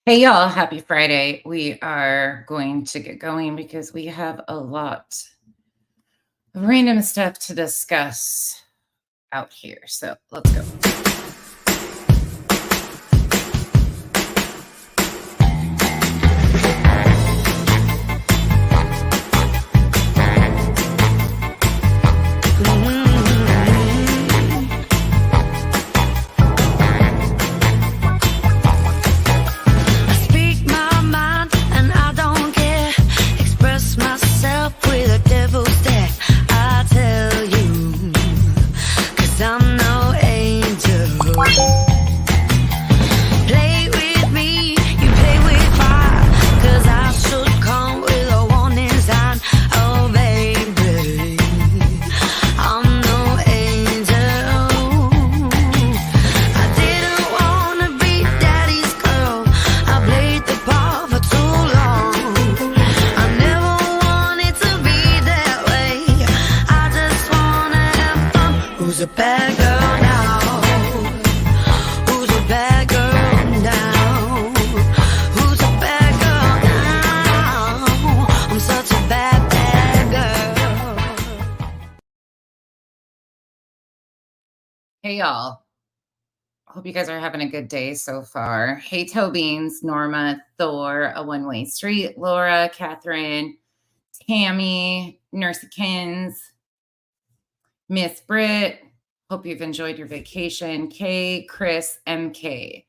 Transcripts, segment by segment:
Hey y'all, happy Friday. We are going to get going because we have a lot of random stuff to discuss out here. So let's go. Hey y'all. Hope you guys are having a good day so far. Hey Tobeans, Norma, Thor, A One Way Street, Laura, Catherine, Tammy, Nursykins, Miss Britt. Hope you've enjoyed your vacation. Kay, Chris, MK,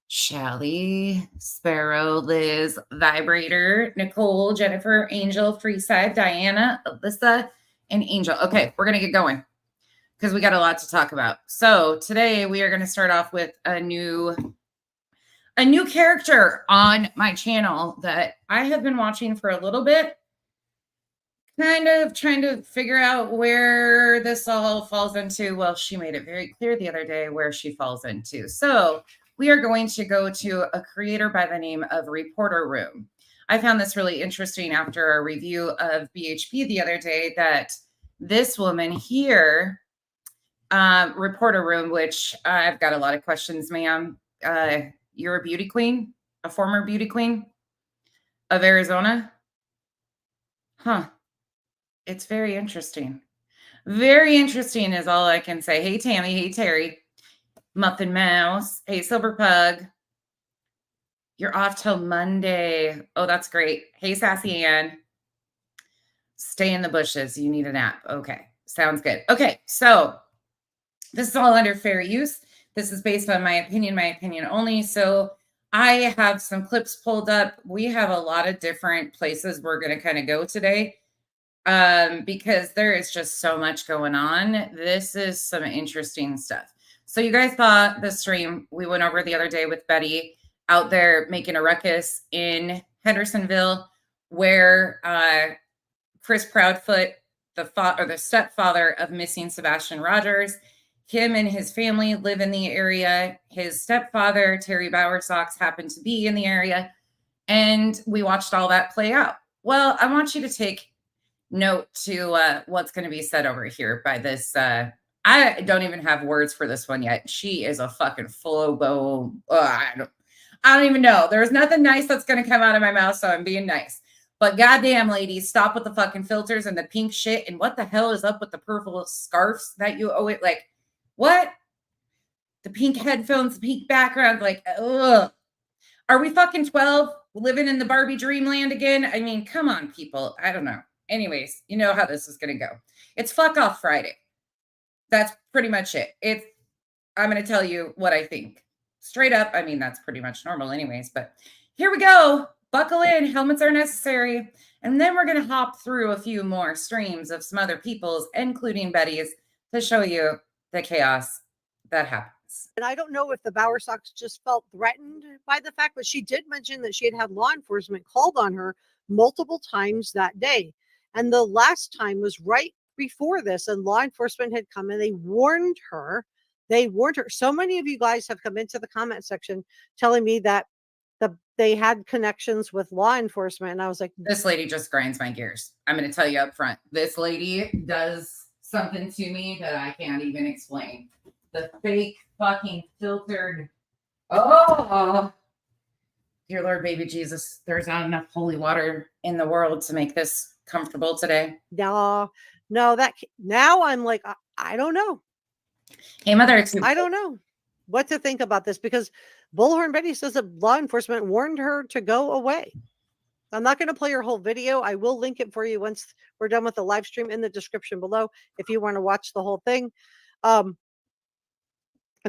Shelly, Sparrow, Liz, Vibrator, Nicole, Jennifer, Angel, Freeside, Diana, Alyssa, and Angel. Okay, we're going to get going because we got a lot to talk about. So today we are going to start off with a new character on my channel that I have been watching for a little bit, kind of trying to figure out where this all falls into. Well, she made it very clear the other day where she falls into. So we are going to go to a creator by the name of Reporter Room. I found this really interesting after a review of BHP the other day that this woman here, Reporter Room, which I've got a lot of questions, ma'am. You're a beauty queen, a former beauty queen of Arizona? Huh. It's very interesting. Very interesting is all I can say. Hey, Tammy. Hey, Terry. Muffin Mouse. Hey, Silver Pug. You're off till Monday. Oh, that's great. Hey, Sassy Ann. Stay in the bushes. You need a nap. Okay. Sounds good. Okay. So this is all under fair use. This is based on my opinion only. So I have some clips pulled up. We have a lot of different places we're going to kind of go today because there is just so much going on. This is some interesting stuff. So you guys saw the stream we went over the other day with Betty out there making a ruckus in Hendersonville, where Chris Proudfoot, the stepfather of missing Sebastian Rogers, him and his family live in the area. His stepfather, Terry Bowersox, happened to be in the area. And we watched all that play out. Well, I want you to take note to what's going to be said over here by this. I don't even have words for this one yet. She is a fucking full-blown. I don't even know. There's nothing nice that's going to come out of my mouth, so I'm being nice. But goddamn, ladies, stop with the fucking filters and the pink shit. And what the hell is up with the purple scarves that you owe it? Like, what? The pink headphones, the pink background, like, ugh. Are we fucking 12 living in the Barbie dreamland again? I mean, come on, people. I don't know. Anyways, you know how this is going to go. It's fuck off Friday. That's pretty much it. I'm going to tell you what I think. Straight up. I mean, that's pretty much normal anyways, but here we go. Buckle in. Helmets are necessary. And then we're going to hop through a few more streams of some other people's, including Betty's, to show you the chaos that happens. And I don't know if the Bowersox just felt threatened by the fact, but she did mention that she had law enforcement called on her multiple times that day. And the last time was right before this, and law enforcement had come and they warned her. So many of you guys have come into the comment section telling me that they had connections with law enforcement. And I was like, this lady just grinds my gears. I'm going to tell you up front. This lady does something to me that I can't even explain. The fake fucking filtered. Oh, Dear Lord, baby Jesus, there's not enough holy water in the world to make this comfortable today. No, now I'm like, I don't know. Hey, Mother, it's I don't know what to think about this, because Bullhorn Betty says that law enforcement warned her to go away. I'm not going to play your whole video. I will link it for you once we're done with the live stream in the description below if you want to watch the whole thing. I'm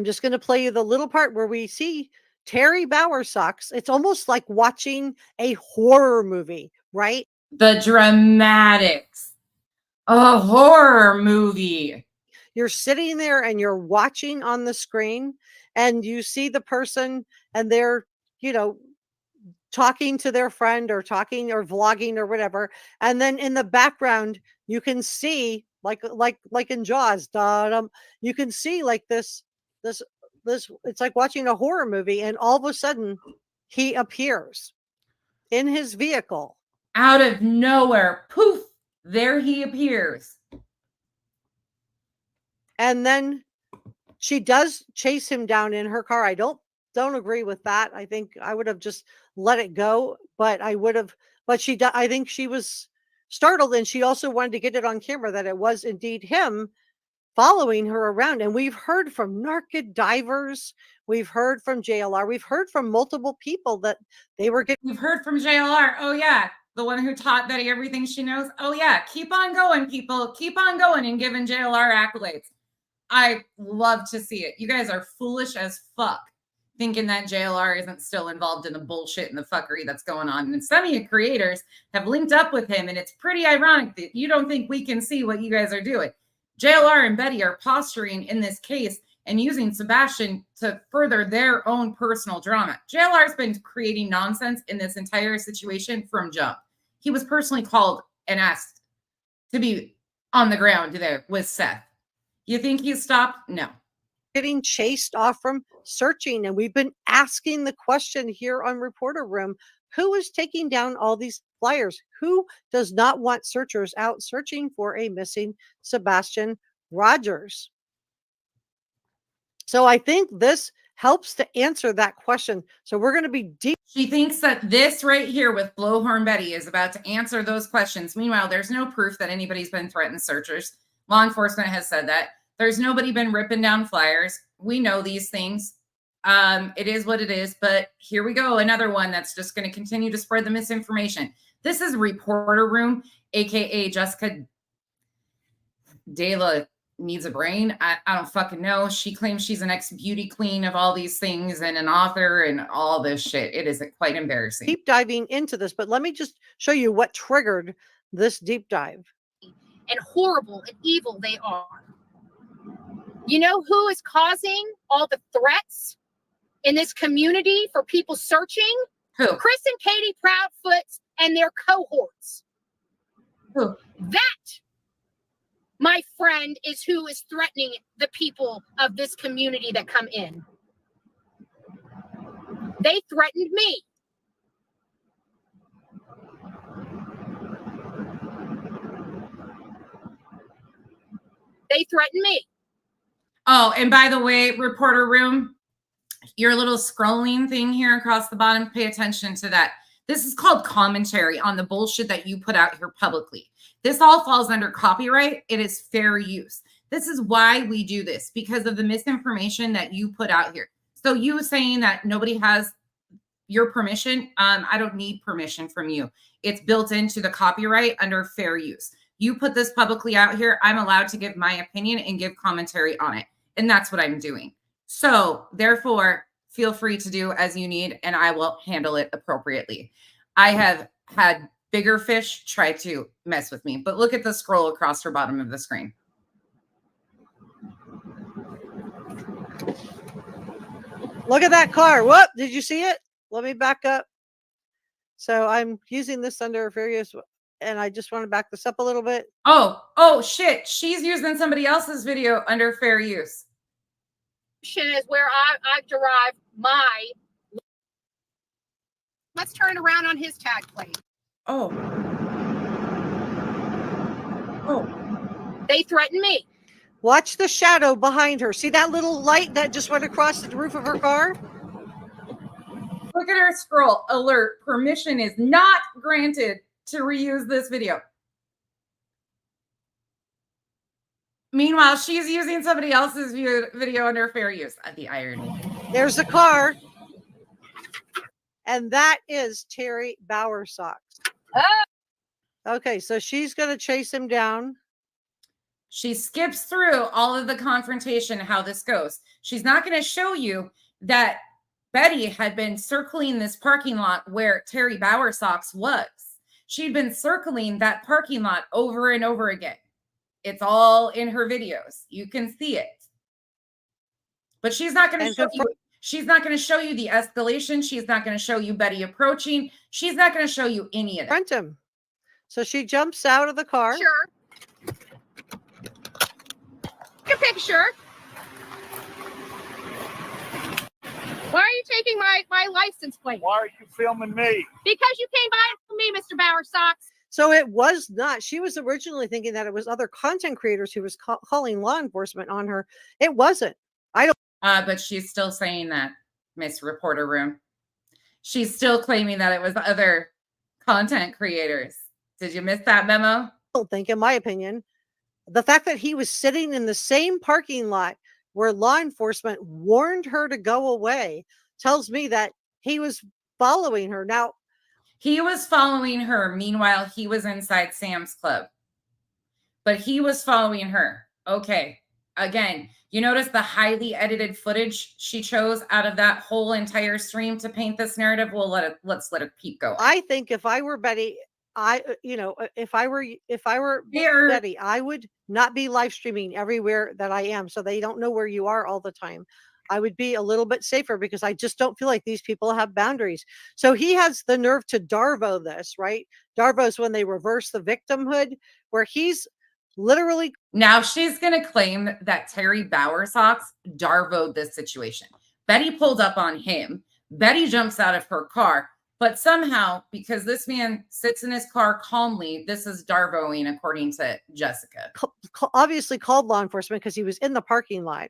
just going to play you the little part where we see Terry Bowersox. It's almost like watching a horror movie, right? the dramatics. A horror movie. You're sitting there and you're watching on the screen, and you see the person and they're, talking to their friend or talking or vlogging or whatever. And then in the background, you can see like in Jaws, you can see like this, it's like watching a horror movie. And all of a sudden he appears in his vehicle. Out of nowhere, poof, there he appears. And then she does chase him down in her car. I don't agree with that. I think I would have just let it go, but I think she was startled, and she also wanted to get it on camera that it was indeed him following her around. And we've heard from narco divers, we've heard from JLR, we've heard from multiple people that they were getting. We've heard from JLR. Oh yeah, the one who taught Betty everything she knows. Oh yeah, keep on going, people. Keep on going and giving JLR accolades. I love to see it. You guys are foolish as fuck thinking that JLR isn't still involved in the bullshit and the fuckery that's going on. And some of you creators have linked up with him, and it's pretty ironic that you don't think we can see what you guys are doing. JLR and Betty are posturing in this case and using Sebastian to further their own personal drama. JLR's been creating nonsense in this entire situation from jump. He was personally called and asked to be on the ground there with Seth. You think he's stopped? No. Getting chased off from searching. And we've been asking the question here on Reporter Room, who is taking down all these flyers? Who does not want searchers out searching for a missing Sebastian Rogers? So I think this helps to answer that question. So we're going to be deep. She thinks that this right here with Blowhorn Betty is about to answer those questions. Meanwhile, there's no proof that anybody's been threatened searchers. Law enforcement has said that. There's nobody been ripping down flyers. We know these things. It is what it is. But here we go. Another one that's just going to continue to spread the misinformation. This is Reporter Room, a.k.a. Jessica De La needs a brain. I don't fucking know. She claims she's an ex-beauty queen of all these things and an author and all this shit. It is quite embarrassing. Deep diving into this, but let me just show you what triggered this deep dive. And horrible and evil they are. You know who is causing all the threats in this community for people searching? Who? Chris and Katie Proudfoot and their cohorts. Who? That, my friend, is who is threatening the people of this community that come in. They threatened me. They threatened me. Oh, and by the way, Reporter Room, your little scrolling thing here across the bottom, pay attention to that. This is called commentary on the bullshit that you put out here publicly. This all falls under copyright. It is fair use. This is why we do this, because of the misinformation that you put out here. So you saying that nobody has your permission, I don't need permission from you. It's built into the copyright under fair use. You put this publicly out here, I'm allowed to give my opinion and give commentary on it. And that's what I'm doing. So therefore, feel free to do as you need, and I will handle it appropriately. I have had bigger fish try to mess with me, but look at the scroll across her bottom of the screen. Look at that car. Whoop, did you see it? Let me back up. So I'm using this under various, and I just want to back this up a little bit. Oh shit. She's using somebody else's video under fair use. Is where I derive my. Let's turn around on his tag plate. Oh. They threatened me. Watch the shadow behind her. See that little light that just went across the roof of her car? Look at her scroll. Alert, permission is not granted to reuse this video. Meanwhile, she's using somebody else's video under fair use. The irony. There's a car. And that is Terry Bowersox. Okay, so she's going to chase him down. She skips through all of the confrontation, how this goes. She's not going to show you that Betty had been circling this parking lot where Terry Bowersox was. She'd been circling that parking lot over and over again. It's all in her videos. You can see it. But she's not going to show you. She's not going to show you the escalation. She's not going to show you Betty approaching. She's not going to show you any of that. Confront him. So she jumps out of the car. Sure. Take a picture. Why are you taking my license plate? Why are you filming me? Because you came by for me, Mr. Bowersox. So it was not. She was originally thinking that it was other content creators who was calling law enforcement on her. It wasn't. I don't. But she's still saying that, Miss Reporter Room. She's still claiming that it was other content creators. Did you miss that memo? Think, in my opinion, the fact that he was sitting in the same parking lot where law enforcement warned her to go away tells me that he was following her. Now, he was following her. Meanwhile, he was inside Sam's Club. But he was following her. Okay. Again, you notice the highly edited footage she chose out of that whole entire stream to paint this narrative. Well, let's let it keep going. I think if I were Betty, if I were Betty, I would not be live streaming everywhere that I am, so they don't know where you are all the time. I would be a little bit safer because I just don't feel like these people have boundaries. So he has the nerve to Darvo this, right? Darvo's when they reverse the victimhood, where he's literally. Now she's going to claim that Terry Bowersox Darvo'd this situation. Betty pulled up on him. Betty jumps out of her car. But somehow, because this man sits in his car calmly, this is Darvoing, according to Jessica. Obviously called law enforcement because he was in the parking lot.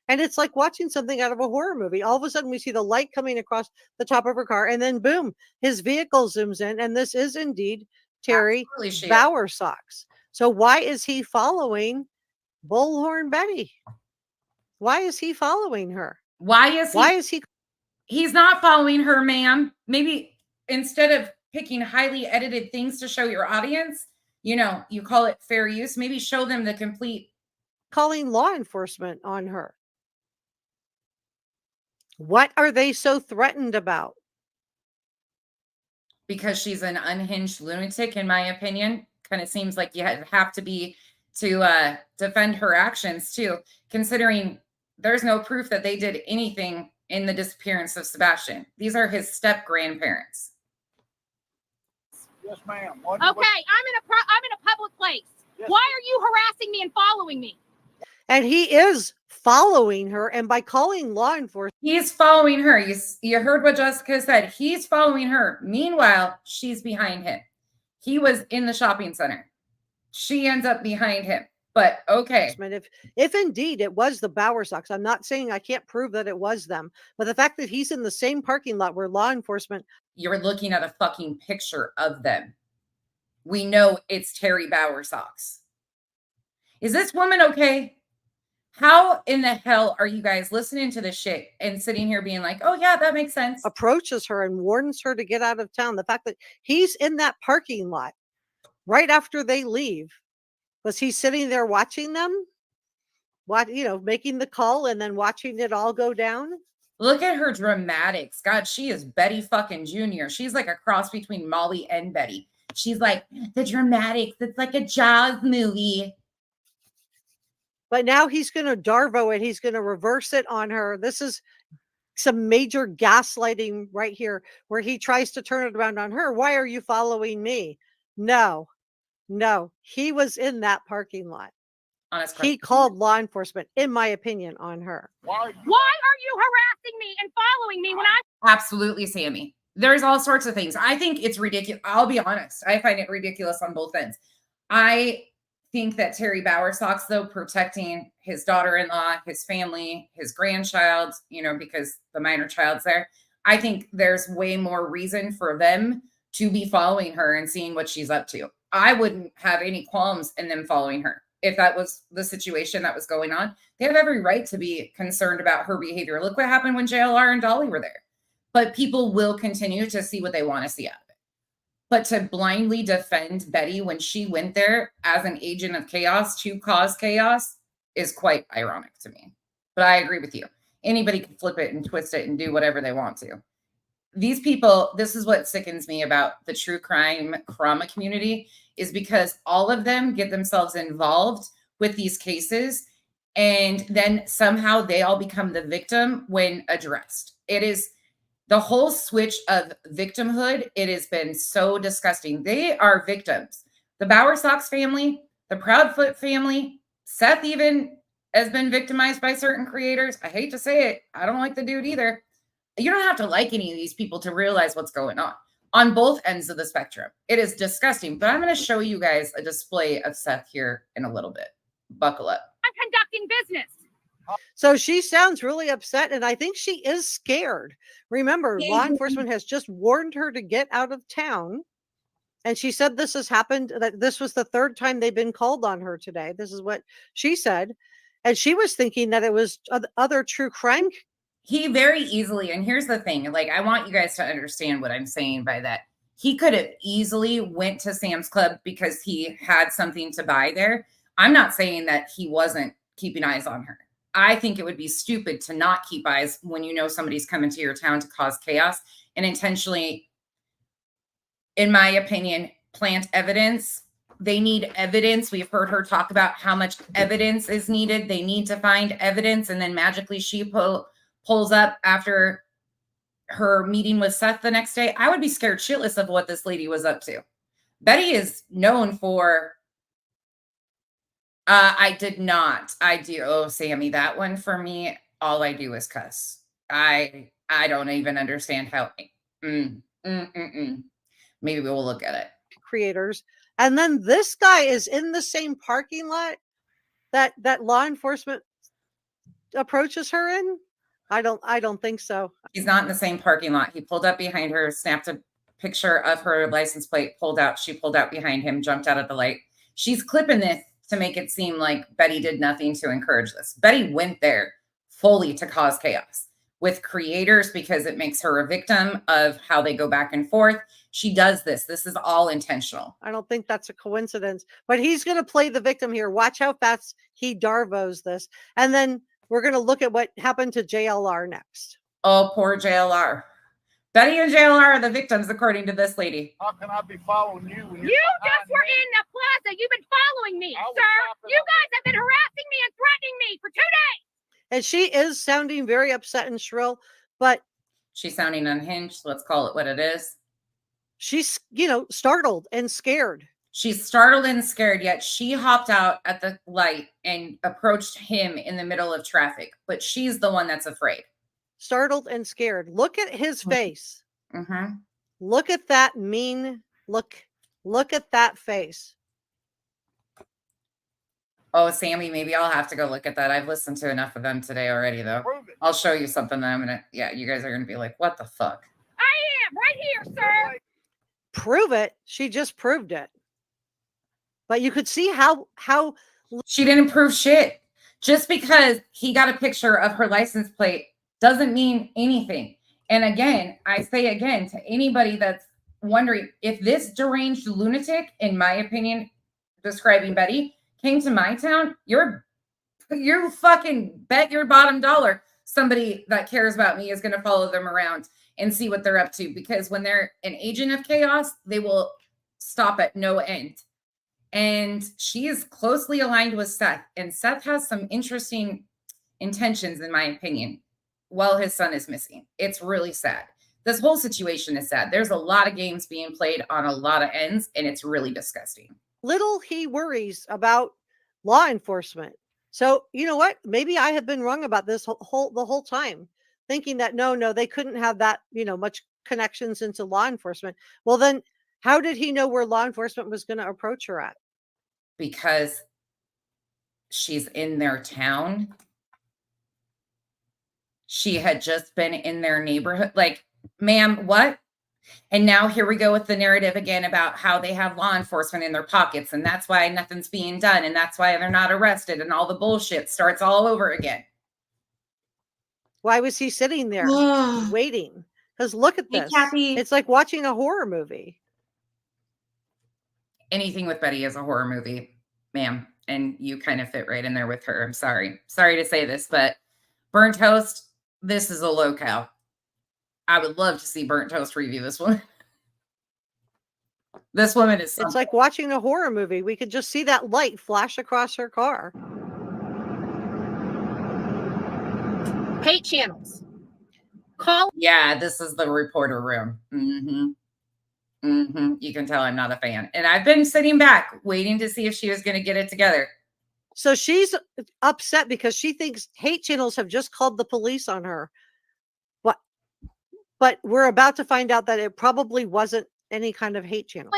And it's like watching something out of a horror movie. All of a sudden, we see the light coming across the top of her car. And then, boom, his vehicle zooms in. And this is indeed Terry Bowersox. So why is he following Bullhorn Betty? Why is he following her? Why is he? He's not following her, ma'am. Maybe instead of picking highly edited things to show your audience, you call it fair use. Maybe show them the complete. Calling law enforcement on her. What are they so threatened about? Because she's an unhinged lunatic, in my opinion. Kind of seems like you have to be to defend her actions too, considering there's no proof that they did anything in the disappearance of Sebastian. These are his step grandparents. Yes, ma'am. Okay, I'm in a public place. Yes. Why are you harassing me and following me? And he is following her, and by calling law enforcement, he's following her. You heard what Jessica said. He's following her. Meanwhile, she's behind him. He was in the shopping center. She ends up behind him. But okay. If indeed it was the Bowersox, I'm not saying I can't prove that it was them, but the fact that he's in the same parking lot where law enforcement. You're looking at a fucking picture of them. We know it's Terry Bowersox. Is this woman okay? How in the hell are you guys listening to this shit and sitting here being like, oh yeah, that makes sense? Approaches her and warns her to get out of town. The fact that he's in that parking lot right after they leave. Was he sitting there watching them? Making the call and then watching it all go down? Look at her dramatics. God, she is Betty fucking Jr. She's like a cross between Molly and Betty. She's like the dramatics. It's like a Jaws movie. But now he's going to Darvo it. He's going to reverse it on her. This is some major gaslighting right here where he tries to turn it around on her. Why are you following me? No, he was in that parking lot. He called law enforcement, in my opinion, on her. Why are you harassing me and following me when I... Absolutely, Sammy. There's all sorts of things. I think it's ridiculous. I'll be honest. I find it ridiculous on both ends. I think that Terry Bowersox, though, protecting his daughter-in-law, his family, his grandchild, because the minor child's there, I think there's way more reason for them to be following her and seeing what she's up to. I wouldn't have any qualms in them following her if that was the situation that was going on. They have every right to be concerned about her behavior. Look what happened when JLR and Dolly were there. But people will continue to see what they want to see out of it. But to blindly defend Betty when she went there as an agent of chaos to cause chaos is quite ironic to me. But I agree with you. Anybody can flip it and twist it and do whatever they want to. These people, this is what sickens me about the true crime trauma community, is because all of them get themselves involved with these cases, and then somehow they all become the victim when addressed. It is the whole switch of victimhood. It has been so disgusting. They are victims. The Bowersox family, the Proudfoot family, Seth even has been victimized by certain creators. I hate to say it. I don't like the dude either. You don't have to like any of these people to realize what's going on both ends of the spectrum. It is disgusting, but I'm going to show you guys a display of Seth here in a little bit. Buckle up. I'm conducting business. So she sounds really upset, and I think she is scared. Remember, law enforcement has just warned her to get out of town. And she said this has happened, that this was the third time they've been called on her today. This is what she said. And she was thinking that it was other true crime. He very easily, and here's the thing, like, I want you guys to understand what I'm saying by that. He could have easily went to Sam's Club because he had something to buy there. I'm not saying that he wasn't keeping eyes on her. I think it would be stupid to not keep eyes when you know somebody's coming to your town to cause chaos and intentionally, in my opinion, plant evidence. They need evidence. We've heard her talk about how much evidence is needed. They need to find evidence, and then magically she pulls up after her meeting with Seth the next day. I would be scared shitless of what this lady was up to. Betty is known for, I do. Oh, Sammy, that one for me, all I do is cuss. I don't even understand how. Maybe we'll look at it. Creators. And then this guy is in the same parking lot that law enforcement approaches her in. I don't think so. He's not in the same parking lot. He pulled up behind her, snapped a picture of her license plate, pulled out. She pulled out behind him, jumped out of the light. She's clipping this to make it seem like Betty did nothing to encourage this. Betty went there fully to cause chaos with creators because it makes her a victim of how they go back and forth. She does this. This is all intentional. I don't think that's a coincidence, but he's going to play the victim here. Watch how fast he Darvos this. And then we're going to look at what happened to JLR next. Oh, poor JLR. Betty and JLR are the victims, according to this lady. How can I be following you? When You just were in the plaza. You've been following me, sir. You guys have been harassing me and threatening me for 2 days. And she is sounding very upset and shrill, but she's sounding unhinged. Let's call it what it is. She's, startled and scared. She's startled and scared, yet she hopped out at the light and approached him in the middle of traffic. But she's the one that's afraid. Startled and scared. Look at his face. Mm-hmm. Look at that mean look. Look at that face. Oh, Sammy, maybe I'll have to go look at that. I've listened to enough of them today already, though. I'll show you something that you guys are going to be like, what the fuck? I am right here, sir. Prove it. She just proved it. But you could see how she didn't prove shit. Just because he got a picture of her license plate doesn't mean anything. And again, I say again to anybody that's wondering, if this deranged lunatic, in my opinion, describing Betty, came to my town, you're fucking bet your bottom dollar somebody that cares about me is going to follow them around and see what they're up to. Because when they're an agent of chaos, they will stop at no end. And she is closely aligned with Seth. And Seth has some interesting intentions, in my opinion, while his son is missing. It's really sad. This whole situation is sad. There's a lot of games being played on a lot of ends, and it's really disgusting. Little he worries about law enforcement. So, you know what? Maybe I have been wrong about this the whole time, thinking that no, they couldn't have that, much connections into law enforcement. Well, then how did he know where law enforcement was going to approach her at? Because she's in their town. She had just been in their neighborhood. Like, ma'am, what? And now here we go with the narrative again about how they have law enforcement in their pockets, and that's why nothing's being done, and that's why they're not arrested, and all the bullshit starts all over again. Why was he sitting there waiting? Because look at Hey, this. Kathy. It's like watching a horror movie. Anything with Betty is a horror movie, ma'am. And you kind of fit right in there with her. I'm sorry. Sorry to say this, but Burnt Toast, this is a locale. I would love to see Burnt Toast review this one. This woman is something. It's like watching a horror movie. We could just see that light flash across her car. Hate channels. Call. Yeah, this is the reporter room. You can tell I'm not a fan. And I've been sitting back waiting to see if she was going to get it together. So she's upset because she thinks hate channels have just called the police on her. But we're about to find out that it probably wasn't any kind of hate channel.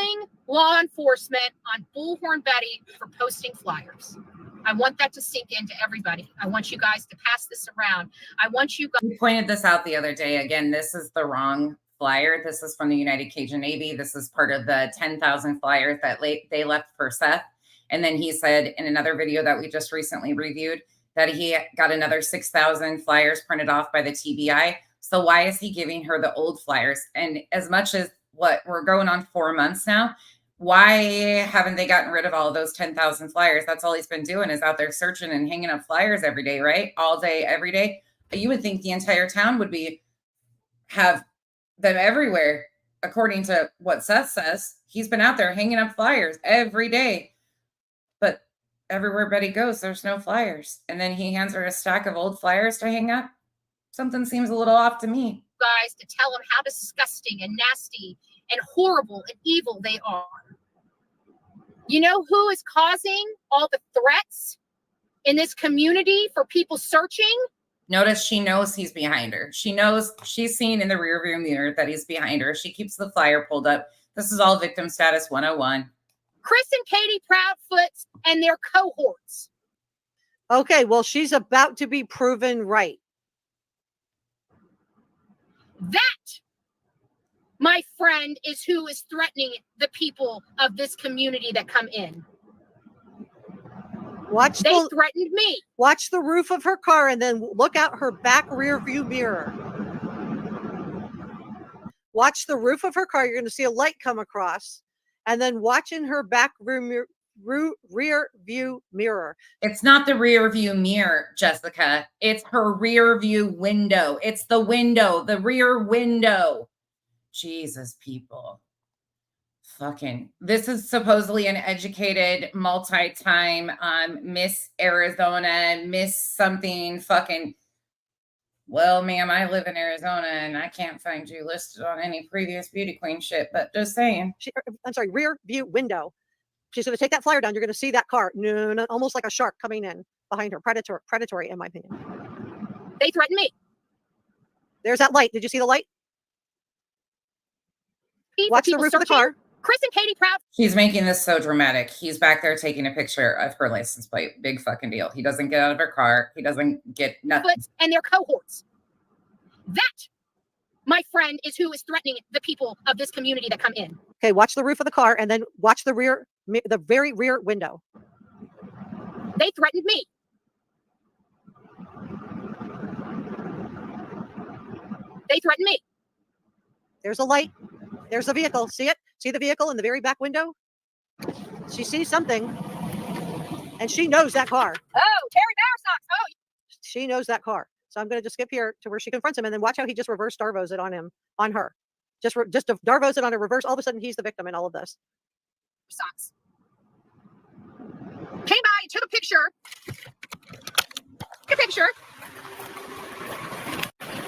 Law enforcement on Bullhorn Betty for posting flyers. I want that to sink into everybody. I want you guys to pass this around. I want you guys. We pointed this out the other day. Again, this is the wrong flyer. This is from the United Cajun Navy. This is part of the 10,000 flyers that they left for Seth. And then he said in another video that we just recently reviewed that he got another 6,000 flyers printed off by the TBI. So why is he giving her the old flyers? And as much as what we're going on 4 months now, why haven't they gotten rid of all of those 10,000 flyers? That's all he's been doing is out there searching and hanging up flyers every day, right? All day, every day. You would think the entire town would have them everywhere. According to what Seth says, he's been out there hanging up flyers every day. But everywhere Betty goes, there's no flyers. And then he hands her a stack of old flyers to hang up. Something seems a little off to me. Guys to tell them how disgusting and nasty and horrible and evil they are. You know who is causing all the threats in this community for people searching? Notice she knows he's behind her. She knows she's seen in the rearview mirror that he's behind her. She keeps the flyer pulled up. This is all victim status 101. Chris and Katie Proudfoot and their cohorts. Okay, well, she's about to be proven right. That, my friend, is who is threatening the people of this community that come in. They threatened me. Watch the roof of her car and then look out her back rear view mirror. Watch the roof of her car. You're going to see a light come across. And then watch in her back rear view mirror. It's not the rear view mirror, Jessica. It's her rear view window. It's the window, the rear window. Jesus, people. Fucking, this is supposedly an educated, multi-time Miss Arizona, Miss something fucking. Well, ma'am, I live in Arizona and I can't find you listed on any previous beauty queen shit, but just saying. I'm sorry, rear view window. She's going to take that flyer down. You're going to see that car. No, almost like a shark coming in behind her. Predatory, in my opinion. They threatened me. There's that light. Did you see the light? Watch the roof of the car. Chris and Katie Proud. He's making this so dramatic. He's back there taking a picture of her license plate. Big fucking deal. He doesn't get out of her car. He doesn't get nothing. And their cohorts. That, my friend, is who is threatening the people of this community that come in. Okay, watch the roof of the car and then watch the very rear window. They threatened me. They threatened me. There's a light. There's a vehicle. See it? See the vehicle in the very back window? She sees something. And she knows that car. Oh, Terry Bowersocks. Oh. She knows that car. So I'm going to just skip here to where she confronts him. And then watch how he just reverse Darvos it on her. Just Darvos it on her reverse. All of a sudden, he's the victim in all of this. Socks. Came by and took a picture. Took a picture.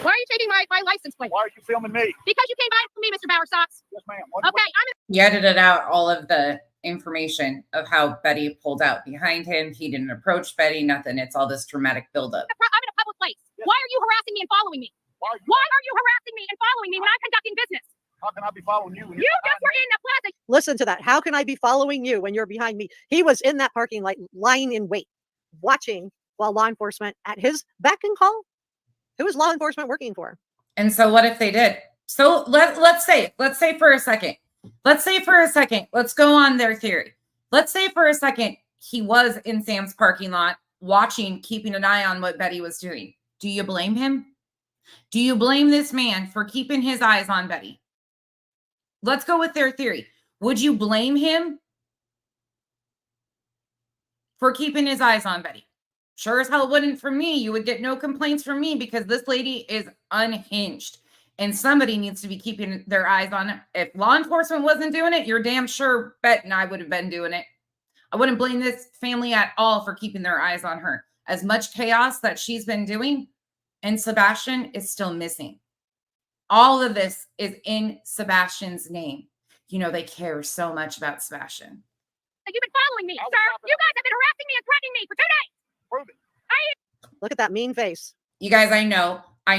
Why are you taking my license plate? Why are you filming me? Because you came by for me, Mr. Bowersocks. Yes, ma'am. Okay, He edited out all of the information of how Betty pulled out behind him. He didn't approach Betty, nothing. It's all this dramatic buildup. I'm in a public place. Yes. Why are you harassing me and following me? Why are you harassing me and following me when I'm conducting business? How can I be following you? You just were in the plaza. Listen to that. How can I be following you when you're behind me? He was in that parking lot, lying in wait, watching while law enforcement at his beck and call. Who is law enforcement working for? And so what if they did? So let's say for a second, let's go on their theory. Let's say for a second, he was in Sam's parking lot watching, keeping an eye on what Betty was doing. Do you blame him? Do you blame this man for keeping his eyes on Betty? Let's go with their theory. Would you blame him for keeping his eyes on Betty? Sure as hell wouldn't from me. You would get no complaints from me because this lady is unhinged. And somebody needs to be keeping their eyes on it. If law enforcement wasn't doing it, you're damn sure betting I would have been doing it. I wouldn't blame this family at all for keeping their eyes on her. As much chaos that she's been doing, and Sebastian is still missing. All of this is in Sebastian's name. You know, they care so much about Sebastian. You've been following me, sir. You guys have been harassing me and threatening me for 2 days. Prove it. Look at that mean face. You guys, I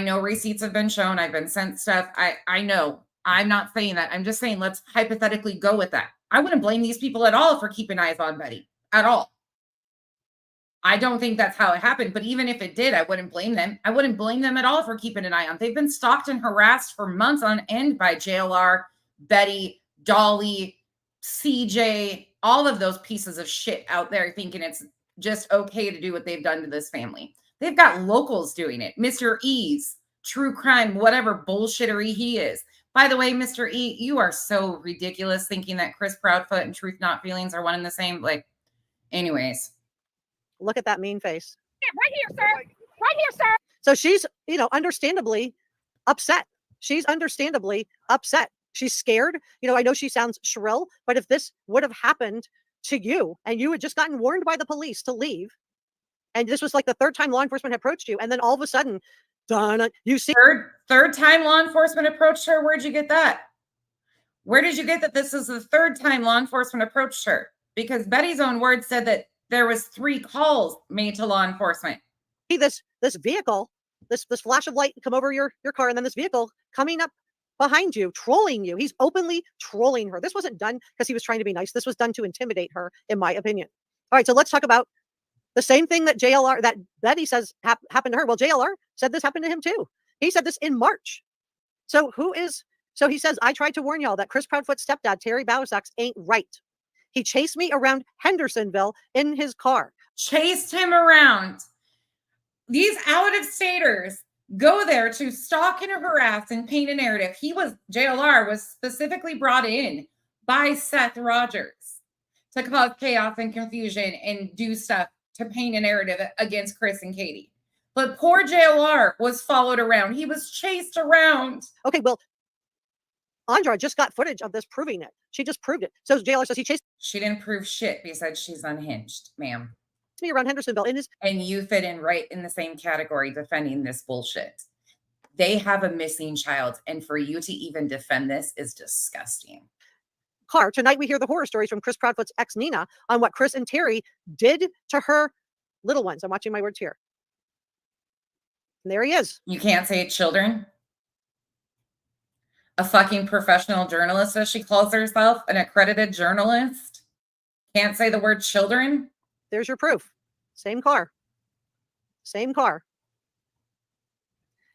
know receipts have been shown. I've been sent stuff. I know. I'm not saying that. I'm just saying let's hypothetically go with that. I wouldn't blame these people at all for keeping eyes on Betty. At all. I don't think that's how it happened. But even if it did, I wouldn't blame them. I wouldn't blame them at all for keeping an eye on. They've been stalked and harassed for months on end by JLR, Betty, Dolly, CJ, all of those pieces of shit out there thinking it's just okay to do what they've done to this family. They've got locals doing it. Mr. E's, true crime, whatever bullshittery he is. By the way, Mr. E, you are so ridiculous thinking that Chris Proudfoot and Truth Not Feelings are one and the same. Like, anyways. Look at that mean face. Yeah, right here, sir. Right here, sir. So she's, understandably upset. She's understandably upset. She's scared. I know she sounds shrill, but if this would have happened to you and you had just gotten warned by the police to leave, and this was like the third time law enforcement had approached you, and then all of a sudden, done, you see. Third time law enforcement approached her? Where'd you get that? Where did you get that this is the third time law enforcement approached her? Because Betty's own words said that there was 3 calls made to law enforcement. See this vehicle, this flash of light come over your car, and then this vehicle coming up behind you, trolling you. He's openly trolling her. This wasn't done because he was trying to be nice. This was done to intimidate her, in my opinion. All right, so let's talk about the same thing that Betty says happened to her. Well, JLR said this happened to him too. He said this in March. So he says, I tried to warn y'all that Chris Proudfoot's stepdad, Terry Bowersox, ain't right. He chased me around Hendersonville in his car. Chased him around. These out-of-staters go there to stalk and harass and paint a narrative. JLR was specifically brought in by Seth Rogers to cause chaos and confusion and do stuff to paint a narrative against Chris and Katie. But poor JLR was followed around. He was chased around. Okay, well, Andra just got footage of this proving it. She just proved it. So JLR says he chased. She didn't prove shit because she's unhinged, ma'am. Me around Hendersonville and you fit in right in the same category defending this bullshit. They have a missing child, and for you to even defend this is disgusting. Car. Tonight we hear the horror stories from Chris Proudfoot's ex Nina on what Chris and Terry did to her little ones. I'm watching my words here. And there he is. You can't say children. A fucking professional journalist, as she calls herself, an accredited journalist, can't say the word children. There's your proof. Same car. Same car.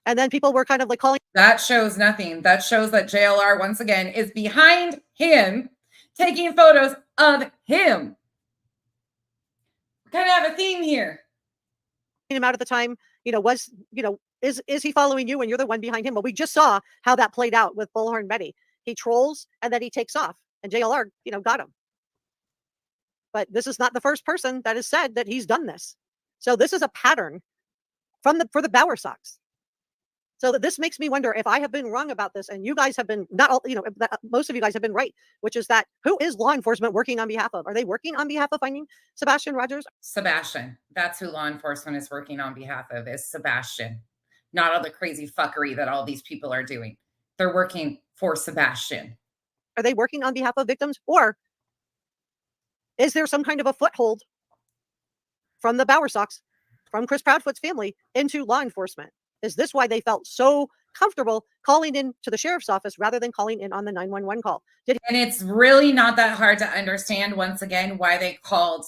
And then people were kind of like calling. That shows nothing. That shows that JLR, once again, is behind him, taking photos of him. We kind of have a theme here. Him out at the time, is he following you and you're the one behind him? Well, we just saw how that played out with Bullhorn Betty. He trolls and then he takes off, and JLR, got him. But this is not the first person that has said that he's done this. So this is a pattern for the Bowersox. So that this makes me wonder if I have been wrong about this, and you guys have been not all, most of you guys have been right, which is that who is law enforcement working on behalf of? Are they working on behalf of finding Sebastian Rogers? Sebastian. That's who law enforcement is working on behalf of, is Sebastian. Not all the crazy fuckery that all these people are doing. They're working for Sebastian. Are they working on behalf of victims, or is there some kind of a foothold from the Bowersox, from Chris Proudfoot's family, into law enforcement? Is this why they felt so comfortable calling in to the sheriff's office rather than calling in on the 911 call? And it's really not that hard to understand, once again, why they called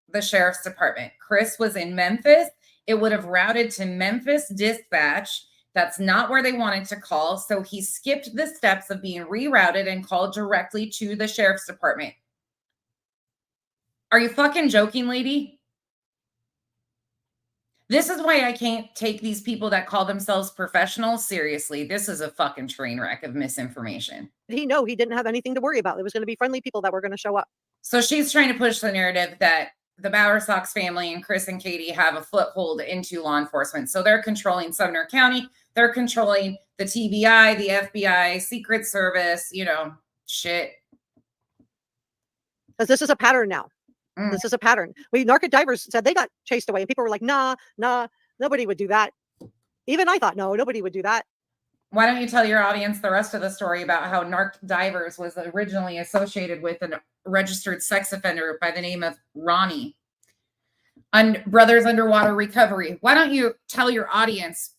the sheriff's department. Chris was in Memphis. It would have routed to Memphis dispatch. That's not where they wanted to call. So he skipped the steps of being rerouted and called directly to the sheriff's department. Are you fucking joking, lady? This is why I can't take these people that call themselves professionals seriously. This is a fucking train wreck of misinformation. He didn't have anything to worry about. It was going to be friendly people that were going to show up. So she's trying to push the narrative that the Bowersox family and Chris and Katie have a foothold into law enforcement. So they're controlling Sumner County. They're controlling the TBI, the FBI, Secret Service, shit. Because this is a pattern now. This is a pattern. Narco divers said they got chased away, and people were like, nah, nobody would do that. Even I thought, no, nobody would do that. Why don't you tell your audience the rest of the story about how Narc Divers was originally associated with a registered sex offender by the name of Ronnie and Brothers Underwater Recovery? Why don't you tell your audience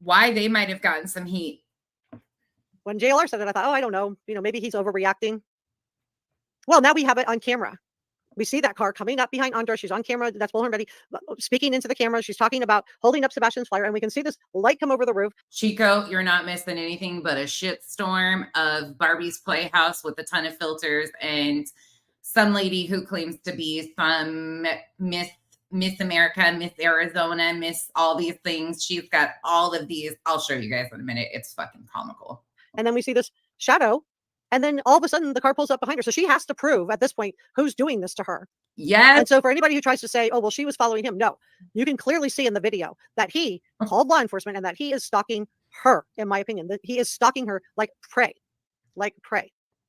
why they might have gotten some heat? When JLR said it, I thought, I don't know. Maybe he's overreacting. Well, now we have it on camera. We see that car coming up behind Andra. She's on camera. That's Bullhorn Betty speaking into the camera. She's talking about holding up Sebastian's flyer, and we can see this light come over the roof. Chico, you're not missing anything but a shitstorm of Barbie's Playhouse with a ton of filters and some lady who claims to be some Miss America, Miss Arizona, Miss all these things. She's got all of these. I'll show you guys in a minute. It's fucking comical. And then we see this shadow. And then all of a sudden the car pulls up behind her. So she has to prove at this point who's doing this to her. Yes. And so for anybody who tries to say, oh, well, she was following him. No, you can clearly see in the video that he called law enforcement and that he is stalking her, in my opinion, that he is stalking her like prey,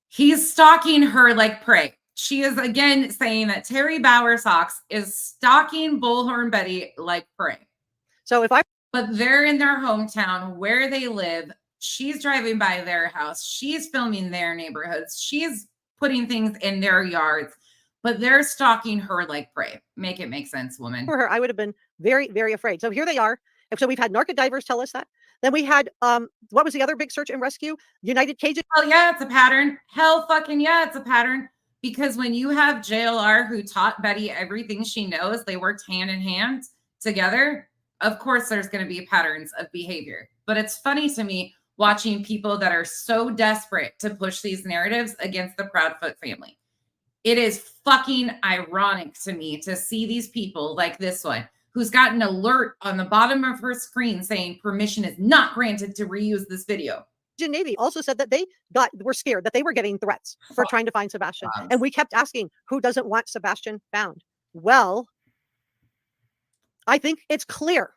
He's stalking her like prey. She is again saying that Terry Bowersox is stalking Bullhorn Betty like prey. So but they're in their hometown where they live. She's driving by their house. She's filming their neighborhoods. She's putting things in their yards, but they're stalking her like prey. Make it make sense, woman. For her, I would have been very, very afraid. So here they are. So we've had narco divers tell us that. Then we had, what was the other big search and rescue? United Cages. Oh yeah, it's a pattern. Hell fucking yeah, it's a pattern. Because when you have JLR who taught Betty everything she knows, they worked hand in hand together. Of course, there's going to be patterns of behavior. But it's funny to me watching people that are so desperate to push these narratives against the Proudfoot family. It is fucking ironic to me to see these people like this one, who's got an alert on the bottom of her screen saying permission is not granted to reuse this video. Navy also said that they were scared that they were getting threats for trying to find Sebastian. And we kept asking, who doesn't want Sebastian found? Well, I think it's clear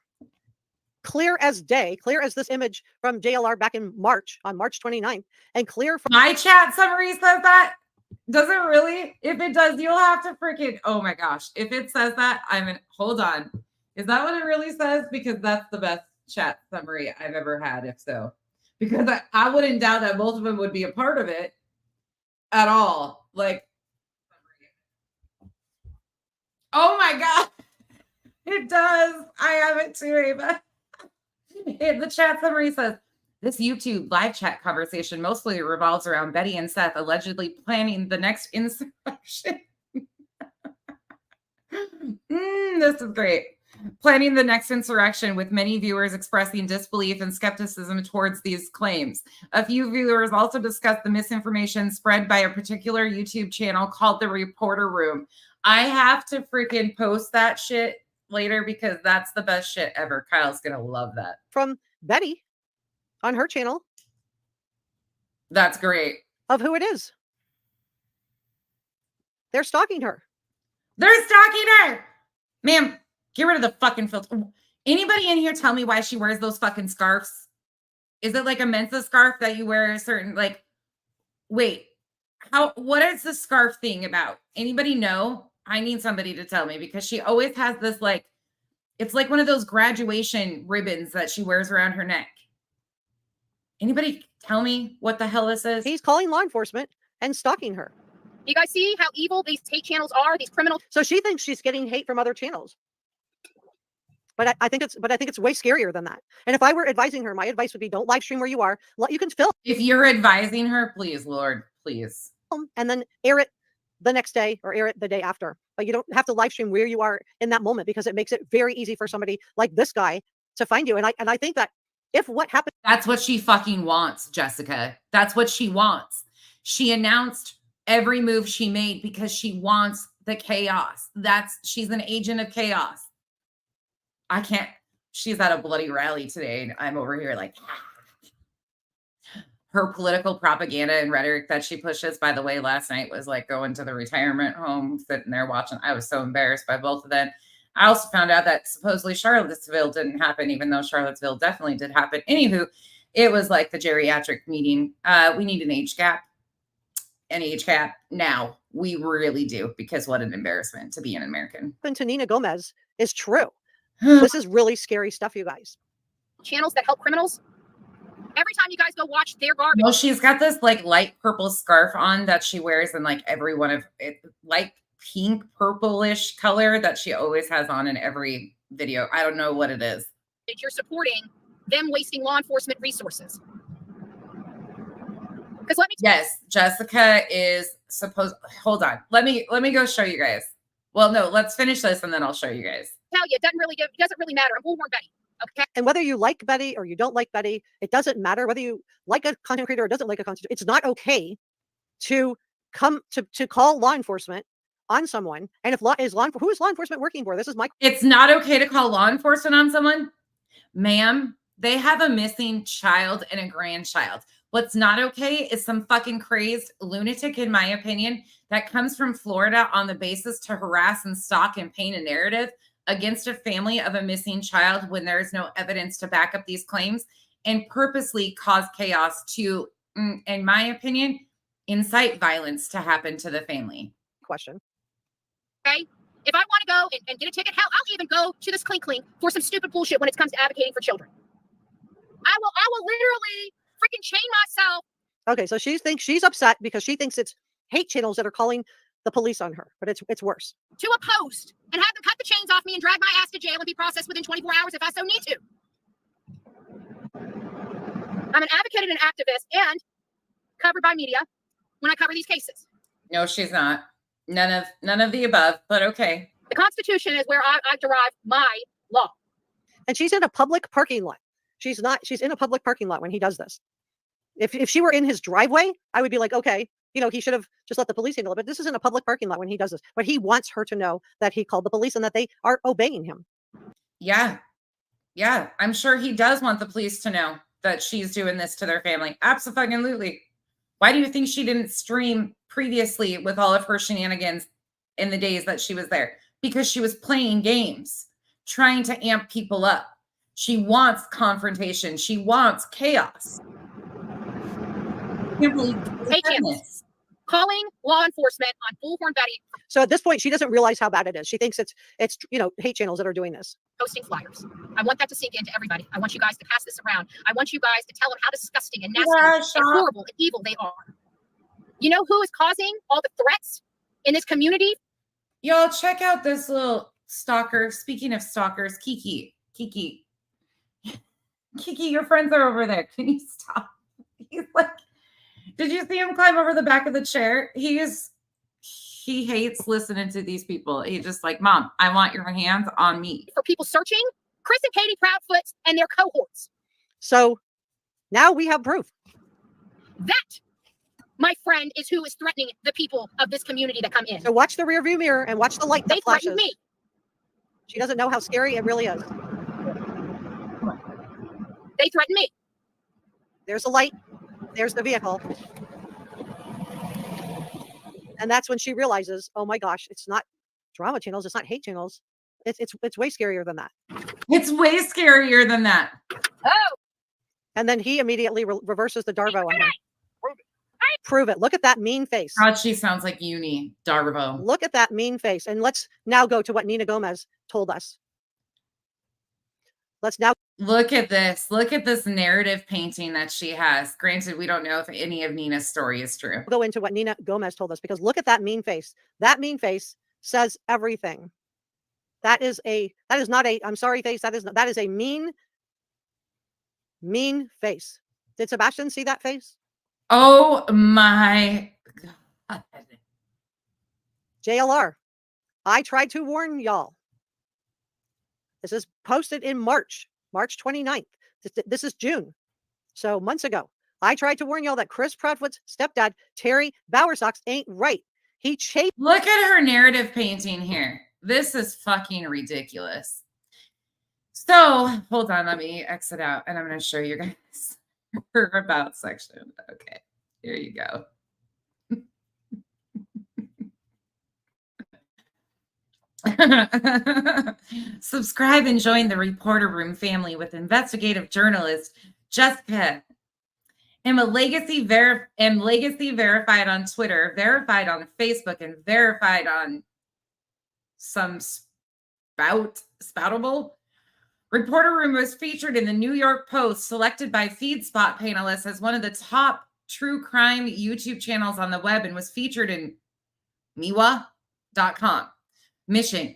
as day, clear as this image from JLR back in March, on March 29th, and clear from my chat summary says that. Does it really? If it does, you'll have to freaking, oh my gosh. If it says that, hold on. Is that what it really says? Because that's the best chat summary I've ever had, if so. Because I wouldn't doubt that both of them would be a part of it at all. Like, oh my God. It does. I have it too, Ava. The chat summary says, this YouTube live chat conversation mostly revolves around Betty and Seth allegedly planning the next insurrection. This is great. Planning the next insurrection, with many viewers expressing disbelief and skepticism towards these claims. A few viewers also discussed the misinformation spread by a particular YouTube channel called The Reporter Room. I have to freaking post that shit later because that's the best shit ever. Kyle's gonna love that. From Betty on her channel. That's great. Of who it is. They're stalking her. They're stalking her. Ma'am, get rid of the fucking filter. Anybody in here tell me why she wears those fucking scarves? Is it like a Mensa scarf that you wear a certain, like, wait, what is the scarf thing about? Anybody know? I need somebody to tell me, because she always has this, like, it's like one of those graduation ribbons that she wears around her neck. Anybody tell me what the hell this is? He's calling law enforcement and stalking her. You guys see how evil these hate channels are? These criminals. So she thinks she's getting hate from other channels. But I think it's way scarier than that. And if I were advising her, my advice would be, don't live stream where you are. You can film. If you're advising her, please, Lord, please. And then air it the next day or air it the day after. But you don't have to live stream where you are in that moment, because it makes it very easy for somebody like this guy to find you. And I think that If what happened, That's what she fucking wants, Jessica. That's what she wants. She announced every move she made because she wants the chaos. She's an agent of chaos. I can't, she's at a bloody rally today, and I'm over here like, her political propaganda and rhetoric that she pushes, by the way, last night was like going to the retirement home, sitting there watching. I was so embarrassed by both of them. I also found out that supposedly Charlottesville didn't happen, even though Charlottesville definitely did happen. Anywho, it was like the geriatric meeting. We need an age gap now. We really do, because what an embarrassment to be an American. to Nina Gomez is true. This is really scary stuff, you guys. Channels that help criminals. Every time you guys go watch their garbage. Well, she's got this like light purple scarf on that she wears in like every one of it, light pink purplish color that she always has on in every video. I don't know what it is. You're supporting them wasting law enforcement resources. Because let me Yes, Jessica is supposed. Hold on. Let me go show you guys. Well, no, let's finish this and then I'll show you guys. tell you, it doesn't really matter. I'm Bullhorn Betty. Okay. And whether you like Betty or you don't like Betty, it doesn't matter whether you like a content creator or doesn't like a content. It's not okay to come to call law enforcement on someone. And if who is law enforcement working for? This is my. It's not okay to call law enforcement on someone, ma'am. They have a missing child and a grandchild. What's not okay is some fucking crazed lunatic, in my opinion, that comes from Florida on the basis to harass and stalk and paint a narrative against a family of a missing child when there is no evidence to back up these claims, and purposely cause chaos to, in my opinion, incite violence to happen to the family. Question. Okay. If I want to go and get a ticket, hell, I'll even go to this clink for some stupid bullshit when it comes to advocating for children. I will literally freaking chain myself. Okay, so she thinks she's upset because she thinks it's hate channels that are calling the police on her, but it's worse. To a post and have them cut the chains off me and drag my ass to jail and be processed within 24 hours if I so need to. I'm an advocate and an activist and covered by media when I cover these cases. No, she's not. None of the above, but okay. The Constitution is where I derive my law. And she's in a public parking lot. She's in a public parking lot when he does this. If she were in his driveway, I would be like, okay, he should have just let the police handle it. But this is in a public parking lot when he does this. But he wants her to know that he called the police and that they are obeying him. Yeah. Yeah. I'm sure he does want the police to know that she's doing this to their family. Absolutely. Why do you think she didn't stream previously with all of her shenanigans in the days that she was there? Because she was playing games, trying to amp people up. She wants confrontation. She wants chaos. I can't believe this. Calling law enforcement on Bullhorn Betty. So at this point, she doesn't realize how bad it is. She thinks it's hate channels that are doing this. Posting flyers. I want that to sink into everybody. I want you guys to pass this around. I want you guys to tell them how disgusting and nasty and horrible and evil they are. You know who is causing all the threats in this community? Y'all check out this little stalker. Speaking of stalkers, Kiki, your friends are over there. Can you stop? He's like, did you see him climb over the back of the chair? He hates listening to these people. He's just like, Mom, I want your hands on me. For people searching Chris and Katie Proudfoot and their cohorts. So now we have proof. That, my friend, is who is threatening the people of this community that come in. So watch the rearview mirror and watch the light that flashes. They threaten me. She doesn't know how scary it really is. They threaten me. There's the light. There's the vehicle. And that's when she realizes, oh my gosh, it's not drama channels. It's not hate channels. It's way scarier than that. It's way scarier than that. Oh. And then he immediately reverses the Darvo on her. Prove it. Prove it. Look at that mean face. God, she sounds like Uni Darvo. Look at that mean face. And let's now go to what Nina Gomez told us. Let's now look at this. Look at this narrative painting that she has. Granted, we don't know if any of Nina's story is true. go into what Nina Gomez told us, because look at that mean face. That mean face says everything. That is not a, I'm sorry face. That is a mean face. Did Sebastian see that face? Oh my God. JLR. I tried to warn y'all. This is posted in March 29th. This is June. So months ago, I tried to warn y'all that Chris Proudfoot's stepdad, Terry Bowersox, ain't right. He chased. Look at her narrative painting here. This is fucking ridiculous. So hold on, let me exit out and I'm going to show you guys her about section. Okay, here you go. Subscribe and join the Reporter Room family with investigative journalist Jessica. Am legacy verified on Twitter, verified on Facebook, and verified on some spoutable. Reporter Room was featured in the New York Post, selected by FeedSpot panelists as one of the top true crime YouTube channels on the web, and was featured in Miwa.com. Mission: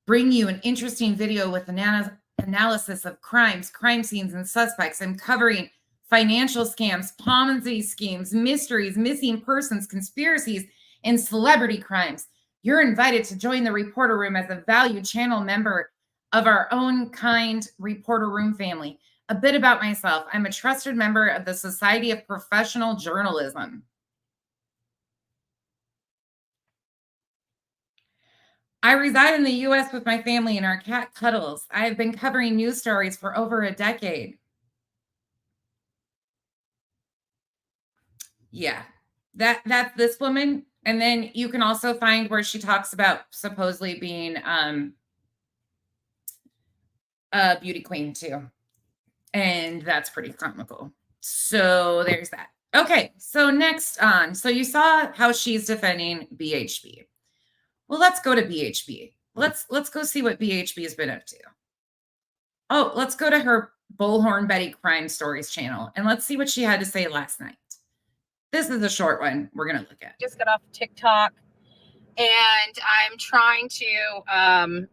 bring you an interesting video with analysis of crimes, crime scenes, and suspects. I'm covering financial scams, Ponzi schemes, mysteries, missing persons, conspiracies, and celebrity crimes. You're invited to join the Reporter Room as a valued channel member of our own kind Reporter Room family. A bit about myself. I'm a trusted member of the Society of Professional Journalism. I reside in the U.S. with my family and our cat Cuddles. I have been covering news stories for over a decade. Yeah, that's this woman. And then you can also find where she talks about supposedly being a beauty queen too. And that's pretty comical. So there's that. Okay, so next on. So you saw how she's defending BHB. Well, let's go to BHB. Let's go see what BHB has been up to. Oh, let's go to her Bullhorn Betty Crime Stories channel and let's see what she had to say last night. This is a short one we're going to look at. Just got off TikTok and I'm trying to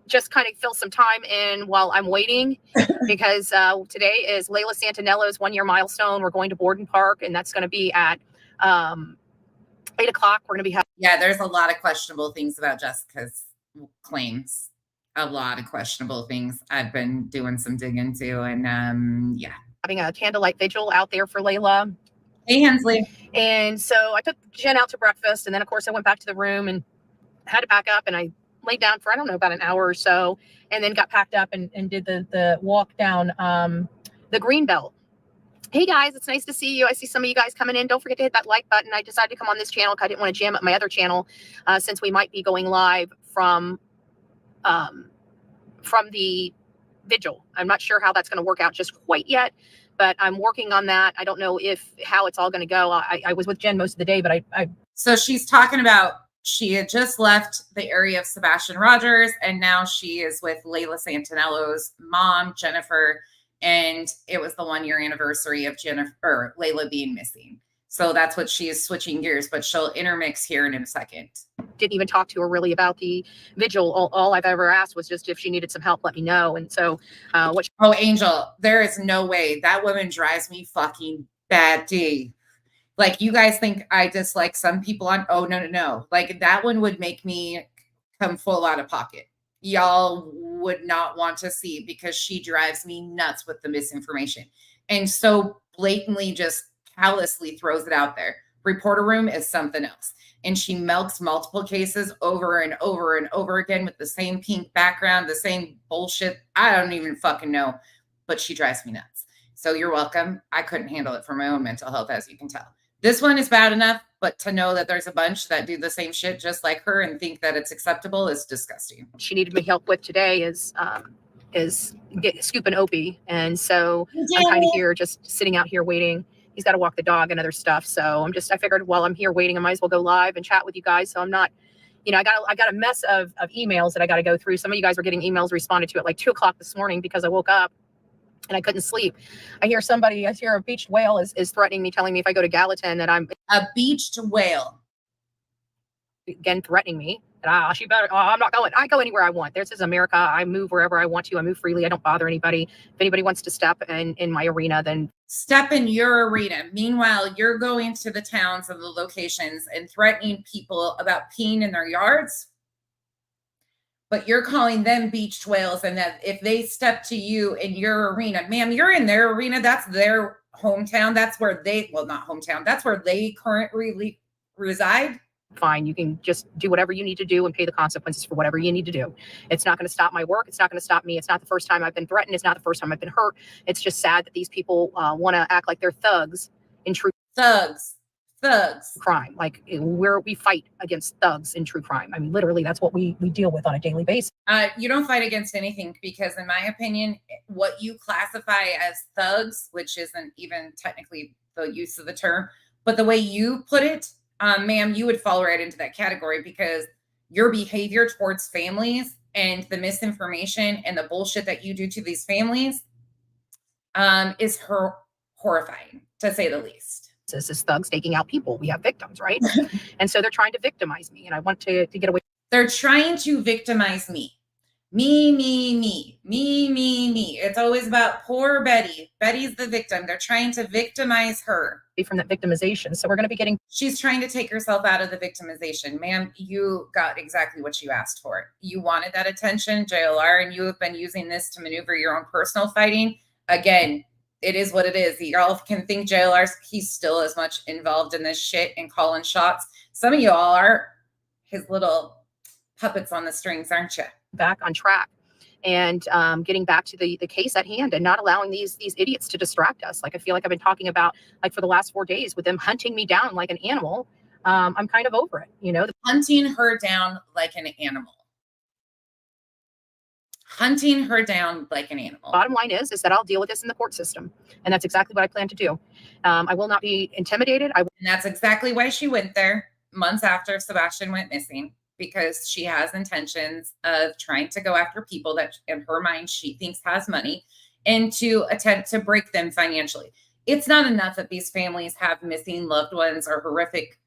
just kind of fill some time in while I'm waiting because today is Layla Santinello's 1-year milestone. We're going to Borden Park and that's going to be at 8 o'clock. We're going to be having. Yeah, there's a lot of questionable things about Jessica's claims. A lot of questionable things. I've been doing some digging into, and yeah. Having a candlelight vigil out there for Layla. Hey, Hensley. And so I took Jen out to breakfast, and then, of course, I went back to the room and had to pack up, and I laid down for, I don't know, about an hour or so, and then got packed up and did the walk down the Greenbelt. Hey guys, it's nice to see you. I see some of you guys coming in. Don't forget to hit that like button. I decided to come on this channel because I didn't want to jam up my other channel since we might be going live from the vigil. I'm not sure how that's going to work out just quite yet, but I'm working on that. I don't know how it's all going to go. I was with Jen most of the day, but I. So she's talking about she had just left the area of Sebastian Rogers, and now she is with Layla Santinello's mom, Jennifer. And it was the 1-year anniversary of Layla being missing. So that's what she is switching gears, but she'll intermix here in a second. Didn't even talk to her really about the vigil. All I've ever asked was just if she needed some help, let me know. And so Angel, there is no way. That woman drives me fucking batty. Like, you guys think I dislike some people on, oh, no. Like, that one would make me come full out of pocket. Y'all would not want to see because she drives me nuts with the misinformation and so blatantly just callously throws it out there. Reporter Room is something else. And she milks multiple cases over and over and over again with the same pink background, the same bullshit. I don't even fucking know, but she drives me nuts. So you're welcome. I couldn't handle it for my own mental health, as you can tell. This one is bad enough, but to know that there's a bunch that do the same shit just like her and think that it's acceptable is disgusting. She needed me help with today is scooping Opie. And so I'm kind of here just sitting out here waiting. He's got to walk the dog and other stuff. So I figured while I'm here waiting, I might as well go live and chat with you guys. So I'm not, I got a mess of emails that I got to go through. Some of you guys were getting emails responded to at like 2 o'clock this morning because I woke up and I couldn't sleep. I hear a beached whale is threatening me, telling me if I go to Gallatin that I'm a beached whale. Again, threatening me. And I'm not going. I go anywhere I want. This is America. I move wherever I want to. I move freely. I don't bother anybody. If anybody wants to step in my arena, then step in your arena. Meanwhile, you're going to the towns and the locations and threatening people about peeing in their yards. but you're calling them beached whales, and that if they step to you in your arena, ma'am, you're in their arena. That's their hometown. That's where they, well, not hometown. That's where they currently reside. Fine, you can just do whatever you need to do and pay the consequences for whatever you need to do. It's not going to stop my work. It's not going to stop me. It's not the first time I've been threatened. It's not the first time I've been hurt. It's just sad that these people want to act like they're thugs in true Thugs. crime. Like we fight against thugs in true crime. I mean, literally, that's what we deal with on a daily basis. You don't fight against anything, because in my opinion, what you classify as thugs, which isn't even technically the use of the term, but the way you put it, ma'am, you would fall right into that category, because your behavior towards families and the misinformation and the bullshit that you do to these families is horrifying, to say the least. This is thugs taking out people. We have victims, right? And so they're trying to victimize me, and I want to get away. They're trying to victimize me. Me. It's always about poor Betty. Betty's the victim. They're trying to victimize her. From that victimization. So we're going to be getting. She's trying to take herself out of the victimization. Ma'am, you got exactly what you asked for. You wanted that attention, JLR, and you have been using this to maneuver your own personal fighting. Again, it is what it is. Y'all can think he's still as much involved in this shit and calling shots. Some of you all are his little puppets on the strings, aren't you? Back on track and getting back to the case at hand and not allowing these idiots to distract us. Like I feel like I've been talking about like for the last 4 days with them hunting me down like an animal. I'm kind of over it, you know. Hunting her down like an animal. Hunting her down like an animal. Bottom line is that I'll deal with this in the court system. And that's exactly what I plan to do. I will not be intimidated. And that's exactly why she went there months after Sebastian went missing, because she has intentions of trying to go after people that in her mind she thinks has money and to attempt to break them financially. It's not enough that these families have missing loved ones or horrific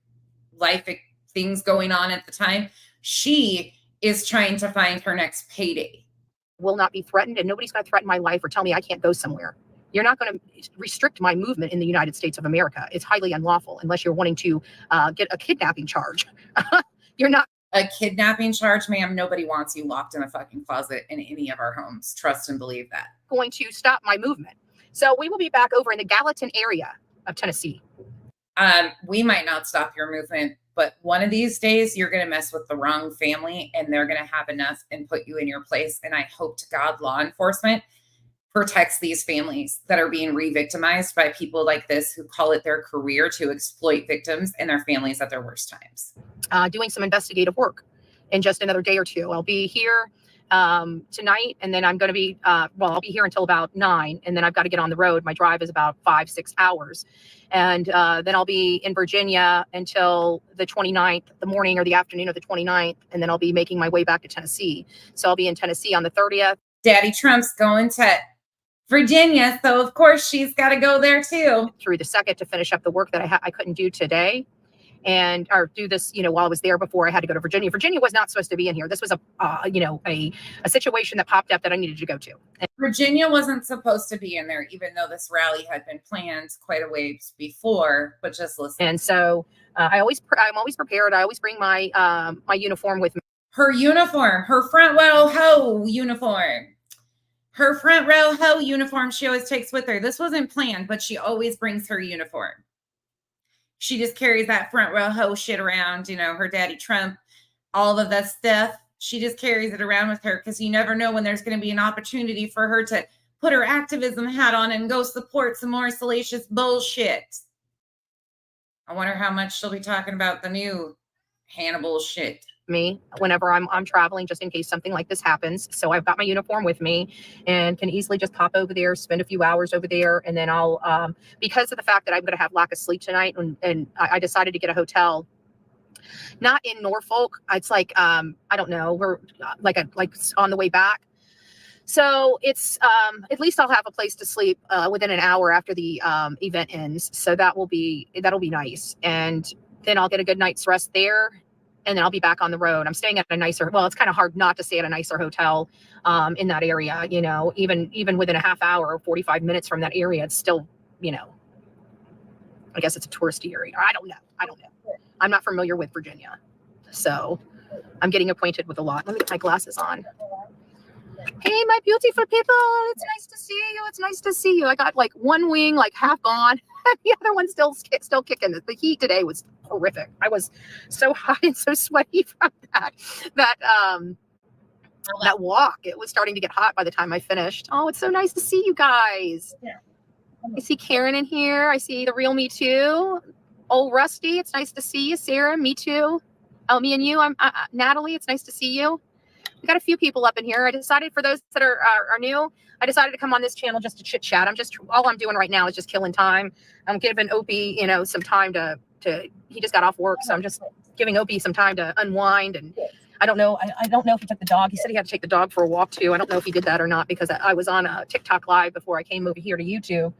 life things going on at the time. She is trying to find her next payday. Will not be threatened, and nobody's going to threaten my life or tell me I can't go somewhere. You're not going to restrict my movement in the United States of America. It's highly unlawful unless you're wanting to get a kidnapping charge. You're not. A kidnapping charge, ma'am, nobody wants you locked in a fucking closet in any of our homes. Trust and believe that. Going to stop my movement. So we will be back over in the Gallatin area of Tennessee. We might not stop your movement, but one of these days you're going to mess with the wrong family and they're going to have enough and put you in your place. And I hope to God law enforcement protects these families that are being re-victimized by people like this who call it their career to exploit victims and their families at their worst times. Doing some investigative work in just another day or two. I'll be here tonight, and then I'm going to be, I'll be here until about 9, and then I've got to get on the road. My drive is about 5-6 hours. And then I'll be in Virginia until the 29th, the morning or the afternoon of the 29th, and then I'll be making my way back to Tennessee. So I'll be in Tennessee on the 30th. Daddy Trump's going to Virginia, so of course she's got to go there too. Through the 2nd to finish up the work that I couldn't do today. Or do this, while I was there before I had to go to Virginia. Virginia was not supposed to be in here. This was a situation that popped up that I needed to go to. And Virginia wasn't supposed to be in there, even though this rally had been planned quite a ways before. But just listen. And so I'm always prepared. I always bring my my uniform with me. Her uniform, her front row ho uniform. Her front row ho uniform she always takes with her. This wasn't planned, but she always brings her uniform. She just carries that front row ho shit around, her daddy Trump, all of that stuff. She just carries it around with her because you never know when there's going to be an opportunity for her to put her activism hat on and go support some more salacious bullshit. I wonder how much she'll be talking about the new Hannibal shit. Me whenever I'm traveling, just in case something like this happens. So I've got my uniform with me and can easily just pop over there, spend a few hours over there, and then I'll because of the fact that I'm going to have lack of sleep tonight, and I decided to get a hotel not in Norfolk. It's like I don't know, we're like on the way back. So it's at least I'll have a place to sleep within an hour after the event ends. So that'll be nice, and then I'll get a good night's rest there. And then I'll be back on the road. I'm staying at a nicer, it's kind of hard not to stay at a nicer hotel in that area, even within a half hour or 45 minutes from that area, it's still, I guess it's a touristy area. I don't know. I'm not familiar with Virginia. So I'm getting acquainted with a lot. Let me get my glasses on. Hey, my beautiful people. It's nice to see you. It's nice to see you. I got like one wing, like half gone. The other one's still kicking. The heat today was horrific. I was so hot and so sweaty from that walk. It was starting to get hot by the time I finished. Oh, it's so nice to see you guys. Yeah. I see Karen in here. I see the real Me Too. Oh, Rusty, it's nice to see you. Sarah, Me Too. Oh, me and you. I'm Natalie. It's nice to see you. We got a few people up in here. I decided, for those that are new, I decided to come on this channel just to chit chat. All I'm doing right now is just killing time. I'm giving Opie, some time to. He just got off work, so I'm just giving Opie some time to unwind. And I don't know. I don't know if he took the dog. He said he had to take the dog for a walk too. I don't know if he did that or not, because I was on a TikTok live before I came over here to YouTube.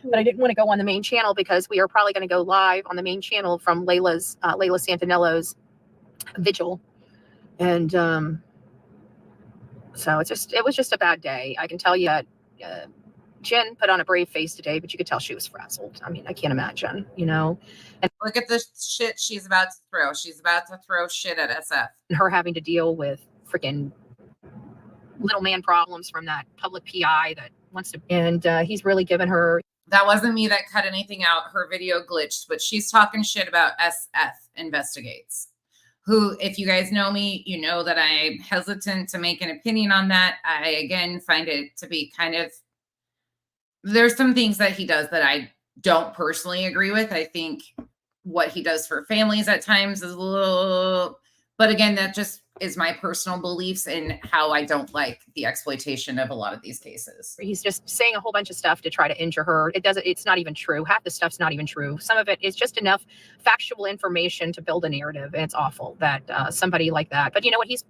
But I didn't want to go on the main channel because we are probably going to go live on the main channel from Layla Santinello's vigil. And so it was just a bad day. I can tell you, Jen put on a brave face today, but you could tell she was frazzled. I mean, I can't imagine, And Look at the shit she's about to throw. She's about to throw shit at SF. her having to deal with freaking little man problems from that public PI that wants to, and he's really given her. That wasn't me that cut anything out. Her video glitched, but she's talking shit about SF investigates. Who, if you guys know me, you know that I'm hesitant to make an opinion on that. I, again, find it to be kind of, there's some things that he does that I don't personally agree with. I think what he does for families at times is a little, but again, that just is my personal beliefs and how I don't like the exploitation of a lot of these cases. He's just saying a whole bunch of stuff to try to injure her. It's not even true. Half the stuff's not even true. Some of it is just enough factual information to build a narrative. And it's awful that somebody like that, but you know what? He's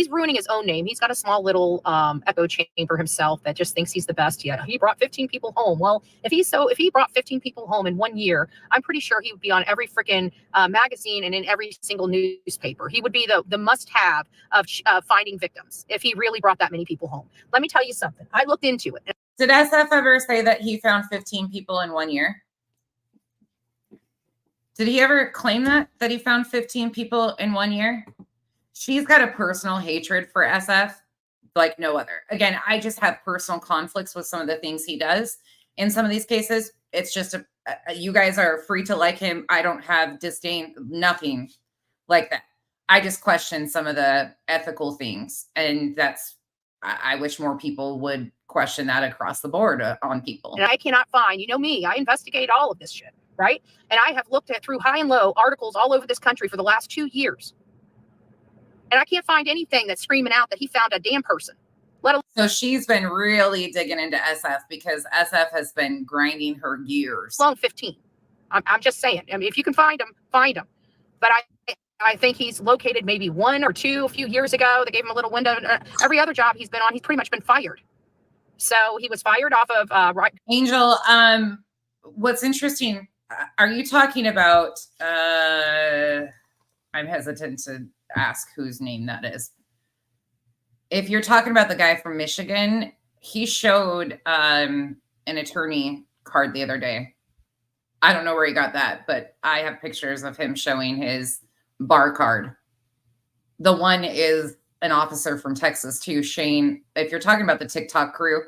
ruining his own name. He's got a small little echo chamber himself that just thinks he's the best yet. He brought 15 people home. Well, if he brought 15 people home in 1 year, I'm pretty sure he would be on every freaking magazine and in every single newspaper. He would be the must-have of finding victims if he really brought that many people home. Let me tell you something. I looked into it. Did SF ever say that he found 15 people in 1 year? Did he ever claim that he found 15 people in 1 year? She's got a personal hatred for SF like no other. Again, I just have personal conflicts with some of the things he does in some of these cases. It's just you guys are free to like him. I don't have disdain, nothing like that. I just question some of the ethical things, and I wish more people would question that across the board on people. And I cannot find, me, I investigate all of this shit, right? And I have looked through high and low articles all over this country for the last 2 years. And I can't find anything that's screaming out that he found a damn person. So she's been really digging into SF because SF has been grinding her gears. Long 15. I'm just saying. I mean, if you can find him, find him. But I think he's located maybe 1 or 2 a few years ago. They gave him a little window. Every other job he's been on, he's pretty much been fired. So he was fired off of right. Angel, what's interesting, are you talking about, I'm hesitant to ask whose name that is. If you're talking about the guy from Michigan, he showed an attorney card the other day. I don't know where he got that, but I have pictures of him showing his bar card. The one is an officer from Texas too, Shane. If you're talking about the TikTok crew,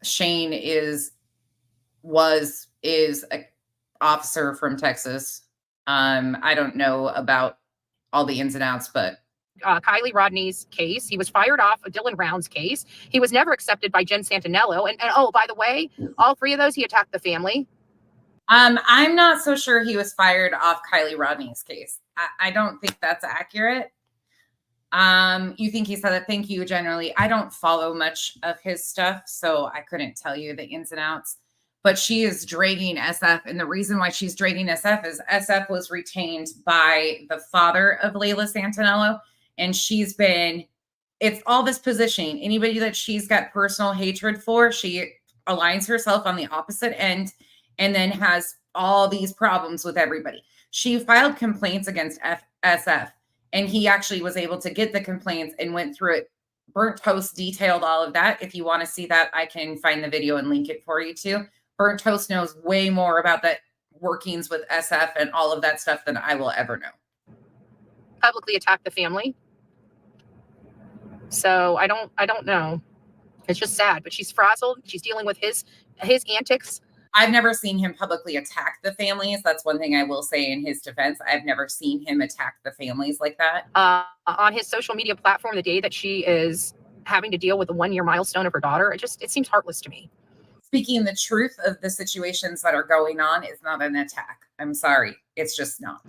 Shane is an officer from Texas. I don't know about all the ins and outs, but Kylie Rodney's case, he was fired off of Dylan Round's case. He was never accepted by Jen Santinello. And oh, by the way, all 3 of those, he attacked the family. I'm not so sure he was fired off Kylie Rodney's case. I don't think that's accurate. You think he said that? Thank you. Generally, I don't follow much of his stuff, so I couldn't tell you the ins and outs. But she is dragging SF, and the reason why she's dragging SF is SF was retained by the father of Layla Santinello, and it's all this positioning. Anybody that she's got personal hatred for, she aligns herself on the opposite end, and then has all these problems with everybody. She filed complaints against SF, and he actually was able to get the complaints and went through it. Burnt Toast detailed all of that. If you want to see that, I can find the video and link it for you too. Burnt Toast knows way more about the workings with SF and all of that stuff than I will ever know. publicly attack the family. So I don't know. It's just sad, but she's frazzled. She's dealing with his antics. I've never seen him publicly attack the families. That's one thing I will say in his defense. I've never seen him attack the families like that. On his social media platform, the day that she is having to deal with the 1-year milestone of her daughter, it seems heartless to me. Speaking the truth of the situations that are going on is not an attack. I'm sorry. It's just not.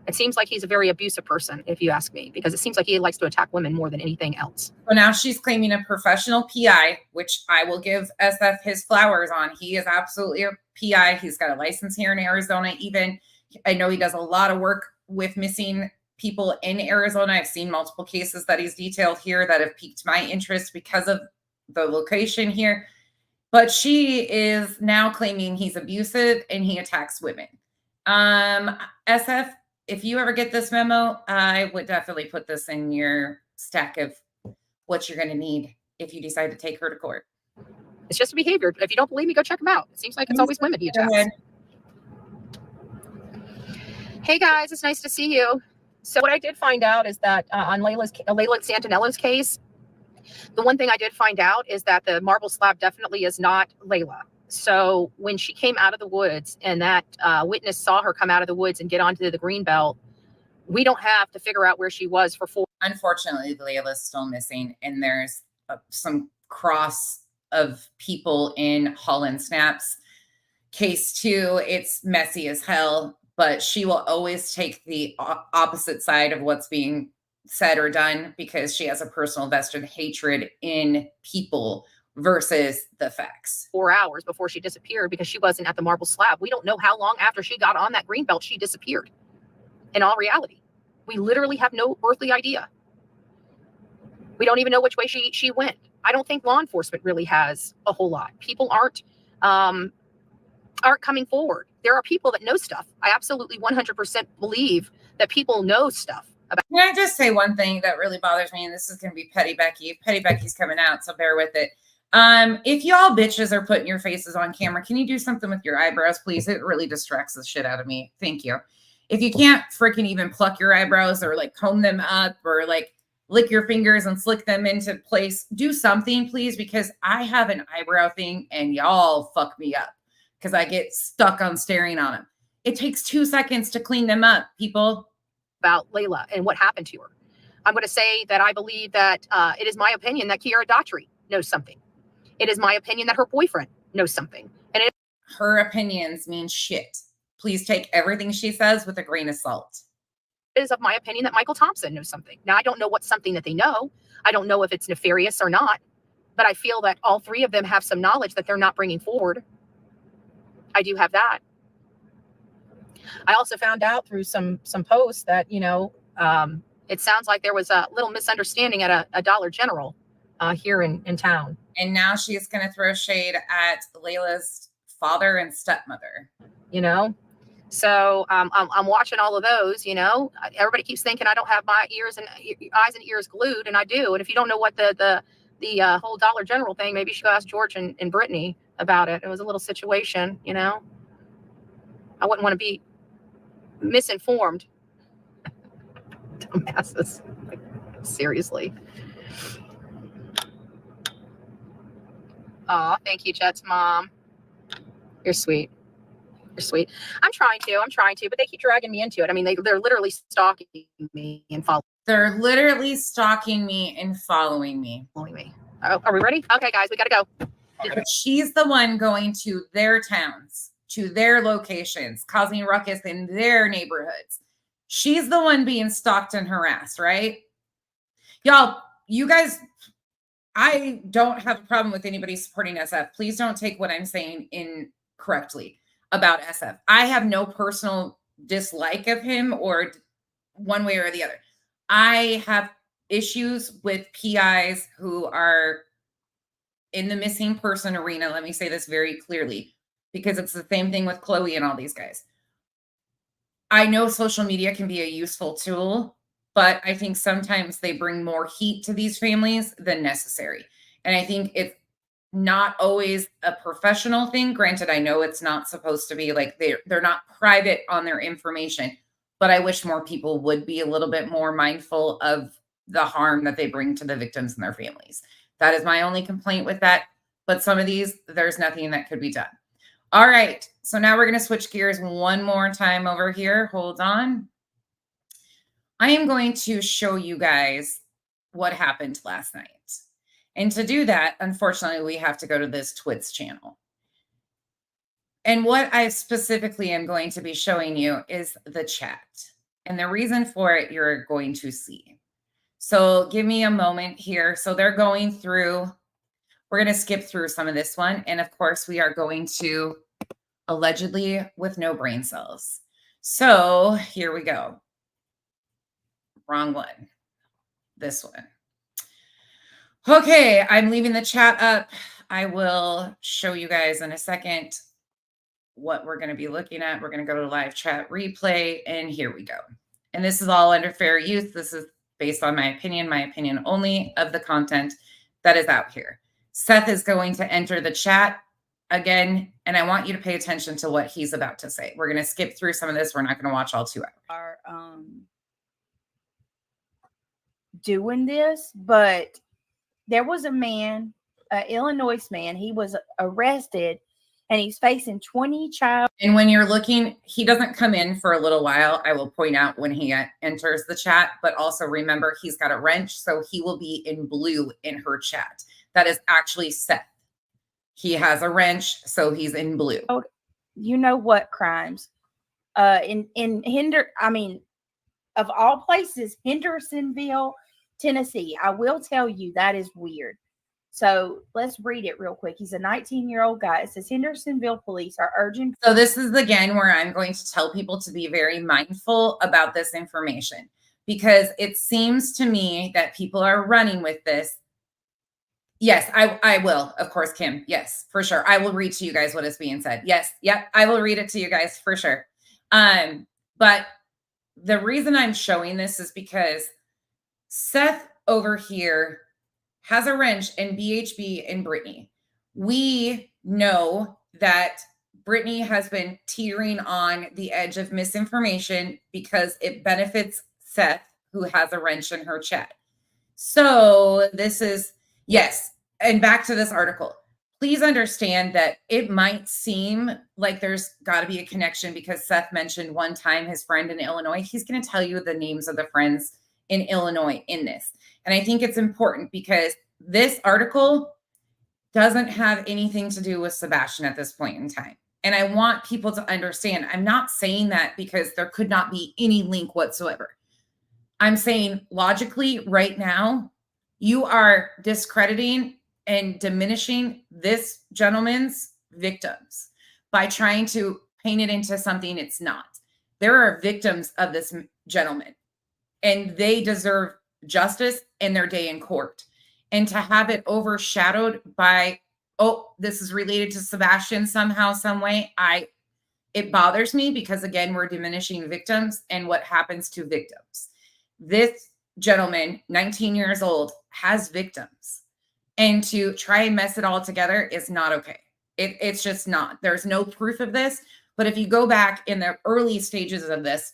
It seems like he's a very abusive person, if you ask me, because it seems like he likes to attack women more than anything else. So now she's claiming a professional PI, which I will give SF his flowers on. He is absolutely a PI. He's got a license here in Arizona. Even I know he does a lot of work with missing people in Arizona. I've seen multiple cases that he's detailed here that have piqued my interest because of the location here. But she is now claiming he's abusive and he attacks women. SF, if you ever get this memo, I would definitely put this in your stack of what you're going to need if you decide to take her to court. It's just a behavior. If you don't believe me, go check him out. It seems like it's always women he attacks. Hey guys, it's nice to see you. So what I did find out is that on Layla Santinello's case, the one thing I did find out is that the marble slab definitely is not Layla. So when she came out of the woods and that witness saw her come out of the woods and get onto the green belt, we don't have to figure out where she was for 4. Unfortunately, Layla's still missing, and there's some cross of people in Holland Snap's case too. It's messy as hell, but she will always take the opposite side of what's being said or done because she has a personal vested hatred in people versus the facts. 4 hours before she disappeared because she wasn't at the marble slab. We don't know how long after she got on that green belt she disappeared. In all reality, we literally have no earthly idea. We don't even know which way she went. I don't think law enforcement really has a whole lot. People aren't coming forward. There are people that know stuff. I absolutely 100% believe that people know stuff about. Can I just say one thing that really bothers me? And this is going to be Petty Becky. Petty Becky's coming out, so bear with it. If y'all bitches are putting your faces on camera, can you do something with your eyebrows, please? It really distracts the shit out of me. Thank you. If you can't freaking even pluck your eyebrows or like comb them up or like lick your fingers and slick them into place, do something, please, because I have an eyebrow thing and y'all fuck me up because I get stuck on staring on them. It takes 2 seconds to clean them up, people. About Layla and what happened to her. I'm going to say that I believe that it is my opinion that Kiara Daughtry knows something. It is my opinion that her boyfriend knows something. And her opinions mean shit. Please take everything she says with a grain of salt. It is of my opinion that Michael Thompson knows something. Now, I don't know what's something that they know. I don't know if it's nefarious or not, but I feel that all 3 of them have some knowledge that they're not bringing forward. I do have that. I also found out through some posts that, it sounds like there was a little misunderstanding at a Dollar General here in town. And now she's going to throw shade at Layla's father and stepmother. So I'm watching all of those, everybody keeps thinking I don't have my eyes and ears glued, and I do. And if you don't know what the whole Dollar General thing, maybe you should go ask George and Brittany about it. It was a little situation, I wouldn't want to be misinformed. Dumbasses. Seriously. Aw, thank you, Jet's mom. You're sweet. You're sweet. I'm trying to, but they keep dragging me into it. I mean, they're literally stalking me and following. They're literally stalking me and following me. Oh, are we ready? Okay, guys, we got to go. But she's the one going to their towns, to their locations, causing ruckus in their neighborhoods. She's the one being stalked and harassed, right? Y'all, you guys, I don't have a problem with anybody supporting SF. Please don't take what I'm saying incorrectly about SF. I have no personal dislike of him or one way or the other. I have issues with PIs who are in the missing person arena. Let me say this very clearly, because it's the same thing with Chloe and all these guys. I know social media can be a useful tool, but I think sometimes they bring more heat to these families than necessary. And I think it's not always a professional thing. Granted, I know it's not supposed to be like they're not private on their information, but I wish more people would be a little bit more mindful of the harm that they bring to the victims and their families. That is my only complaint with that. But some of these, there's nothing that could be done. All right. So now we're going to switch gears one more time over here. Hold on. I am going to show you guys what happened last night. And to do that, unfortunately, we have to go to this Twits channel. And what I specifically am going to be showing you is the chat. And the reason for it, you're going to see. So give me a moment here. So they're going through, we're going to skip through some of this one. And of course, we are going to allegedly with no brain cells. So here we go. Wrong one. This one. Okay, I'm leaving the chat up. I will show you guys in a second what we're going to be looking at. We're going to go to live chat replay, and here we go. And this is all under fair use. This is based on my opinion only of the content that is out here. Seth is going to enter the chat again, and I want you to pay attention to what he's about to say. We're going to skip through some of this. We're not going to watch all 2 hours. Are doing this, but there was a man, an Illinois man, he was arrested and he's facing 20 child. And when you're looking, he doesn't come in for a little while. I will point out when he enters the chat, but also remember he's got a wrench, so he will be in blue in her chat. That is actually Seth. He has a wrench, so he's in blue. You know what crimes? Of all places, Hendersonville, Tennessee. I will tell you that is weird. So let's read it real quick. He's a 19-year-old guy. It says Hendersonville police are urging. So this is again where I'm going to tell people to be very mindful about this information, because it seems to me that people are running with this. Yes, I will. Of course, Kim. Yes, for sure. I will read to you guys what is being said. Yes. Yep. I will read it to you guys for sure. But the reason I'm showing this is because Seth over here has a wrench in BHB and Brittany. We know that Brittany has been teetering on the edge of misinformation because it benefits Seth, who has a wrench in her chat. So this is, yes. And back to this article. Please understand that it might seem like there's got to be a connection because Seth mentioned one time his friend in Illinois. He's going to tell you the names of the friends in Illinois in this. And I think it's important because this article doesn't have anything to do with Sebastian at this point in time. And I want people to understand, I'm not saying that because there could not be any link whatsoever. I'm saying logically right now, you are discrediting and diminishing this gentleman's victims by trying to paint it into something it's not. There are victims of this gentleman, and they deserve justice in their day in court. And to have it overshadowed by, oh, this is related to Sebastian somehow, some way, it bothers me because, again, we're diminishing victims and what happens to victims. This gentleman, 19 years old, has victims. And to try and mess it all together is not okay. It's just not. There's no proof of this. But if you go back in the early stages of this,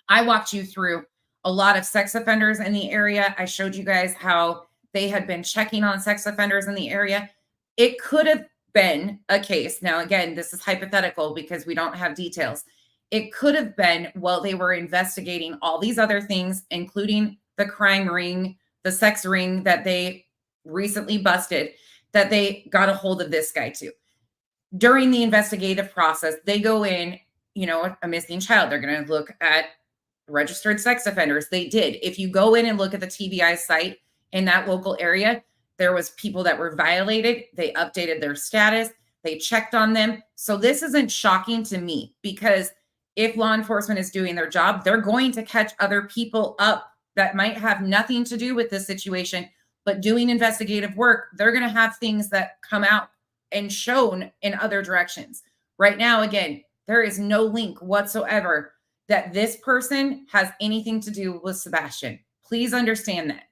I walked you through a lot of sex offenders in the area. I showed you guys how they had been checking on sex offenders in the area. It could have been a case. Now, again, this is hypothetical because we don't have details. It could have been while they were investigating all these other things, including the crime ring, the sex ring that they recently busted, that they got a hold of this guy too. During the investigative process, they go in, a missing child. They're going to look at registered sex offenders. They did. If you go in and look at the TBI site in that local area, there was people that were violated. They updated their status. They checked on them. So this isn't shocking to me because if law enforcement is doing their job, they're going to catch other people up that might have nothing to do with this situation, but doing investigative work, they're going to have things that come out and shown in other directions. Right now, again, there is no link whatsoever that this person has anything to do with Sebastian. Please understand that.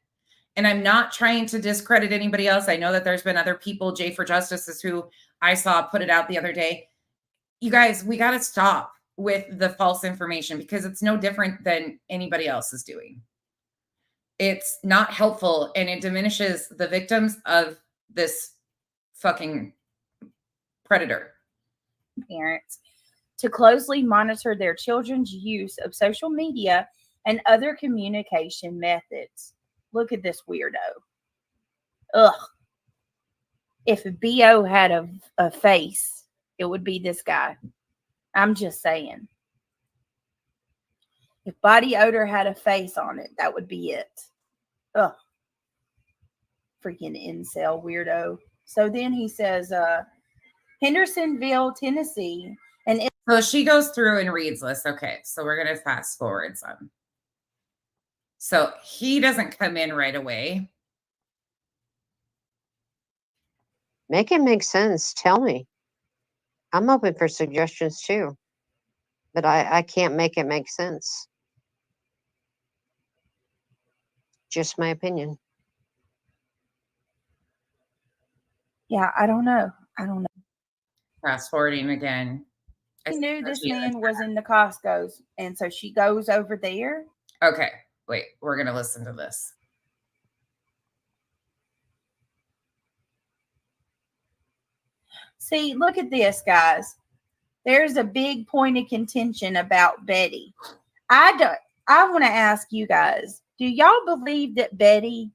And I'm not trying to discredit anybody else. I know that there's been other people. Jay for Justice is who I saw put it out the other day. You guys, we got to stop. with the false information because it's no different than anybody else is doing. It's not helpful and it diminishes the victims of this fucking predator. Parents to closely monitor their children's use of social media and other communication methods. Look at this weirdo. Ugh. If BO had a face, it would be this guy. I'm just saying. If body odor had a face on it, that would be it. Ugh. Freaking incel weirdo. So then he says, Hendersonville, Tennessee. And So she goes through and reads this. Okay, so we're going to fast forward some. So he doesn't come in right away. Make it make sense. Tell me. I'm open for suggestions too. But I can't make it make sense. Just my opinion. yeah, I don't know. Fast forwarding again. She knew this man was in the Costco's, and so she goes over there. Okay, wait, we're going to listen to this. See, look at this, guys. There's a big point of contention about Betty. I want to ask you guys, do y'all believe that Betty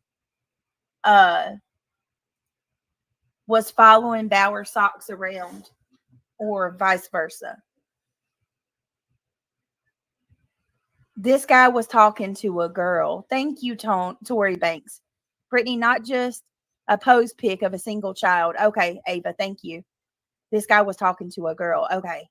was following Bower Socks around or vice versa? This guy was talking to a girl. Thank you, Tory Banks. Brittany, not just a pose pic of a single child. Okay, Ava, thank you. This guy was talking to a girl. Okay.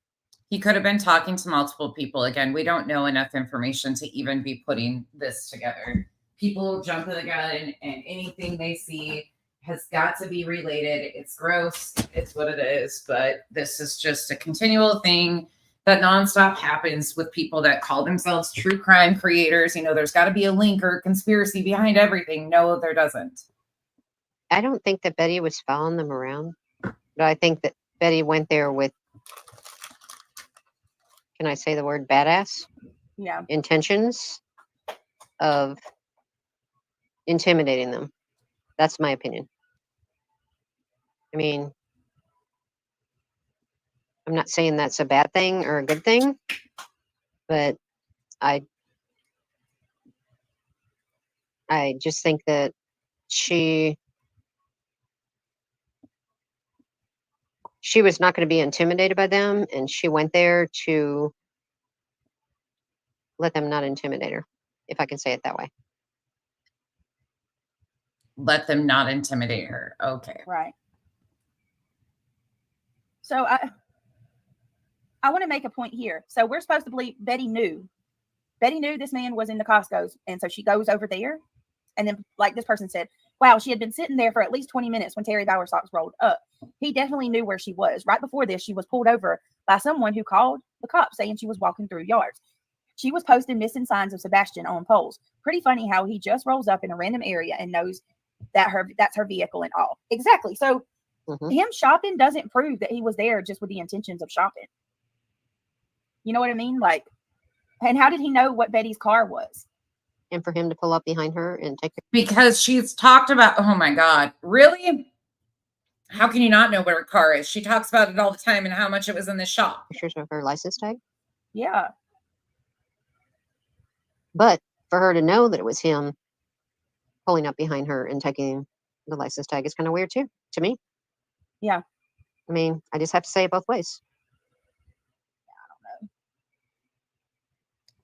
He could have been talking to multiple people. Again, we don't know enough information to even be putting this together. People jump to the gun and anything they see has got to be related. It's gross. It's what it is. But this is just a continual thing that nonstop happens with people that call themselves true crime creators. You know, there's got to be a link or a conspiracy behind everything. No, there doesn't. I don't think that Betty was following them around. But I think that Betty went there with, can I say the word badass? Yeah. Intentions of intimidating them. That's my opinion. I mean, I'm not saying that's a bad thing or a good thing, but I just think that she was not going to be intimidated by them, and she went there to let them not intimidate her, if I can say it that way. Let them not intimidate her. Okay. Right. So I want to make a point here. So we're supposed to believe Betty knew. Betty knew this man was in the Costco's, and so she goes over there. And then, like this person said, wow, she had been sitting there for at least 20 minutes when Terry Bower Socks rolled up. He definitely knew where she was. Right before this, she was pulled over by someone who called the cops saying she was walking through yards. She was posting missing signs of Sebastian on poles. Pretty funny how he just rolls up in a random area and knows that that's her vehicle and all. Exactly. So him shopping doesn't prove that he was there just with the intentions of shopping. You know what I mean? Like, and how did he know what Betty's car was? And for him to pull up behind her and take her. Because she's talked about, oh my God, really? How can you not know what her car is? She talks about it all the time and how much it was in the shop. Pictures of her license tag. Yeah. But for her to know that it was him pulling up behind her and taking the license tag is kind of weird too, to me. Yeah. I mean, I just have to say it both ways.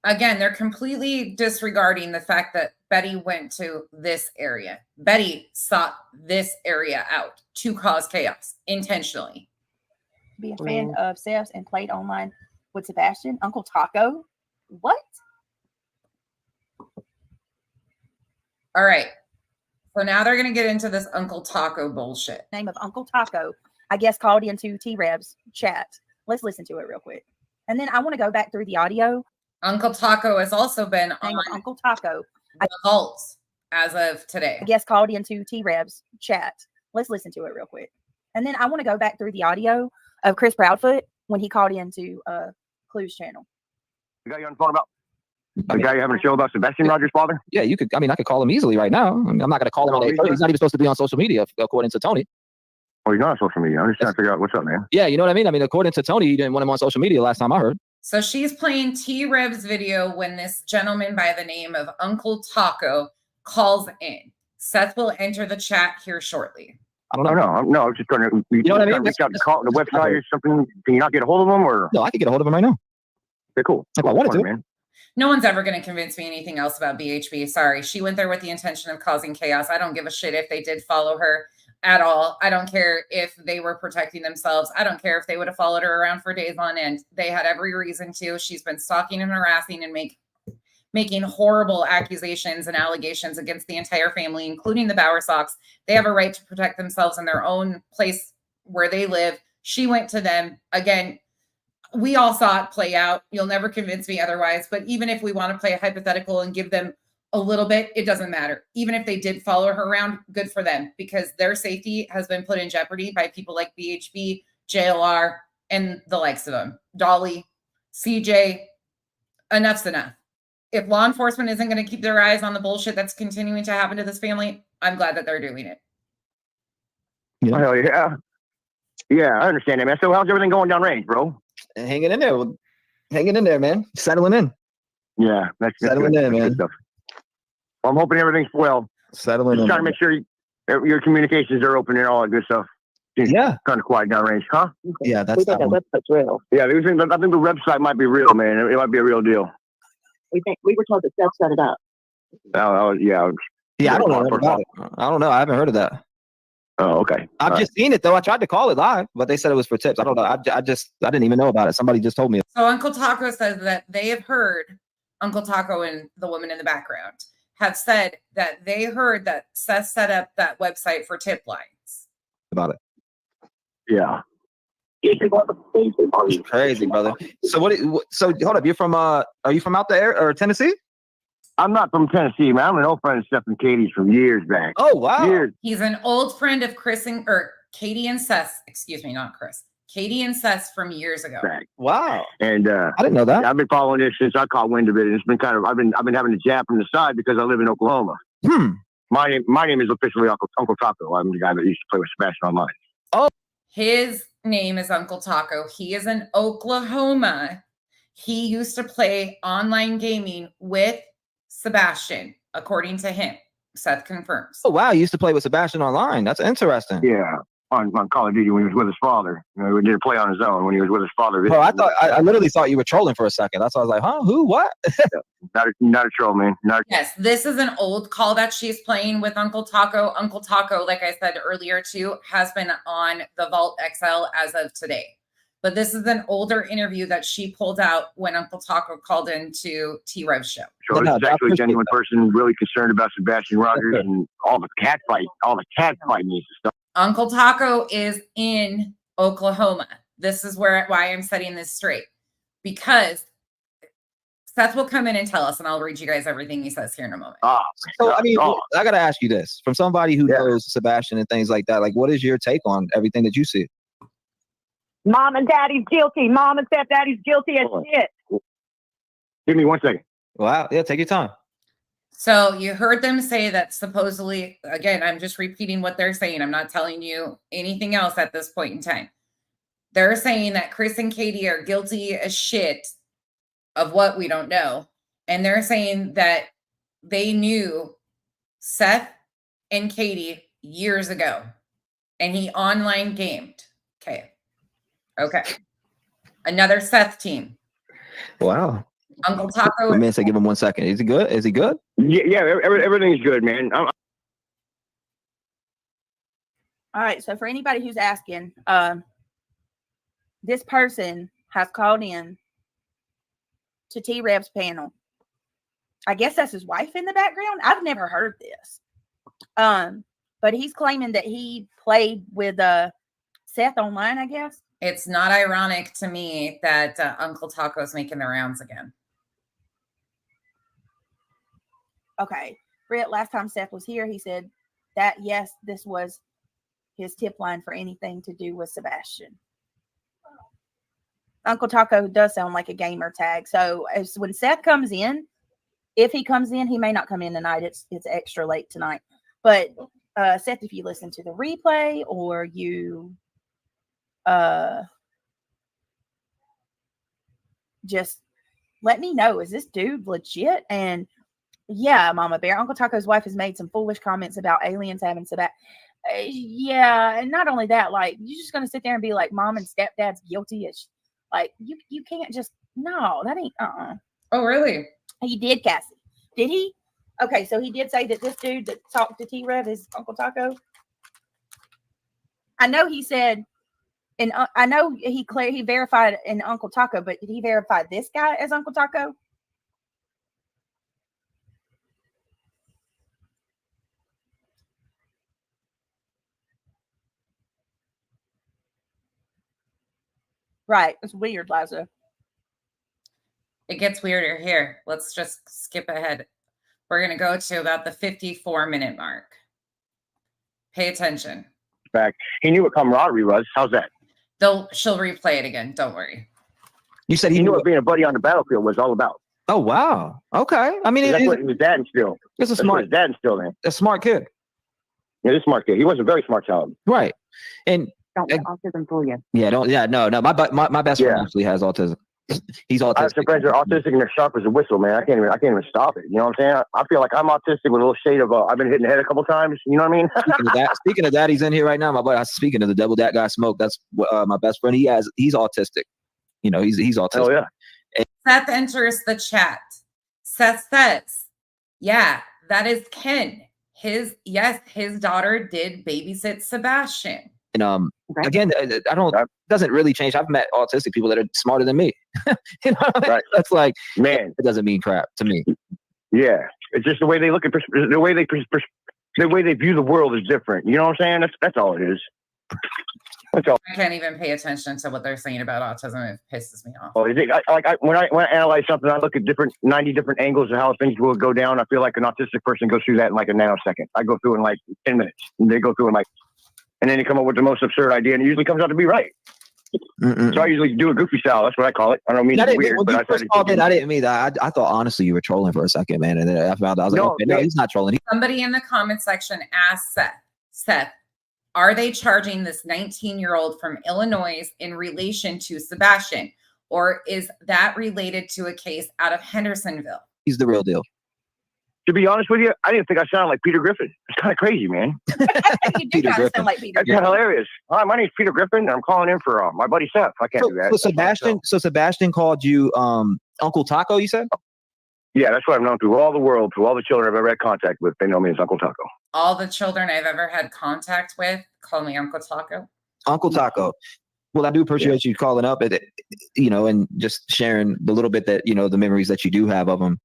Again, they're completely disregarding the fact that Betty went to this area. Betty sought this area out to cause chaos intentionally. Be a fan of Seth's and played online with Sebastian. Uncle Taco? What? All right. So now they're going to get into this Uncle Taco bullshit. Name of Uncle Taco, I guess, called into T-Reb's chat. Let's listen to it real quick. And then I want to go back through the audio. Uncle Taco has also been Name on of Uncle Taco, the vault as of today. I guess, called into T-Reb's chat. Let's listen to it real quick. And then I want to go back through the audio of Chris Proudfoot when he called into Clues channel. The guy you're on the phone about? The guy you having a show about Sebastian Rogers' father? Yeah, you could. I mean, I could call him easily right now. I mean, I'm not going to call him. He's not even supposed to be on social media, according to Tony. Oh, he's not on social media. I'm just trying to figure out what's up, man. Yeah, you know what I mean? I mean, according to Tony, he didn't want him on social media last time I heard. So she's playing T-Rev's video when this gentleman by the name of Uncle Taco calls in. Seth will enter the chat here shortly. I don't know. No, I was just trying to. You know what I mean? Reach out to call the website or something. Can you not get a hold of him, or? No, I can get a hold of him right now. Okay, cool. If I wanted to. Man. No one's ever going to convince me anything else about BHB. Sorry. She went there with the intention of causing chaos. I don't give a shit if they did follow her at all. I don't care if they were protecting themselves. I don't care if they would have followed her around for days on end. They had every reason to. She's been stalking and harassing and making horrible accusations and allegations against the entire family, including the Bowersox. They have a right to protect themselves in their own place where they live. She went to them. Again, we all saw it play out. You'll never convince me otherwise. But even if we want to play a hypothetical and give them a little bit, it doesn't matter. Even if they did follow her around, good for them, because their safety has been put in jeopardy by people like BHB, JLR, and the likes of them. Dolly, CJ, enough's enough. If law enforcement isn't going to keep their eyes on the bullshit that's continuing to happen to this family, I'm glad that they're doing it. Yeah. Hell yeah. Yeah, I understand that, man. So how's everything going downrange, bro? Hanging in there. Hanging in there, man. Settling in. Yeah, that's Settling good. in, man. Good stuff. Well, I'm hoping everything's well. Settling Just in. trying to make sure your communications are open and all that good stuff. Yeah. Kind of quiet downrange, huh? Yeah, that's that one. website's real. Yeah, I think the website might be real, man. It might be a real deal. We were told that Seth set it up. Yeah, I don't know about it. I don't know. I haven't heard of that. Oh, okay. I've just seen it though. I tried to call it live, but they said it was for tips. I don't know. I didn't even know about it. Somebody just told me. So Uncle Taco says that they have heard, Uncle Taco and the woman in the background have said that they heard that Seth set up that website for tip lines. About it. Yeah. It's crazy, brother. So so hold up. You're from are you from out there or Tennessee? I'm not from Tennessee, man. I'm an old friend of Seth and Katie's from years back. Oh, wow. Years. He's an old friend of Katie and Seth. Excuse me, not Chris. Katie and Seth from years ago. Back. Wow. And I didn't know that. I've been following this since I caught wind of it. And it's been kind of I've been having to jab from the side because I live in Oklahoma. My name is officially Uncle Taco. I'm the guy that used to play with Sebastian online. Oh. His name is Uncle Taco. He is in Oklahoma. He used to play online gaming with Sebastian, according to him. Seth confirms. Oh, wow. He used to play with Sebastian online. That's interesting. Yeah. On Call of Duty when he was with his father. You know, he did play on his own when he was with his father. Bro, I literally thought you were trolling for a second. That's why I was like, huh? Who? What? Not a troll, man. Yes, this is an old call that she's playing with Uncle Taco. Uncle Taco, like I said earlier too, has been on the Vault XL as of today. But this is an older interview that she pulled out when Uncle Taco called into T-Rev's show. So this is actually a genuine person really concerned about Sebastian Rogers and all the cat fight needs and stuff. Uncle Taco is in Oklahoma. This is why I'm setting this straight. Because Seth will come in and tell us, and I'll read you guys everything he says here in a moment. So, I mean, I got to ask you this. From somebody who knows Sebastian and things like that, like, what is your take on everything that you see? Mom and Daddy's guilty. Mom and Daddy's guilty as shit. Give me 1 second. Wow. Yeah, take your time. So you heard them say that supposedly, again, I'm just repeating what they're saying. I'm not telling you anything else at this point in time. They're saying that Chris and Katie are guilty as shit of what we don't know. And they're saying that they knew Seth and Katie years ago. And he online gamed. Okay. Another Seth team. Wow. Uncle Taco. Man said, give him 1 second. Is he good? Is he good? Yeah, everything's good, man. All right. So for anybody who's asking, this person has called in to T-Rev's panel. I guess that's his wife in the background. I've never heard this. But he's claiming that he played with Seth online, I guess. It's not ironic to me that Uncle Taco's making the rounds again. Okay. Brett, last time Seth was here, he said that, yes, this was his tip line for anything to do with Sebastian. Uncle Taco does sound like a gamer tag. So when Seth comes in, if he comes in, he may not come in tonight. It's extra late tonight. But Seth, if you listen to the replay or you just let me know, is this dude legit? And yeah, Mama Bear, Uncle Taco's wife has made some foolish comments about aliens having Sebastian. Yeah, and not only that, like, you're just gonna sit there and be like, mom and stepdad's guilty. Like, you can't just, no, that ain't Oh, really? He did, Cassie. Did he? Okay, so he did say that this dude that talked to T-Rev is Uncle Taco. I know he said, and I know he verified in Uncle Taco, but did he verify this guy as Uncle Taco? Right. It's weird, Liza. It gets weirder here. Let's just skip ahead. We're going to go to about the 54-minute mark. Pay attention. Back. He knew what camaraderie was. How's that? She'll replay it again. Don't worry. You said he knew what being a buddy on the battlefield was all about. Oh, wow. Okay. I mean, that's what his dad instilled. It's a smart. His dad instilled in. A smart kid. Yeah, this smart kid. He was a very smart child. Right. And don't let autism fool you. Yeah, don't. Yeah, no. My best friend actually has autism. He's autistic. I have some friends that are autistic and they're sharp as a whistle, man. I can't even stop it. You know what I'm saying? I feel like I'm autistic with a little shade of I've been hitting the head a couple times. You know what I mean? Speaking of that, he's in here right now. My buddy. Speaking of the devil, that guy Smoke. That's my best friend. He's autistic. You know, he's autistic. Oh yeah. And Seth enters the chat. Seth says, "Yeah, that is Ken. His daughter did babysit Sebastian." And again, I don't. It doesn't really change. I've met autistic people that are smarter than me. You know, right. That's like, man, it doesn't mean crap to me. Yeah, it's just the way they look at the way they view the world is different. You know what I'm saying? That's all it is. That's all. I can't even pay attention to what they're saying about autism. It pisses me off. Oh, when I analyze something, I look at 90 different angles of how things will go down. I feel like an autistic person goes through that in like a nanosecond. I go through in like 10 minutes, and they go through in like. And then they come up with the most absurd idea, and it usually comes out to be right. So I usually do a goofy style. That's what I call it. I don't mean it's weird, but I didn't mean that. I thought honestly you were trolling for a second, man. And then I found out I was like, okay, no, he's not trolling. Somebody in the comment section asked Seth, are they charging this 19-year-old from Illinois in relation to Sebastian, or is that related to a case out of Hendersonville? He's the real deal. To be honest with you, I didn't think I sounded like Peter Griffin. It's kind of crazy, man. You do kind of sound like Peter That's kind of hilarious. Hi, my name's Peter Griffin, and I'm calling in for my buddy Seth. I can't do that. So Sebastian called you Uncle Taco, you said? Yeah, that's what I've known through all the world, through all the children I've ever had contact with. They know me as Uncle Taco. All the children I've ever had contact with call me Uncle Taco. Uncle Taco. Well, I do appreciate you calling up, and just sharing the little bit that, the memories that you do have of him.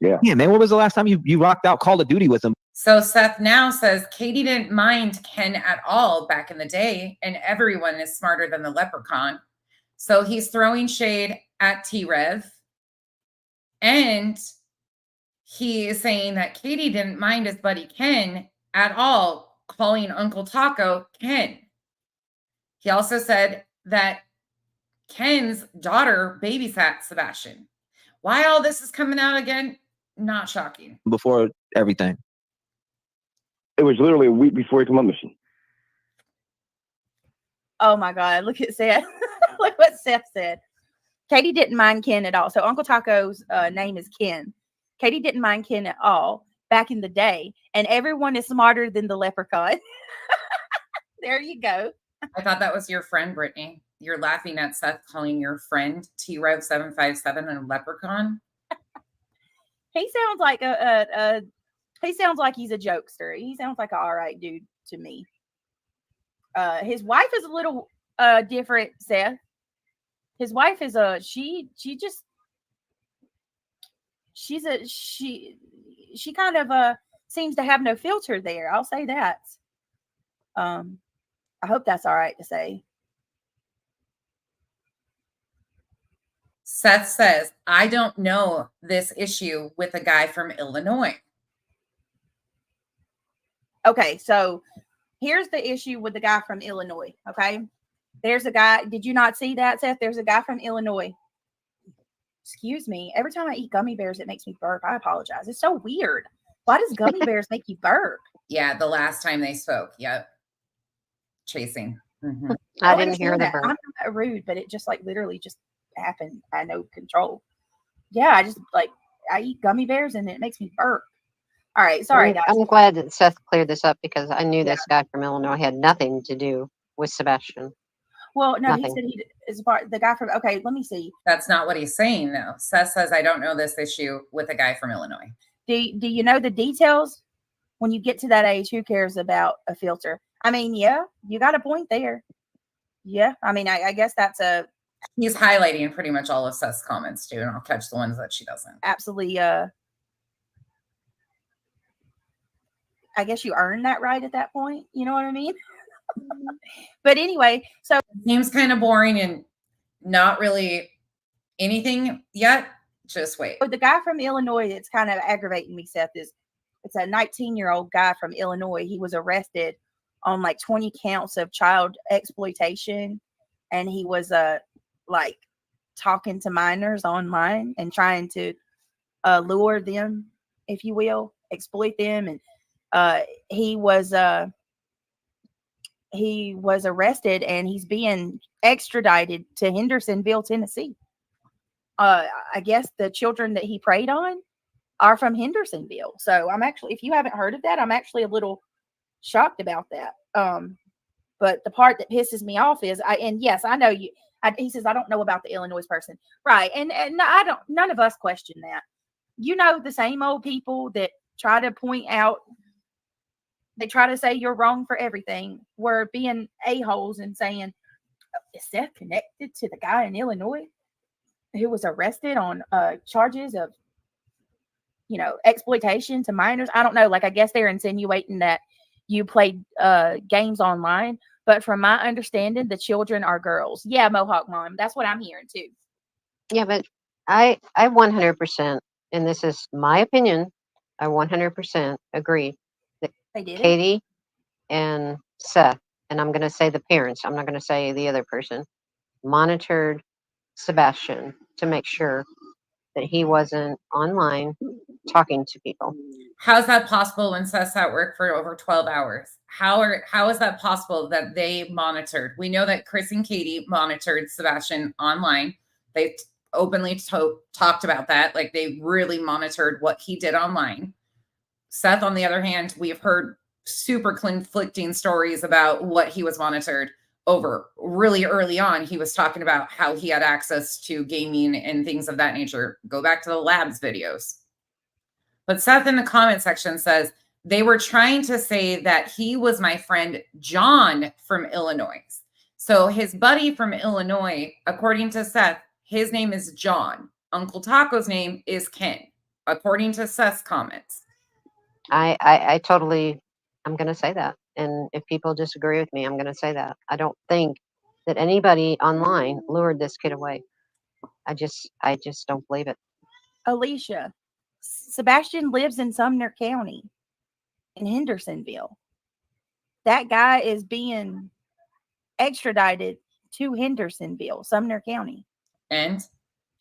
Yeah, man. When was the last time you rocked out Call of Duty with him? So Seth now says Katie didn't mind Ken at all back in the day, and everyone is smarter than the leprechaun. So he's throwing shade at T-Rev, and he is saying that Katie didn't mind his buddy Ken at all, calling Uncle Taco Ken. He also said that Ken's daughter babysat Sebastian. Why all this is coming out again? Not shocking. Before everything. It was literally a week before he came on mission. Oh my God. Look at Seth. Look what Seth said. Katie didn't mind Ken at all. So Uncle Taco's name is Ken. Katie didn't mind Ken at all back in the day. And everyone is smarter than the leprechaun. There you go. I thought that was your friend, Brittany. You're laughing at Seth calling your friend T-Rev 757 a leprechaun. He sounds like he sounds like he's a jokester. He sounds like an all right dude to me. His wife is a little different, Seth. His wife is she kind of seems to have no filter there. I'll say that. I hope that's all right to say. Seth says, I don't know this issue with a guy from Illinois. Okay, so here's the issue with the guy from Illinois, okay? There's a guy. Did you not see that, Seth? There's a guy from Illinois. Excuse me. Every time I eat gummy bears, it makes me burp. I apologize. It's so weird. Why does gummy bears make you burp? Yeah, the last time they spoke. Yep. Chasing. Mhm. I didn't hear the that. burp. I'm not rude, but it just like literally just happened. I had no control. Yeah, I just like I eat gummy bears and it makes me burp. All right, sorry guys. I'm glad that Seth cleared this up because I knew this guy from Illinois had nothing to do with Sebastian. Well, no, Nothing. he said he is part the guy from. Okay, let me see. That's not what he's saying, though. Seth says, I don't know this issue with a guy from Illinois. Do you know the details? When you get to that age, who cares about a filter? I mean, yeah, you got a point there. Yeah, I mean, I guess that's a. He's highlighting pretty much all of Seth's comments too, and I'll catch the ones that she doesn't. Absolutely. I guess you earned that right at that point. You know what I mean? But anyway, so seems kind of boring and not really anything yet. Just wait. The guy from Illinois, it's kind of aggravating me, Seth, is it's a 19-year-old guy from Illinois. He was arrested on like 20 counts of child exploitation. And he was like talking to minors online and trying to lure them, if you will, exploit them. And he was arrested and he's being extradited to Hendersonville, Tennessee. I guess the children that he preyed on are from Hendersonville. So I'm actually, if you haven't heard of that, I'm actually a little shocked about that. But the part that pisses me off is and yes, I know you, he says, I don't know about the Illinois person. Right. And none of us question that. You know, the same old people that try to point out, they try to say you're wrong for everything. We're being a-holes and saying, is Seth connected to the guy in Illinois who was arrested on charges of, exploitation to minors? I don't know. Like, I guess they're insinuating that you played games online. But from my understanding, the children are girls. Yeah, Mohawk Mom. That's what I'm hearing too. Yeah, but I 100%, and this is my opinion, I 100% agree that They did Katie and Seth, and I'm going to say the parents, I'm not going to say the other person, monitored Sebastian to make sure that he wasn't online talking to people. How is that possible when Seth's at work for over 12 hours? How is that possible that they monitored? We know that Chris and Katie monitored Sebastian online. They openly talked about that. Like, they really monitored what he did online. Seth, on the other hand, we've heard super conflicting stories about what he was monitored over. Really early on, he was talking about how he had access to gaming and things of that nature. Go back to the labs videos. But Seth in the comment section says, they were trying to say that he was my friend John from Illinois. So his buddy from Illinois, according to Seth, his name is John. Uncle Taco's name is Ken, according to Seth's comments. I totally, I'm going to say that. And if people disagree with me, I'm going to say that. I don't think that anybody online lured this kid away. I just don't believe it. Alicia, Sebastian lives in Sumner County in Hendersonville. That guy is being extradited to Hendersonville, Sumner County. And?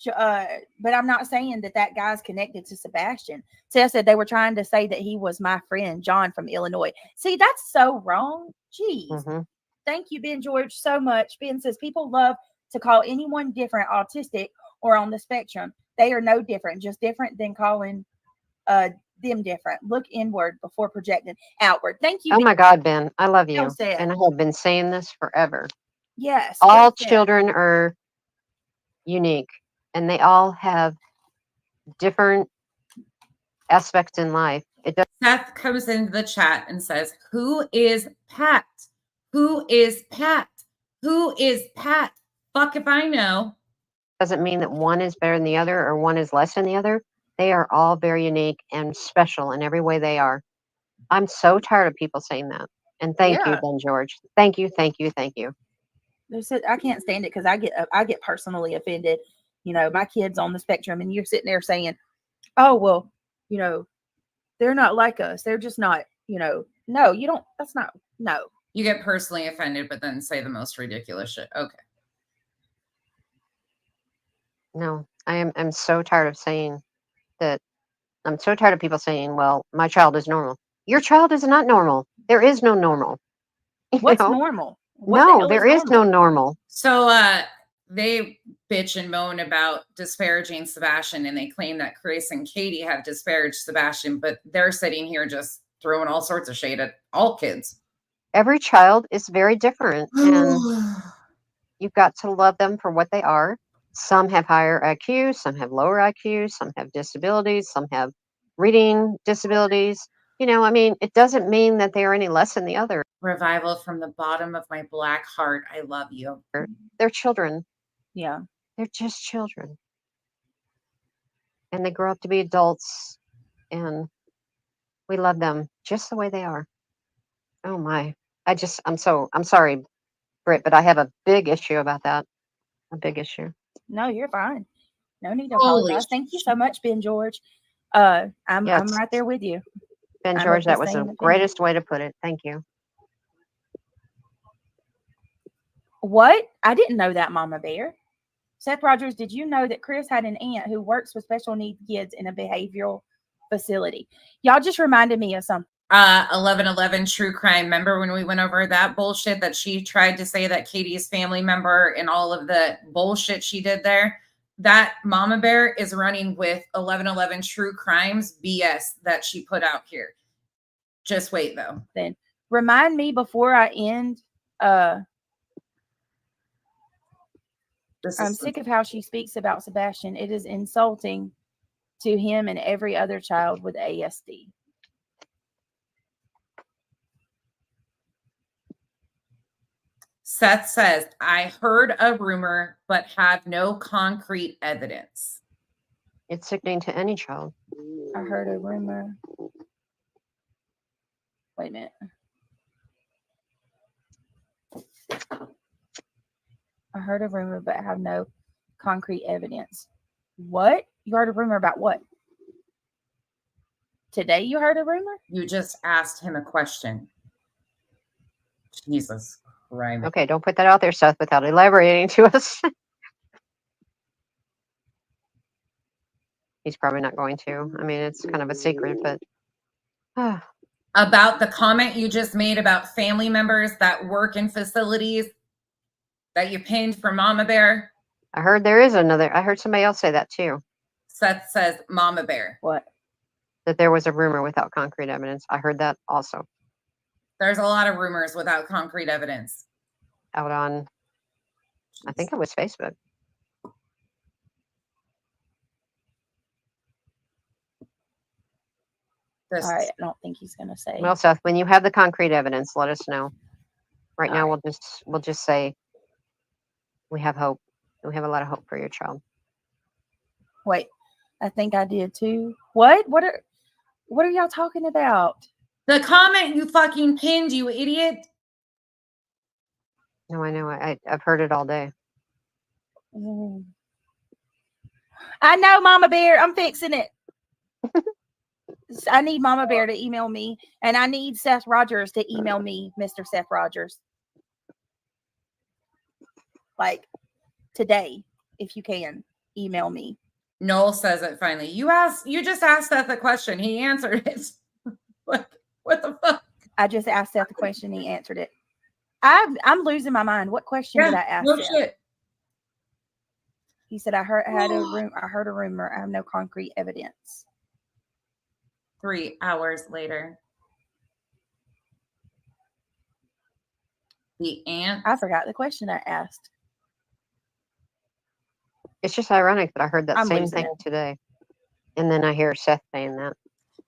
But I'm not saying that guy's connected to Sebastian. Seth said they were trying to say that he was my friend, John from Illinois. See, that's so wrong. Jeez. Mm-hmm. Thank you, Ben George, so much. Ben says people love to call anyone different autistic or on the spectrum. They are no different, just different than calling them different. Look inward before projecting outward. Thank you. Oh my God, Ben, I love you. Well, and I have been saying this forever. Yes. All children are unique and they all have different aspects in life. Seth comes into the chat and says, who is Pat? Who is Pat? Who is Pat? Fuck if I know. Doesn't mean that one is better than the other or one is less than the other. They are all very unique and special in every way they are. I'm so tired of people saying that. And thank you, Ben George. Thank you, thank you, thank you. I can't stand it because I get personally offended. My kid's on the spectrum and you're sitting there saying, oh, well, they're not like us. They're just not, no, you don't, that's not, no. You get personally offended, but then say the most ridiculous shit. Okay. No, I'm so tired of saying that. I'm so tired of people saying, well, my child is normal. Your child is not normal. There is no normal. You What's know? normal? What the No, hell there is no normal. So they bitch and moan about disparaging Sebastian, and they claim that Chris and Katie have disparaged Sebastian, but they're sitting here just throwing all sorts of shade at all kids. Every child is very different, and you've got to love them for what they are. Some have higher IQ, some have lower IQ, some have disabilities, some have reading disabilities. You know, I mean, it doesn't mean that they are any less than the other. Revival from the bottom of my black heart. I love you. They're children. Yeah. They're just children. And they grow up to be adults, and we love them just the way they are. Oh my. I'm sorry, Britt, but I have a big issue about that. A big issue. No, you're fine. No need to Holy apologize. Thank you so much, Ben George. I'm Yes. right there with you. Ben I'm George, of the that was same the opinion. greatest way to put it. Thank you. What? I didn't know that, Mama Bear. Seth Rogers, did you know that Chris had an aunt who works with special needs kids in a behavioral facility? Y'all just reminded me of something. 1111 true crime. Remember when we went over that bullshit that she tried to say that Katie's family member and all of the bullshit she did there? That Mama Bear is running with 1111 true crimes BS that she put out here. Just wait though. Then remind me before I end. I'm sick of how she speaks about Sebastian. It is insulting to him and every other child with ASD. Seth says, I heard a rumor, but have no concrete evidence. It's sickening to any child. I heard a rumor. Wait a minute. I heard a rumor, but have no concrete evidence. What? You heard a rumor about what? Today you heard a rumor? You just asked him a question. Jesus Christ. Okay, don't put that out there, Seth, without elaborating to us. He's probably not going to. I mean, it's kind of a secret, but. About the comment you just made about family members that work in facilities that you pinned for Mama Bear. I heard there is another. I heard somebody else say that too. Seth says Mama Bear. What? That there was a rumor without concrete evidence. I heard that also. There's a lot of rumors without concrete evidence. Out on, I think it was Facebook. All right, I don't think he's gonna say. Well, Seth, when you have the concrete evidence, let us know. Right now, we'll just say we have hope. We have a lot of hope for your child. Wait, I think I did too. What? What are y'all talking about? The comment you fucking pinned, you idiot. No, I know. I've heard it all day. I know, Mama Bear. I'm fixing it. I need Mama Bear to email me, and I need Seth Rogers to email me, Mr. Seth Rogers. Like today, if you can, email me. Noel says it finally. You just asked Seth a question. He answered it. What the fuck? I just asked Seth a question. He answered it. I'm losing my mind. What question did I ask? No Seth? shit. He said, I heard a rumor. I have no concrete evidence. 3 hours later. The ant. I forgot the question I asked. It's just ironic that I heard that I'm same losing thing it. today. And then I hear Seth saying that.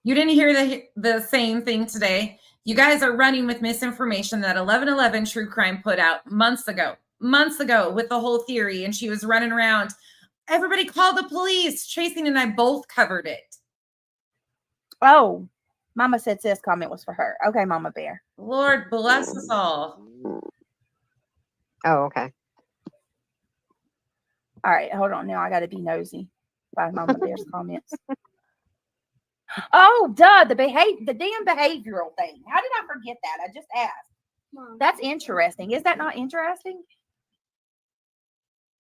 You didn't hear the same thing today. You guys are running with misinformation that 1111 True Crime put out months ago with the whole theory. And she was running around. Everybody called the police. Tracy and I both covered it. Oh, Mama said Seth's comment was for her. Okay, Mama Bear. Lord bless us all. Oh, okay. All right, hold on. Now I got to be nosy by Mama Bear's comments. Oh, duh, the damn behavioral thing. How did I forget that? I just asked. That's interesting. Is that not interesting?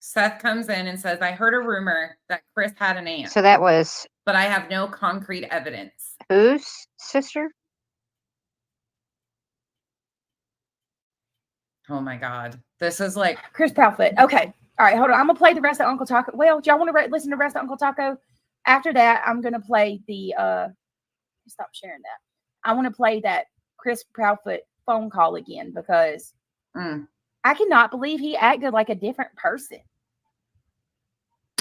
Seth comes in and says, I heard a rumor that Chris had an aunt, So that was but I have no concrete evidence. whose sister? Oh my God. This is like, Chris Proudfoot. Okay. All right. Hold on. I'm going to play the rest of Uncle Taco. Well, do y'all want to listen to the rest of Uncle Taco? After that, I'm going to play the, stop sharing that. I want to play that Chris Proudfoot phone call again because I cannot believe he acted like a different person.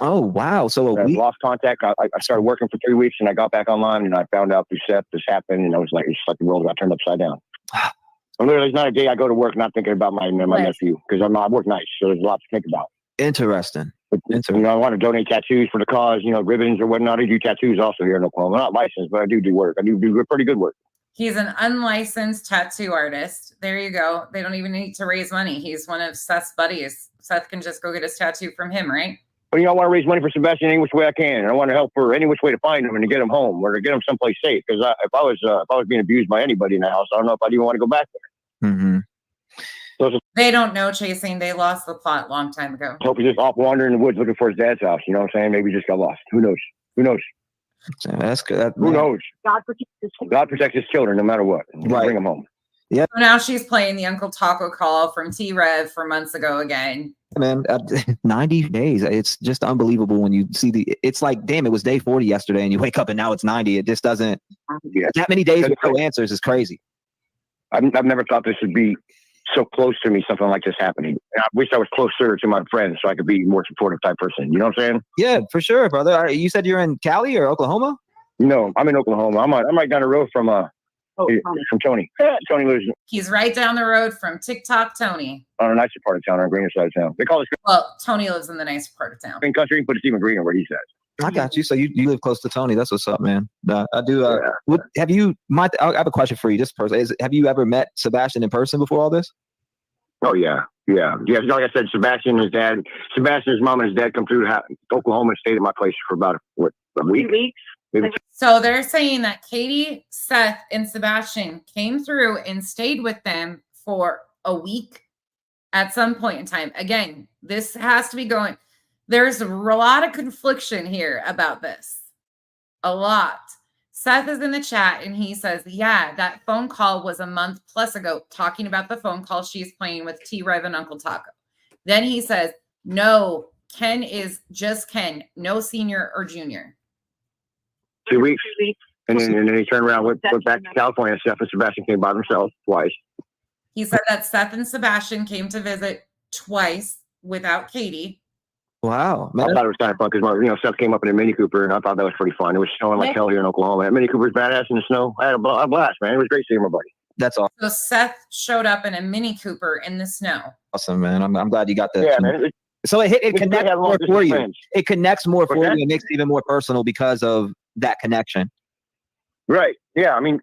Oh, wow. So I lost contact. I started working for 3 weeks and I got back online and I found out through Seth this happened and I was like, it's like the world got turned upside down. And literally, it's not a day I go to work not thinking about my nephew because I work nights, so there's a lot to think about. Interesting. But, you know, I want to donate tattoos for the cause, you know, ribbons or whatnot. I do tattoos also here in Oklahoma. I'm not licensed, but I do work. I do pretty good work. he's an unlicensed tattoo artist. There you go. They don't even need to raise money. He's one of Seth's buddies. Seth can just go get his tattoo from him, right? But you know, I want to raise money for Sebastian any which way I can. And I want to help her any which way to find him and to get him home or to get him someplace safe. Because if I was being abused by anybody in the house, I don't know if I'd even want to go back there. Mm-hmm. So they don't know Chasing. They lost the plot a long time ago. I hope he's just off wandering in the woods looking for his dad's house. You know what I'm saying? Maybe he just got lost. Who knows? Who knows? So that's good. Who knows? God protects his children no matter what. Right. Bring them home. Yeah. So now she's playing the Uncle Taco call from T-Rev for months ago again. Man, 90 days. It's just unbelievable when you see it's like, damn, it was day 40 yesterday and you wake up and now it's 90. It just doesn't, that many days with no answers is crazy. I've never thought this would be so close to me, something like this happening. And I wish I was closer to my friends so I could be a more supportive type person. You know what I'm saying? Yeah, for sure, brother. You said you're in Cali or Oklahoma? No, I'm in Oklahoma. I'm right down the road from Tony. Tony lives He's right down the road from TikTok Tony. on a nicer part of town, on a greener side of town. They call it Well, Tony lives in the nicer part of town. green country, but it's even greener where he's at. I got you. So you live close to Tony. That's what's up, man. I do. Have you? I have a question for you. This person have you ever met Sebastian in person before all this? Oh yeah. Like I said, Sebastian's mom and his dad come through Oklahoma and stayed at my place for about a week. 2 weeks. Maybe So they're saying that Katie, Seth, and Sebastian came through and stayed with them for a week at some point in time. Again, this has to be going. There's a lot of confliction here about this. A lot. Seth is in the chat and he says, yeah, that phone call was a month plus ago, talking about the phone call she's playing with T-Rev and Uncle Taco. Then he says, no, Ken is just Ken, no senior or junior. 2 weeks. And then he turned around, went back to California. Seth and Sebastian came by themselves twice. He said that Seth and Sebastian came to visit twice without Katie. Wow, man. I thought it was kind of fun because Seth came up in a Mini Cooper and I thought that was pretty fun. It was snowing like hell here in Oklahoma. That Mini Cooper's badass in the snow. I had a blast, man. It was great seeing my buddy. That's awesome. So Seth showed up in a Mini Cooper in the snow. Awesome, man. I'm glad you got that. Yeah, man. So it connects more for you. Friends. It connects more for Okay. you. It makes it even more personal because of that connection. Right. Yeah. I mean,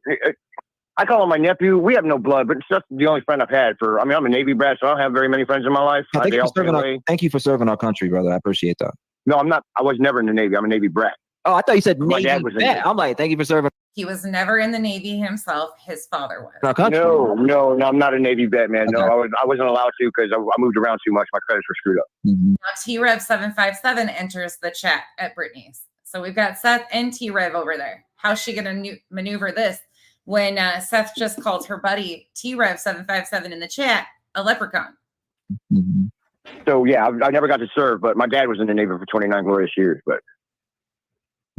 I call him my nephew. We have no blood, but Seth's the only friend I've had for. I mean, I'm a Navy brat, so I don't have very many friends in my life. Thank you for serving our country, brother. I appreciate that. No, I'm not. I was never in the Navy. I'm a Navy brat. Oh, I thought you said My Navy dad was in vet. it. I'm like, thank you for serving He was never in the Navy himself. His father was. our country. No, I'm not a Navy vet, man. No, Okay. I wasn't allowed to because I moved around too much. My credits were screwed up. Mm-hmm. Now T-Rev 757 enters the chat at Brittany's. So we've got Seth and T-Rev over there. How's she going to maneuver this when Seth just called her buddy T-Rev 757 in the chat a leprechaun? Mm-hmm. So yeah, I never got to serve, but my dad was in the Navy for 29 glorious years. But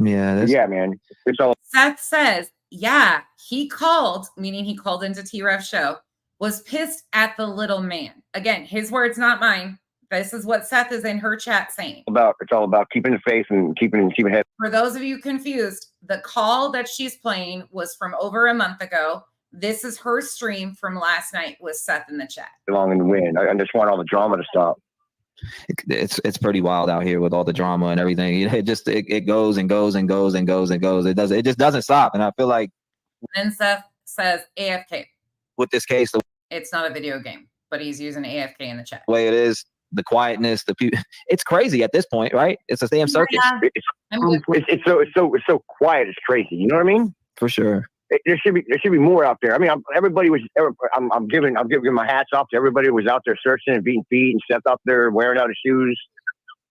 Yeah, yeah, man, it's all. Seth says, yeah, he called, meaning he called into T-Rev's show, was pissed at the little man. Again, his words, not mine. This is what Seth is in her chat saying. It's all about keeping the faith and keeping head. For those of you confused, the call that she's playing was from over a month ago. This is her stream from last night with Seth in the chat. Along in the wind. I just want all the drama to stop. It's pretty wild out here with all the drama and everything. It just it goes and goes and goes and goes and goes. It just doesn't stop. And I feel like Then Seth says AFK. with this case, the It's not a video game, but he's using AFK in the chat. way it is, the quietness, it's crazy at this point, right? It's a damn circus. Yeah. It's so quiet. It's crazy. You know what I mean? For sure. there should be more out there. I mean, everybody was. I'm giving my hats off to everybody who was out there searching and beating feet and stepped up there wearing out his shoes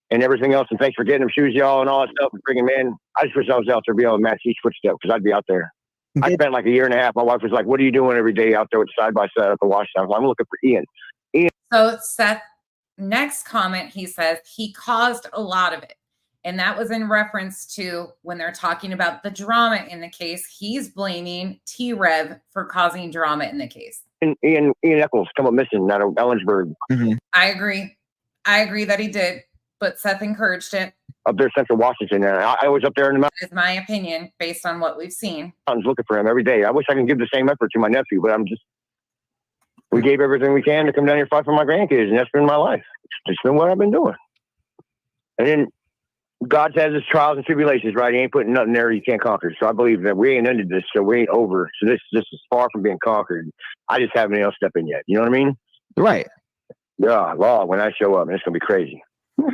and everything else. And thanks for getting them shoes, y'all, and all that stuff and bringing them in. I just wish I was out there to be able to match each footstep because I'd be out there. I spent like a year and a half. My wife was like, "What are you doing every day out there with side by side at the wash time?" I'm looking for Ian. So Seth, next comment, he says he caused a lot of it. And that was in reference to when they're talking about the drama in the case, he's blaming T-Rev for causing drama in the case. Ian Eccles come up missing out of Ellensburg. Mm-hmm. I agree that he did, but Seth encouraged it. Up there, Central Washington. And I was up there in the That is my opinion based on what we've seen. mountains looking for him every day. I wish I could give the same effort to my nephew, but we gave everything we can to come down here and fight for my grandkids, and that's been my life. It's been what I've been doing. And then God has his trials and tribulations, right? He ain't putting nothing there you can't conquer. So I believe that we ain't ended this, so we ain't over. So this is far from being conquered. I just haven't been able to step in yet. You know what I mean? Right. Yeah, Lord, when I show up, it's gonna be crazy. I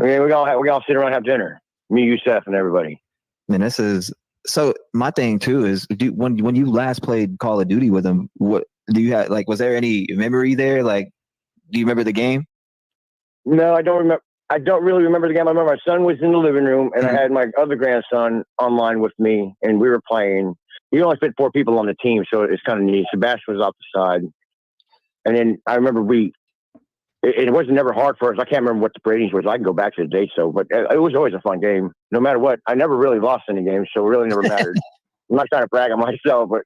mean, we all sit around and have dinner. Me, you, Seth, and everybody. Man, this is so. My thing too is, when you last played Call of Duty with him, what do you have? Like, was there any memory there? Like, do you remember the game? No, I don't remember. I don't really remember the game. I remember my son was in the living room, and I had my other grandson online with me, and we were playing. We only fit 4 people on the team, so it's kind of neat. Sebastian was off the side, and then I remember it wasn't never hard for us. I can't remember what the ratings was. I can go back to the date, but it was always a fun game, no matter what. I never really lost any games, so it really never mattered. I'm not trying to brag on myself, but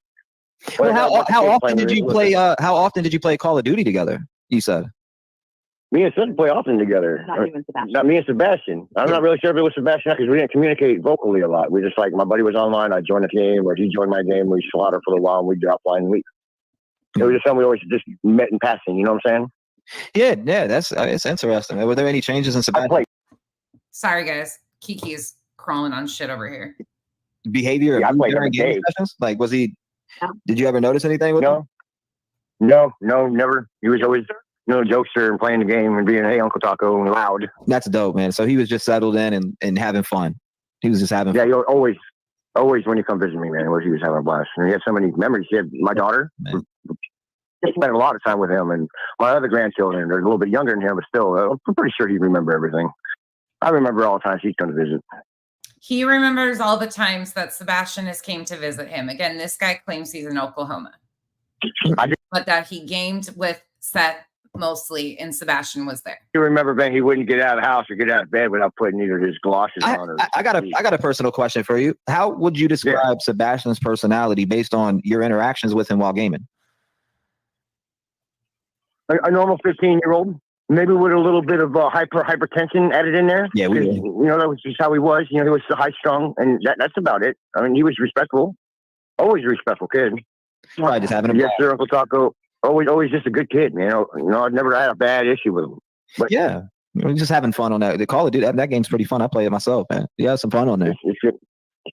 well, how often did you play? How often did you play Call of Duty together? You said. Me and Seth play often together. Not you and Sebastian. Not me and Sebastian. I'm not really sure if it was Sebastian because we didn't communicate vocally a lot. We just like, my buddy was online, I joined the game, or he joined my game. We slaughter for a while, and we drop line and leave. It was just something we always just met in passing. You know what I'm saying? Yeah, it's interesting. Were there any changes in Sebastian Sorry, guys. Kiki's crawling on shit over here. behavior? Yeah, I played during every game day. sessions? Like, was he? Did you ever notice anything with him? No, never. He was always jokester and playing the game and being, hey, Uncle Taco, and loud. That's dope, man. So he was just settled in and having fun. He was just having fun. Yeah, always when you come visit me, man, he was having a blast. And he had so many memories. He had my daughter. I spent a lot of time with him, and my other grandchildren. They're a little bit younger than him, but still, I'm pretty sure he'd remember everything. I remember all the times he's come to visit. He remembers all the times that Sebastian has came to visit him. Again, this guy claims he's in Oklahoma, but that he gamed with Seth mostly, and Sebastian was there. You remember, Ben, he wouldn't get out of the house or get out of bed without putting either his galoshes on. Or I got a personal question for you. How would you describe Sebastian's personality based on your interactions with him while gaming? A normal 15-year-old, maybe with a little bit of hypertension added in there. Yeah, that was just how he was. He was high strung, and that's about it. I mean, he was respectful, always a respectful kid. Probably just having a yes, sir, Uncle Taco. Always just a good kid, man. I've never had a bad issue with him. But yeah, just having fun on that. The Call of Duty, that game's pretty fun. I play it myself, man. You have some fun on there. It's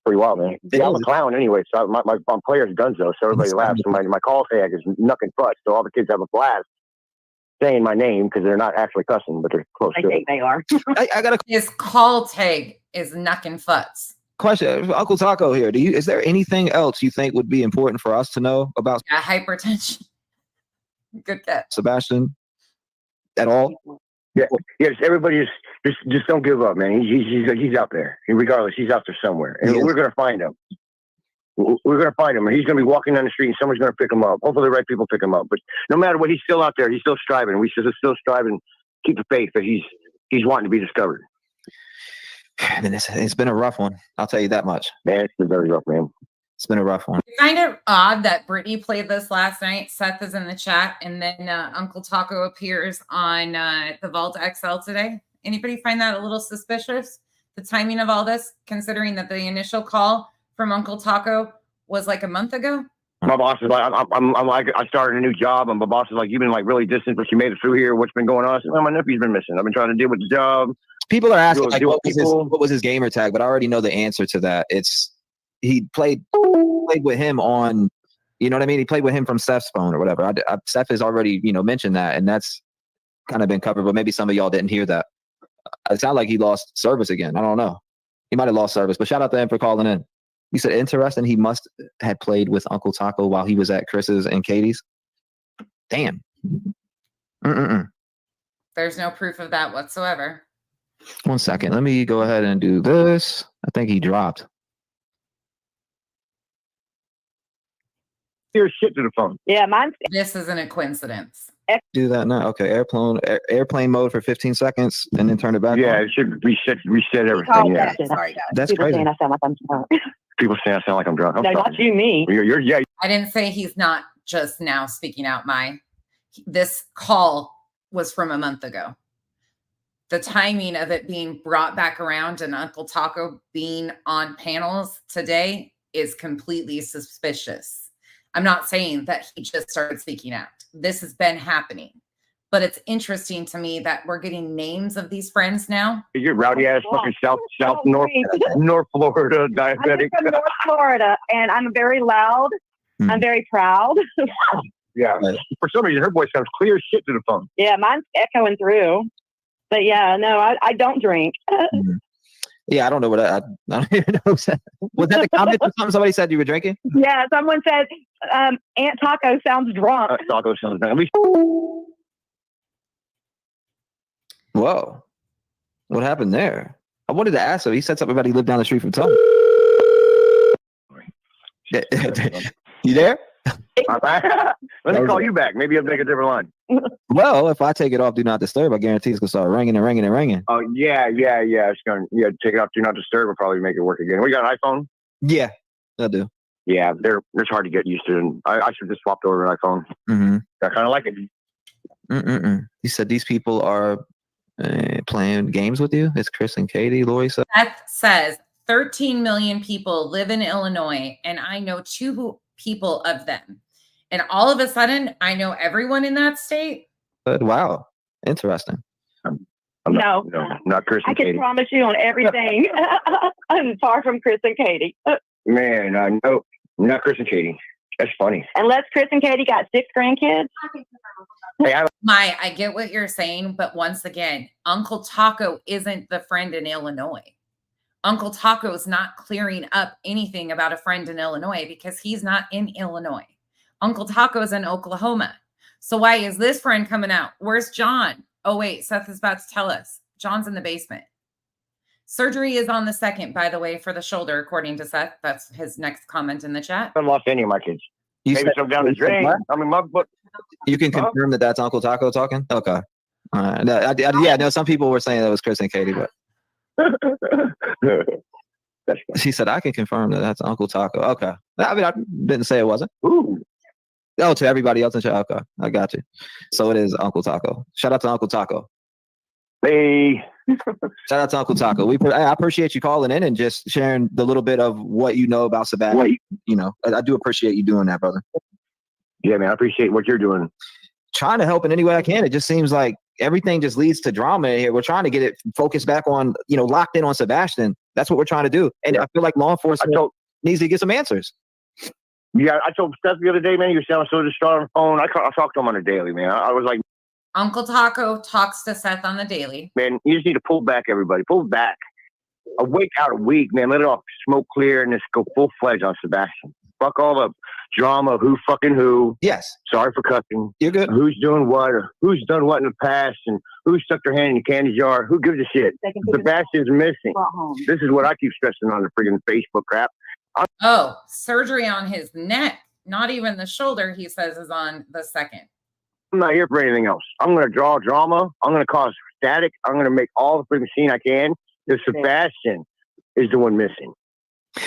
pretty wild, man. Yeah, I'm a clown anyway, so my player's Gunzo, so everybody laughs. My call tag is Nuck and Futt, so all the kids have a blast saying my name because they're not actually cussing, but they're close to it. They are. I got His call tag is Nuck and Futz. question. Uncle Taco here. Is there anything else you think would be important for us to know about Hypertension? Good catch. Sebastian at all? Yeah, yes. Everybody just don't give up, man. He's out there. Regardless, he's out there somewhere, and we're gonna find him. We're gonna find him, and he's gonna be walking down the street, and someone's gonna pick him up. Hopefully, the right people pick him up. But no matter what, he's still out there. He's still striving. We should still strive and keep the faith that he's wanting to be discovered. And it's been a rough one. I'll tell you that much. Man, it's been very rough, man. It's been a rough one. It's kind of odd that Brittany played this last night. Seth is in the chat, and then Uncle Taco appears on the Vault XL today. Anybody find that a little suspicious? The timing of all this, considering that the initial call from Uncle Taco was like a month ago. My boss is like, I'm like, I started a new job, and my boss is like, you've been like really distant, but you made it through here. What's been going on? I said, well, my nephew's been missing. I've been trying to deal with the job. People are asking like, what was his gamer tag? But I already know the answer to that. He played with him on, you know what I mean? He played with him from Seth's phone or whatever. Seth has already, mentioned that, and that's kind of been covered, but maybe some of y'all didn't hear that. It sounded like he lost service again. I don't know. He might have lost service, but shout out to him for calling in. You said interesting. He must had played with Uncle Taco while he was at Chris's and Katie's. Damn. There's no proof of that whatsoever. 1 second. Let me go ahead and do this. I think he dropped. Here's shit to the phone. Yeah, mine's This isn't a coincidence. Do that now. Okay, airplane mode for 15 seconds, and then turn it back. Yeah, on. it should reset He everything. called Yeah, that. Sorry, guys. That's people crazy. saying I sound like I'm drunk. people say I sound like I'm drunk. I'm No, sorry. not you, me. Yeah. I didn't say he's not just now speaking out. This call was from a month ago. The timing of it being brought back around and Uncle Taco being on panels today is completely suspicious. I'm not saying that he just started speaking out. This has been happening. But it's interesting to me that we're getting names of these friends now. You're rowdy ass fucking North Florida I'm diabetic. from North Florida, and I'm very loud. I'm very proud. Yeah. Right. For some reason, her voice sounds clear as shit to the phone. Yeah, mine's echoing through. But yeah, no, I don't drink. Yeah, I don't know what I don't even know. Was that the comment or something? Somebody said you were drinking? Yeah, someone said Aunt Taco sounds drunk. Taco sounds bad. At least Whoa. What happened there? I wanted to ask him. He said something about he lived down the street from Tom. You there? Let me call you back. Maybe I'll make a different line. Well, if I take it off Do Not Disturb, I guarantee it's going to start ringing and ringing and ringing. Oh, yeah. It's going to take it off Do Not Disturb and probably make it work again. We got an iPhone? Yeah, I do. Yeah, it's hard to get used to. And I should just swapped over an iPhone. Mm-hmm. I kind of like it. He said these people are playing games with you. It's Chris and Katie. Lori said. Seth says 13 million people live in Illinois, and I know 2 people of them. And all of a sudden, I know everyone in that state. Wow, interesting. I'm No. not Chris I and can Katie. promise you on everything. I'm far from Chris and Katie. Man, I know. Not Chris and Katie. That's funny. Unless Chris and Katie got 6 grandkids. Hey, I get what you're saying, but once again, Uncle Taco isn't the friend in Illinois. Uncle Taco is not clearing up anything about a friend in Illinois because he's not in Illinois. Uncle Taco is in Oklahoma. So why is this friend coming out? Where's John? Oh, wait, Seth is about to tell us. John's in the basement. Surgery is on the 2nd, by the way, for the shoulder, according to Seth. That's his next comment in the chat. I haven't lost any of my kids. You Maybe said- some down the drain. I mean, my book. You can confirm that that's Uncle Taco talking? Okay. Yeah, no, some people were saying that was Chris and Katie, but That's funny. she said, I can confirm that that's Uncle Taco. Okay. I mean, I didn't say it wasn't. Ooh. Oh, to everybody else in chat. Okay. I got you. So it is Uncle Taco. Shout out to Uncle Taco. Hey. Shout out to Uncle Taco. I appreciate you calling in and just sharing the little bit of what you know about Sebastian. Wait. You know, I do appreciate you doing that, brother. Yeah, man, I appreciate what you're doing. Trying to help in any way I can. It just seems like everything just leads to drama in here. We're trying to get it focused back on, locked in on Sebastian. That's what we're trying to do. And I feel like law enforcement needs to get some answers. Yeah, I told Seth the other day, man, you sound so distraught on the phone. I talked to him on a daily, man. I was like, Uncle Taco talks to Seth on the daily. man, you just need to pull back, everybody. Pull back. A week out a week, man. Let it all smoke clear and just go full-fledged on Sebastian. Fuck all the drama, who fucking who. Yes. Sorry for cussing. You're good. Who's doing what, or who's done what in the past, and who stuck their hand in the candy jar. Who gives a shit? Sebastian's missing. This is what I keep stressing on the friggin' Facebook crap. Oh, surgery on his neck. Not even the shoulder, he says, is on the 2nd. I'm not here for anything else. I'm going to draw drama. I'm going to cause static. I'm going to make all the freaking scene I can. If Sebastian is the one missing.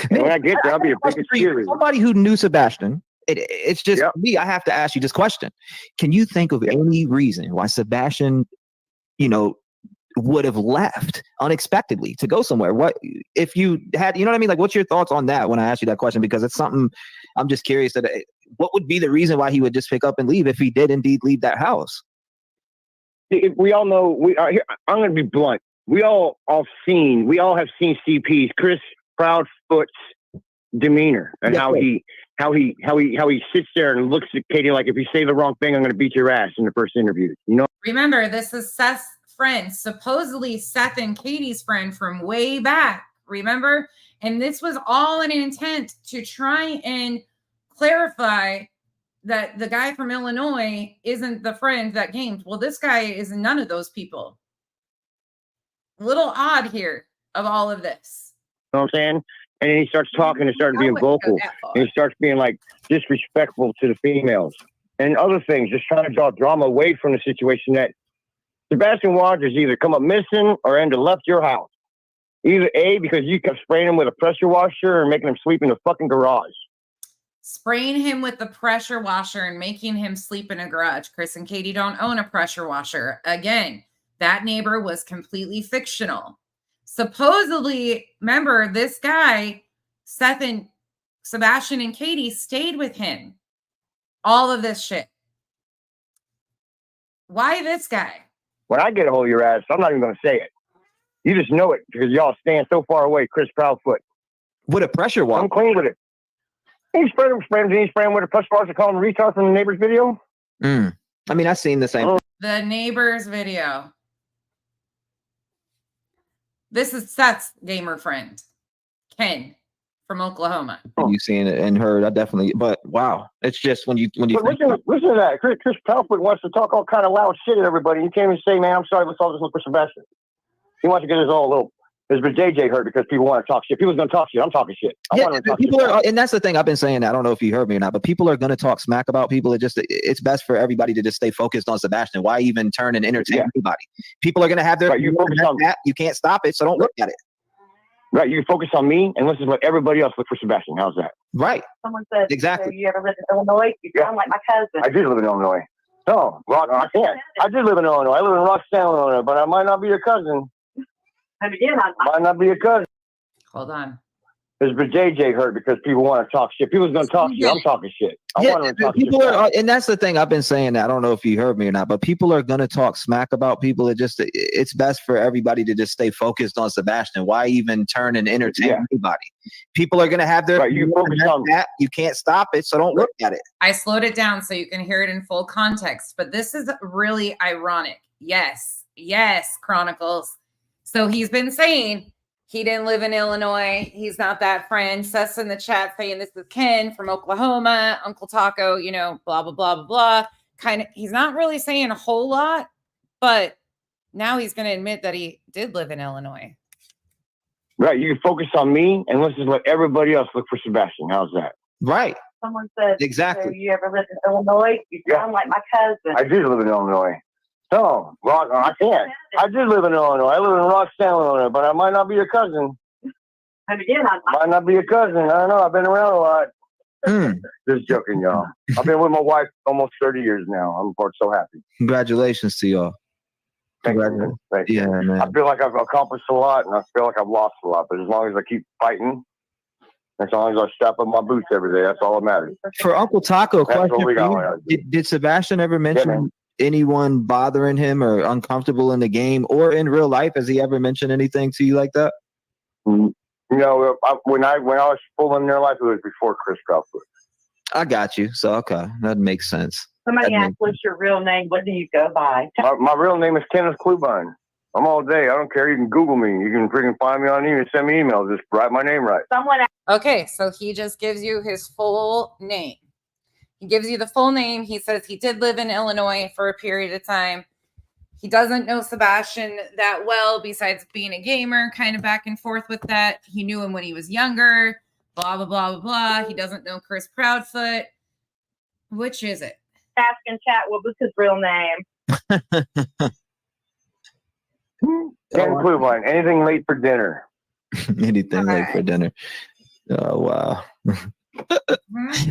And when I get there, I'll be a biggest cheerleader. Somebody who knew Sebastian, it's just me. I have to ask you this question. Can you think of any reason why Sebastian, would have left unexpectedly to go somewhere? What if you had, what I mean? Like, what's your thoughts on that when I ask you that question? Because it's something I'm just curious what would be the reason why he would just pick up and leave if he did indeed leave that house? We all know I'm going to be blunt. We all have seen CP's Chris Proudfoot's demeanor and how he sits there and looks at Katie like, if you say the wrong thing, I'm going to beat your ass in the first interview. Remember, this is Seth's friend, supposedly Seth and Katie's friend from way back. Remember? And this was all an intent to try and clarify that the guy from Illinois isn't the friend that gamed. Well, this guy is none of those people. A little odd here of all of this. You know what I'm saying? And then he starts talking and starts being vocal. And he starts being like disrespectful to the females and other things, just trying to draw drama away from the situation that Sebastian Rogers either come up missing or end up left your house. Either A, because you kept spraying him with a pressure washer or making him sleep in the fucking garage. Spraying him with the pressure washer and making him sleep in a garage. Chris and Katie don't own a pressure washer. Again, that neighbor was completely fictional. Supposedly, remember, this guy, Seth and Sebastian and Katie stayed with him. All of this shit. Why this guy? When I get a hold of your ass, I'm not even going to say it. You just know it because y'all stand so far away, Chris Proudfoot. With a pressure washer. I'm clean with it. He sprayed him with a pressure washer, called him retard from the neighbor's video. I mean, I've seen the same. The neighbor's video. This is Seth's gamer friend, Ken from Oklahoma. You've seen it and heard. I definitely, but wow, it's just when you. But listen to that. Chris Proudfoot wants to talk all kind of loud shit at everybody. You can't even say, "Man, I'm sorry, let's all just look for Sebastian." He wants to get his own little. His JJ hurt because people want to talk shit. People's gonna talk shit. I'm talking shit. People are, and that's the thing. I've been saying that. I don't know if you heard me or not, but people are gonna talk smack about people. It's best for everybody to just stay focused on Sebastian. Why even turn and entertain anybody? People are gonna have their. Right, you can't stop it, so don't look at it. Right, you focus on me, and let's just let everybody else look for Sebastian. How's that? Right. Someone said, exactly. So you ever lived in Illinois? You sound like my cousin. I did live in Illinois. No, I can't. I did live in Illinois. I live in Roxtown, Illinois, but I might not be your cousin. And again, might not be your cousin. Hold on. His JJ hurt because people want to talk shit. People's gonna talk shit. I'm talking shit. People are, and that's the thing. I've been saying that. I don't know if you heard me or not, but people are gonna talk smack about people. It's best for everybody to just stay focused on Sebastian. Why even turn and entertain anybody? People are gonna have their. Right, you focus on that. You can't stop it, so don't look at it. I slowed it down so you can hear it in full context, but this is really ironic. Yes, Chronicles. So he's been saying he didn't live in Illinois. He's not that friend. Seth's in the chat saying this is Ken from Oklahoma, Uncle Taco, blah, blah, blah, blah, blah. He's not really saying a whole lot, but now he's going to admit that he did live in Illinois. Right. You can focus on me and let's just let everybody else look for Sebastian. How's that? Right. Someone said, exactly. So you ever lived in Illinois? You sound like my cousin. I did live in Illinois. No, I can't. I did live in Illinois. I live in Roxtown, Illinois, but I might not be your cousin. And again, might not be your cousin. I don't know. I've been around a lot. Just joking, y'all. I've been with my wife almost 30 years now. I'm so happy. Congratulations to y'all. Thank you. Yeah, man. I feel like I've accomplished a lot, and I feel like I've lost a lot. But as long as I keep fighting, as long as I strap up my boots every day, that's all that matters. For Uncle Taco, question for you. Did Sebastian ever mention anyone bothering him or uncomfortable in the game or in real life? Has he ever mentioned anything to you like that? When I was full in their life, it was before Chris Proudfoot. I got you. So okay, that makes sense. Somebody asked, "What's your real name? What do you go by?" My real name is Kenneth Klubine. I'm all day. I don't care. You can Google me. You can freaking find me on email. Send me emails. Just write my name right. Okay, so he just gives you his full name. He gives you the full name. He says he did live in Illinois for a period of time. He doesn't know Sebastian that well, besides being a gamer, kind of back and forth with that. He knew him when he was younger, blah, blah, blah, blah, blah. He doesn't know Chris Proudfoot. Which is it? Ask in chat, what was his real name? Ken Klubine. Anything late for dinner? Anything late for dinner. Oh, wow.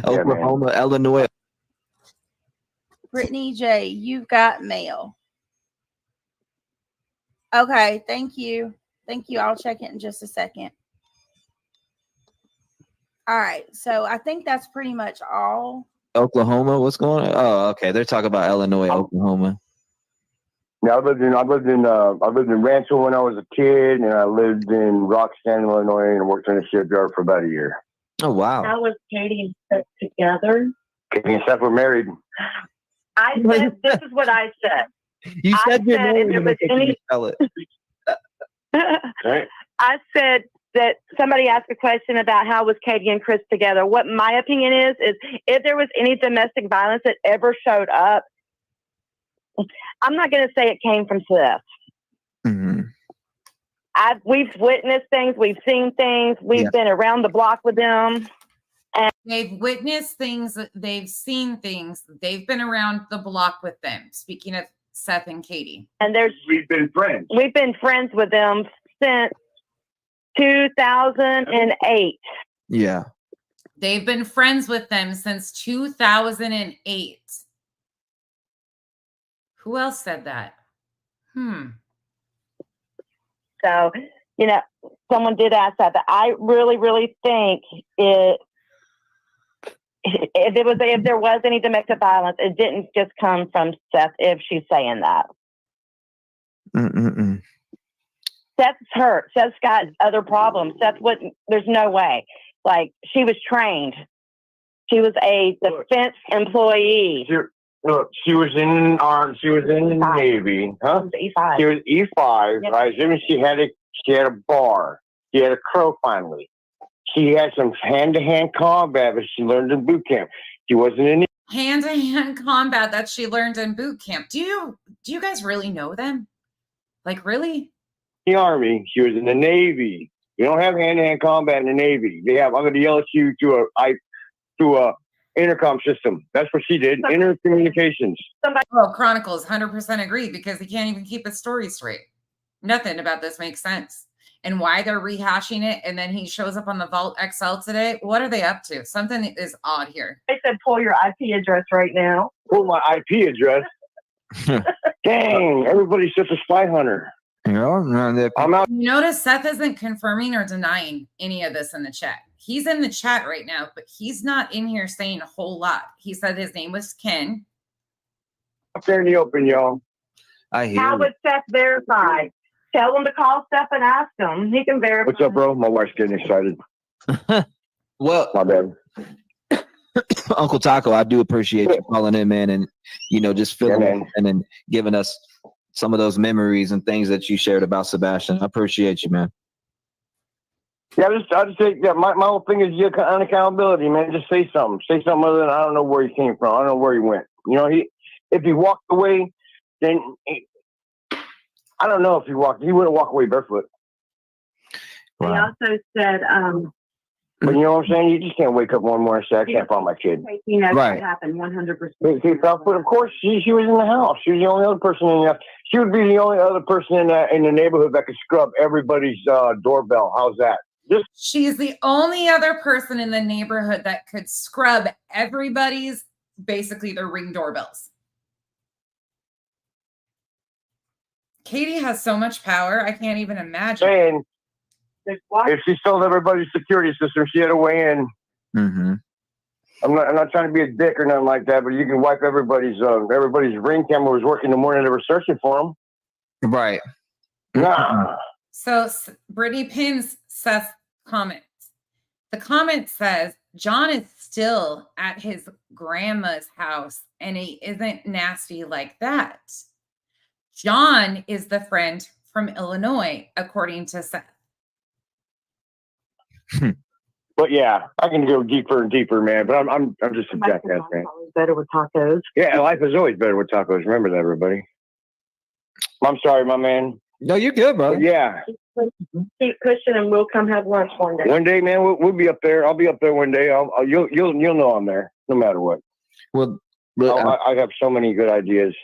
Oklahoma, Illinois. Brittany J, you've got mail. Okay, thank you. I'll check it in just a second. All right, so I think that's pretty much all. Oklahoma, what's going on? Oh, okay. They're talking about Illinois, Oklahoma. Yeah, I lived in Rancho when I was a kid, and I lived in Roxtown, Illinois, and worked in a shipyard for about a year. Oh, wow. How was Katie and Seth together? Katie and Seth were married. I said, this is what I said. You said you're married. I said, that somebody asked a question about how was Katie and Chris together. What my opinion is if there was any domestic violence that ever showed up, I'm not going to say it came from Seth. Mm-hmm. We've witnessed things, we've seen things, we've been around the block with them. And they've witnessed things, they've seen things, they've been around the block with them. Speaking of Seth and Katie. And we've been friends. We've been friends with them since 2008. Yeah. They've been friends with them since 2008. Who else said that? So, you know, someone did ask that, but I really, really think if there was any domestic violence, it didn't just come from Seth, if she's saying that. Mm-mm-mm. Seth's hurt. Seth's got other problems. Seth wouldn't, there's no way. Like, she was trained. She was a defense employee. Look, she was in the Navy, huh? E5. She was E5, Yep. right? Then she had a bar. She had a crow finally. She had some hand-to-hand combat that she learned in boot camp. She wasn't in Hand-to-hand combat that she learned in boot camp. Do you guys really know them? Like, really? the Army. She was in the Navy. You don't have hand-to-hand combat in the Navy. They have, I'm going to yell at you to a intercom system. That's what she did. Intercommunications. Well, Chronicles 100% agree because he can't even keep his story straight. Nothing about this makes sense. And why they're rehashing it, and then he shows up on the Vault XL today. What are they up to? Something is odd here. They said pull your IP address right now. Pull my IP address. Dang, everybody's such a spy hunter. Yeah, I'm out. Notice Seth isn't confirming or denying any of this in the chat. He's in the chat right now, but he's not in here saying a whole lot. He said his name was Ken. Up there in the open, y'all. I hear How you. would Seth verify? Tell him to call Seth and ask him. He can verify. What's up, bro? My wife's getting excited. Well, My bad. Uncle Taco, I do appreciate you calling in, man, and just filling man. in and giving us some of those memories and things that you shared about Sebastian. I appreciate you, man. Yeah, I just think that my whole thing is unaccountability, man. Just say something. Say something other than I don't know where he came from. I don't know where he went. If he walked away, then I don't know if he wouldn't walk away barefoot. He also said, but you know what I'm saying? You just can't wake up one morning and say, I can't find my kid. you know, Right. what happened 100%. But of course, she was in the house. She was the only other person in the. She would be the only other person in the neighborhood that could scrub everybody's doorbell. How's that? She's the only other person in the neighborhood that could scrub everybody's, basically their Ring doorbells. Katie has so much power. I can't even imagine. saying if she sold everybody's security system, she had a way in. Mm-hmm. I'm not trying to be a dick or nothing like that, but you can wipe everybody's Ring camera was working the morning they were searching for them. Right. Nah. So Brittany pins Seth's comments. The comment says, John is still at his grandma's house and he isn't nasty like that. John is the friend from Illinois, according to Seth. But yeah, I can go deeper and deeper, man. But I'm just a jackass, man. Better with tacos. Yeah, life is always better with tacos. Remember that, everybody. I'm sorry, my man. No, you're good, bro. But yeah, Keep pushing and we'll come have lunch one day. one day, man, we'll be up there. I'll be up there one day. You'll know I'm there, no matter what. Well, look, I have so many good ideas.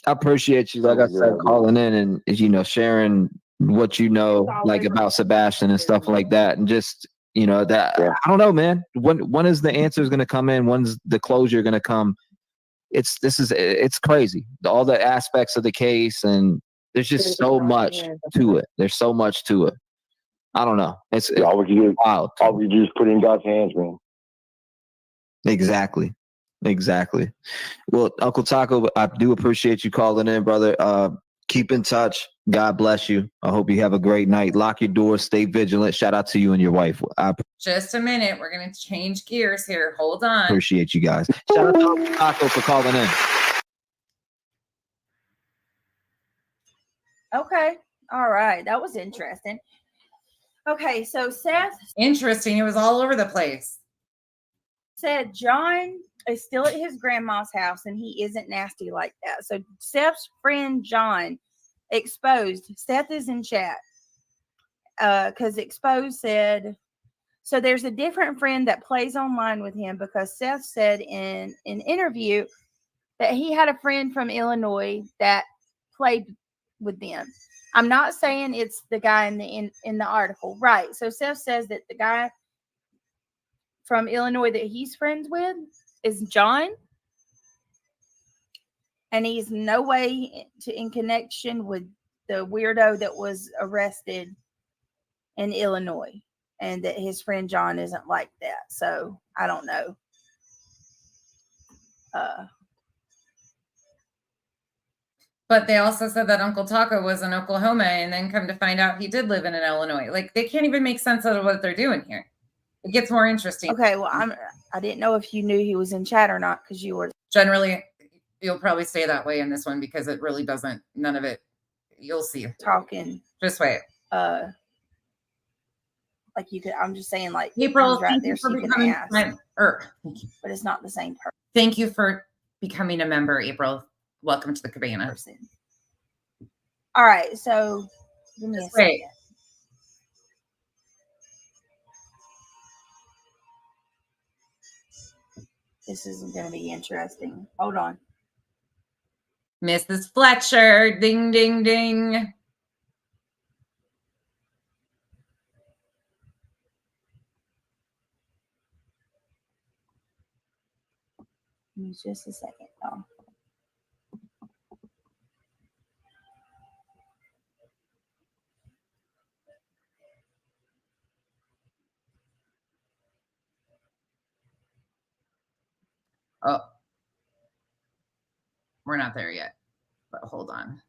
I appreciate you, like I said, calling in and sharing what you know, like about Sebastian and stuff like that, and just that. Yeah. I don't know, man. When is the answers going to come in? When's the closure going to come? It's crazy. All the aspects of the case, and there's just so much to it. There's so much to it. I don't know. It's All we can do, wild. all we do is put it in God's hands, man. Exactly. Well, Uncle Taco, I do appreciate you calling in, brother. Keep in touch. God bless you. I hope you have a great night. Lock your doors. Stay vigilant. Shout out to you and your wife. I Just a minute. We're going to change gears here. Hold on. appreciate you guys. Shout out to Uncle Taco for calling in. Okay. All right. That was interesting. Okay, so Seth Interesting. It was all over the place. said John is still at his grandma's house and he isn't nasty like that. So Seth's friend John exposed. Seth is in chat. Because exposed said, so there's a different friend that plays online with him because Seth said in an interview that he had a friend from Illinois that played with them. I'm not saying it's the guy in the article, right? So Seth says that the guy from Illinois that he's friends with is John, and he's no way in connection with the weirdo that was arrested in Illinois, and that his friend John isn't like that. So I don't know. But they also said that Uncle Taco was in Oklahoma, and then come to find out he did live in Illinois. Like, they can't even make sense out of what they're doing here. It gets more interesting. Okay, well, I didn't know if you knew he was in chat or not because you were Generally, you'll probably stay that way in this one because it really doesn't. None of it. You'll see. talking. Just wait. Like you could. I'm just saying, like April, he's right there, so you can ask. But it's not the same Thank you for becoming a member, April. Welcome to the cabana. person. All right, so give me a Just wait. second. This isn't going to be interesting. Hold on. Mrs. Fletcher, ding, ding, ding. Give me just a second, y'all. Oh, we're not there yet, but hold on.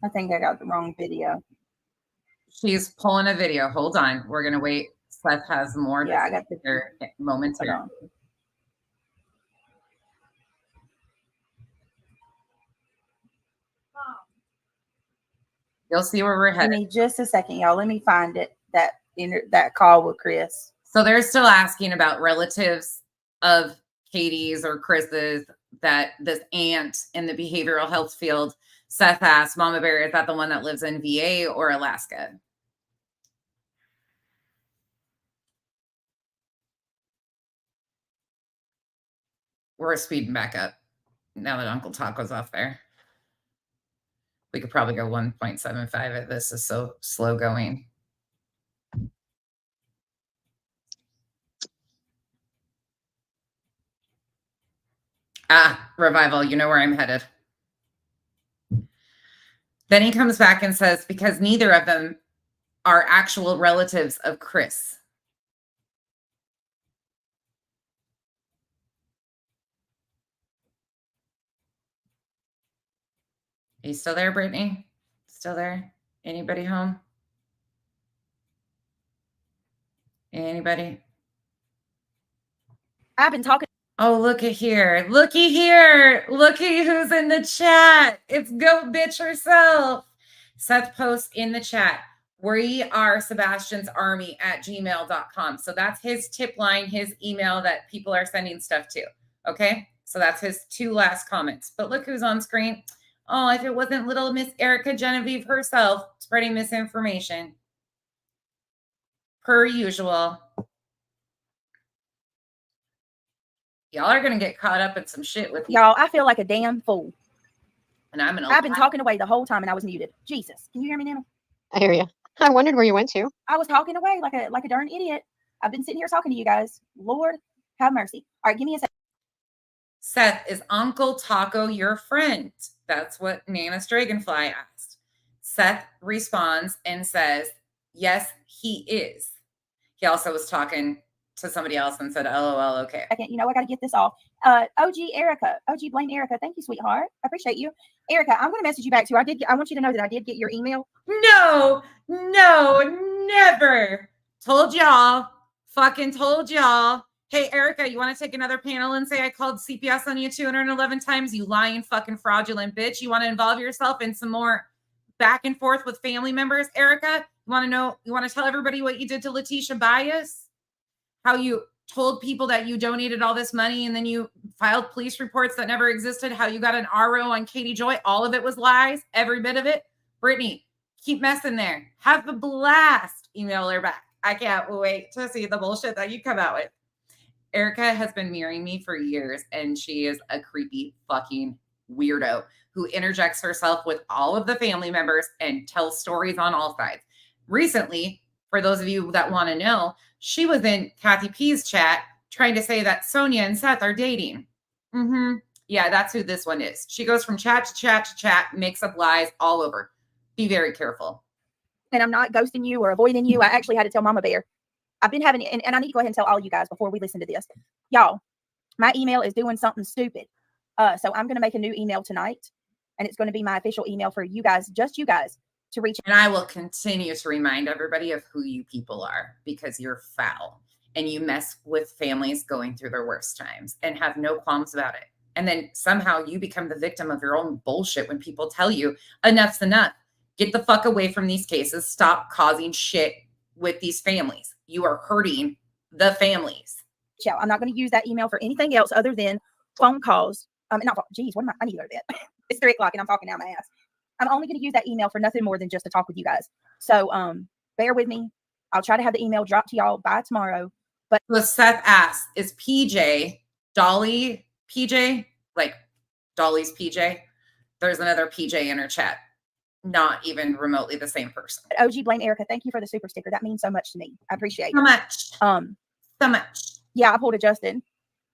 I think I got the wrong video. She's pulling a video. Hold on. We're going to wait. Seth has more. Yeah, I got the moments Hold here. on. You'll see where we're Give headed. me just a second, y'all. Let me find it. That call with Chris. So they're still asking about relatives of Katie's or Chris's, that this aunt in the behavioral health field. Seth asked, Mama Bear, is that the one that lives in VA or Alaska? We're speeding back up now that Uncle Taco's off there. We could probably go 1.75 if this is so slow going. Revival, you know where I'm headed. Then he comes back and says, because neither of them are actual relatives of Chris. Are you still there, Brittany? Still there? Anybody home? Anybody? I've been talking. Oh, look at here. Looky here. Looky who's in the chat. It's Goat Bitch herself. Seth posts in the chat. We are Sebastian's Army at gmail.com. So that's his tip line, his email that people are sending stuff to. Okay. So that's his 2 last comments. But look who's on screen. Oh, if it wasn't little Miss Erica Genevieve herself spreading misinformation. Per usual. Y'all are going to get caught up in some shit with Y'all, I feel like a damn fool. And I've been talking away the whole time and I was muted. Jesus. Can you hear me now? I hear you. I wondered where you went to. I was talking away like a darn idiot. I've been sitting here talking to you guys. Lord, have mercy. All right, give me a second. Seth, is Uncle Taco your friend? That's what Nana Dragonfly asked. Seth responds and says, yes, he is. He also was talking to somebody else and said, LOL, okay. You know, I got to get this off. OG Erica, OG Blaine Erica. Thank you, sweetheart. I appreciate you. Erica, I'm going to message you back too. I want you to know that I did get your email. No, never. Told y'all. Fucking told y'all. Hey, Erica, you want to take another panel and say I called CPS on you 211 times? You lying fucking fraudulent bitch. You want to involve yourself in some more back and forth with family members, Erica? You want to know? You want to tell everybody what you did to Letitia Bias? How you told people that you donated all this money and then you filed police reports that never existed? How you got an RO on Katie Joy? All of it was lies. Every bit of it. Brittany, keep messing there. Have a blast. Email her back. I can't wait to see the bullshit that you come out with. Erica has been mirroring me for years, and she is a creepy fucking weirdo who interjects herself with all of the family members and tells stories on all sides. Recently, for those of you that want to know, she was in Kathy P's chat trying to say that Sonia and Seth are dating. Yeah, that's who this one is. She goes from chat to chat to chat, makes up lies all over. Be very careful. And I'm not ghosting you or avoiding you. I actually had to tell Mama Bear. I've been having, and I need to go ahead and tell all you guys before we listen to this. Y'all, my email is doing something stupid. So I'm going to make a new email tonight, and it's going to be my official email for you guys, just you guys, to reach. And I will continue to remind everybody of who you people are, because you're foul and you mess with families going through their worst times and have no qualms about it. And then somehow you become the victim of your own bullshit when people tell you enough's enough. Get the fuck away from these cases. Stop causing shit with these families. You are hurting the families. I'm not going to use that email for anything else other than phone calls. Geez, what am I need to go to bed. It's 3 o'clock and I'm talking out my ass. I'm only going to use that email for nothing more than just to talk with you guys. So bear with me. I'll try to have the email dropped to y'all by tomorrow. But Seth asked, is PJ Dolly PJ? Like Dolly's PJ? There's another PJ in her chat. Not even remotely the same person. OG Blame Erica, thank you for the super sticker. That means so much to me. I appreciate it. So much. So much. Yeah, I pulled a Justin.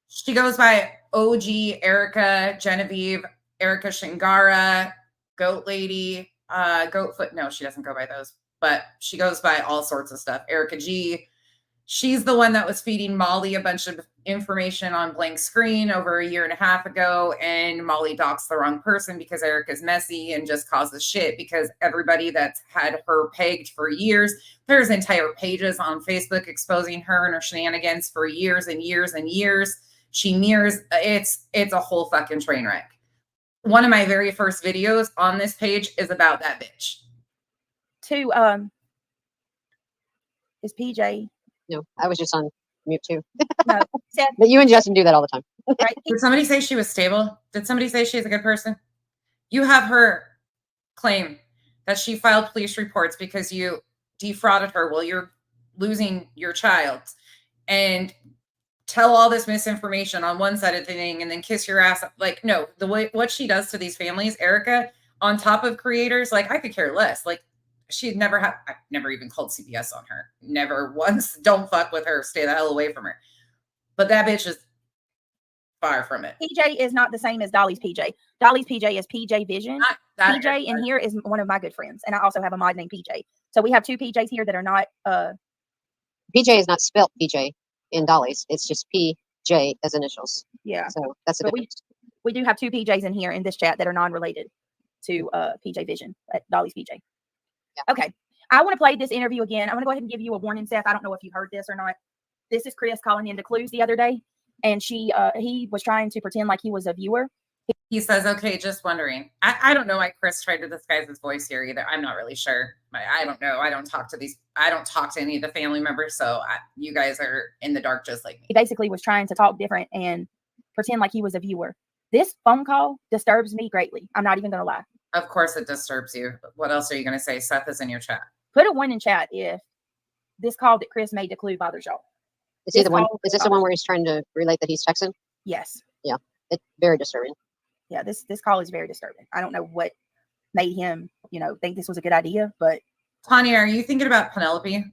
She goes by OG Erica Genevieve, Erica Shingara, Goat Lady, Goat Foot. No, she doesn't go by those, but she goes by all sorts of stuff. Erica G. She's the one that was feeding Molly a bunch of information on blank screen over 1.5 years ago. And Molly doxed the wrong person because Erica's messy and just causes shit because everybody that's had her pegged for years, there's entire pages on Facebook exposing her and her shenanigans for years and years and years. She mirrors, it's a whole fucking train wreck. One of my very first videos on this page is about that bitch. Is PJ? No, I was just on mute too. No, Seth. But you and Justin do that all the time. Right? Did somebody say she was stable? Did somebody say she's a good person? You have her claim that she filed police reports because you defrauded her while you're losing your child, and tell all this misinformation on one side of the thing and then kiss your ass. Like, no, the way what she does to these families, Erica, on top of creators, like I could care less. Like, I've never even called CPS on her. Never once. Don't fuck with her. Stay the hell away from her. But that bitch is far from it. PJ is not the same as Dolly's PJ. Dolly's PJ is PJ Vision. PJ in here is one of my good friends. And I also have a mod named PJ. So we have 2 PJs here that are not. PJ is not spelt PJ in Dolly's. It's just PJ as initials. Yeah. So that's the difference. We do have 2 PJs in here in this chat that are non-related to PJ Vision at Dolly's PJ. Yeah. Okay. I want to play this interview again. I'm going to go ahead and give you a warning, Seth. I don't know if you heard this or not. This is Chris calling into Clues the other day. And he was trying to pretend like he was a viewer. He says, okay, just wondering. I don't know why Chris tried to disguise his voice here either. I'm not really sure. I don't know. I don't talk to any of the family members. So you guys are in the dark just like me. He basically was trying to talk different and pretend like he was a viewer. This phone call disturbs me greatly. I'm not even going to lie. Of course it disturbs you. What else are you going to say? Seth is in your chat. Put a 1 in chat if this call that Chris made to Clue bothers y'all. Is he the one? Is this the one where he's trying to relate that he's Texan? Yes. Yeah, it's very disturbing. Yeah, this call is very disturbing. I don't know what made him, think this was a good idea, but Tanya, are you thinking about Penelope?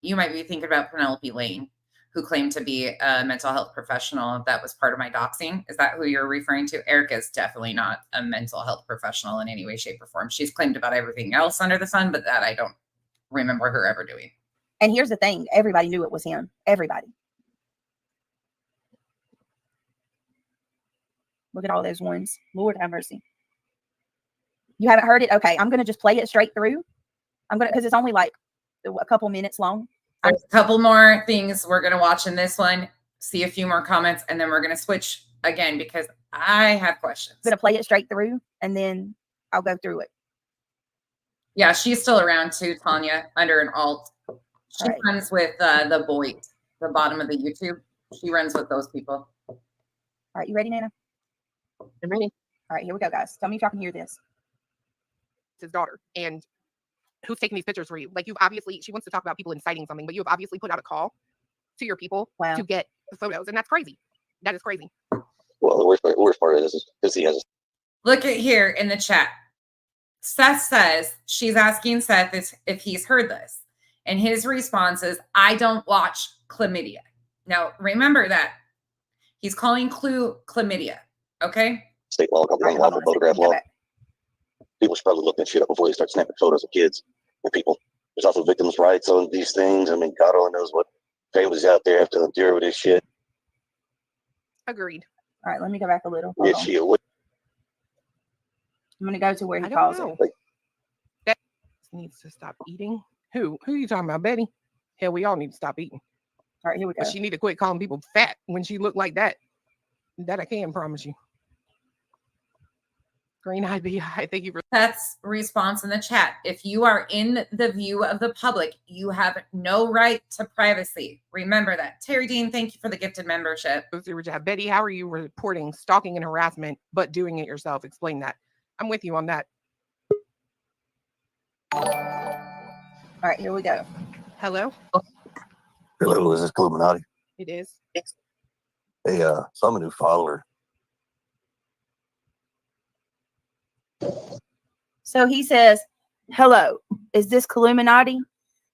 You might be thinking about Penelope Lane, who claimed to be a mental health professional that was part of my doxing. Is that who you're referring to? Erica is definitely not a mental health professional in any way, shape, or form. She's claimed about everything else under the sun, but that I don't remember her ever doing. And here's the thing. Everybody knew it was him. Everybody. Look at all those ones. Lord have mercy. You haven't heard it? Okay. I'm going to just play it straight through. Because it's only like a couple minutes long. There's a couple more things we're going to watch in this one, see a few more comments, and then we're going to switch again because I have questions. I'm going to play it straight through and then I'll go through it. Yeah, she's still around too, Tanya, under an alt. She Right. runs with the Boyd, the bottom of the YouTube. She runs with those people. All right, you ready, Nana? I'm ready. All right, here we go, guys. Tell me if y'all can hear this. His daughter, and who's taking these pictures for you? Like, you've obviously, she wants to talk about people inciting something, but you have obviously put out a call to your people to get the photos, and that's crazy. That is crazy. Well, the worst part of this is he has. Look at here in the chat. Seth says she's asking Seth if he's heard this, and his response is, "I don't watch chlamydia." Now remember that he's calling chlamydia. Okay. State law, called the unlawful photograph law. People should probably look that shit up before they start snapping photos of kids and people. There's also victims' rights on these things. I mean, God only knows what families out there have to endure with this shit. Agreed. All right, let me go back a little. Yeah, shit. What? I'm going to go to where he calls it. Like, that needs to stop eating. Who are you talking about, Betty? Hell, we all need to stop eating. All right, here we go. But she need to quit calling people fat when she looked like that. That I can promise you. Green-eyed beehive. Thank you for Seth's response in the chat. If you are in the view of the public, you have no right to privacy. Remember that. Terry Dean, thank you for the gifted membership. Betty, how are you reporting stalking and harassment, but doing it yourself? Explain that. I'm with you on that. All right, here we go. Hello? Hello, is this Illuminati? It is. Hey, so I'm a new follower. So he says, "Hello, is this Illuminati?"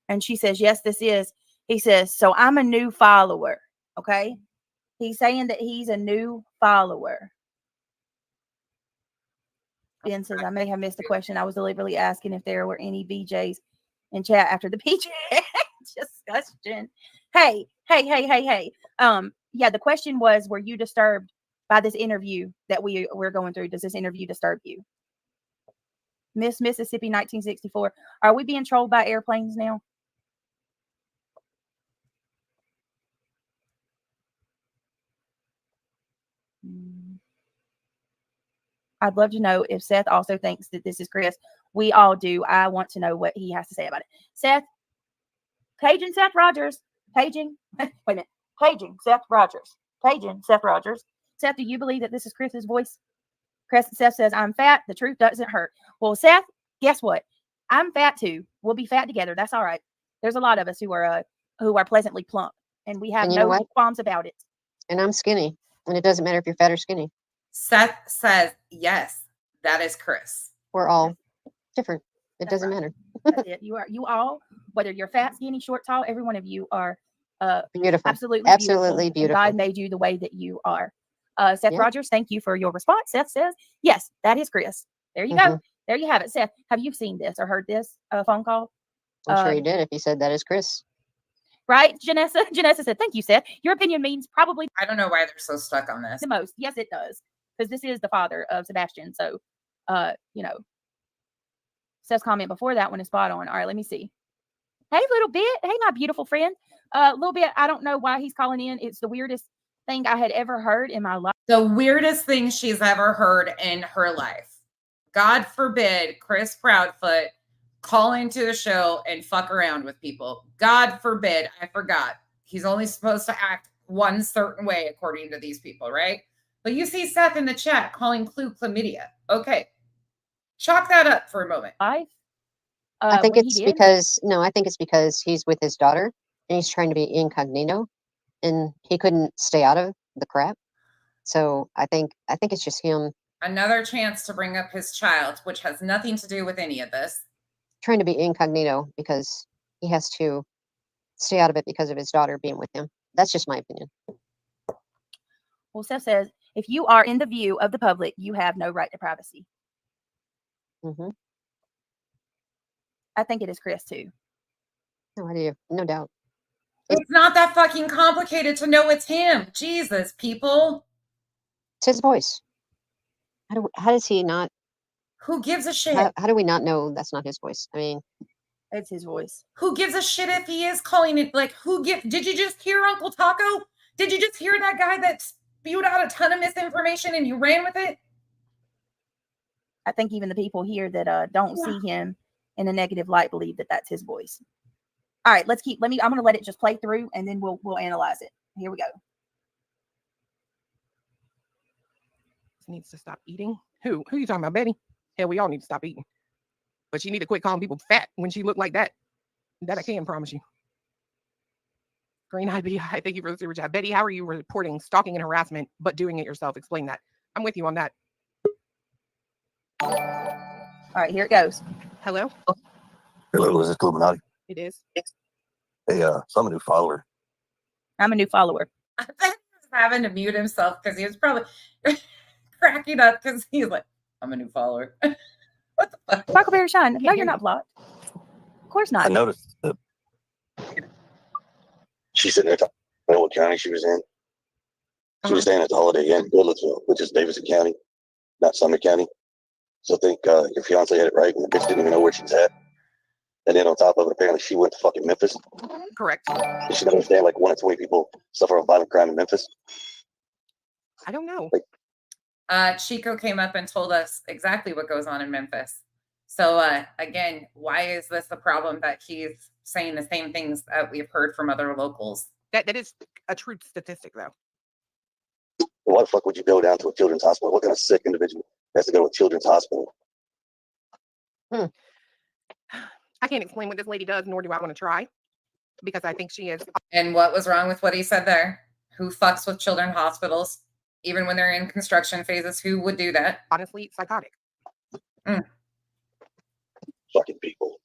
And she says, "Yes, this is." He says, "So I'm a new follower." Okay. He's saying that he's a new follower. Ben says, "I may have missed the question. I was deliberately asking if there were any BJs in chat after the BJ discussion." Hey. Yeah, the question was, were you disturbed by this interview that we're going through? Does this interview disturb you? Miss Mississippi 1964. Are we being trolled by airplanes now? I'd love to know if Seth also thinks that this is Chris. We all do. I want to know what he has to say about it. Seth, paging Seth Rogers. Paging. Wait a minute. Paging Seth Rogers. Paging Seth Rogers. Seth, do you believe that this is Chris's voice? Seth says, "I'm fat. The truth doesn't hurt." Well, Seth, guess what? I'm fat too. We'll be fat together. That's all right. There's a lot of us who are pleasantly plump, and we have no qualms about it. And I'm skinny, and it doesn't matter if you're fat or skinny. Seth says, "Yes, that is Chris." We're all different. It doesn't matter. That's it. You all, whether you're fat, skinny, short, tall, every one of you are beautiful. Absolutely beautiful. God made you the way that you are. Seth Rogers, thank you for your response. Seth says, "Yes, that is Chris." There you go. There you have it. Seth, have you seen this or heard this phone call? I'm sure he did if he said that is Chris. Right, Janessa? Janessa said, "Thank you, Seth. Your opinion means probably..." I don't know why they're so stuck on this. The most. Yes, it does. Because this is the father of Sebastian. So, Seth's comment before that one is spot on. All right, let me see. Hey, little bit. Hey, my beautiful friend. Little bit. I don't know why he's calling in. It's the weirdest thing I had ever heard in my life. The weirdest thing she's ever heard in her life. God forbid Chris Proudfoot call into the show and fuck around with people. God forbid. I forgot. He's only supposed to act one certain way according to these people, right? But you see Seth in the chat calling Clue chlamydia. Okay. Chalk that up for a moment. I think it's because he's with his daughter and he's trying to be incognito and he couldn't stay out of the crap. So I think it's just him. Another chance to bring up his child, which has nothing to do with any of this. Trying to be incognito because he has to stay out of it because of his daughter being with him. That's just my opinion. Well, Seth says, if you are in the view of the public, you have no right to privacy. I think it is Chris too. No idea. No doubt. It's not that fucking complicated to know it's him. Jesus, people. It's his voice. How does he not? Who gives a shit? How do we not know that's not his voice? I mean, it's his voice. Who gives a shit if he is calling it? Like, did you just hear Uncle Taco? Did you just hear that guy that spewed out a ton of misinformation and you ran with it? I think even the people here that don't see him in a negative light believe that that's his voice. All right, I'm going to let it just play through and then we'll analyze it. Here we go. Needs to stop eating. Who are you talking about, Betty? Hell, we all need to stop eating. But she need to quit calling people fat when she looked like that. That I can promise you. Green Eyed Betty, thank you for the super chat. Betty, how are you reporting stalking and harassment, but doing it yourself? Explain that. I'm with you on that. All right, here it goes. Hello? Hello, is this Illuminati? It is. Hey, so I'm a new follower. I'm a new follower. I think he was having to mute himself because he was probably cracking up because he's like, I'm a new follower. What the fuck? Michael Berry Shine. No, you're not blocked. Of course I not. noticed that she's sitting there talking about what county she was in. She was staying at the Holiday Inn, Goodlettsville, which is Davidson County, not Sumner County. So I think your fiance had it right, and the bitch didn't even know where she was at. And then on top of it, apparently she went to fucking Memphis. Correct. She should understand like 1 in 20 people suffer from violent crime in Memphis. I don't know. Chico came up and told us exactly what goes on in Memphis. So again, why is this a problem that he's saying the same things that we've heard from other locals? That is a true statistic, though. Why the fuck would you go down to a children's hospital? What kind of sick individual has to go to a children's hospital? I can't explain what this lady does, nor do I want to try, because I think she is. And what was wrong with what he said there? Who fucks with children's hospitals? Even when they're in construction phases, who would do that? Honestly, psychotic. Fucking people.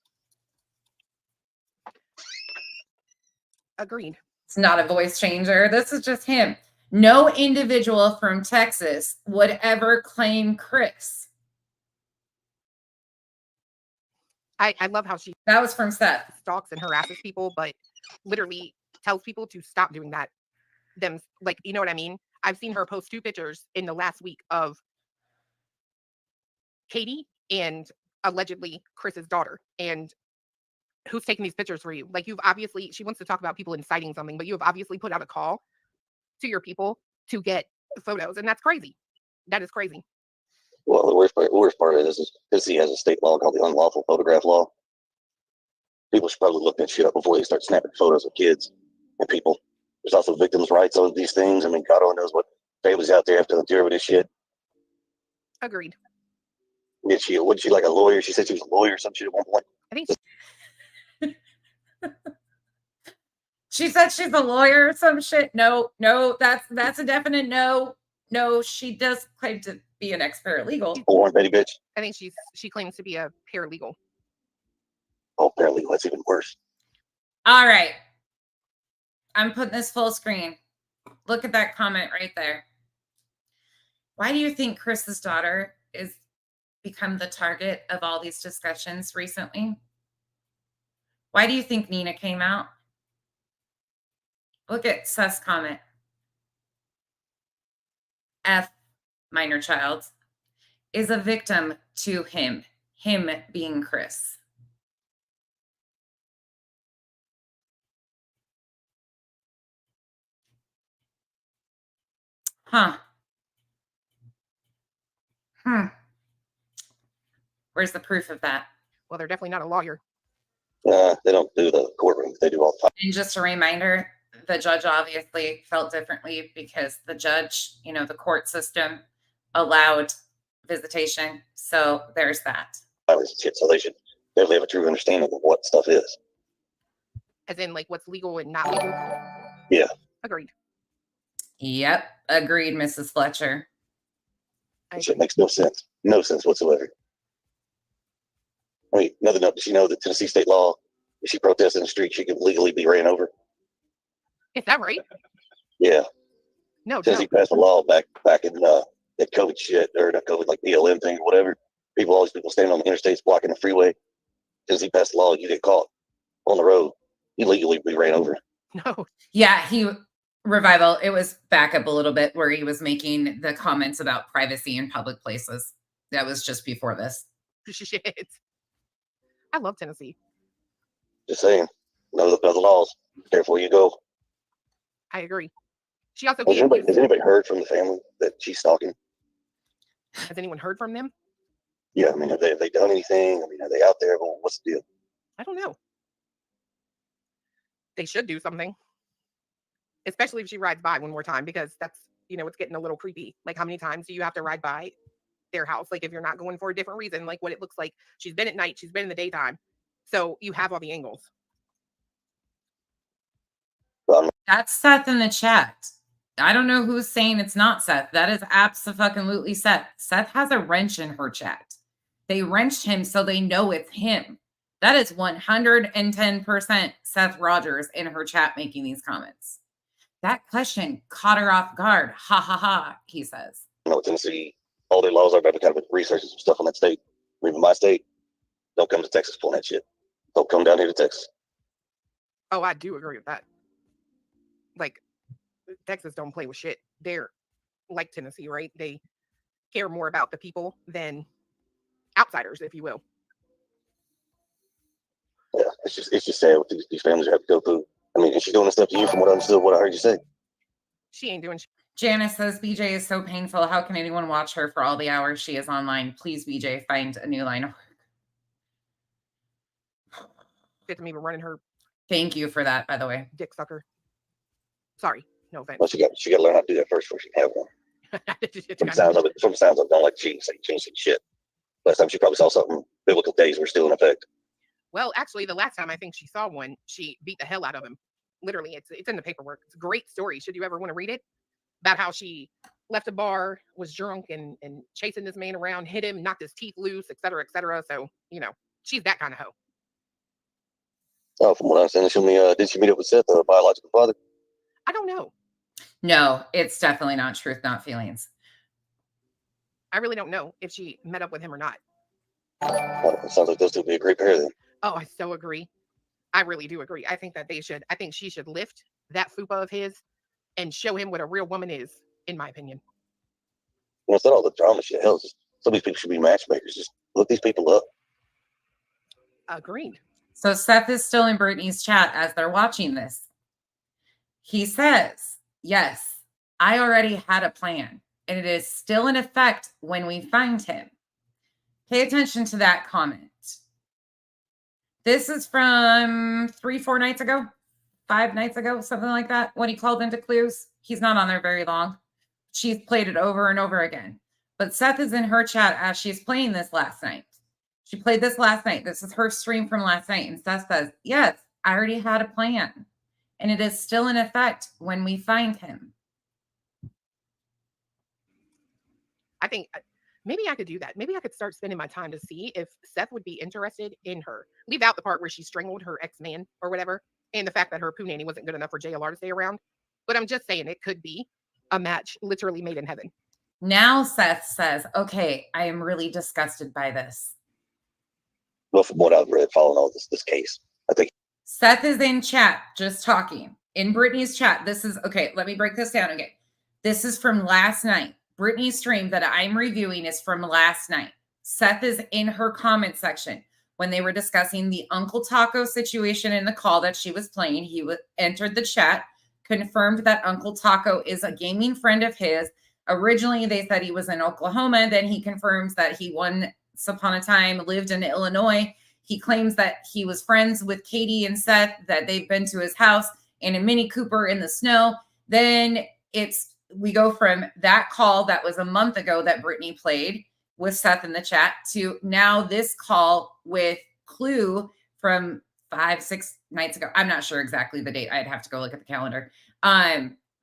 Agreed. It's not a voice changer. This is just him. No individual from Texas would ever claim Chris. I love how she That was from Seth. stalks and harasses people, but literally tells people to stop doing that. Like, you know what I mean? I've seen her post 2 pictures in the last week of Katie and allegedly Chris's daughter. And who's taking these pictures for you? Like, she wants to talk about people inciting something, but you have obviously put out a call to your people to get photos. And that's crazy. That is crazy. Well, the worst part of this is Tennessee has a state law called the unlawful photograph law. People should probably look that shit up before they start snapping photos of kids and people. There's also victims' rights on these things. I mean, God only knows what families out there have to endure with this shit. Agreed. Wasn't she like a lawyer? She said she was a lawyer or some shit at one point. I think She said she's a lawyer or some shit. No, that's a definite no. No, she does claim to be an ex-paralegal. Bullhorn, Betty bitch. I think she claims to be a paralegal. Oh, paralegal, that's even worse. All right. I'm putting this full screen. Look at that comment right there. Why do you think Chris's daughter is become the target of all these discussions recently? Why do you think Nina came out? Look at Seth's comment. F, minor child, is a victim to him being Chris. Huh. Where's the proof of that? Well, they're definitely not a lawyer. They don't do the courtroom. They do all the time. And just a reminder, the judge obviously felt differently because the judge, the court system allowed visitation. So there's that. Violence and shit, so they should definitely have a true understanding of what stuff is. As in, like, what's legal and not legal? Yeah. Agreed. Yep. Agreed, Mrs. Fletcher. Shit makes no sense. No sense whatsoever. I mean, nothing up. Does she know that Tennessee state law, if she protests in the street, she can legally be ran over? Is that right? Yeah. No. Tennessee passed a law back in that COVID shit, or not COVID, like BLM thing or whatever. All these people standing on the interstates blocking the freeway. Tennessee passed a law, you get caught on the road, you legally be ran over. No. Yeah, Revival, it was back up a little bit where he was making the comments about privacy in public places. That was just before this. Shit. I love Tennessee. Just saying, know the laws. Careful where you go. I agree. She also Has anybody heard from the family that she's stalking? Has anyone heard from them? Yeah, I mean, have they done anything? I mean, are they out there? Well, what's the deal? I don't know. They should do something, especially if she rides by one more time, because that's, it's getting a little creepy. Like, how many times do you have to ride by their house? Like, if you're not going for a different reason, like what it looks like. She's been at night, she's been in the daytime. So you have all the angles. That's Seth in the chat. I don't know who's saying it's not Seth. That is abso-fucking-lutely Seth. Seth has a wrench in her chat. They wrenched him so they know it's him. That is 110% Seth Rogers in her chat making these comments. That question caught her off guard. Ha ha ha, he says. Tennessee, all their laws are about kind of researching some stuff in that state. Even my state, don't come to Texas pulling that shit. Don't come down here to Texas. Oh, I do agree with that. Like, Texas don't play with shit. They're like Tennessee, right? They care more about the people than outsiders, if you will. Yeah, it's just sad what these families have to go through. I mean, is she doing this stuff to you from what I understood, what I heard you say? She ain't doing shit. Janice says, BJ is so painful. How can anyone watch her for all the hours she is online? Please, BJ, find a new line of work. Get them even running her. Thank you for that, by the way. Dick sucker. Sorry, no offense. Well, she got to learn how to do that first before she can have one. From the sounds of it, don't like cheating, say shit. Last time she probably saw something, biblical days were still in effect. Well, actually, the last time I think she saw one, she beat the hell out of him. Literally, it's in the paperwork. It's a great story. Should you ever want to read it? About how she left a bar, was drunk, and chasing this man around, hit him, knocked his teeth loose, et cetera, et cetera. So, she's that kind of hoe. Oh, from what I understand, did she meet up with Seth, the biological father? I don't know. No, it's definitely not truth, not feelings. I really don't know if she met up with him or not. Well, it sounds like those two would be a great pair then. Oh, I so agree. I really do agree. I think she should lift that fupa of his and show him what a real woman is, in my opinion. Well, it's not all the drama shit. Hell, some of these people should be matchmakers. Just look these people up. Agreed. So Seth is still in Brittany's chat as they're watching this. He says, yes, I already had a plan, and it is still in effect when we find him. Pay attention to that comment. This is from 3-4 nights ago, 5 nights ago, something like that, when he called into Clues. He's not on there very long. She's played it over and over again. But Seth is in her chat as she's playing this last night. She played this last night. This is her stream from last night. And Seth says, yes, I already had a plan. And it is still in effect when we find him. I think maybe I could do that. Maybe I could start spending my time to see if Seth would be interested in her. Leave out the part where she strangled her ex-man or whatever, and the fact that her poo nanny wasn't good enough for JLR to stay around. But I'm just saying it could be a match literally made in heaven. Now Seth says, okay, I am really disgusted by this. Well, from what I've read following all this case, I think Seth is in chat, just talking. In Brittany's chat, this is, okay, let me break this down again. This is from last night. Brittany's stream that I'm reviewing is from last night. Seth is in her comment section. When they were discussing the Uncle Taco situation in the call that she was playing, he entered the chat, confirmed that Uncle Taco is a gaming friend of his. Originally, they said he was in Oklahoma. Then he confirms that he once upon a time lived in Illinois. He claims that he was friends with Katie and Seth, that they've been to his house in a Mini Cooper in the snow. Then we go from that call that was a month ago that Brittany played with Seth in the chat to now this call with Clue from 5-6 nights ago. I'm not sure exactly the date. I'd have to go look at the calendar.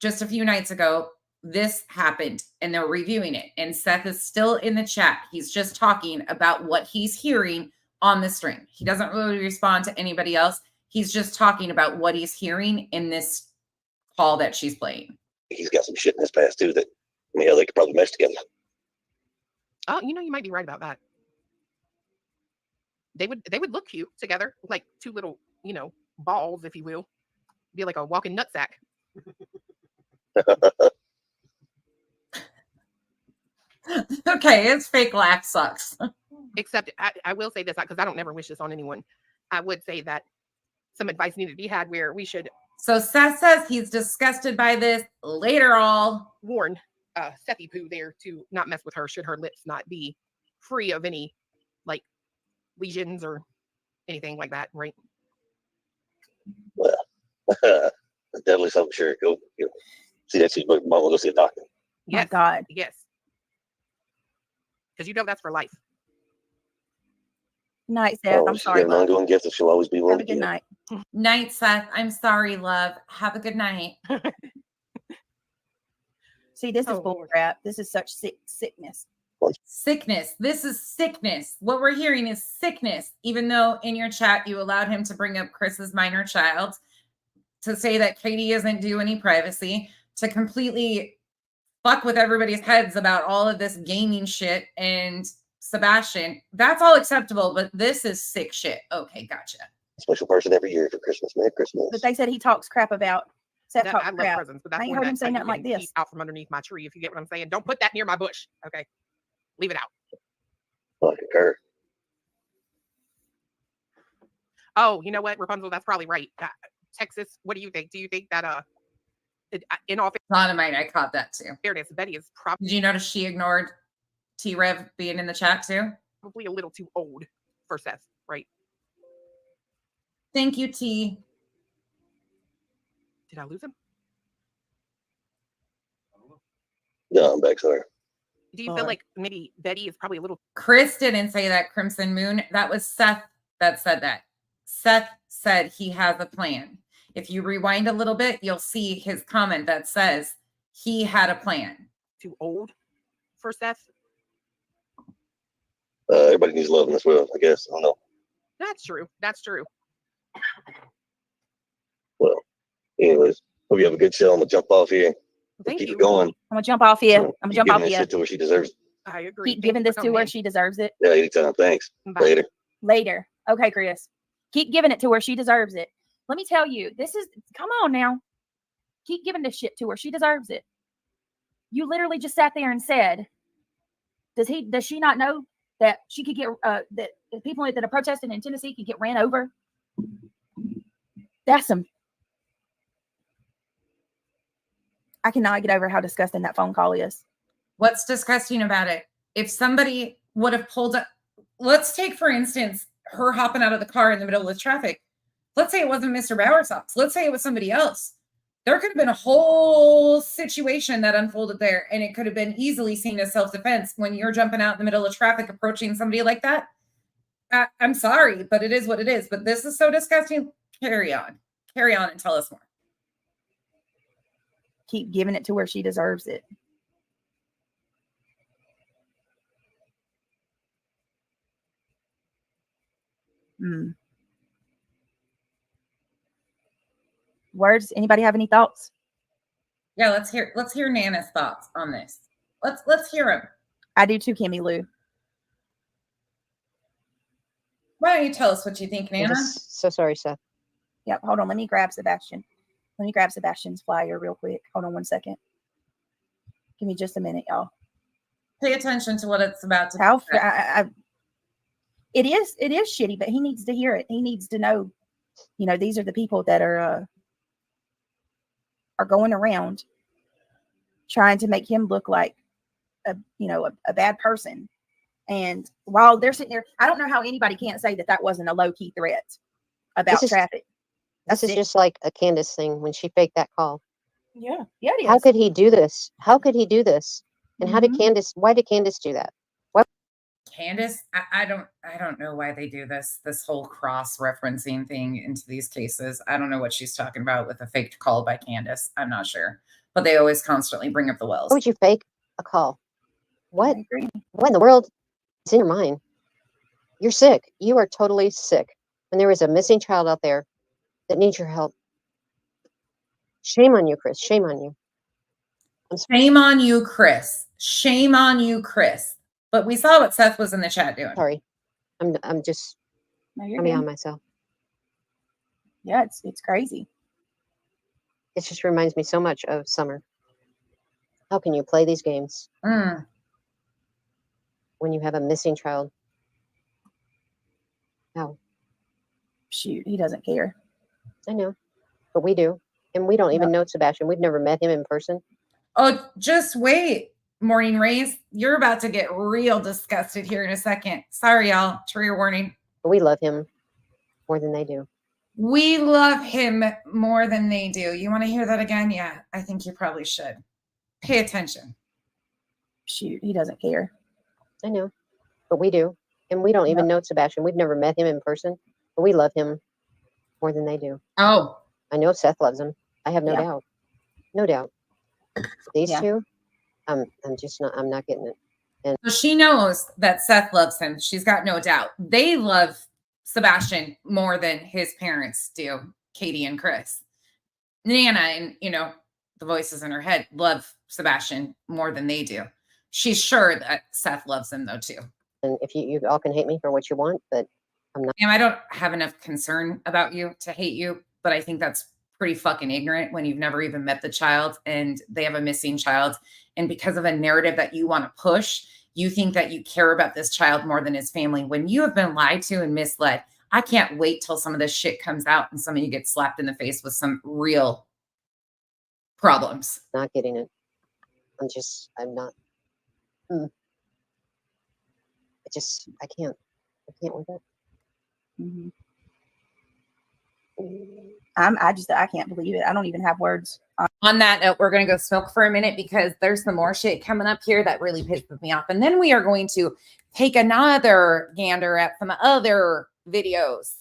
Just a few nights ago, this happened and they're reviewing it. And Seth is still in the chat. He's just talking about what he's hearing on the stream. He doesn't really respond to anybody else. He's just talking about what he's hearing in this call that she's playing. he's got some shit in his past too that, I mean, hell, they could probably mesh together. Oh, you might be right about that. They would look cute together, like two little, balls, if you will. Be like a walking nutsack. Okay, his fake laugh sucks. Except I will say this, because I don't never wish this on anyone. I would say that some advice needed to be had where we should. So Seth says he's disgusted by this. Later, all warn Sethy Poo there to not mess with her should her lips not be free of any like lesions or anything like that, right? Well, definitely something. Sure, go see that. Might want to go see a doctor. My Yes, God. yes. Because you know that's for life. Night, Seth. I'm She's sorry. got an ongoing gift that she'll always be Have willing a to good give. night. Night, Seth. I'm sorry, love. Have a good night. See, this is Oh, bull Lord. crap. This is such sickness. Sickness. This is sickness. What we're hearing is sickness. Even though in your chat you allowed him to bring up Chris's minor child, to say that Katie isn't due any privacy, to completely fuck with everybody's heads about all of this gaming shit and Sebastian. That's all acceptable, but this is sick shit. Okay, gotcha. Special person every year for Christmas. Merry Christmas. But they said he talks crap about Seth That, talks I love crap. presents, but that's I ain't one heard that him say you nothing like can this. keep out from underneath my tree, if you get what I'm saying. Don't put that near my bush. Okay. Leave it out. I concur. Oh, you know what, Rapunzel, that's probably right. Texas, what do you think? Do you think that in all Dynamite, I caught that too. fairness, Betty is probably Did you notice she ignored T-Rev being in the chat too? a little too old for Seth, right? Thank you, T. Did I lose him? No, I'm back. Sorry. Do you feel like maybe Betty is probably a little Chris didn't say that, Crimson Moon. That was Seth that said that. Seth said he has a plan. If you rewind a little bit, you'll see his comment that says he had a plan. too old for Seth? Everybody needs love in this world, I guess. I don't know. That's true. That's true. Well, anyways, hope you have a good show. I'm gonna jump off here. Thank Keep you. it going. I'm gonna jump off here. I'm gonna Keep jump off giving this here. shit to her. She deserves it. I agree. Keep Thank giving you for this to coming her. in. She deserves it. Yeah, anytime. Thanks. Bye. Later. Later. Okay, Chris. Keep giving it to her. She deserves it. Let me tell you, this is, come on now. Keep giving this shit to her. She deserves it. You literally just sat there and said, does she not know that she could get, that the people that are protesting in Tennessee could get ran over? That's some, I cannot get over how disgusting that phone call is. What's disgusting about it? If somebody would have pulled up, let's take, for instance, her hopping out of the car in the middle of traffic. Let's say it wasn't Mr. Bowersox. Let's say it was somebody else. There could have been a whole situation that unfolded there, and it could have been easily seen as self-defense. When you're jumping out in the middle of traffic, approaching somebody like that, I'm sorry, but it is what it is. But this is so disgusting. Carry on and tell us more. Keep giving it to her. She deserves it. Words? Anybody have any thoughts? Yeah, let's hear Nana's thoughts on this. Let's hear them. I do too, Kimmy Lou. Why don't you tell us what you think, I'm Nana? just so sorry, Seth. Yep. Hold on. Let me grab Sebastian. Let me grab Sebastian's flyer real quick. Hold on 1 second. Give me just a minute, y'all. Pay attention to what it's about to How be. it is shitty, but he needs to hear it. He needs to know, these are the people that are going around trying to make him look like a bad person. And while they're sitting there, I don't know how anybody can't say that wasn't a low-key threat about traffic. This is just like a Candace thing when she faked that call. Yeah, it is. How could he do this? How could he do this? And why did Candace do that? Candace, I don't know why they do this whole cross-referencing thing into these cases. I don't know what she's talking about with a faked call by Candace. I'm not sure. But they always constantly bring up the Wells. Why would you fake a call? What in the world is in your mind? You're sick. You are totally sick. When there is a missing child out there that needs your help. Shame on you, Chris. Shame on you. Shame on you, Chris. Shame on you, Chris. But we saw what Seth was in the chat doing. Sorry. I'm just coming on myself. Yeah, it's crazy. It just reminds me so much of summer. How can you play these games when you have a missing child? How? Shoot, he doesn't care. I know, but we do. And we don't even know Sebastian. We've never met him in person. Oh, just wait. Morning Rays, you're about to get real disgusted here in a second. Sorry, y'all. Trigger warning. We love him more than they do. We love him more than they do. You want to hear that again? Yeah, I think you probably should. Pay attention. Shoot, he doesn't care. I know, but we do. And we don't even know Sebastian. We've never met him in person, but we love him more than they do. Oh. I know Seth loves him. I have no doubt. No doubt. These two, I'm not getting it. And so she knows that Seth loves him. She's got no doubt. They love Sebastian more than his parents do, Katie and Chris. Nana and, the voices in her head love Sebastian more than they do. She's sure that Seth loves him, though, too. And if you all can hate me for what you want, but I'm not. I don't have enough concern about you to hate you, but I think that's pretty fucking ignorant when you've never even met the child and they have a missing child. And because of a narrative that you want to push, you think that you care about this child more than his family when you have been lied to and misled. I can't wait till some of this shit comes out and some of you get slapped in the face with some real problems. Not getting it. I'm not. I can't with it. Mm-hmm. I can't believe it. I don't even have words. On that note, we're going to go smoke for a minute because there's some more shit coming up here that really pisses me off. And then we are going to take another gander at some other videos.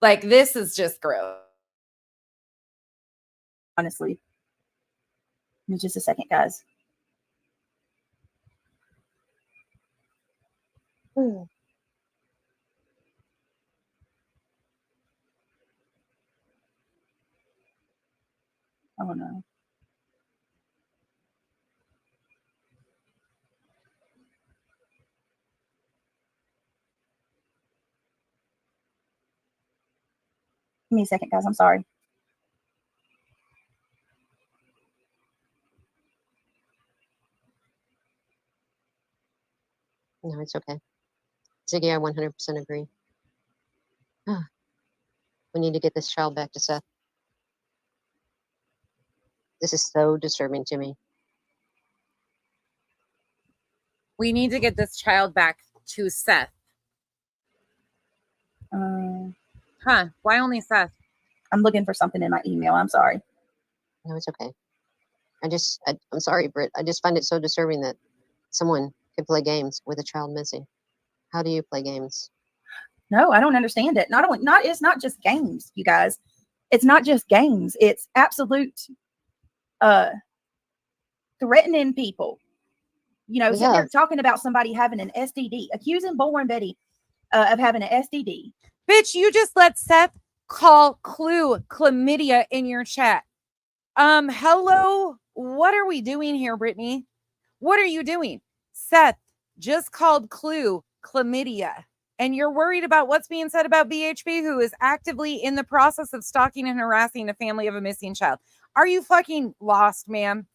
Like, this is just gross. Honestly. Give me just a second, guys. Oh no. Give me a second, guys. I'm sorry. No, it's okay. Ziggy, I 100% agree. We need to get this child back to Seth. This is so disturbing to me. We need to get this child back to Seth. Why only Seth? I'm looking for something in my email. I'm sorry. No, it's okay. I'm sorry, Britt. I just find it so disturbing that someone could play games with a child missing. How do you play games? No, I don't understand it. It's not just games, you guys. It's not just games. It's absolute threatening people. Sitting there talking about somebody having an STD, accusing Bullhorn Betty of having an STD. Bitch, you just let Seth call Clue chlamydia in your chat. Hello? What are we doing here, Brittany? What are you doing? Seth just called Clue chlamydia. And you're worried about what's being said about BHB, who is actively in the process of stalking and harassing the family of a missing child. Are you fucking lost, ma'am?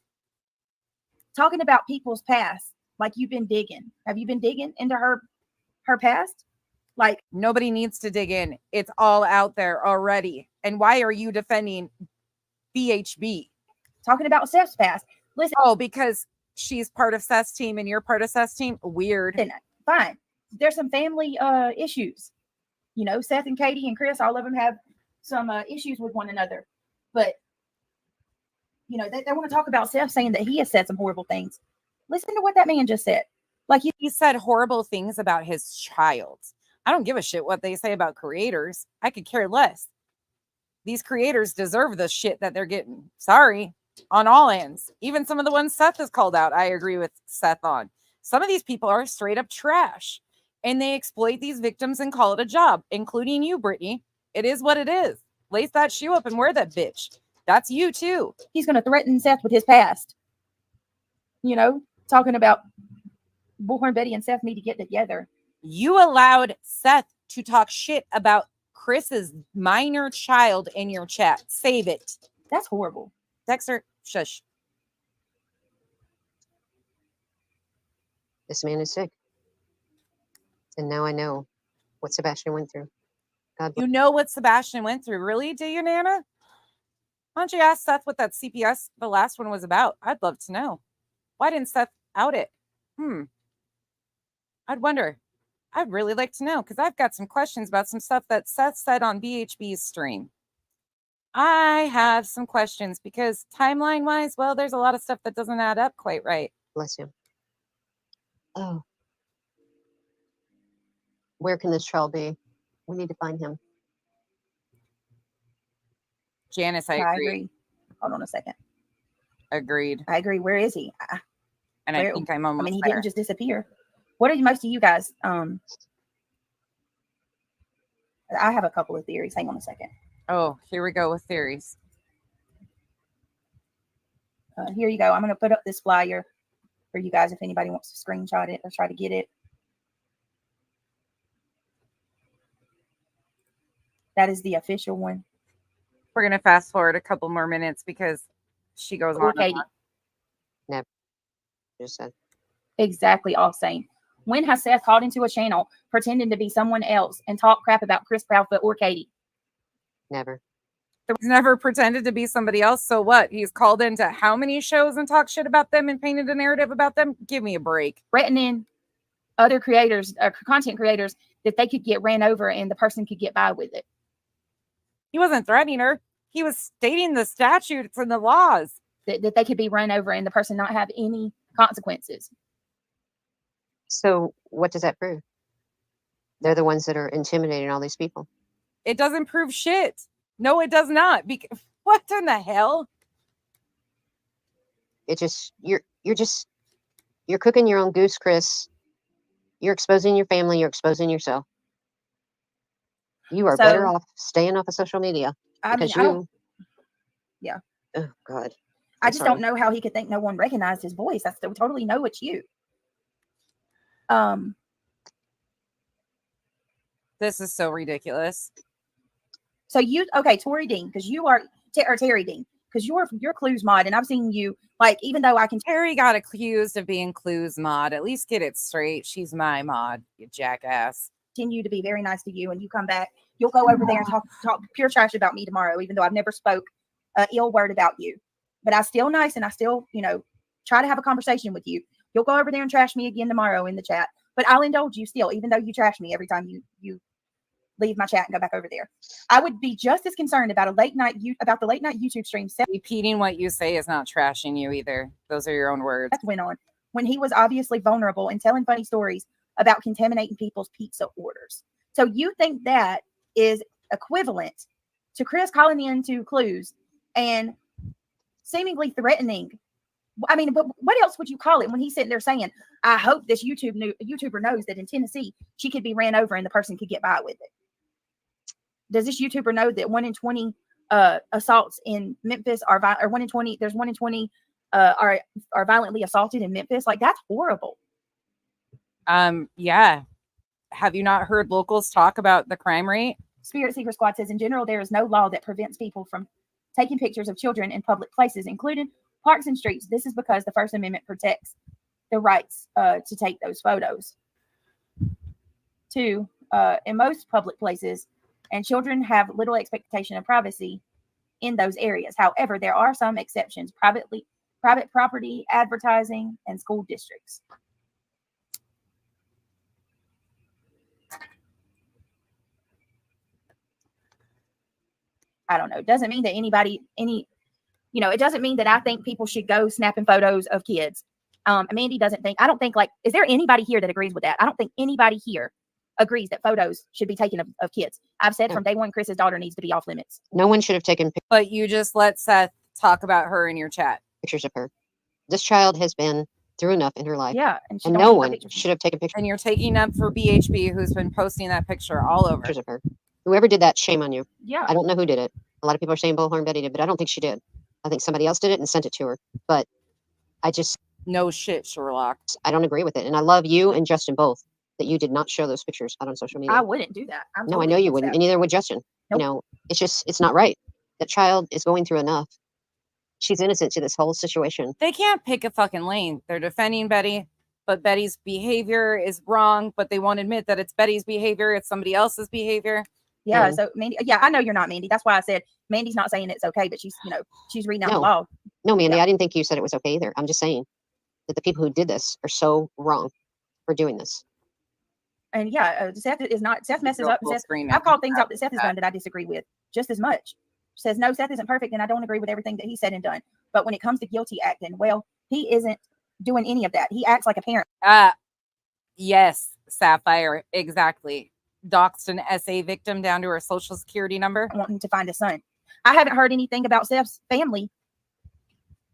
Talking about people's past, like you've been digging. Have you been digging into her past? Like, nobody needs to dig in. It's all out there already. And why are you defending BHB? Talking about Seth's past. Listen. Oh, because she's part of Seth's team and you're part of Seth's team? Weird. Fine. There's some family issues. Seth and Katie and Chris, all of them have some issues with one another. But, they want to talk about Seth saying that he has said some horrible things. Listen to what that man just said. Like, he said horrible things about his child. I don't give a shit what they say about creators. I could care less. These creators deserve the shit that they're getting. Sorry. On all ends. Even some of the ones Seth has called out, I agree with Seth on. Some of these people are straight up trash. And they exploit these victims and call it a job, including you, Brittany. It is what it is. Lace that shoe up and wear that bitch. That's you, too. He's going to threaten Seth with his past. Talking about Bullhorn Betty and Seth need to get together. You allowed Seth to talk shit about Chris's minor child in your chat. Save it. That's horrible. Dexter, shush. This man is sick. And now I know what Sebastian went through. God bless. You know what Sebastian went through. Really? Do you, Nana? Why don't you ask Seth what that CPS, the last one, was about? I'd love to know. Why didn't Seth Out it. I'd wonder. I'd really like to know, because I've got some questions about some stuff that Seth said on BHB's stream. I have some questions because timeline wise, well, there's a lot of stuff that doesn't add up quite right. Bless you. Oh. Where can this child be? We need to find him. Janice, I I agree. agree. Hold on a second. Agreed. I agree. Where is he? And Where- I think I'm almost I mean, he there. didn't just disappear. What are most of you guys? I have a couple of theories. Hang on a second. Oh, here we go with theories. Here you go. I'm going to put up this flyer for you guys if anybody wants to screenshot it or try to get it. That is the official one. We're going to fast forward a couple more minutes because she goes Poor on. Katie. Never. Just said. Exactly. All same. When has Seth called into a channel pretending to be someone else and talk crap about Chris Proudfoot or Katie? Never. He's never pretended to be somebody else. So what? He's called into how many shows and talked shit about them and painted a narrative about them? Give me a break. Threatening other creators, content creators, that they could get ran over and the person could get by with it. He wasn't threatening her. He was stating the statutes and the laws. That they could be run over and the person not have any consequences. So what does that prove? They're the ones that are intimidating all these people. It doesn't prove shit. No, it does not. What in the hell? It just you're cooking your own goose, Chris. You're exposing your family. You're exposing yourself. You are better off staying off of social media. Yeah. Oh God. I just don't know how he could think no one recognized his voice. I still totally know it's you. This is so ridiculous. So Tori Dean, because you are or Terry Dean, because you're Clues mod, and I've seen you even though I can. Terry got accused of being Clues mod. At least get it straight. She's my mod, you jackass. Continue to be very nice to you, and you come back, you'll go over there and talk pure trash about me tomorrow, even though I've never spoke ill word about you. But I'm still nice, and I still, try to have a conversation with you. You'll go over there and trash me again tomorrow in the chat, but I'll indulge you still, even though you trash me every time you leave my chat and go back over there. I would be just as concerned about the late night YouTube stream. Repeating what you say is not trashing you either. Those are your own words. That went on when he was obviously vulnerable and telling funny stories about contaminating people's pizza orders. So you think that is equivalent to Chris calling into Clues and seemingly threatening? I mean, but what else would you call it when he's sitting there saying, I hope this YouTuber knows that in Tennessee, she could be ran over and the person could get by with it? Does this YouTuber know that 1 in 20 assaults in Memphis are 1 in 20? There's 1 in 20 are violently assaulted in Memphis. That's horrible. Yeah. Have you not heard locals talk about the crime rate? Spirit Seeker Squad says, in general, there is no law that prevents people from taking pictures of children in public places, including parks and streets. This is because the First Amendment protects the rights to take those photos. 2, in most public places, and children have little expectation of privacy in those areas. However, there are some exceptions: private property, advertising, and school districts. I don't know. It doesn't mean that it doesn't mean that I think people should go snapping photos of kids. Mandy doesn't think, I don't think is there anybody here that agrees with that? I don't think anybody here agrees that photos should be taken of kids. I've said from day one, Chris's daughter needs to be off limits. No one should have taken But you just let Seth talk about her in your chat. pictures of her. This child has been through enough in her life. Yeah. And no one should have taken pictures And you're taking up for BHB, who's been posting that picture all over. of her. Whoever did that, shame on you. Yeah. I don't know who did it. A lot of people are saying Bullhorn Betty did, but I don't think she did. I think somebody else did it and sent it to her. But I just... No shit, Sherlock. I don't agree with it. And I love you and Justin both, that you did not show those pictures out on social media. I wouldn't do that. No, I know you wouldn't. And neither would Justin. Nope. It's not right. That child is going through enough. She's innocent to this whole situation. They can't pick a fucking lane. They're defending Betty, but Betty's behavior is wrong, but they won't admit that it's Betty's behavior. It's somebody else's behavior. Yeah. So Mandy, I know you're not Mandy. That's why I said Mandy's not saying it's okay, but she's reading out the law. No, Mandy, I didn't think you said it was okay either. I'm just saying that the people who did this are so wrong for doing this. And yeah, Seth is not. Seth messes up. And I've called things out that Seth has done that I disagree with just as much. Says no, Seth isn't perfect, and I don't agree with everything that he said and done. But when it comes to guilty acting, well, he isn't doing any of that. He acts like a parent. Yes, Sapphire, exactly. Doxed an SA victim down to her social security number. Wanting to find a son. I haven't heard anything about Seth's family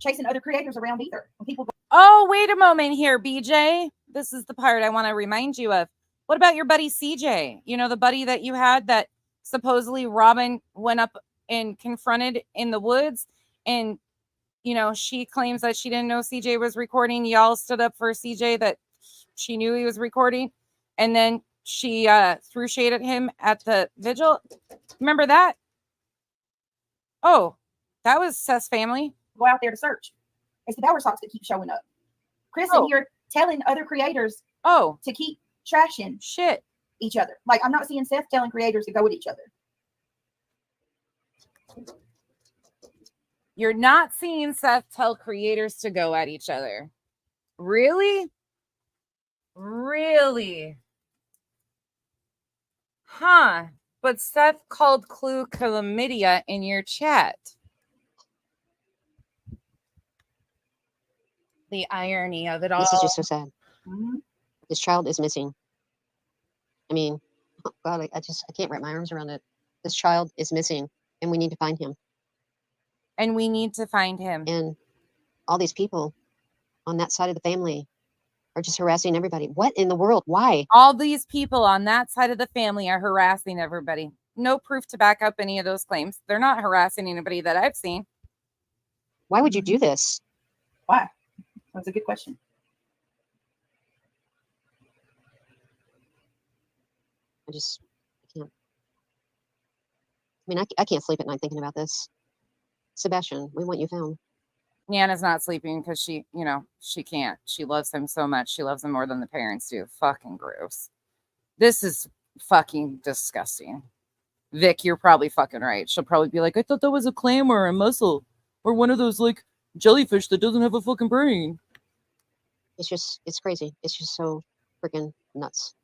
chasing other creators around either. When people go, oh, wait a moment here, BJ. This is the part I want to remind you of. What about your buddy CJ? You know, the buddy that you had that supposedly Robin went up and confronted in the woods, and you know, she claims that she didn't know CJ was recording. Y'all stood up for CJ that she knew he was recording, and then she threw shade at him at the vigil. Remember that? Oh, that was Seth's family. go out there to search. It's the Bower socks that keep showing up. Chris in here telling other creators to keep trashing each other. Like, I'm not seeing Seth telling creators to go at each other. You're not seeing Seth tell creators to go at each other. Really? Really? Huh. But Seth called Clue chlamydia in your chat. The irony of it all. This is just so sad. Mm-hmm. This child is missing. I mean, oh God, I can't wrap my arms around it. This child is missing, and we need to find him. And we need to find him. And all these people on that side of the family are just harassing everybody. What in the world? Why? All these people on that side of the family are harassing everybody. No proof to back up any of those claims. They're not harassing anybody that I've seen. Why would you do this? Why? That's a good question. I can't. I mean, I can't sleep at night thinking about this. Sebastian, we want you found. Nana's not sleeping because she can't. She loves him so much. She loves him more than the parents do. Fucking gross. This is fucking disgusting. Vic, you're probably fucking right. She'll probably be like, I thought that was a clam or a mussel or one of those like jellyfish that doesn't have a fucking brain. It's crazy. It's just so freaking nuts.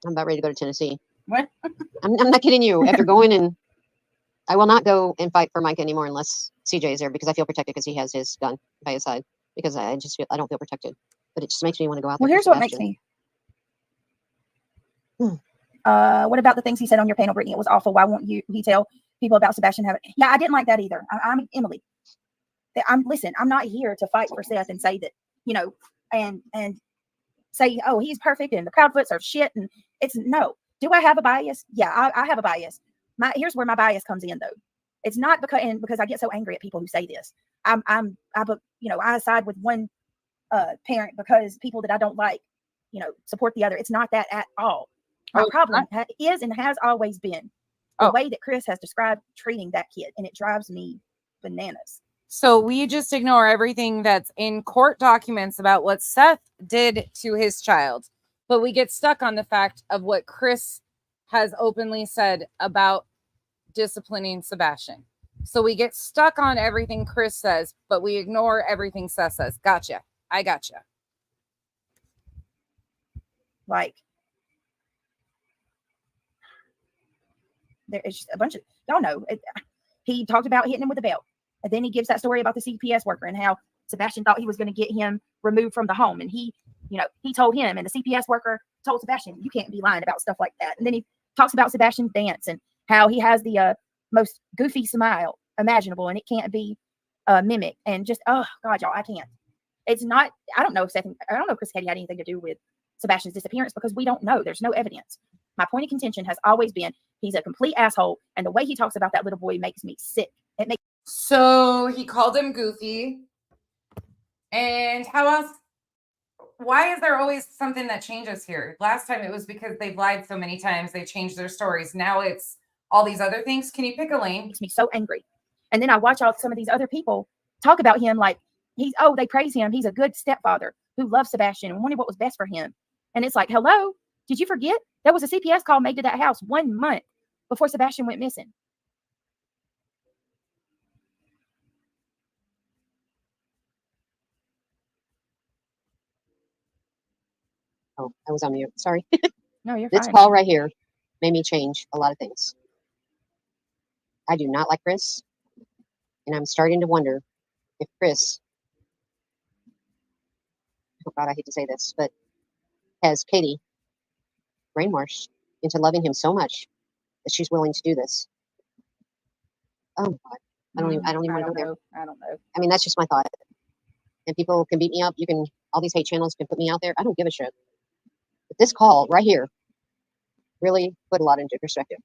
I'm about ready to go to Tennessee. What? I'm not kidding you. After going and I will not go and fight for Mike anymore unless CJ is there because I feel protected because he has his gun by his side because I don't feel protected. But it just makes me want to go out there. Well, here's what makes me. What about the things he said on your panel, Brittany? It was awful. Why won't he tell people about Sebastian having? Yeah, I didn't like that either. I'm Emily. Listen, I'm not here to fight for Seth and say that, and say, oh, he's perfect and the Proudfoots are shit. And it's no. Do I have a bias? Yeah, I have a bias. Here's where my bias comes in, though. It's not because I get so angry at people who say this. I side with one parent because people that I don't like, support the other. It's not that at all. My problem is and has always been the way that Chris has described treating that kid, and it drives me bananas. So we just ignore everything that's in court documents about what Seth did to his child, but we get stuck on the fact of what Chris has openly said about disciplining Sebastian. So we get stuck on everything Chris says, but we ignore everything Seth says. Gotcha. I gotcha. Like, there is just a bunch of, y'all know, he talked about hitting him with a belt. And then he gives that story about the CPS worker and how Sebastian thought he was going to get him removed from the home. And he told him, and the CPS worker told Sebastian, you can't be lying about stuff like that. And then he talks about Sebastian's dance and how he has the most goofy smile imaginable and it can't be mimicked. And just, oh God, y'all, I can't. It's not, I don't know if Chris Cady had anything to do with Sebastian's disappearance because we don't know. There's no evidence. My point of contention has always been he's a complete asshole. And the way he talks about that little boy makes me sick. So he called him goofy. And how else? Why is there always something that changes here? Last time it was because they've lied so many times. They changed their stories. Now it's all these other things. Can you pick a lane? It makes me so angry. And then I watch some of these other people talk about him like they praise him. He's a good stepfather who loves Sebastian and wanted what was best for him. And it's like, hello, did you forget? There was a CPS call made to that house 1 month before Sebastian went missing. Oh, I was on mute. Sorry. No, you're This fine. call right here made me change a lot of things. I do not like Chris, and I'm starting to wonder if Chris, oh God, I hate to say this, but has Katie brainwashed into loving him so much that she's willing to do this. Oh God, I don't even want to go there. I don't know. I mean, that's just my thought. And people can beat me up. You can, all these hate channels can put me out there. I don't give a shit. But this call right here really put a lot into perspective.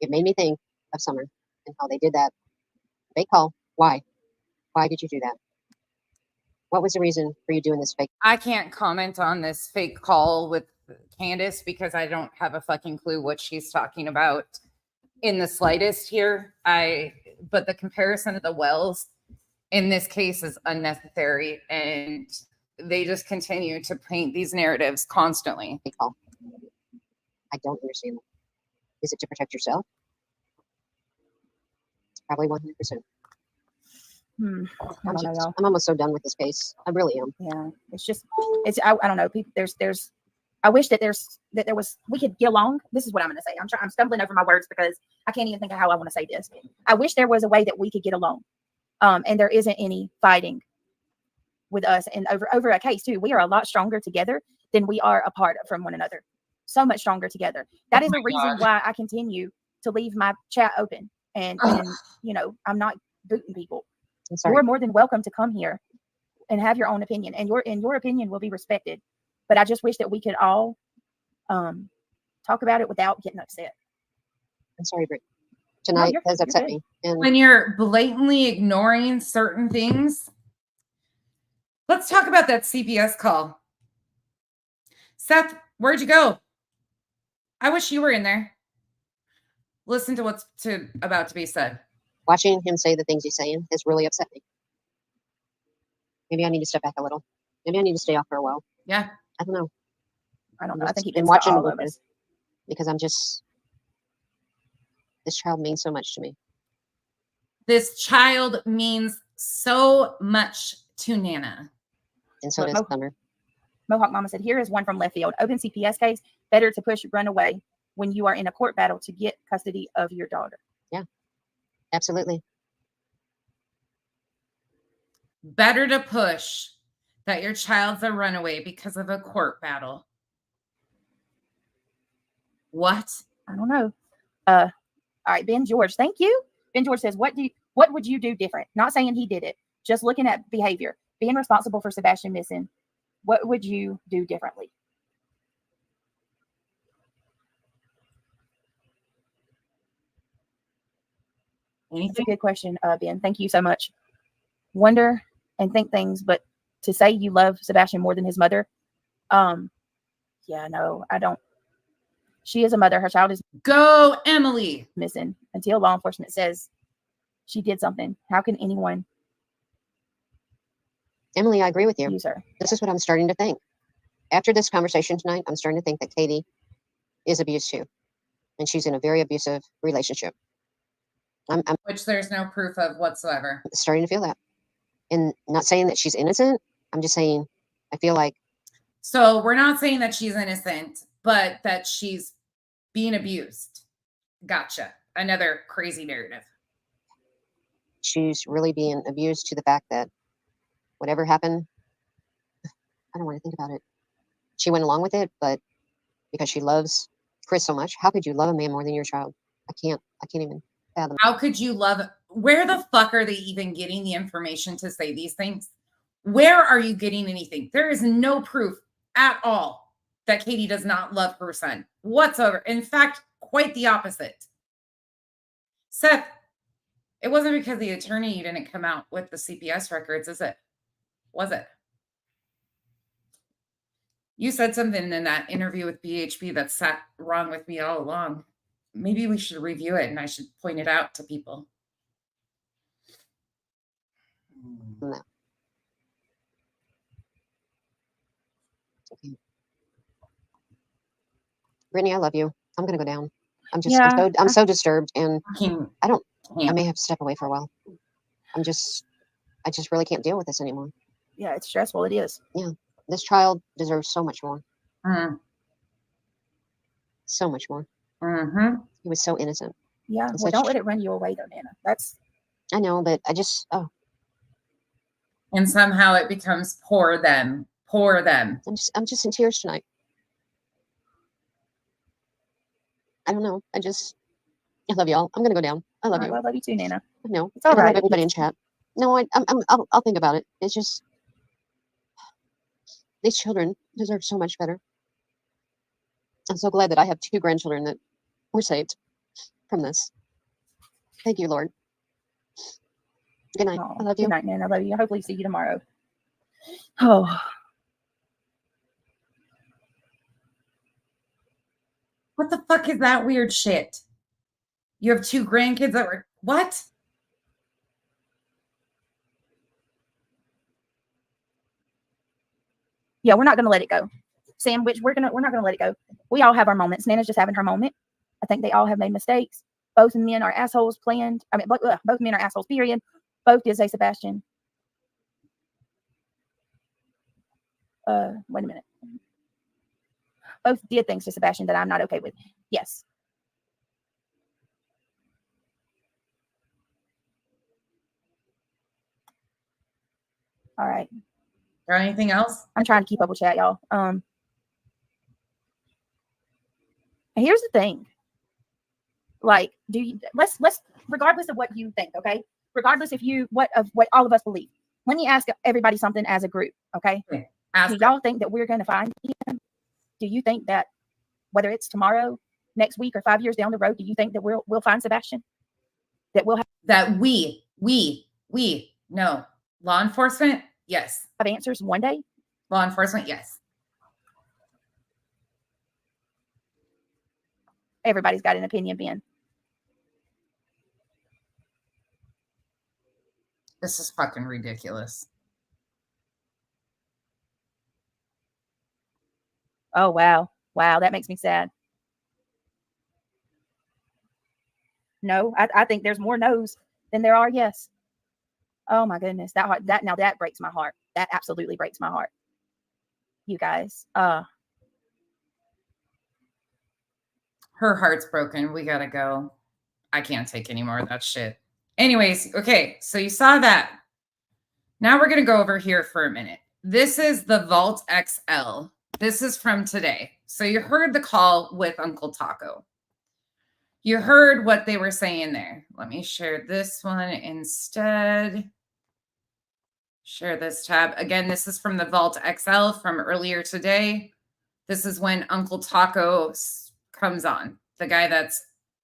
It made me think of Summer and how they did that fake call. Why? Why did you do that? What was the reason for you doing this fake? I can't comment on this fake call with Candace because I don't have a fucking clue what she's talking about in the slightest here. But the comparison of the wells in this case is unnecessary, and they just continue to paint these narratives constantly. Fake call. I don't understand that. Is it to protect yourself? Probably 100%. I don't know, y'all. I'm almost so done with this case. I really am. Yeah, I don't know. People, I wish that we could get along. This is what I'm going to say. I'm stumbling over my words because I can't even think of how I want to say this. I wish there was a way that we could get along. And there isn't any fighting with us. And over a case too, we are a lot stronger together than we are apart from one another. So much stronger together. That is the reason why I continue to leave my chat open. And you know, I'm not booting people. I'm sorry. You're more than welcome to come here and have your own opinion, and your opinion will be respected. But I just wish that we could all talk about it without getting upset. I'm sorry, Britt. Tonight has upset me. And when you're blatantly ignoring certain things, let's talk about that CPS call. Seth, where'd you go? I wish you were in there. Listen to what's about to be said. watching him say the things he's saying has really upset me. Maybe I need to step back a little. Maybe I need to stay off for a while. Yeah. I don't know. I don't know. I think he been gets watching all of us. because I'm just, this child means so much to me. This child means so much to Nana. And so does Summer. Mohawk Mama said, here is one from left field. Open CPS case, better to push run away when you are in a court battle to get custody of your daughter. Yeah, absolutely. Better to push that your child's a runaway because of a court battle. What? I don't know. All right, Ben George, thank you. Ben George says, what would you do different? Not saying he did it, just looking at behavior, being responsible for Sebastian missing. What would you do differently? That's a good question, Ben. Thank you so much. Wonder and think things, but to say you love Sebastian more than his mother, yeah, no, I don't. She is a mother. Her child is Go, Emily. Missing until law enforcement says she did something. How can anyone? Emily, I agree with you. Use her. This is what I'm starting to think. After this conversation tonight, I'm starting to think that Katie is abused too. And she's in a very abusive relationship. I'm Which there's no proof of whatsoever. starting to feel that. And not saying that she's innocent. I'm just saying, I feel like. So we're not saying that she's innocent, but that she's being abused. Gotcha. Another crazy narrative. She's really being abused to the fact that whatever happened, I don't want to think about it. She went along with it, but because she loves Chris so much, how could you love a man more than your child? I can't even fathom. How could you love? Where the fuck are they even getting the information to say these things? Where are you getting anything? There is no proof at all that Katie does not love her son whatsoever. In fact, quite the opposite. Seth, it wasn't because the attorney didn't come out with the CPS records, is it? Was it? You said something in that interview with BHP that sat wrong with me all along. Maybe we should review it and I should point it out to people. No. Okay. Brittany, I love you. I'm gonna go down. I'm so disturbed, and I may have to step away for a while. I just really can't deal with this anymore. Yeah, it's stressful. It is. Yeah, this child deserves so much more. Mm. So much more. Mm-hmm. He was so innocent. Yeah. And Well, such- don't let it run you away, though, Nana. That's I know, but I just, And somehow it becomes poor them. Poor them. I'm just in tears tonight. I don't know. I love y'all. I'm gonna go down. I love all right. you. Well, I love you too, Nana. No, It's all and I right. love everybody in chat. No, I'll think about it. It's just these children deserve so much better. I'm so glad that I have 2 grandchildren that were saved from this. Thank you, Lord. Good night. Oh, I love you. Good night, Nana. I love you. Hopefully see you tomorrow. Oh, What the fuck is that weird shit? You have 2 grandkids that were what? yeah. We're not gonna let it go, Sam. We're not gonna let it go. We all have our moments. Nana's just having her moment. I think they all have made mistakes. Both men are assholes. Both men are assholes. Period. Both did say Sebastian. Wait a minute. Both did things to Sebastian that I'm not okay with. Yes. All right. Or anything else? I'm trying to keep up with chat, y'all. Here's the thing. Like, let's regardless of what you think, okay? Regardless of what all of us believe. Let me ask everybody something as a group, okay? Do y'all think that we're going to find him? Do you think that whether it's tomorrow, next week, or 5 years down the road, do you think that we'll find Sebastian? That we'll no. Law enforcement, yes. have answers one day? Law enforcement, yes. Everybody's got an opinion, Ben. This is fucking ridiculous. Oh, wow. Wow, that makes me sad. No, I think there's more no's than there are yes. Oh my goodness. That breaks my heart. That absolutely breaks my heart. You guys. Her heart's broken. We gotta go. I can't take any more of that shit. Anyways, okay, so you saw that. Now we're gonna go over here for a minute. This is the Vault XL. This is from today. So you heard the call with Uncle Taco. You heard what they were saying there. Let me share this one instead. Share this tab. Again, this is from the Vault XL from earlier today. This is when Uncle Taco comes on. The guy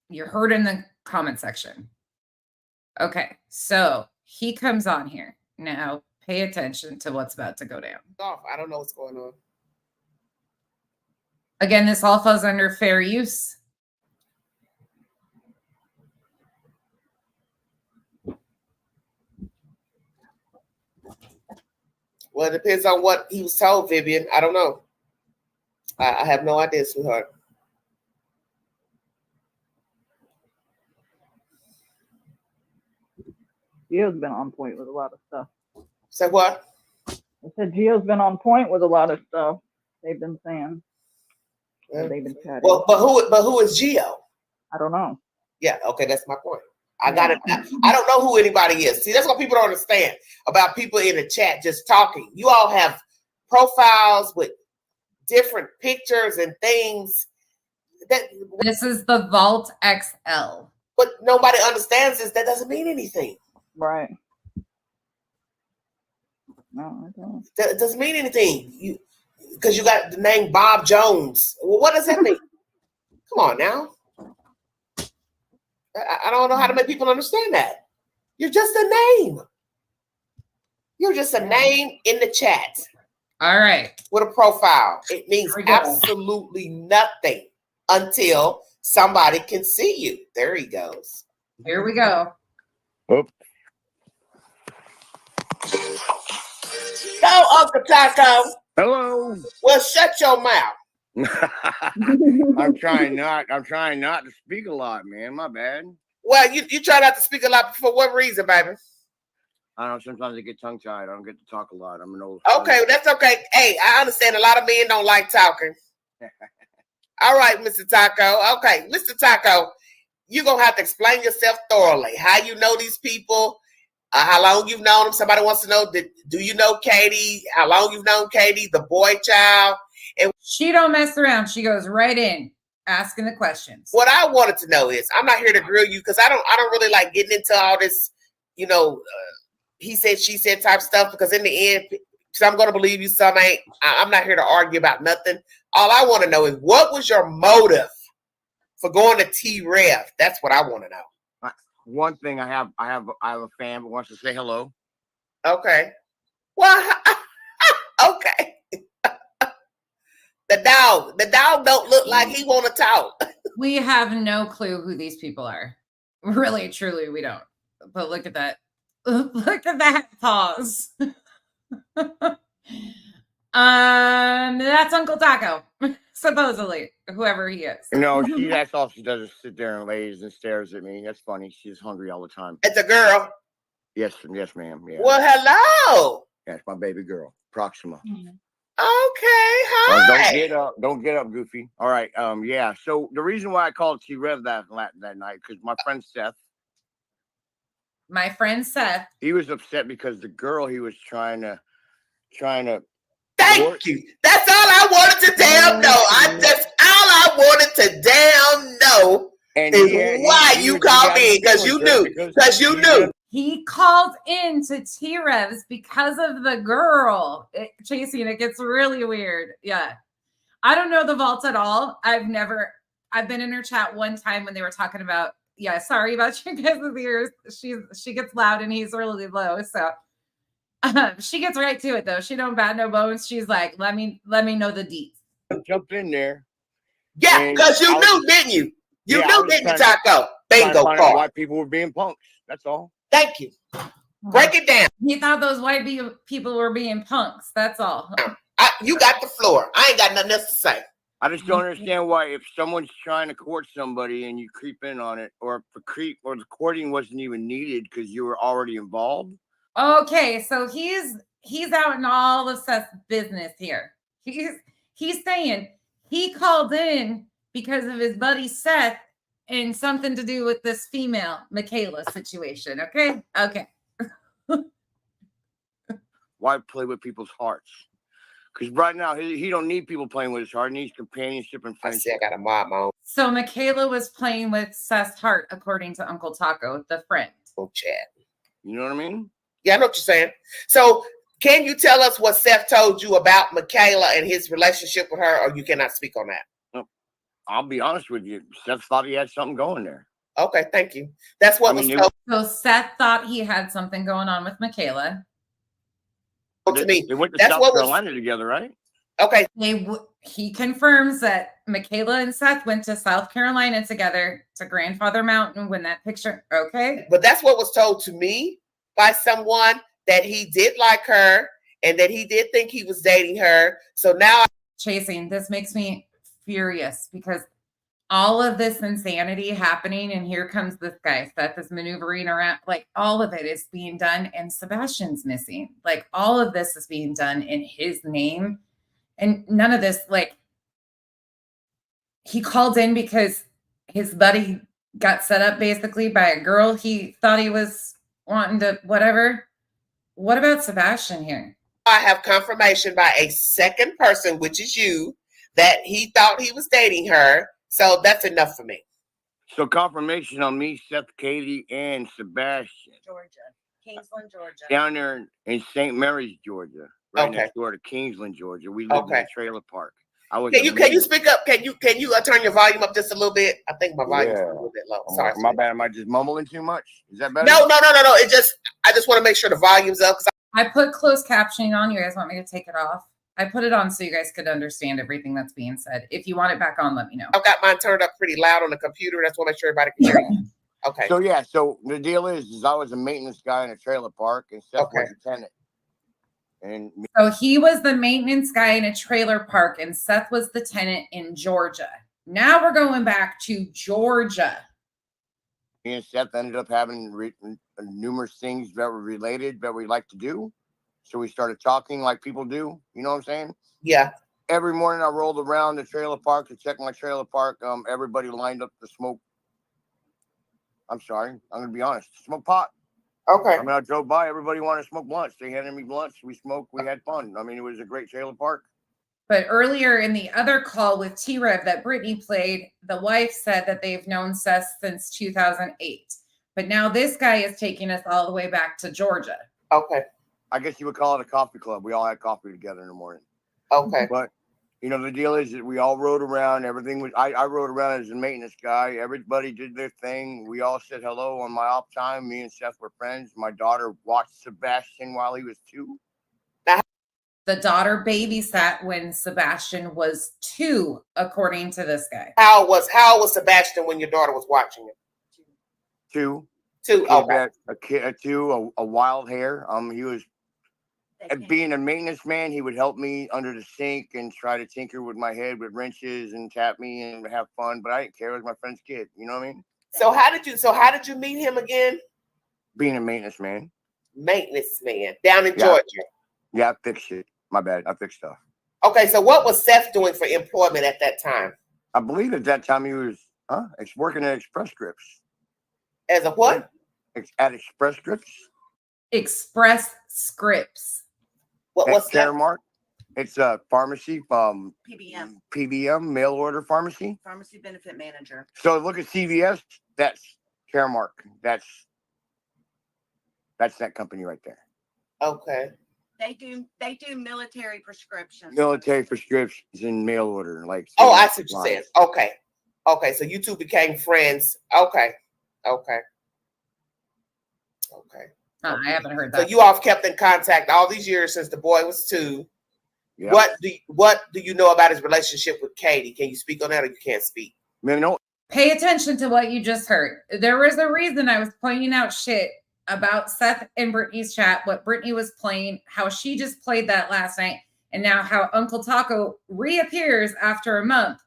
you heard in the comment section. Okay, so he comes on here. Now pay attention to what's about to go down. I don't know what's going on. Again, this all falls under fair use. Well, it depends on what he was told, Vivian. I don't know. I have no idea, sweetheart. Gio's been on point with a lot of stuff. Say what? I said Gio's been on point with a lot of stuff they've been saying. Yeah. They've been chatting. Well, but who is Gio? I don't know. Yeah, okay, that's my point. I don't know who anybody is. See, that's what people don't understand about people in the chat just talking. You all have profiles with different pictures and things. This is the Vault XL. But nobody understands this. That doesn't mean anything. Right. No, I don't. That doesn't mean anything. Because you got the name Bob Jones. Well, what does that mean? Come on now. I don't know how to make people understand that. You're just a name. You're just a name in the chat. All right. With a profile. It means absolutely nothing until somebody can see you. There he goes. Here we go. Go, Uncle Taco. Hello. Well, shut your mouth. I'm trying not to speak a lot, man. My bad. Well, you try not to speak a lot for what reason, baby? I don't know. Sometimes I get tongue tied. I don't get to talk a lot. I'm an old. Okay, that's okay. Hey, I understand a lot of men don't like talking. All right, Mr. Taco. Okay, Mr. Taco, you're going to have to explain yourself thoroughly. How you know these people, how long you've known them. Somebody wants to know, do you know Katie? How long you've known Katie, the boy child? And she don't mess around. She goes right in, asking the questions. What I wanted to know is, I'm not here to grill you because I don't really like getting into all this, he said, she said type stuff, because in the end, some going to believe you, some ain't. I'm not here to argue about nothing. All I want to know is, what was your motive for going to T-Rev? That's what I want to know. One thing, I have a fan who wants to say hello. Okay. Well, okay. The dog don't look like he want to talk. We have no clue who these people are. Really, truly, we don't. But look at that. Look at that pause. That's Uncle Taco, supposedly, whoever he is. That's all she does is sit there and lays and stares at me. That's funny. She's hungry all the time. It's a girl. Yes, ma'am. Yeah. Well, hello. That's my baby girl, Proxima. Okay, hi. Don't get up, Goofy. All right. Yeah. So the reason why I called T-Rev that night, because my friend Seth. He was upset because the girl he was trying to. Thank you. That's all I wanted to damn know. That's all I wanted to damn know. And is why you called me, because you knew. Because you knew. He called in to T-Revs because of the girl. Chasing, it gets really weird. Yeah. I don't know the vault at all. I've been in her chat one time when they were talking about, sorry about your guys' ears. She gets loud and he's really low. So she gets right to it though. She don't bat no bones. She's like, let me know the deets. I jumped in there. Yeah, because you knew, didn't you? You knew, didn't you, Taco? Bingo card. Why people were being punks. That's all. Thank you. Break it down. He thought those white people were being punks. That's all. You got the floor. I ain't got nothing else to say. I just don't understand why, if someone's trying to court somebody and you creep in on it, or if the courting wasn't even needed because you were already involved. Okay, so he's out in all of Seth's business here. He's saying he called in because of his buddy Seth and something to do with this female Michaela situation. Okay. Why play with people's hearts? Because right now he don't need people playing with his heart. He needs companionship and friendship. I got a mob on. So Michaela was playing with Seth's heart, according to Uncle Taco, the friend. Oh, chat. You know what I mean? Yeah, I know what you're saying. So can you tell us what Seth told you about Michaela and his relationship with her, or you cannot speak on that? I'll be honest with you. Seth thought he had something going there. Okay, thank you. That's what was told. So Seth thought he had something going on with Michaela. To me, they went to South Carolina together, right? Okay. He confirms that Michaela and Seth went to South Carolina together to Grandfather Mountain when that picture. Okay. But that's what was told to me by someone, that he did like her and that he did think he was dating her. So now Chasing, this makes me furious because all of this insanity happening, and here comes this guy, Seth is maneuvering around, like all of it is being done, and Sebastian's missing. Like all of this is being done in his name, and none of this, like he called in because his buddy got set up basically by a girl he thought he was wanting to whatever. What about Sebastian here? I have confirmation by a second person, which is you, that he thought he was dating her. So that's enough for me. So confirmation on me, Seth, Katie, and Sebastian. Georgia. Kingsland, Georgia. Down there in St. Mary's, Georgia. Right next door to Kingsland, Georgia. We live in a trailer park. Can you speak up? Can you turn your volume up just a little bit? I think my volume is a little bit low. Sorry. My bad. Am I just mumbling too much? Is that better? No. I just want to make sure the volume's up. I put closed captioning on. You guys want me to take it off? I put it on so you guys could understand everything that's being said. If you want it back on, let me know. I've got mine turned up pretty loud on the computer. That's why I make sure everybody can hear you. Okay. So the deal is I was a maintenance guy in a trailer park, and Seth was a tenant. And so he was the maintenance guy in a trailer park, and Seth was the tenant in Georgia. Now we're going back to Georgia. Me and Seth ended up having numerous things that were related that we like to do. So we started talking like people do. You know what I'm saying? Yeah. every morning I rolled around the trailer park to check my trailer park. Everybody lined up to smoke. I'm sorry, I'm gonna be honest. Smoke pot. Okay. I mean, I drove by. Everybody wanted to smoke blunts. They handed me blunts. We smoked. We had fun. I mean, it was a great trailer park. But earlier in the other call with T-Rev that Brittany played, the wife said that they've known Seth since 2008. But now this guy is taking us all the way back to Georgia. Okay. I guess you would call it a coffee club. We all had coffee together in the morning. Okay. But, you know, the deal is that we all rode around. Everything was, I rode around as a maintenance guy. Everybody did their thing. We all said hello on my off time. Me and Seth were friends. My daughter watched Sebastian while he was 2. The daughter babysat when Sebastian was 2, according to this guy. How was Sebastian when your daughter was watching it? 2. 2. Okay. A wild hair. He was being a maintenance man. He would help me under the sink and try to tinker with my head with wrenches and tap me and have fun. But I didn't care. It was my friend's kid. You know what I mean? So how did you meet him again? Being a maintenance man. Maintenance man down in Georgia. Yeah, I fixed shit. My bad. I fixed stuff. Okay, so what was Seth doing for employment at that time? I believe at that time he was working at Express Scripts. As a what? At Express Scripts. Express Scripts. What's that? Caremark. It's a pharmacy. PBM. PBM, mail order pharmacy. Pharmacy benefit manager. So look at CVS. That's Caremark. That's that company right there. Okay. They do military prescriptions. Military prescriptions and mail order, like. Oh, I see what you're saying. Okay. Okay, so you two became friends. Okay. Okay. Okay. I haven't heard that. So you all kept in contact all these years since the boy was 2. Yeah. What do you know about his relationship with Katie? Can you speak on that, or you can't speak? Man, no. Pay attention to what you just heard. There was a reason I was pointing out shit about Seth and Brittany's chat, what Brittany was playing, how she just played that last night, and now how Uncle Taco reappears after a month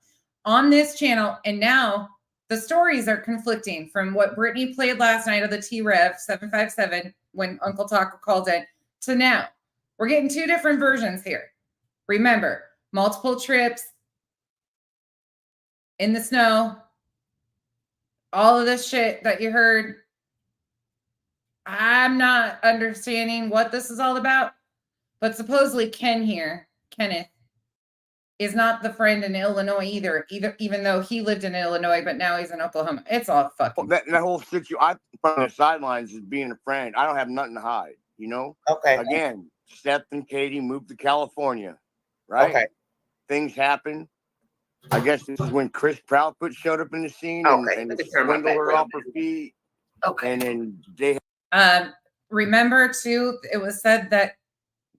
on this channel. And now the stories are conflicting from what Brittany played last night of the T-Rev 757 when Uncle Taco called in to now. We're getting 2 different versions here. Remember, multiple trips in the snow, all of this shit that you heard. I'm not understanding what this is all about, but supposedly Kenneth, is not the friend in Illinois either, even though he lived in Illinois, but now he's in Oklahoma. It's all fucking. That whole situation, from the sidelines is being a friend. I don't have nothing to hide, you know? Okay. Again, Seth and Katie moved to California, right? Okay. Things happen. I guess this is when Chris Proudfoot showed up in the scene and swindled her off her feet. Okay. And then they. Remember too, it was said that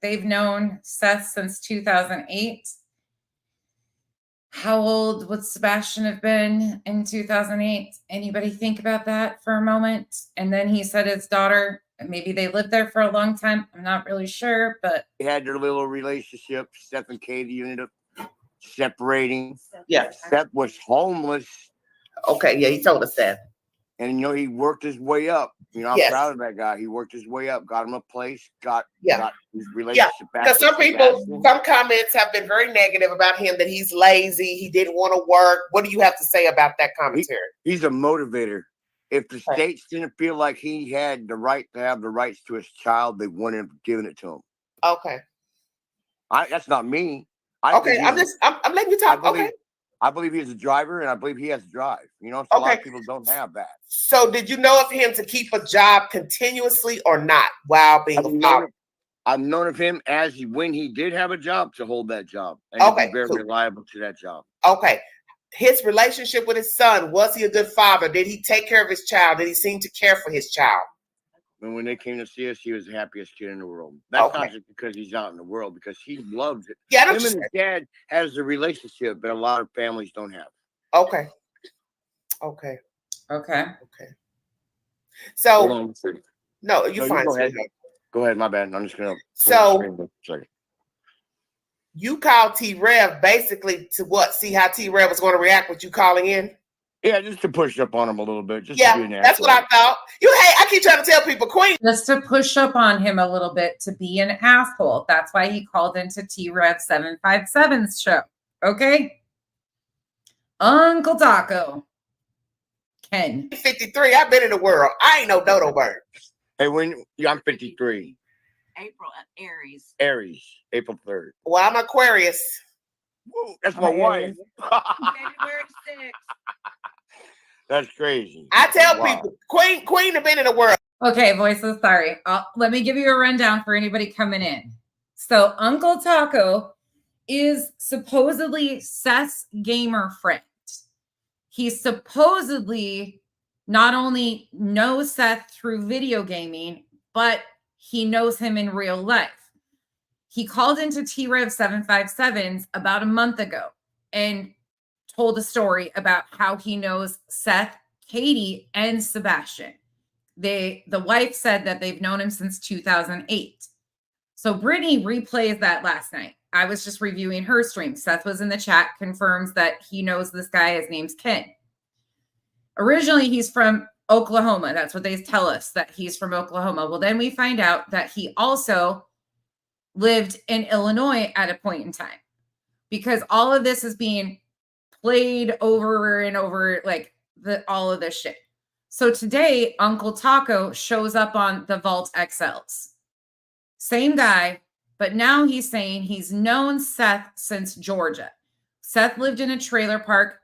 they've known Seth since 2008. How old would Sebastian have been in 2008? Anybody think about that for a moment? And then he said his daughter, maybe they lived there for a long time. I'm not really sure, but they had their little relationship. Seth and Katie ended up separating. Yeah. Seth was homeless. Okay, yeah, he told us that. And, you know, he worked his way up. You know, I'm proud of that guy. He worked his way up, got him a place, got his relationship back. Because some comments have been very negative about him, that he's lazy, he didn't want to work. What do you have to say about that commentary? He's a motivator. If the states didn't feel like he had the right to have the rights to his child, they wouldn't have given it to him. Okay. That's not me. I'm letting you talk. I believe he's a driver, and I believe he has to drive. You know, so a lot of people don't have that. So did you know of him to keep a job continuously or not while being a father? I've known of him when he did have a job to hold that job. And to be very reliable to that job. Okay. His relationship with his son, was he a good father? Did he take care of his child? Did he seem to care for his child? And when they came to see us, he was the happiest kid in the world. That's not just because he's out in the world, because he loves it. Yeah, him and his dad has a relationship that a lot of families don't have. Okay. So, no, you're fine. Go ahead. Go ahead, my bad. I'm just going to. So, you called T-Rev basically to what? See how T-Rev was going to react with you calling in? Yeah, just to push up on him a little bit. Just Yeah, to be an that's what I thought. I keep trying to tell people, Queen. Just to push up on him a little bit, to be an asshole. That's why he called into T-Rev 757's show. Okay? Uncle Taco. Ken. 53. I've been in the world. I ain't no dodo bird. Hey, I'm 53. April, Aries. Aries, April 3rd. Well, I'm Aquarius. Woo, that's my wife. February 6th. That's crazy. I tell people, Queen have been in the world. Okay, voices, sorry. Let me give you a rundown for anybody coming in. So Uncle Taco is supposedly Seth's gamer friend. He supposedly not only knows Seth through video gaming, but he knows him in real life. He called into T-Rev 757's about a month ago and told a story about how he knows Seth, Katie, and Sebastian. The wife said that they've known him since 2008. So Brittany replays that last night. I was just reviewing her stream. Seth was in the chat, confirms that he knows this guy. His name's Ken. Originally, he's from Oklahoma. That's what they tell us, that he's from Oklahoma. Well, then we find out that he also lived in Illinois at a point in time, because all of this is being played over and over, like all of this shit. So today, Uncle Taco shows up on the Vault XLs. Same guy, but now he's saying he's known Seth since Georgia. Seth lived in a trailer park.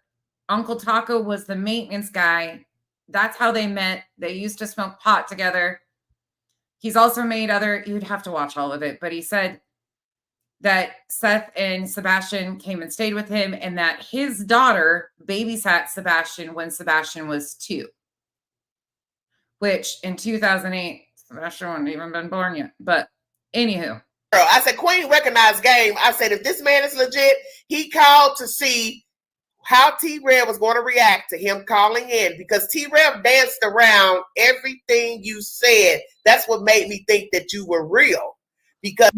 Uncle Taco was the maintenance guy. That's how they met. They used to smoke pot together. He's also made you'd have to watch all of it, but he said that Seth and Sebastian came and stayed with him, and that his daughter babysat Sebastian when Sebastian was 2. Which in 2008, Sebastian wasn't even been born yet. But anywho. I said, Queen recognized game. I said, if this man is legit, he called to see how T-Rev was going to react to him calling in, because T-Rev danced around everything you said. That's what made me think that you were real. Because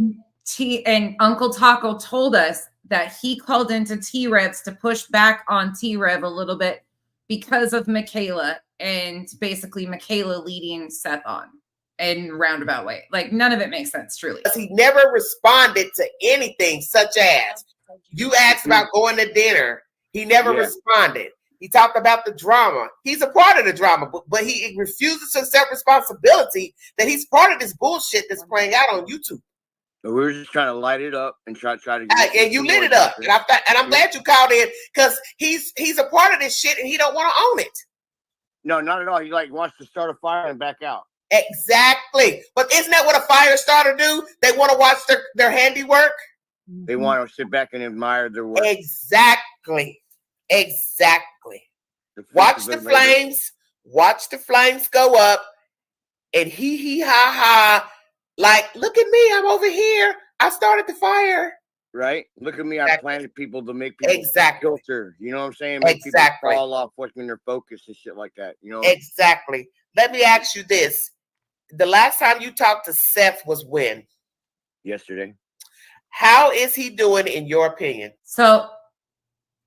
and Uncle Taco told us that he called into T-Revs to push back on T-Rev a little bit because of Michaela, and basically Michaela leading Seth on in roundabout way. Like, none of it makes sense, truly. He never responded to anything, such as you asked about going to dinner. He never responded. He talked about the drama. He's a part of the drama, but he refuses to accept responsibility that he's part of this bullshit that's playing out on YouTube. So we were just trying to light it up and try to. And you lit it up, and I'm glad you called in, because he's a part of this shit and he don't want to own it. No, not at all. He wants to start a fire and back out. Exactly. But isn't that what a fire starter do? They want to watch their handiwork. They want to sit back and admire their work. Exactly. Watch the flames. Watch the flames go up, and hee ha ha. Like, look at me, I'm over here. I started the fire. Right? Look at me, I planted people to make people filter. You know what I'm saying? Make people fall off, forcing their focus and shit like that. You know? Exactly. Let me ask you this. The last time you talked to Seth was when? Yesterday. How is he doing in your opinion? So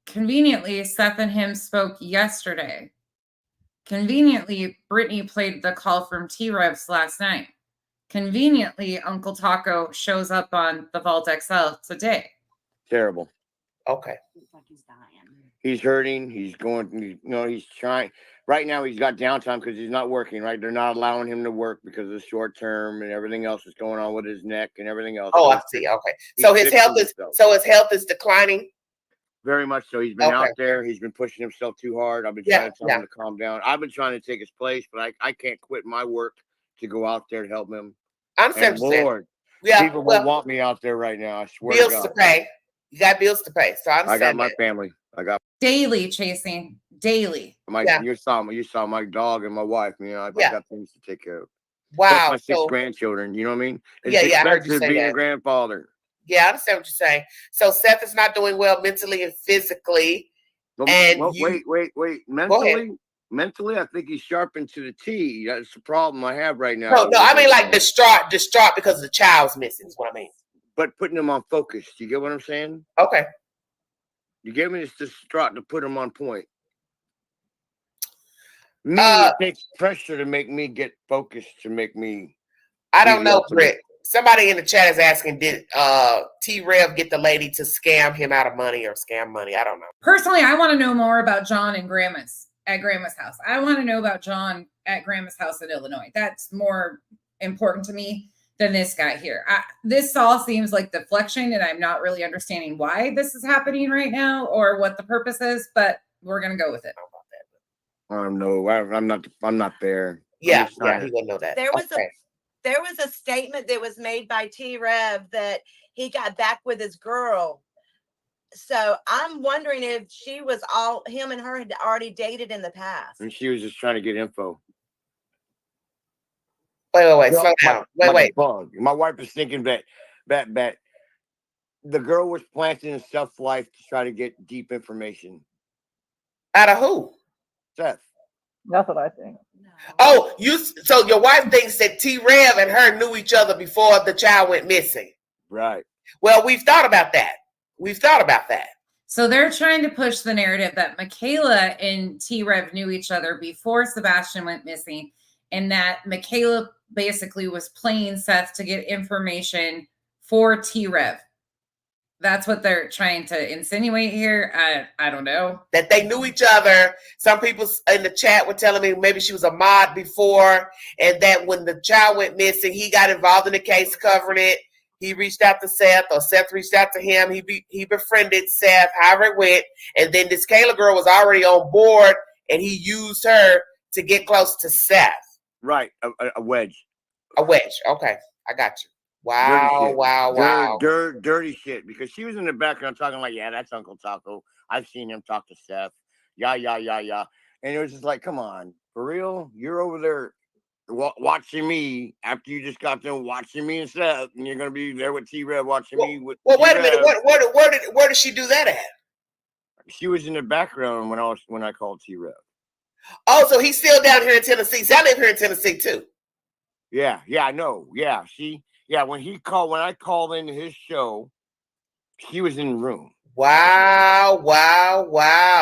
conveniently, Seth and him spoke yesterday. Conveniently, Brittany played the call from T-Revs last night. Conveniently, Uncle Taco shows up on the Vault XL today. Terrible. Okay. He's dying. He's hurting. He's going, he's trying. Right now, he's got downtime because he's not working, right? They're not allowing him to work because of the short term and everything else that's going on with his neck and everything else. Oh, I see. Okay. So his health is declining? Very much so. He's been out there. He's been pushing himself too hard. I've been trying to tell him to calm down. I've been trying to take his place, but I can't quit my work to go out there to help him. I'm saying, Lord, people will want me out there right now. I swear to God. Bills to pay. You got bills to pay. So I got my family. I got daily chasing. Daily. You saw my dog and my wife. I got things to take care of. Wow. Plus my 6 grandchildren. You know what I mean? It's I heard you say being that. a grandfather. Yeah, I understand what you're saying. So Seth is not doing well mentally and physically. Wait. Mentally, I think he's sharpened to the T. That's the problem I have right now. No, I mean like distraught because the child's missing is what I mean. But putting him on focus. Do you get what I'm saying? Okay. You gave me this distraught to put him on point. It takes pressure to make me get focused, to make me. I don't know, Britt. Somebody in the chat is asking, did T-Rev get the lady to scam him out of money or scam money? I don't know. Personally, I want to know more about John and Grandma's house. I want to know about John at Grandma's house in Illinois. That's more important to me than this guy here. This all seems like deflection, and I'm not really understanding why this is happening right now or what the purpose is, but we're going to go with it. I don't know. I'm not there. Yeah, he wouldn't know that. There was a statement that was made by T-Rev that he got back with his girl. So I'm wondering if him and her had already dated in the past. And she was just trying to get info. Wait, slow down. Wait. My wife is thinking that the girl was planting a self-life to try to get deep information. Out of who? Seth. That's what I think. Oh, so your wife thinks that T-Rev and her knew each other before the child went missing. Right. Well, we've thought about that. So they're trying to push the narrative that Michaela and T-Rev knew each other before Sebastian went missing, and that Michaela basically was playing Seth to get information for T-Rev. That's what they're trying to insinuate here. I don't know. That they knew each other. Some people in the chat were telling me maybe she was a mod before, and that when the child went missing, he got involved in the case covering it. He reached out to Seth, or Seth reached out to him. He befriended Seth, however it went. And then this Kayla girl was already on board, and he used her to get close to Seth. Right, a wedge. A wedge. Okay, I got you. Wow. Dirty shit. Because she was in the background talking like, yeah, that's Uncle Taco. I've seen him talk to Seth. Yeah. And it was just like, come on, for real? You're over there watching me after you just got done watching me and Seth, and you're going to be there with T-Rev watching me. Wait a minute. Where did she do that at? She was in the background when I called T-Rev. Oh, so he's still down here in Tennessee. So I live here in Tennessee too. Yeah, I know. Yeah, when I called into his show, he was in the room. Wow.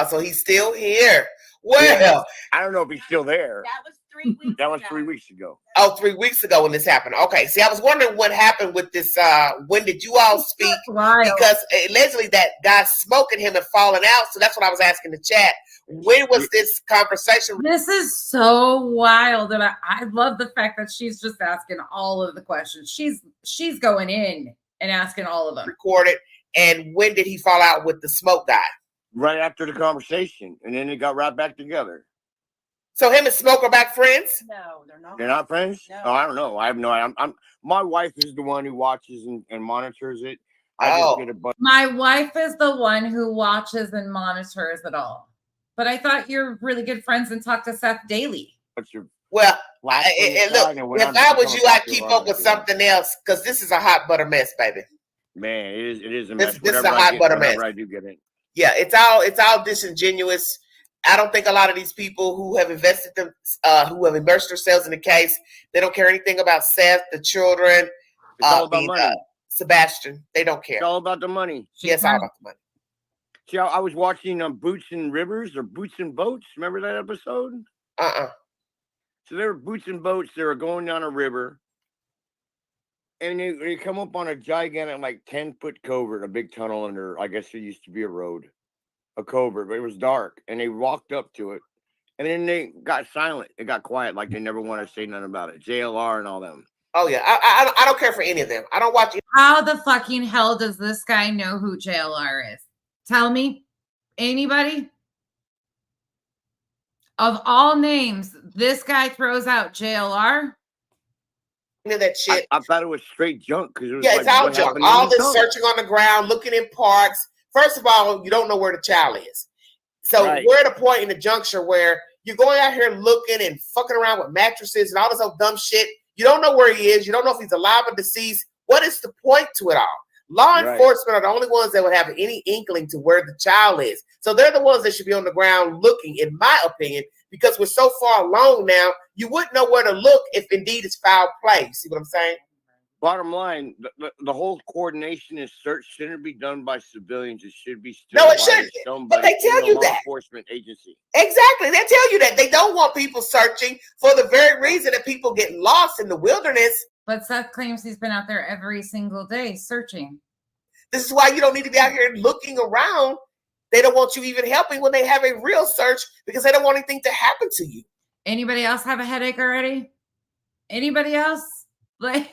So he's still here. Well, yeah, I don't know if he's still there. That was 3 weeks That was 3 weeks ago. Oh, 3 weeks ago when this happened. Okay. See, I was wondering what happened with this. When did you all speak? Because allegedly that guy smoking him and falling out. So that's what I was asking the chat. When was this conversation? This is so wild. And I love the fact that she's just asking all of the questions. She's going in and asking all of them. Recorded. And when did he fall out with the smoke guy? Right after the conversation. And then they got right back together. So him and Smoke are back friends? No, they're not. They're not friends? No. Oh, I don't know. I have no idea. My wife is the one who watches and monitors it. My wife is the one who watches and monitors it all. But I thought you're really good friends and talk to Seth daily. Well, look, if I was you, I'd keep up with something else, because this is a hot butter mess, baby. Man, it is a mess. This is a hot butter mess. I do get it. Yeah, it's all disingenuous. I don't think a lot of these people who have who have immersed themselves in the case, they don't care anything about Seth, the children, it's all about money. Sebastian. They don't care. It's all about the money. Yes, all about the money. See, I was watching Boots and Rivers or Boots and Boats. Remember that episode? So there were boots and boats. They were going down a river. And they come up on a gigantic, like 10-foot culvert, a big tunnel under, I guess it used to be a road. A culvert, but it was dark. And they walked up to it. And then they got silent. They got quiet, like they never want to say nothing about it. JLR and all them. Oh, yeah. I don't care for any of them. I don't watch it. How the fucking hell does this guy know who JLR is? Tell me. Anybody? Of all names, this guy throws out JLR. That shit. I thought it was straight junk. It's all junk. All this searching on the ground, looking in parks. First of all, you don't know where the child is. So we're at a point in the juncture where you're going out here looking and fucking around with mattresses and all this old dumb shit. You don't know where he is. You don't know if he's alive or deceased. What is the point to it all? Law enforcement are the only ones that would have any inkling to where the child is. So they're the ones that should be on the ground looking, in my opinion, because we're so far along now, you wouldn't know where to look if indeed it's foul play. See what I'm saying? Bottom line, the whole coordination and search shouldn't be done by civilians. It should be still No, it by shouldn't. somebody But they tell in a you law that. enforcement agency. Exactly. They tell you that. They don't want people searching for the very reason that people get lost in the wilderness. But Seth claims he's been out there every single day searching. This is why you don't need to be out here looking around. They don't want you even helping when they have a real search because they don't want anything to happen to you. Anybody else have a headache already? Anybody else? Like,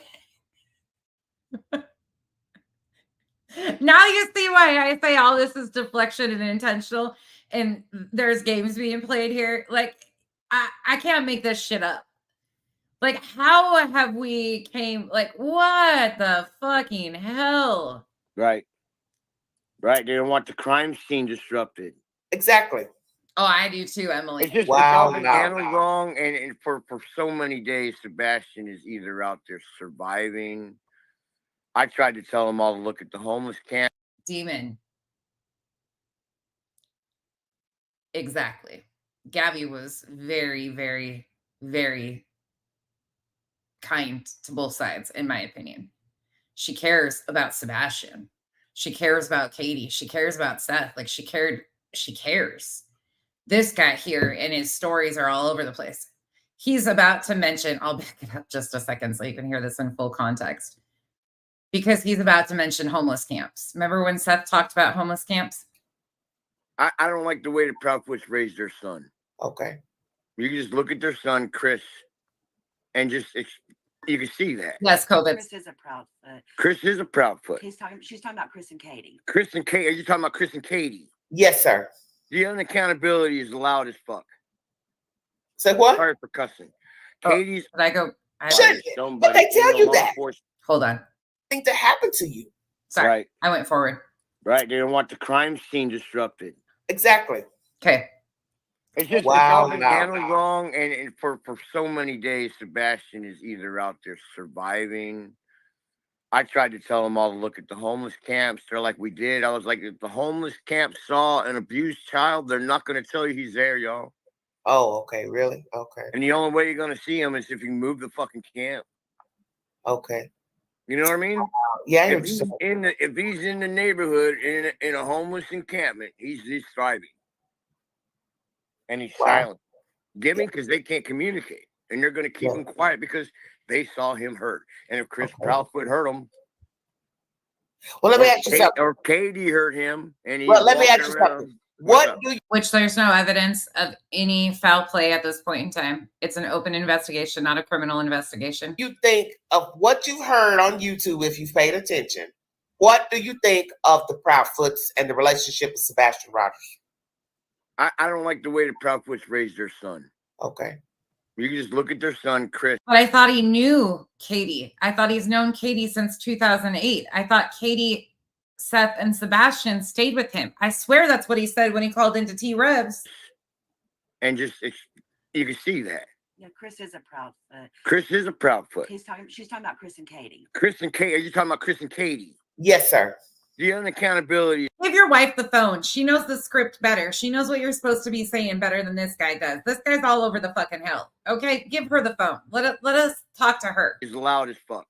now you see why I say all this is deflection and intentional, and there's games being played here. Like, I can't make this shit up. Like, how have we came, like, what the fucking hell? Right. Right. They don't want the crime scene disrupted. Exactly. Oh, I do too, Emily. It's just it's all been handled wrong, and for so many days, Sebastian is either out there surviving. I tried to tell them all to look at the homeless camp. Demon. Exactly. Gabby was very, very, very kind to both sides, in my opinion. She cares about Sebastian. She cares about Katie. She cares about Seth. Like, she cares. This guy here and his stories are all over the place. He's about to mention, I'll back it up just a second so you can hear this in full context. Because he's about to mention homeless camps. Remember when Seth talked about homeless camps? I don't like the way the Proudfoots raised their son. Okay. You can just look at their son, Chris, and just you can see that. Yes, COVID. Chris is a Proudfoot. Chris is a Proudfoot. She's talking about Chris and Katie. Chris and Katie. Are you talking about Chris and Katie? Yes, sir. The unaccountability is loud as fuck. Say what? Sorry for cussing. Katie's. Did I go? But they tell you that. Hold on. Thing to happen to you. Sorry. Right. I went forward. Right. They don't want the crime scene disrupted. Exactly. Okay. It's just it's all been handled wrong, and for so many days, Sebastian is either out there surviving. I tried to tell them all to look at the homeless camps. They're like, we did. I was like, if the homeless camp saw an abused child, they're not going to tell you he's there, y'all. Oh, okay. Really? Okay. And the only way you're going to see him is if you move the fucking camp. Okay. You know what I mean? Yeah. If he's in the neighborhood in a homeless encampment, he's thriving. And he's silent. Get me? Because they can't communicate. And they're going to keep him quiet because they saw him hurt. And if Chris Proudfoot hurt him. Well, let me ask you something. Or Katie hurt him. And let me ask you something. Which there's no evidence of any foul play at this point in time. It's an open investigation, not a criminal investigation. You think of what you've heard on YouTube, if you've paid attention. What do you think of the Proudfoots and the relationship with Sebastian Rogers? I don't like the way the Proudfoots raised their son. Okay. You can just look at their son, Chris. But I thought he knew Katie. I thought he's known Katie since 2008. I thought Katie, Seth, and Sebastian stayed with him. I swear that's what he said when he called into T-Rebs. And just, you can see that. Yeah, Chris is a Proudfoot. Chris is a Proudfoot. She's talking about Chris and Katie. Chris and Katie. Are you talking about Chris and Katie? Yes, sir. The unaccountability. Give your wife the phone. She knows the script better. She knows what you're supposed to be saying better than this guy does. This guy's all over the fucking hell. Okay, give her the phone. Let us talk to her. He's loud as fuck.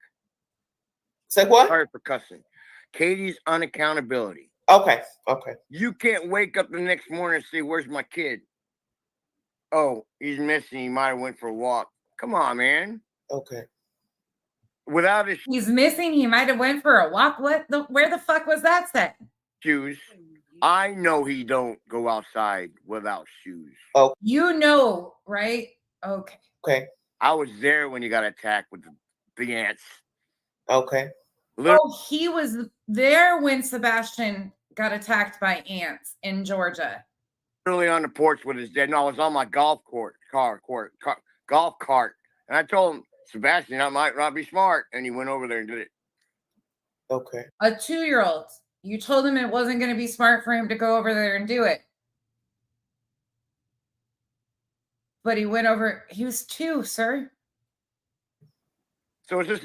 Say what? Sorry for cussing. Katie's unaccountability. Okay. Okay. You can't wake up the next morning and say, "Where's my kid?" Oh, he's missing. He might have went for a walk. Come on, man. Okay. Without his He's missing. He might have went for a walk. Where the fuck was that set? shoes, I know he don't go outside without shoes. Oh, you know, right? Okay. Okay. I was there when you got attacked with the ants. Okay. Oh, he was there when Sebastian got attacked by ants in Georgia. Literally on the porch with his dad. No, I was on my golf cart, and I told him, Sebastian, that might not be smart, and he went over there and did it. Okay. A 2-year-old. You told him it wasn't going to be smart for him to go over there and do it. But he went over. He was 2, sir. So it's just,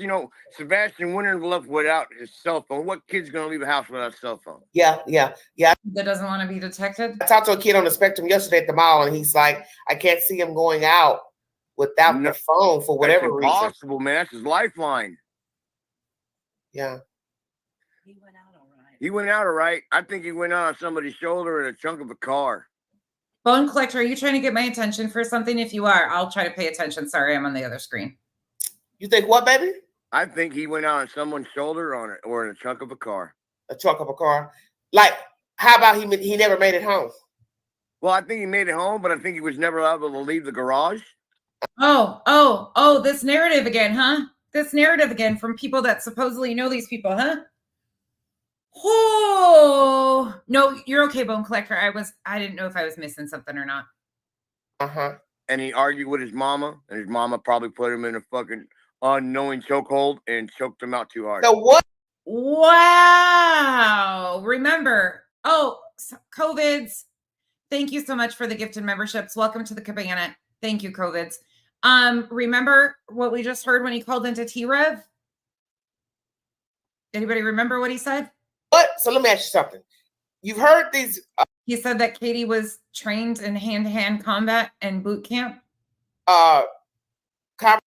Sebastian wouldn't have left without his cell phone. What kid's going to leave a house without a cell phone? Yeah. That doesn't want to be detected? I talked to a kid on the spectrum yesterday at the mall, and he's like, I can't see him going out without the phone for whatever That's reason. impossible, man. That's his lifeline. Yeah. He went out all right. He went out all right. I think he went out on somebody's shoulder in a trunk of a car. Bone Collector, are you trying to get my attention for something? If you are, I'll try to pay attention. Sorry, I'm on the other screen. You think what, baby? I think he went out on someone's shoulder or in a trunk of a car. A trunk of a car. Like, how about he never made it home? Well, I think he made it home, but I think he was never able to leave the garage. Oh, this narrative again, huh? This narrative again from people that supposedly know these people, huh? Oh, no, you're okay, Bone Collector. I didn't know if I was missing something or not. Uh-huh. And he argued with his mama, and his mama probably put him in a fucking unknowing chokehold and choked him out too hard. So what? Wow. Remember, COVIDs. Thank you so much for the gifted memberships. Welcome to the cabana. Thank you, COVIDs. Remember what we just heard when he called into T-Rev? Anybody remember what he said? What? So let me ask you something. You've heard these. He said that Katie was trained in hand-to-hand combat and boot camp.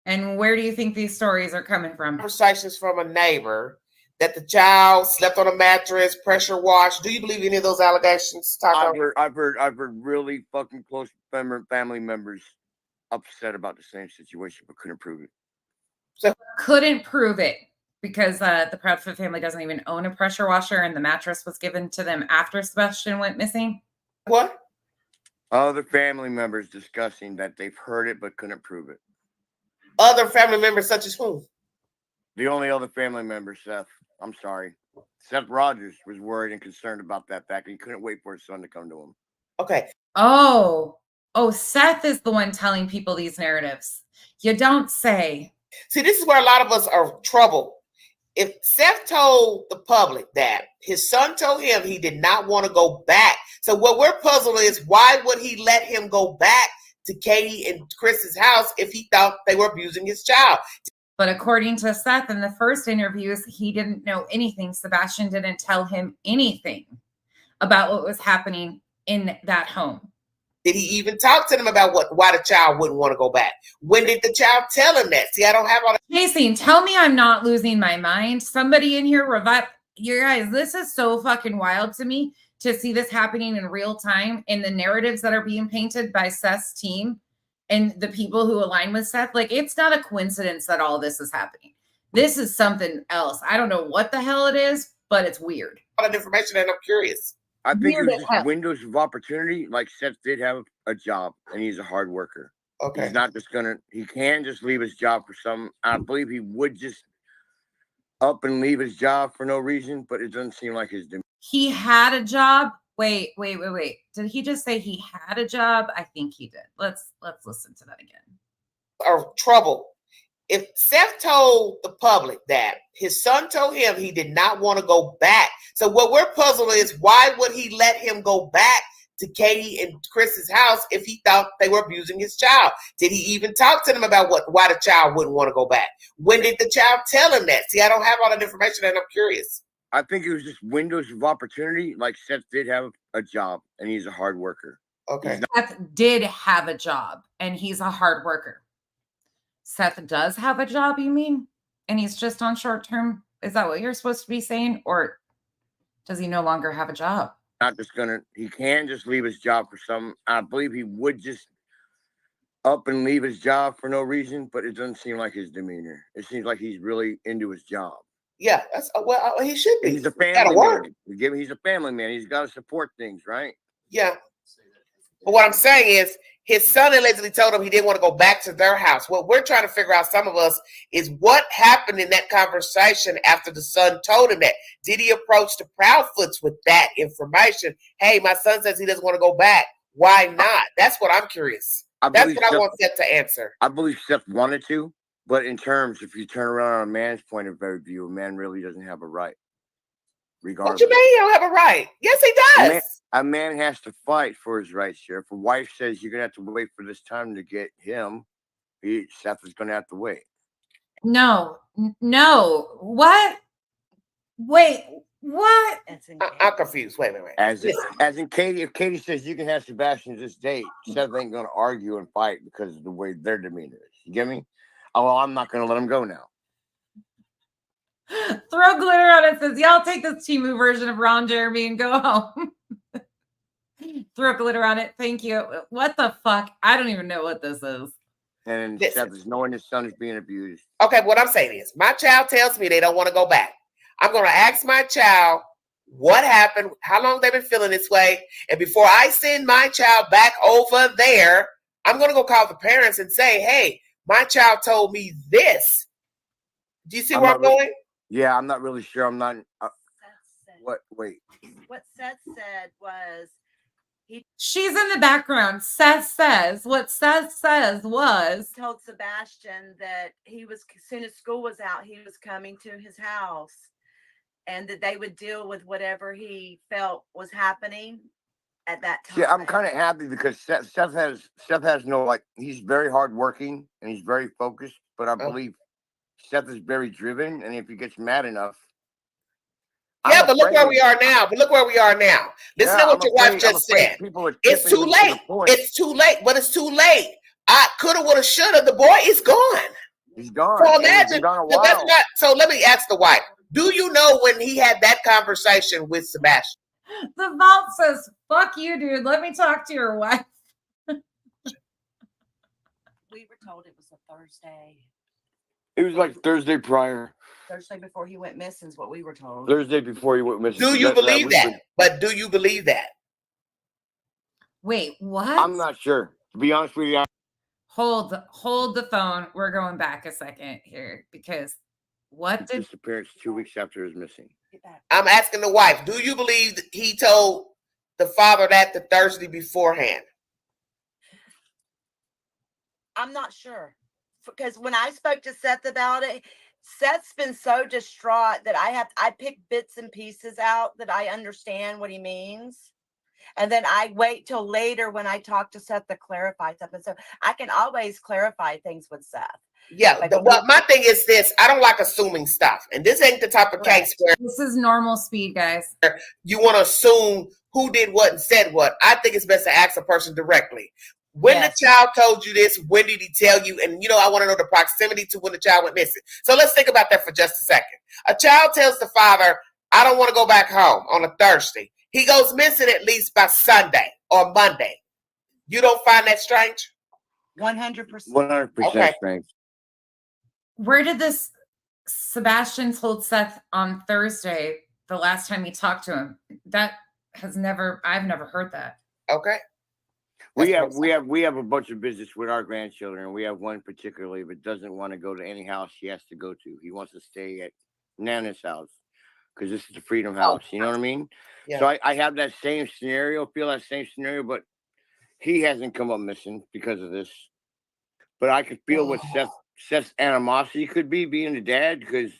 And where do you think these stories are coming from? Conversations from a neighbor that the child slept on a mattress, pressure washed. Do you believe any of those allegations? I've heard really fucking close family members upset about the same situation, but couldn't prove it. So couldn't prove it because the Proudfoot family doesn't even own a pressure washer, and the mattress was given to them after Sebastian went missing. What? Other family members discussing that they've heard it but couldn't prove it. Other family members such as who? The only other family member, Seth. I'm sorry. Seth Rogers was worried and concerned about that fact. He couldn't wait for his son to come to him. Okay. Oh, Seth is the one telling people these narratives. You don't say. See, this is where a lot of us are troubled. If Seth told the public that his son told him he did not want to go back. So what we're puzzled is, why would he let him go back to Katie and Chris's house if he thought they were abusing his child? But according to Seth in the first interviews, he didn't know anything. Sebastian didn't tell him anything about what was happening in that home. Did he even talk to them about why the child wouldn't want to go back? When did the child tell him that? See, I don't have all that. Jason, tell me I'm not losing my mind. Somebody in here revive. You guys, this is so fucking wild to me to see this happening in real time, and the narratives that are being painted by Seth's team and the people who align with Seth. Like, it's not a coincidence that all this is happening. This is something else. I don't know what the hell it is, but it's weird. A lot of information, and I'm curious. I think it was just windows of opportunity. Like, Seth did have a job, and he's a hard worker. Okay. He's not just he can't just leave his job for some. I believe he would just up and leave his job for no reason, but it doesn't seem like his. He had a job. Wait. Did he just say he had a job? I think he did. Let's listen to that again. Are trouble. If Seth told the public that his son told him he did not want to go back. So what we're puzzled is, why would he let him go back to Katie and Chris's house if he thought they were abusing his child? Did he even talk to them about why the child wouldn't want to go back? When did the child tell him that? See, I don't have all that information, and I'm curious. I think it was just windows of opportunity. Like, Seth did have a job, and he's a hard worker. Okay. Seth did have a job, and he's a hard worker. Seth does have a job, you mean? And he's just on short term? Is that what you're supposed to be saying? Or does he no longer have a job? Not just he can just leave his job for some. I believe he would just up and leave his job for no reason, but it doesn't seem like his demeanor. It seems like he's really into his job. Yeah, that's he should be. He's a family man. He's a family man. He's got to support things, right? Yeah. But what I'm saying is, his son allegedly told him he didn't want to go back to their house. What we're trying to figure out, some of us, is what happened in that conversation after the son told him that. Did he approach the Proudfoots with that information? Hey, my son says he doesn't want to go back. Why not? That's what I'm curious. That's what I want Seth to answer. I believe Seth wanted to, but in terms, if you turn around on a man's point of view, a man really doesn't have a right. Regardless. What you mean he don't have a right? Yes, he does. A man has to fight for his rights here. If a wife says you're going to have to wait for this time to get him, Seth is going to have to wait. No. What? Wait, what? I'm confused. Wait. As in Katie, if Katie says you can have Sebastian this date, Seth ain't going to argue and fight because of the way their demeanor is. You get me? Oh, well, I'm not going to let him go now. 3 throw glitter on it. Says, y'all take this Temu version of Ron Jeremy and go home. Throw glitter on it. Thank you. What the fuck? I don't even know what this is. And Listen. Seth is knowing his son is being abused. Okay, what I'm saying is, my child tells me they don't want to go back. I'm going to ask my child what happened, how long they've been feeling this way, and before I send my child back over there, I'm going to go call the parents and say, hey, my child told me this. Do you see where I'm going? Yeah, I'm not really sure. I'm not. What? Wait. What Seth said was She's in the background. Seth says, what Seth says was, told Sebastian that he was, as soon as school was out, he was coming to his house and that they would deal with whatever he felt was happening at that time. Yeah, I'm kind of happy because Seth has no, like, he's very hardworking and he's very focused, but I believe Seth is very driven, and if he gets mad enough. Yeah, but look where we are now. Listen to what your wife just said. It's too late. It's too late, but it's too late. I coulda, woulda, shoulda. The boy is gone. He's gone. So imagine, that's not, so let me ask the wife. Do you know when he had that conversation with Sebastian? the vault says, fuck you, dude. Let me talk to your wife. We were told it was a Thursday. It was like Thursday prior. Thursday before he went missing is what we were told. Thursday before he went missing. Do you believe that? But do you believe that? Wait, what? I'm not sure. To be honest with you, Hold the phone. We're going back a second here because what did disappearance 2 weeks after his missing? I'm asking the wife. Do you believe that he told the father that the Thursday beforehand? I'm not sure, because when I spoke to Seth about it, Seth's been so distraught that I pick bits and pieces out that I understand what he means. And then I wait till later when I talk to Seth to clarify something. So I can always clarify things with Seth. Yeah, well, my thing is this. I don't like assuming stuff. And this ain't the type of case where this is normal speed, guys. You want to assume who did what and said what. I think it's best to ask a person directly. When the child told you this, when did he tell you? And, I want to know the proximity to when the child went missing. So let's think about that for just a second. A child tells the father, I don't want to go back home on a Thursday. He goes missing at least by Sunday or Monday. You don't find that strange? 100%. 100% strange. Where did this Sebastian told Seth on Thursday, the last time he talked to him? I've never heard that. Okay. We have a bunch of business with our grandchildren. We have one particularly that doesn't want to go to any house he has to go to. He wants to stay at Nana's house because this is the Freedom House. You know what I mean? Yeah. So I have that same scenario, but he hasn't come up missing because of this. But I could feel what Seth's animosity could be being a dad, because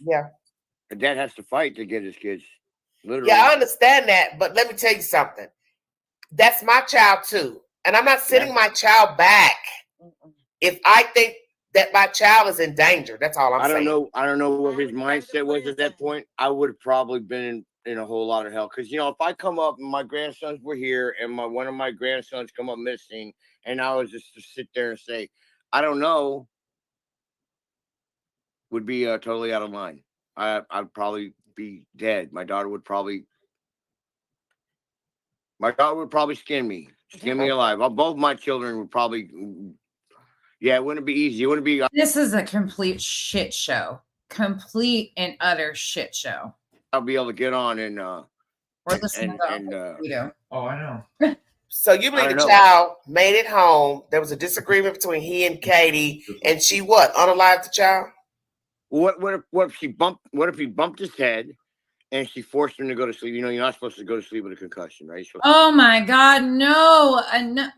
a dad has to fight to get his kids. Literally. Yeah, I understand that, but let me tell you something. That's my child too. And I'm not sending my child back if I think that my child is in danger. That's all I'm saying. I don't know what his mindset was at that point. I would have probably been in a whole lot of hell. Because, if I come up and my grandsons were here and one of my grandsons come up missing, and I was just to sit there and say, I don't know, would be totally out of line. I'd probably be dead. My daughter would probably skin me alive. Both my children would probably, it wouldn't be easy. It wouldn't be. This is a complete shit show. Complete and utter shit show. I'll be able to get on and or listen to Oh, I know. So you believe the child made it home? There was a disagreement between he and Katie, and she unalived the child? What if he bumped his head and she forced him to go to sleep? You're not supposed to go to sleep with a concussion, right? Oh my God, no.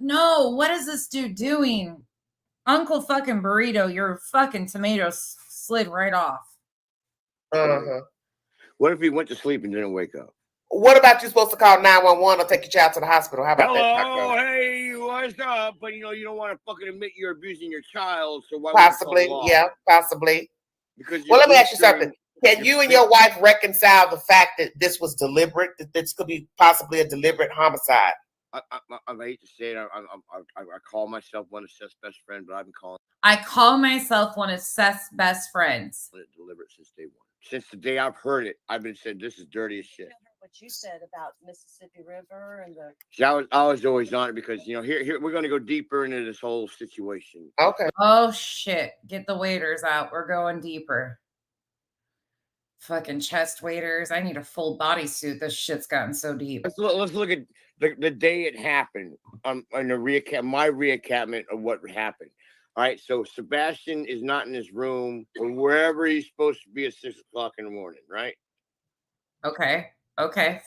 No, what is this dude doing? Uncle fucking Burrito, your fucking tomato slid right off. What if he went to sleep and didn't wake up? What about you supposed to call 911 or take your child to the hospital? How about that? Hello, hey, what's up? But you don't want to fucking admit you're abusing your child, so why? Possibly, possibly. Because let me ask you something. Can you and your wife reconcile the fact that this was deliberate? That this could be possibly a deliberate homicide? I hate to say it. I call myself one of Seth's best friends, but I've been calling. I call myself one of Seth's best friends. Deliberate since day one. since the day I've heard it, I've been saying this is dirty as shit. What you said about Mississippi River and the See, I was always on it because here we're going to go deeper into this whole situation. Okay. Oh shit! Get the waiters out. We're going deeper. Fucking chest waiters. I need a full bodysuit. This shit's gotten so deep. Let's look at the day it happened on the recap. My recappment of what happened. All right, so Sebastian is not in his room or wherever he's supposed to be at 6 o'clock in the morning, right? Okay.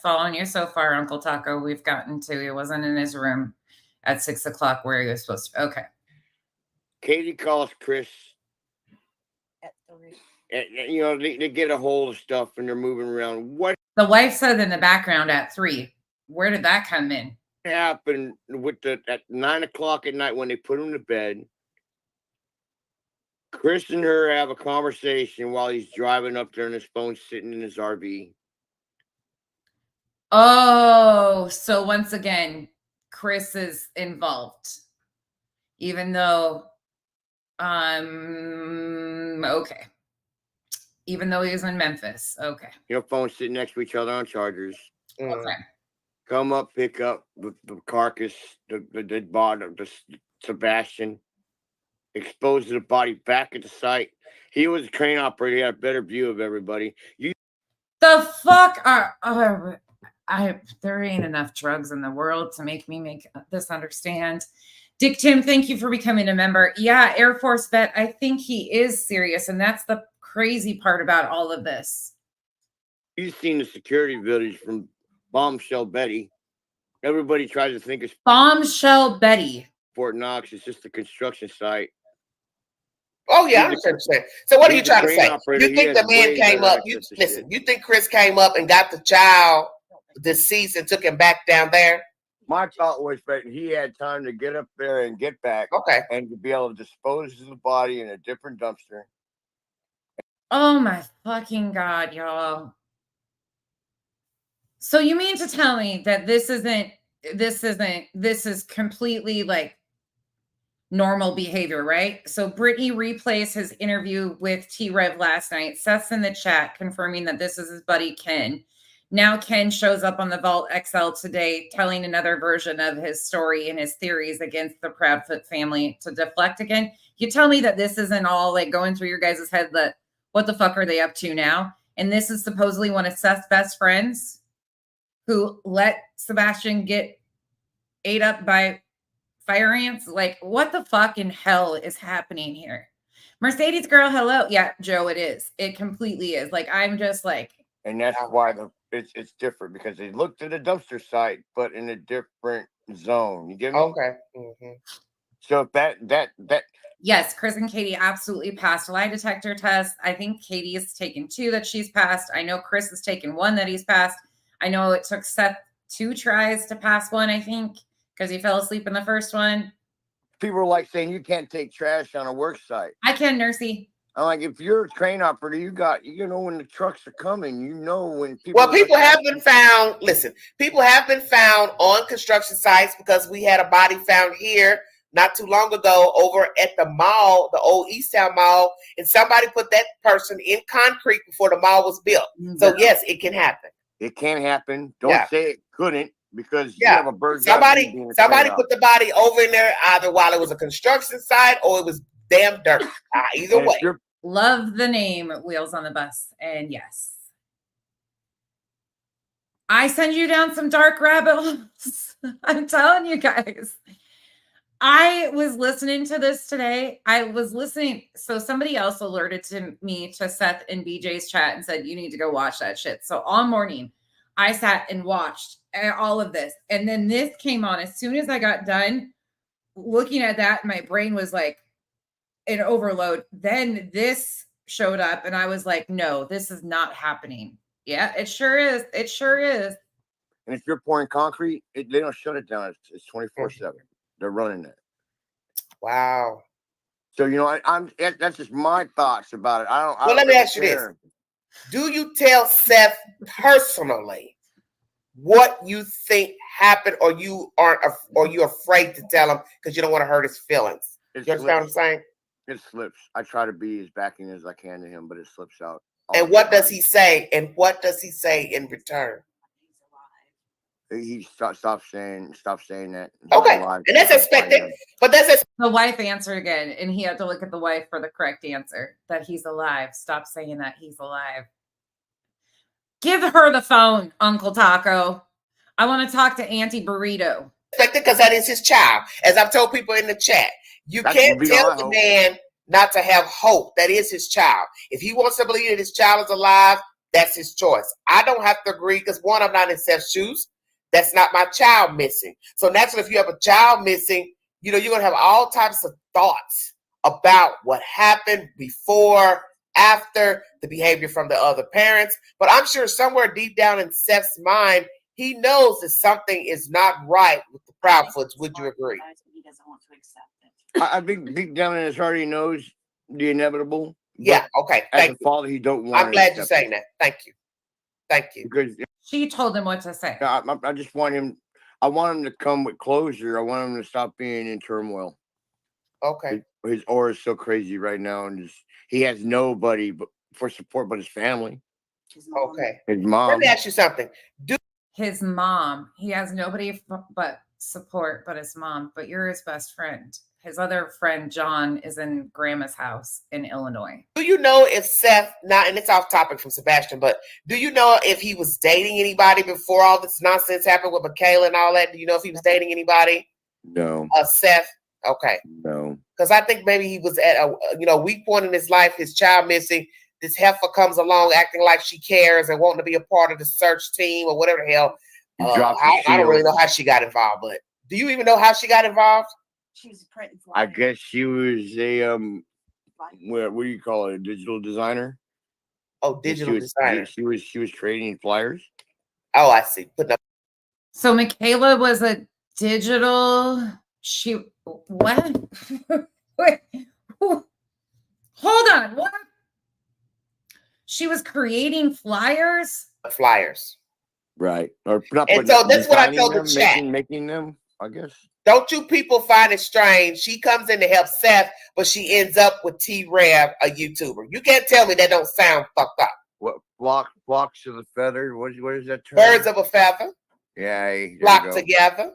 Following you so far, Uncle Taco. We've gotten to he wasn't in his room at 6 o'clock where he was supposed to. Okay. Katie calls Chris. at 3. And, they get a hold of stuff and they're moving around. What The wife said in the background at 3. Where did that come in? happened with at 9 o'clock at night when they put him to bed? Chris and her have a conversation while he's driving up there and his phone's sitting in his RV. Oh, so once again, Chris is involved. Even though, okay. Even though he was in Memphis. Okay. Phones sitting next to each other on chargers. Okay. Come up, pick up the carcass, the dead body of Sebastian. Expose the body back at the site. He was a crane operator. He had a better view of everybody. The fuck are there ain't enough drugs in the world to make me make this understand. Dick Tim, thank you for becoming a member. Yeah, Air Force vet. I think he is serious, and that's the crazy part about all of this. You've seen the security footage from Bombshell Betty. Everybody tries to think it's Bombshell Betty. Fort Knox. It's just a construction site. Oh yeah, I understand. So what are you He's a trying to crane say? operator. You He think has the man way came better up? You access to listen. shit. You think Chris came up and got the child deceased and took him back down there? My thought was that he had time to get up there and get back. Okay. And to be able to dispose of the body in a different dumpster. Oh my fucking God, y'all. So you mean to tell me that this is completely like normal behavior, right? So Brittany replays his interview with T-Rev last night. Seth's in the chat confirming that this is his buddy Ken. Now Ken shows up on the Vault XL today telling another version of his story and his theories against the Proudfoot family to deflect again. You tell me that this isn't all like going through your guys' head that what the fuck are they up to now? And this is supposedly one of Seth's best friends who let Sebastian get ate up by fire ants. Like, what the fuck in hell is happening here? Mercedes girl, hello. Yeah, Joe, it is. It completely is. Like, I'm just like. And that's why it's different because they looked at a dumpster site, but in a different zone. You get me? Okay. Mm-hmm. So that. Yes, Chris and Katie absolutely passed a lie detector test. I think Katie has taken 2 that she's passed. I know Chris has taken 1 that he's passed. I know it took Seth 2 tries to pass one, I think, because he fell asleep in the first one. People are like saying you can't take trash on a work site. I can, Nursey. I'm like, if you're a crane operator, you know when the trucks are coming. You know when people. Well, people have been found. Listen, people have been found on construction sites because we had a body found here not too long ago over at the mall, the old Easttown Mall, and somebody put that person in concrete before the mall was built. So yes, it can happen. It can happen. Don't say it couldn't because you Yeah, have a bird. somebody put the body over in there either while it was a construction site or it was damn dirt. Either way. Love the name Wheels on the Bus. And yes. I send you down some dark rabbit holes. I'm telling you guys. I was listening to this today. I was listening. So somebody else alerted to me to Seth and BJ's chat and said, you need to go watch that shit. So all morning I sat and watched all of this. And then this came on as soon as I got done looking at that. My brain was like an overload. Then this showed up and I was like, no, this is not happening. Yeah, it sure is. It sure is. And if you're pouring concrete, they don't shut it down. It's 24/7. They're running it. Wow. So that's just my thoughts about it. I don't. Well, let me ask you this: do you tell Seth personally what you think happened, or you afraid to tell him because you don't want to hurt his feelings? You understand what I'm saying? It slips. I try to be as backing as I can to him, but it slips out. And what does he say? And what does he say in return? He stop saying that. Okay, and that's expected. But that's the wife answered again, and he had to look at the wife for the correct answer that he's alive. Stop saying that he's alive. Give her the phone, Uncle Taco. I want to talk to Auntie Burrito. Because that is his child. As I've told people in the chat, you can't tell the man not to have hope. That is his child. If he wants to believe that his child is alive, that's his choice. I don't have to agree because one, I'm not in Seth's shoes. That's not my child missing. So naturally, if you have a child missing, you know, you're going to have all types of thoughts about what happened before, after, the behavior from the other parents. But I'm sure somewhere deep down in Seth's mind, he knows that something is not right with the Proudfoots. Would you agree? He doesn't want to accept it. I think deep down in his heart, he knows the inevitable. Yeah. Okay. As a father, he don't want. I'm glad you're saying that. Thank you. Thank you. Because she told him what to say. I just want him. I want him to come with closure. I want him to stop being in turmoil. Okay. His aura is so crazy right now, and he has nobody for support but his family. Okay. His mom. Let me ask you something. His mom. He has nobody but support but his mom. But you're his best friend. His other friend, John, is in Grandma's house in Illinois. Do you know if Seth, and it's off topic from Sebastian, but do you know if he was dating anybody before all this nonsense happened with Michaela and all that? Do you know if he was dating anybody? No. Seth? Okay. No. Because I think maybe he was at a weak point in his life, his child missing. This heifer comes along acting like she cares and wanting to be a part of the search team or whatever the hell. I don't really know how she got involved, but do you even know how she got involved? She was printing flyers. I guess she was a what do you call it? A digital designer? Oh, digital designer. She was creating flyers. Oh, I see. So Michaela was a digital. What? Wait. Hold on. What? She was creating flyers. Flyers. Right. Or not. And so that's what I told the chat. Making them, I guess. Don't you people find it strange? She comes in to help Seth, but she ends up with T-Rev, a YouTuber. You can't tell me that don't sound fucked up. What flocks of a feather? What is that term? Birds of a feather. Yeah. Flock together.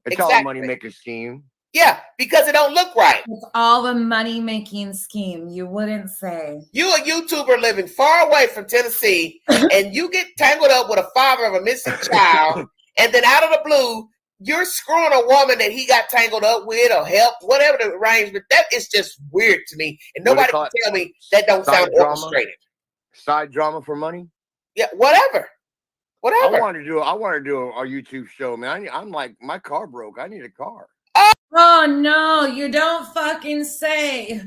It's all a money-making scheme. Yeah, because it don't look right. It's all a money-making scheme. You wouldn't say. You a YouTuber living far away from Tennessee, and you get tangled up with a father of a missing child, and then out of the blue, you're screwing a woman that he got tangled up with or helped, whatever the arrangement. That is just weird to me. And nobody can tell me that don't sound orchestrated. Side drama for money? Yeah, whatever. I want to do a YouTube show, man. I'm like, my car broke. I need a car. Oh no, you don't fucking say.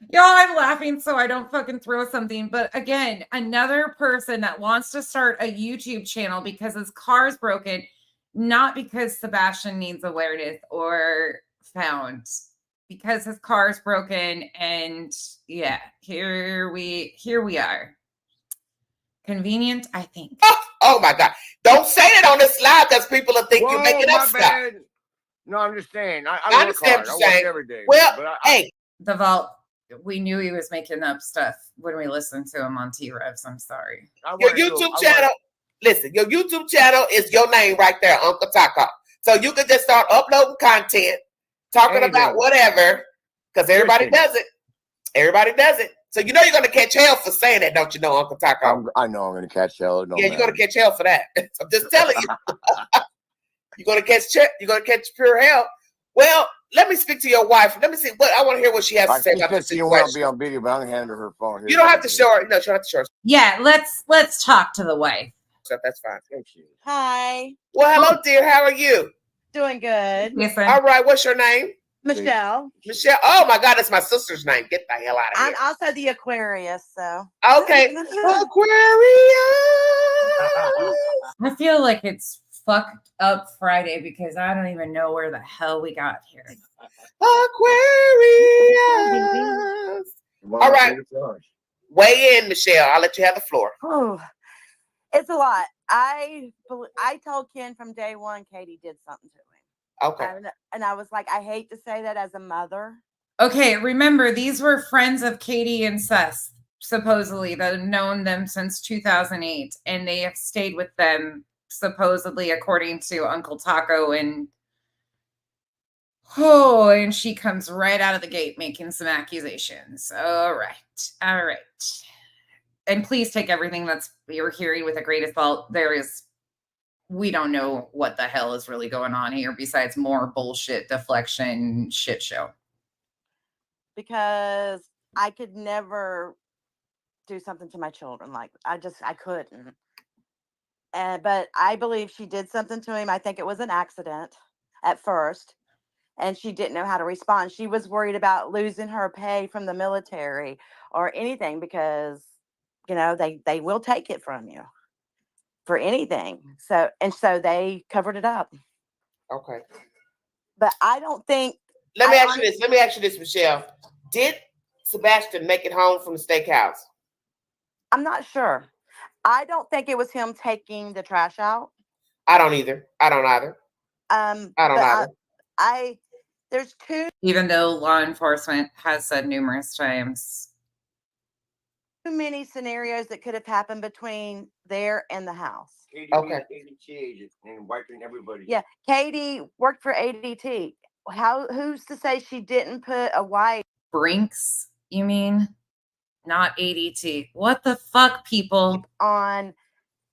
Y'all, I'm laughing so I don't fucking throw something. But again, another person that wants to start a YouTube channel because his car's broken, not because Sebastian needs awareness or found, because his car's broken. And yeah, here we are. Convenient, I think. Oh my God. Don't say that on this live because people will think you're making up stuff. No, I'm just saying. I understand what you're saying. Every day. Well, hey. The Vault, we knew he was making up stuff when we listened to him on T-Revs. I'm sorry. Your YouTube channel, listen, your YouTube channel is your name right there, Uncle Taco. So you can just start uploading content, talking about whatever, because everybody does it. Everybody does it. So you know you're going to catch hell for saying that, don't you know, Uncle Taco? I know I'm going to catch hell. Yeah, you're going to catch hell for that. I'm just telling you. You're going to catch pure hell. Well, let me speak to your wife. Let me see what I want to hear what she has to say about this situation. You want to be on video, but I'm going to hand her phone. You don't have to show her. No, she don't have to show her. Yeah, let's talk to the wife. So that's fine. Thank you. Hi. Well, hello, dear. How are you? Doing good. Yes, all right. What's your name? Michelle. Michelle. Oh my God, that's my sister's name. Get the hell out of here. I'm also the Aquarius, so. Okay. Aquarius. I feel like it's fucked up Friday because I don't even know where the hell we got here. Aquarius. All right. Weigh in, Michelle. I'll let you have the floor. Oh, it's a lot. I told Ken from day one Katie did something to him. Okay. And I was like, I hate to say that as a mother. Okay, remember, these were friends of Katie and Seth, supposedly, that have known them since 2008, and they have stayed with them, supposedly, according to Uncle Taco. And and she comes right out of the gate making some accusations. All right. And please take everything that's you're hearing with a grain of salt. We don't know what the hell is really going on here besides more bullshit, deflection, shit show. Because I could never do something to my children. Like I couldn't. But I believe she did something to him. I think it was an accident at first. And she didn't know how to respond. She was worried about losing her pay from the military or anything because, they will take it from you for anything. So they covered it up. Okay. But I don't think. Let me ask you this, Michelle. Did Sebastian make it home from the steakhouse? I'm not sure. I don't think it was him taking the trash out. I don't either. I don't either. There's two. Even though law enforcement has said numerous times. Too many scenarios that could have happened between there and the house. Katie Okay. ADT agent and wiping everybody. Yeah, Katie worked for ADT. Who's to say she didn't put a wipe? Brinks, you mean? Not ADT. What the fuck, people? On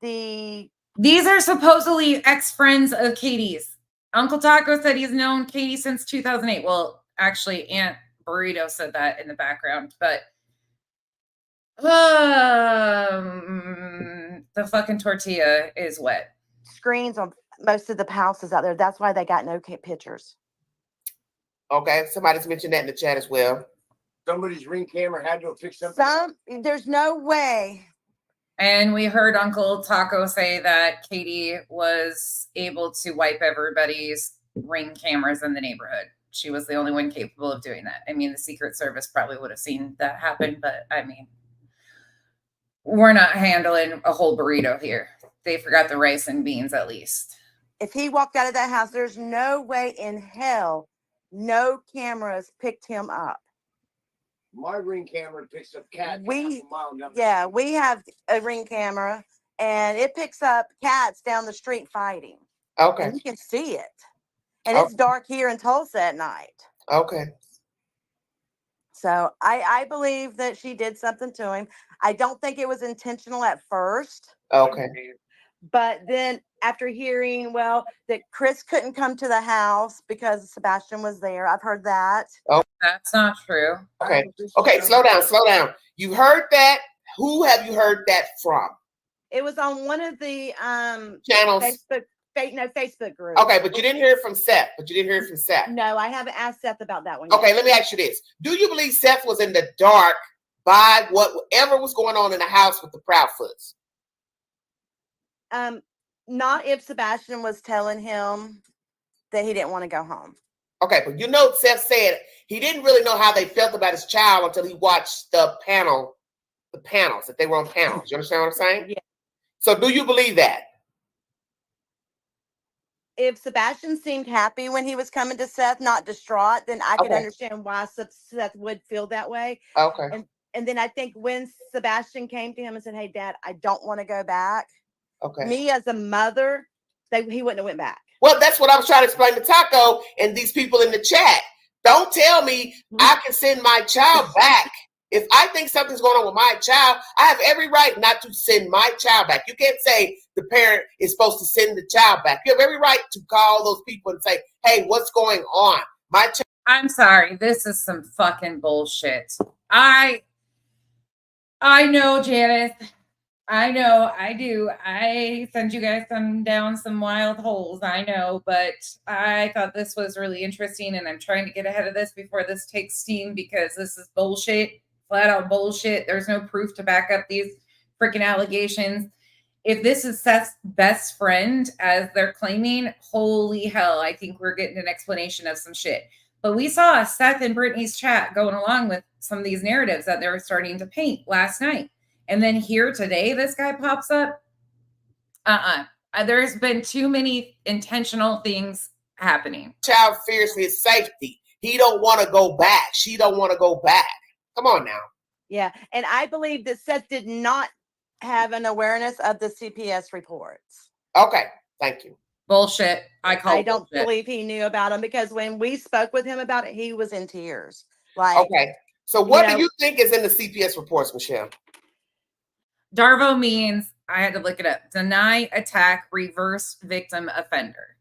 the. These are supposedly ex-friends of Katie's. Uncle Taco said he's known Katie since 2008. Well, actually, Aunt Burrito said that in the background, but the fucking tortilla is wet. Screens on most of the houses out there. That's why they got no pictures. Okay, somebody's mentioned that in the chat as well. Somebody's Ring camera had to fix something. There's no way. And we heard Uncle Taco say that Katie was able to wipe everybody's Ring cameras in the neighborhood. She was the only one capable of doing that. I mean, the Secret Service probably would have seen that happen, but I mean, we're not handling a whole burrito here. They forgot the rice and beans at least. If he walked out of that house, there's no way in hell no cameras picked him up. My Ring camera picks up cats. We have a Ring camera and it picks up cats down the street fighting. Okay. And you can see it. And it's dark here in Tulsa at night. Okay. So I believe that she did something to him. I don't think it was intentional at first. Okay. But then after hearing, that Chris couldn't come to the house because Sebastian was there. I've heard that. Oh, that's not true. Okay. Okay. Slow down. You heard that? Who have you heard that from? It was on one of the channels. Facebook group. Okay, but you didn't hear it from Seth. No, I haven't asked Seth about that one. Okay, yet. let me ask you this. Do you believe Seth was in the dark by whatever was going on in the house with the Proudfoots? Not if Sebastian was telling him that he didn't want to go home. Okay, but Seth said he didn't really know how they felt about his child until he watched the panels, that they were on panels. You understand what I'm saying? Yeah. So do you believe that? If Sebastian seemed happy when he was coming to Seth, not distraught, then I could understand why Seth would feel that way. Okay. And then I think when Sebastian came to him and said, "Hey, Dad, I don't want to go back." Okay. Me as a mother, he wouldn't have went back. Well, that's what I was trying to explain to Taco and these people in the chat. Don't tell me I can send my child back. If I think something's going on with my child, I have every right not to send my child back. You can't say the parent is supposed to send the child back. You have every right to call those people and say, "Hey, what's going on? My child." I'm sorry. This is some fucking bullshit. I know, Janice. I know. I do. I send you guys down some wild holes. I know, but I thought this was really interesting, and I'm trying to get ahead of this before this takes steam because this is bullshit. Flat out bullshit. There's no proof to back up these freaking allegations. If this is Seth's best friend, as they're claiming, holy hell, I think we're getting an explanation of some shit. But we saw Seth and Brittany's chat going along with some of these narratives that they were starting to paint last night. And then here today, this guy pops up. There's been too many intentional things happening. Child fears for his safety. He don't want to go back. She don't want to go back. Come on now. Yeah. And I believe that Seth did not have an awareness of the CPS reports. Okay. Thank you. Bullshit. I don't bullshit. believe he knew about them because when we spoke with him about it, he was in tears. Like, okay. So what do you think is in the CPS reports, Michelle? Darvo means, I had to look it up, deny, attack, reverse victim offender.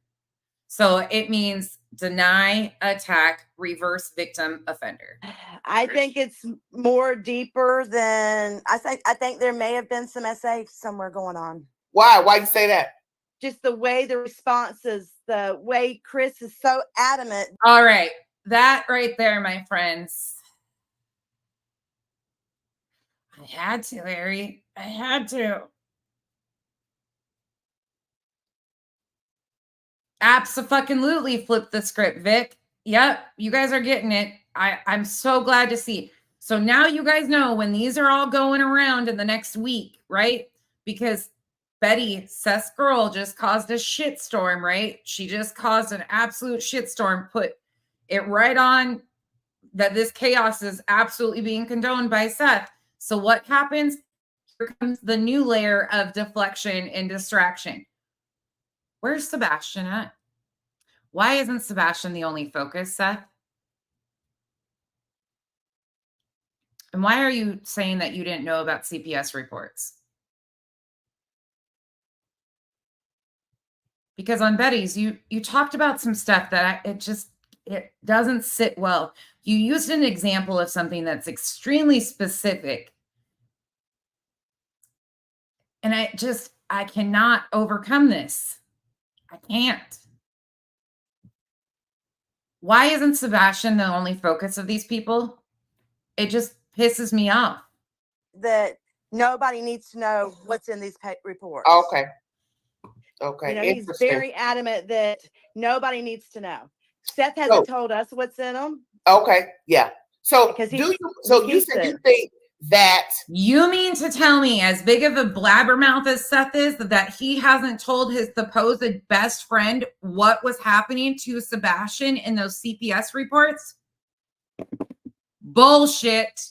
So it means deny, attack, reverse victim offender. I think it's more deeper than I think there may have been some SA somewhere going on. Why? Why you say that? Just the way the responses, the way Chris is so adamant. All right. That right there, my friends. I had to, Larry. I had to. Abso-fucking-lutely flip the script, Vic. Yep, you guys are getting it. I'm so glad to see. So now you guys know when these are all going around in the next week, right? Because Betty, Seth's girl, just caused a shitstorm, right? She just caused an absolute shitstorm, put it right on that this chaos is absolutely being condoned by Seth. So what happens? Here comes the new layer of deflection and distraction. Where's Sebastian at? Why isn't Sebastian the only focus, Seth? And why are you saying that you didn't know about CPS reports? Because on Betty's, you talked about some stuff that it doesn't sit well. You used an example of something that's extremely specific. And I cannot overcome this. I can't. Why isn't Sebastian the only focus of these people? It just pisses me off. That nobody needs to know what's in these reports. Okay. Okay. You know, he's very adamant that nobody needs to know. Seth hasn't told us what's in them. Okay. Yeah. So you said you think that you mean to tell me, as big of a blabbermouth as Seth is, that he hasn't told his supposed best friend what was happening to Sebastian in those CPS reports? Bullshit.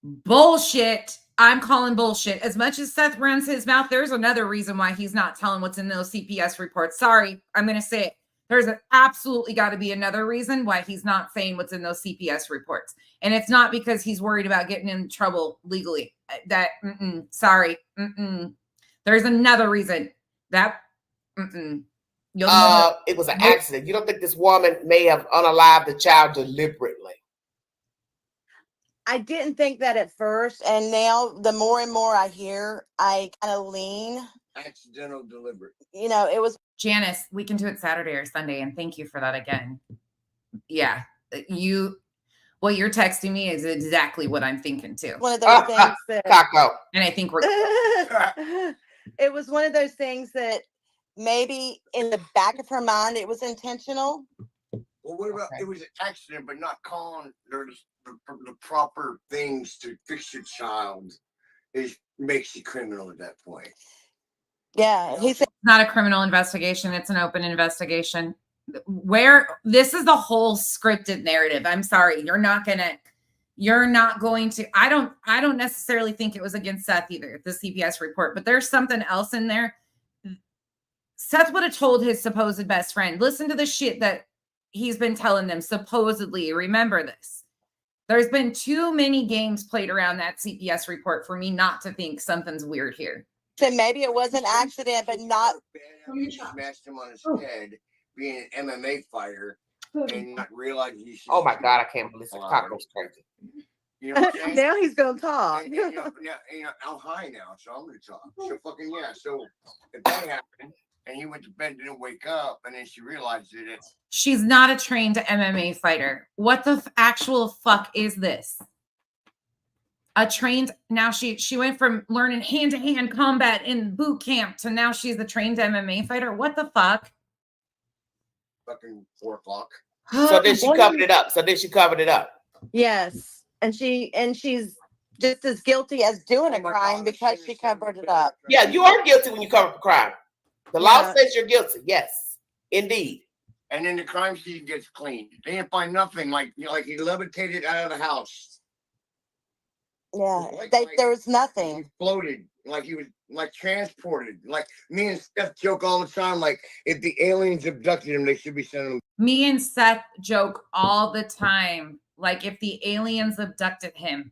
Bullshit. I'm calling bullshit. As much as Seth runs his mouth, there's another reason why he's not telling what's in those CPS reports. Sorry, I'm going to say it. There's absolutely got to be another reason why he's not saying what's in those CPS reports. And it's not because he's worried about getting in trouble legally. Sorry. There's another reason. That it was an accident. You don't think this woman may have unalived the child deliberately? I didn't think that at first, and now the more and more I hear, I kind of lean. Accidental deliberate. You know, it was Janice, we can do it Saturday or Sunday, and thank you for that again. Yeah, what you're texting me is exactly what I'm thinking too. One of those things that Taco. And I think we're it was one of those things that maybe in the back of her mind it was intentional. Well, what about it was an accident, but not calling the proper things to fix your child makes you criminal at that point. Yeah, he said it's not a criminal investigation, it's an open investigation. Where this is the whole scripted narrative. I'm sorry, you're not going to I don't necessarily think it was against Seth either, the CPS report, but there's something else in there. Seth would have told his supposed best friend, listen to the shit that he's been telling them, supposedly. Remember this. There's been too many games played around that CPS report for me not to think something's weird here. So maybe it was an accident, but not. Smashed him on his head, being an MMA fighter, and not realizing you should. Oh my God, I can't believe this taco's crazy. You know what I'm saying? Now he's gonna talk. And, I'm high now, so I'm gonna talk. So fucking yeah. So if that happened, and he went to bed, didn't wake up, and then she realized it. She's not a trained MMA fighter. What the actual fuck is this? A trained, now she went from learning hand-to-hand combat in boot camp to now she's a trained MMA fighter. What the fuck? Fucking 4 o'clock. So then she covered it up. Yes, and she's just as guilty as doing a crime because she covered it up. Yeah, you are guilty when you cover up a crime. The law says you're guilty. Yes. Indeed. And then the crime scene gets cleaned. They didn't find nothing. Like, you know, like he levitated out of the house. Yeah, Like, there was nothing. Floated, like he was like transported. Like me and Seth joke all the time. Like if the aliens abducted him, they should be sending him. Me and Seth joke all the time. Like if the aliens abducted him,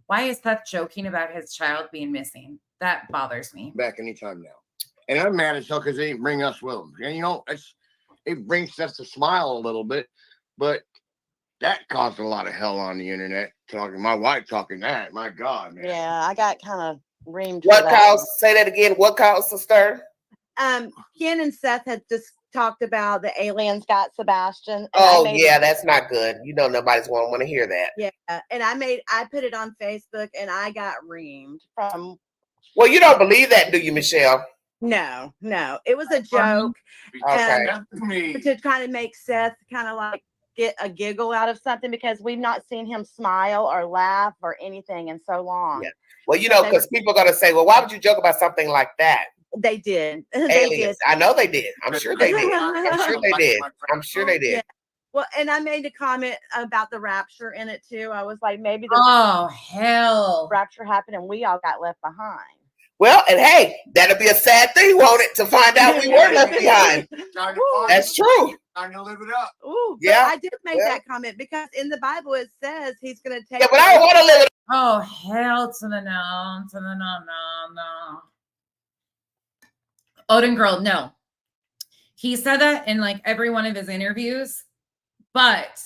why is Seth joking about his child being missing? That bothers me. Back anytime now. And I'm mad as hell because they didn't bring us with them. And you know, it brings Seth to smile a little bit, but that caused a lot of hell on the internet. My wife talking that. My God, man. Yeah, I got kind of reamed. What caused? Say that again. What caused the stir? Ken and Seth had just talked about the aliens got Sebastian. And Oh yeah, that's not good. You know nobody's gonna want to hear that. Yeah, and I put it on Facebook, and I got reamed from. Well, you don't believe that, do you, Michelle? No, it was a joke. Okay. To kind of make Seth kind of like get a giggle out of something, because we've not seen him smile or laugh or anything in so long. Yeah. Well, you know, because people are gonna say, "Well, why would you joke about something like that?" They did. Aliens. I know they did. I'm sure they did. I'm sure they did. I'm sure they did. Yeah. Well, and I made a comment about the rapture in it too. I was like, maybe the hell, rapture happened and we all got left behind. Well, and hey, that'll be a sad thing, won't it, to find out we were left behind. That's true. Trying to live it up. Ooh, Yeah. I did make that comment because in the Bible it says he's going to take. Yeah, but I don't want to live it. Oh, hell to the no, to the no. Odin Girl, no. He said that in like every one of his interviews, but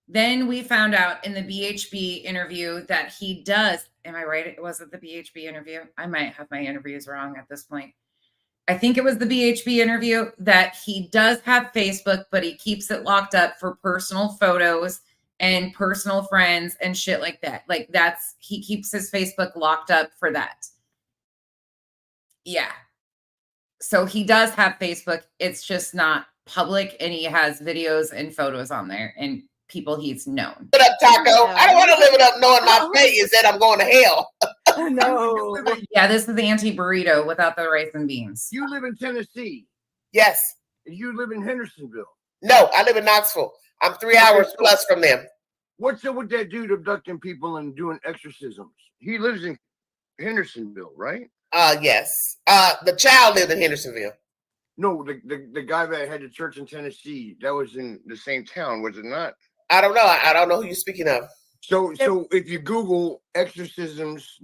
then we found out in the BHB interview that he does. Am I right? Was it the BHB interview? I might have my interviews wrong at this point. I think it was the BHB interview that he does have Facebook, but he keeps it locked up for personal photos and personal friends and shit like that. Like he keeps his Facebook locked up for that. Yeah. So he does have Facebook. It's just not public, and he has videos and photos on there and people he's known. Live it up, Taco. I don't want to live it up knowing my fate is that I'm going to hell. No. Yeah, this is the anti-burrito without the rice and beans. You live in Tennessee. Yes. You live in Hendersonville. No, I live in Knoxville. I'm 3 hours plus from them. What's up with that dude abducting people and doing exorcisms? He lives in Hendersonville, right? Yes. The child lived in Hendersonville. No, the guy that had the church in Tennessee, that was in the same town, was it not? I don't know. I don't know who you're speaking of. So if you Google exorcisms,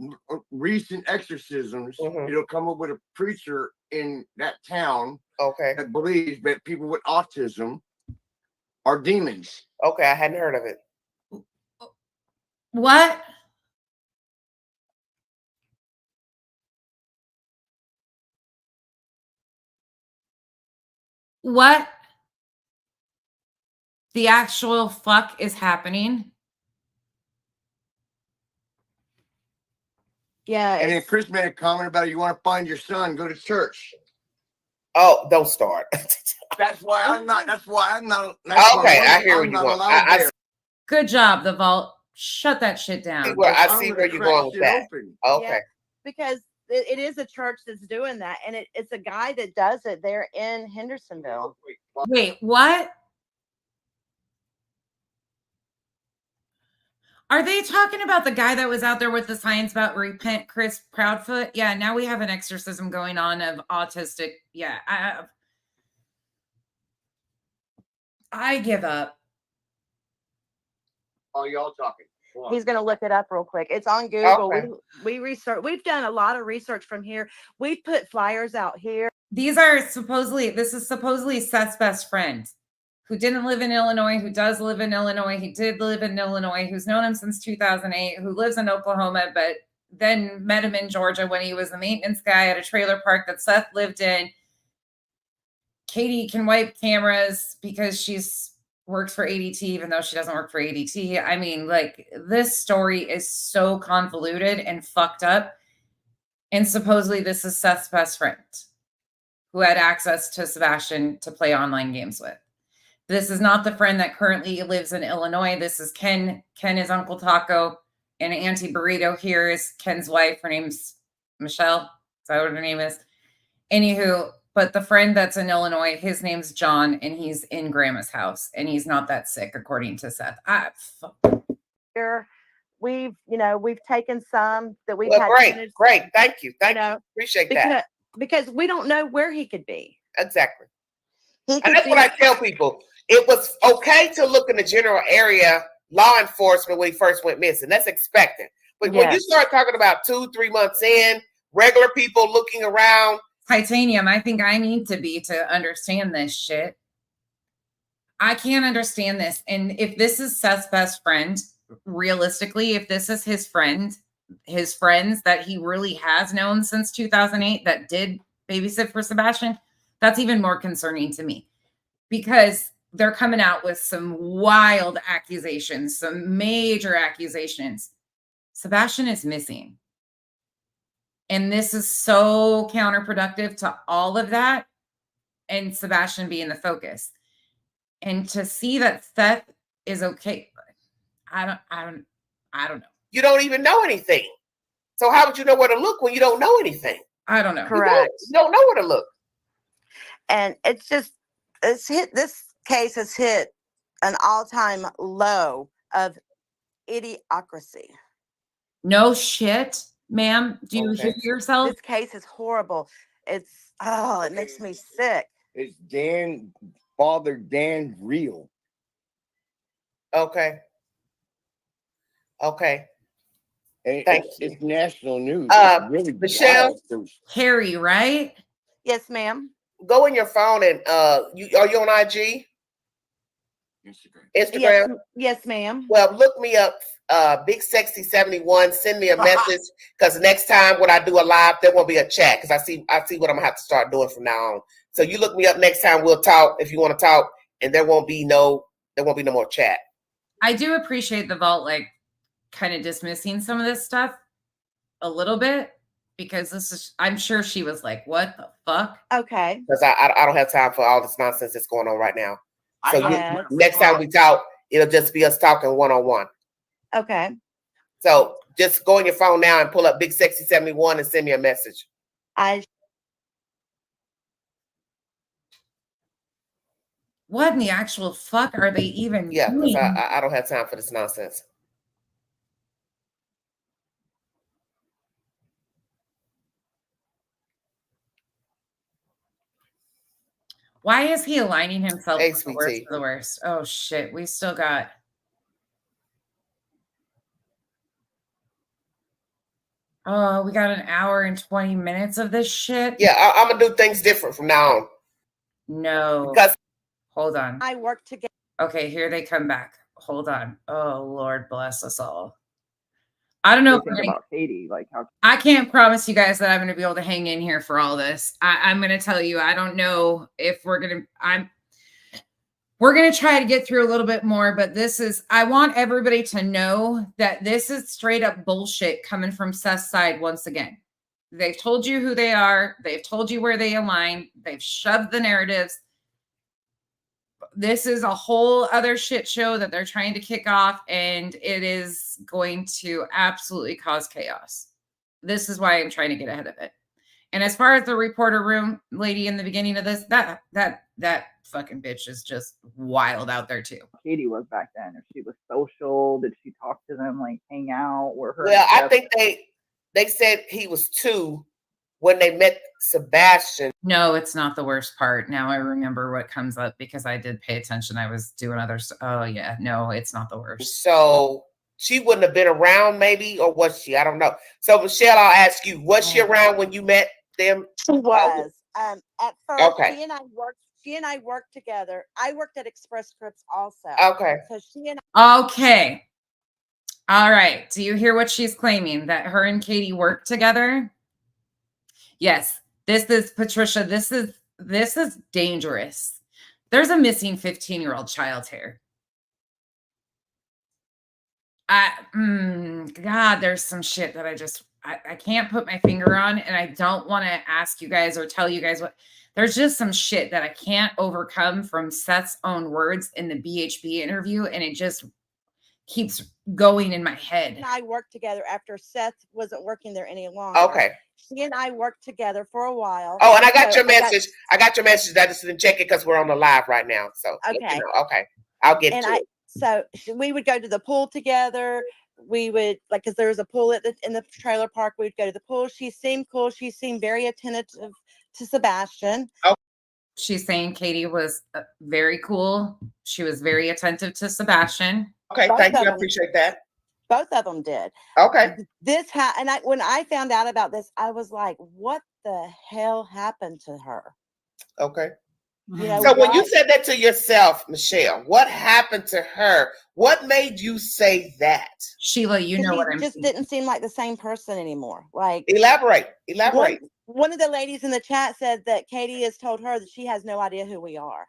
recent exorcisms, it'll come up with a preacher in that town that believes that people with autism are demons. Okay, I hadn't heard of it. What? What the actual fuck is happening? Yeah. And then Chris made a comment about it. You want to find your son, go to church. Oh, don't start. That's why I'm not. Okay, I hear what you're going. Good job, the vault. Shut that shit down. I see where you're going with that. Okay. Yeah, because it is a church that's doing that, and it's a guy that does it there in Hendersonville. Wait, what? Are they talking about the guy that was out there with the signs about repent, Chris Proudfoot? Yeah, now we have an exorcism going on of autistic. Yeah, I give up. Oh, y'all talking. He's going to look it up real quick. It's on Google. Okay. We research. We've done a lot of research from here. We've put flyers out here. This is supposedly Seth's best friend who didn't live in Illinois, who does live in Illinois. He did live in Illinois, who's known him since 2008, who lives in Oklahoma, but then met him in Georgia when he was a maintenance guy at a trailer park that Seth lived in. Katie can wipe cameras because she's works for ADT, even though she doesn't work for ADT. I mean, like, this story is so convoluted and fucked up. And supposedly this is Seth's best friend who had access to Sebastian to play online games with. This is not the friend that currently lives in Illinois. This is Ken. Ken is Uncle Taco. And Auntie Burrito here is Ken's wife. Her name's Michelle. Is that what her name is? Anywho, but the friend that's in Illinois, his name's John, and he's in grandma's house, and he's not that sick, according to Seth. Here, we've taken some that we've Well, had. great. Thank you. Appreciate that. Because we don't know where he could be. Exactly. He And could that's be. what I tell people. It was okay to look in the general area, law enforcement, when he first went missing. That's expected. But when you start talking about 2-3 months in, regular people looking around. Titanium, I think I need to be to understand this shit. I can't understand this. And if this is Seth's best friend, realistically, if this is his friend, his friends that he really has known since 2008 that did babysit for Sebastian, that's even more concerning to me, because they're coming out with some wild accusations, some major accusations. Sebastian is missing. And this is so counterproductive to all of that, and Sebastian being the focus. And to see that Seth is okay, I don't know. You don't even know anything. So how would you know where to look when you don't know anything? I don't know. Correct. You don't know where to look. And this case has hit an all-time low of idiocracy. No shit, ma'am. Do you hear yourself? This case is horrible. It makes me sick. Is Father Dan real? Okay. And Thank it's national news. Really Michelle? Harry, right? Yes, ma'am. Go in your phone and are you on IG? Instagram? Yes, ma'am. Well, look me up, Big Sexy 71. Send me a message, because next time when I do a live, there won't be a chat, because I see what I'm gonna have to start doing from now on. So you look me up next time, we'll talk if you want to talk, and there won't be no more chat. I do appreciate the vault, like, kind of dismissing some of this stuff a little bit, because I'm sure she was like, what the fuck? Okay. Because I don't have time for all this nonsense that's going on right now. So next time we talk, it'll just be us talking one-on-one. Okay. So just go on your phone now and pull up Big Sexy 71 and send me a message. What in the actual fuck are they even doing? Because I don't have time for this nonsense. Why is he aligning himself Hey, with the worst? Oh shit, we still got. Oh, we got an hour and 20 minutes of this shit. Yeah, I'm gonna do things different from now on. No. Because hold on. I work together. Okay, here they come back. Hold on. Oh Lord bless us all. I don't know if about Katie, like how I can't promise you guys that I'm gonna be able to hang in here for all this. I'm gonna tell you, I don't know if we're gonna try to get through a little bit more, but I want everybody to know that this is straight up bullshit coming from Seth's side once again. They've told you who they are, they've told you where they align, they've shoved the narratives. This is a whole other shit show that they're trying to kick off, and it is going to absolutely cause chaos. This is why I'm trying to get ahead of it. And as far as the reporter room lady in the beginning of this, that fucking bitch is just wild out there too. Katie was back then. If she was social, did she talk to them, like hang out? Were her? Well, I think they said he was 2 when they met Sebastian. No, it's not the worst part. Now I remember what comes up because I did pay attention. I was doing other stuff. Oh yeah, no, it's not the worst. So she wouldn't have been around, maybe, or was she? I don't know. So Michelle, I'll ask you: was she around when you met them? She was. At first, okay. She and I worked together. I worked at Express Scripts also. Okay. So she and Okay. All right. Do you hear what she's claiming? That her and Katie worked together? Yes. This is Patricia. This is dangerous. There's a missing 15-year-old child here. God, there's some shit that I can't put my finger on, and I don't want to ask you guys or tell you guys what. There's just some shit that I can't overcome from Seth's own words in the BHB interview, and keeps going in my head. And I worked together after Seth wasn't working there any longer. Okay. She and I worked together for a while. Oh, and I got So your message. I got your message. I just didn't check it because we're on the live right now. So Okay. Okay. I'll get And to it. So we would go to the pool together. We would because there was a pool in the trailer park. We'd go to the pool. She seemed cool. She seemed very attentive to Sebastian. Oh. She's saying Katie was very cool. She was very attentive to Sebastian. Okay, thank you. I appreciate that. Both of them did. Okay. When I found out about this, I was like, "What the hell happened to her?" Okay. You know, so when you said that to yourself, Michelle, what happened to her? What made you say that? Sheila, you know what I'm just didn't seem like the same person anymore. Like elaborate. One of the ladies in the chat said that Katie has told her that she has no idea who we are.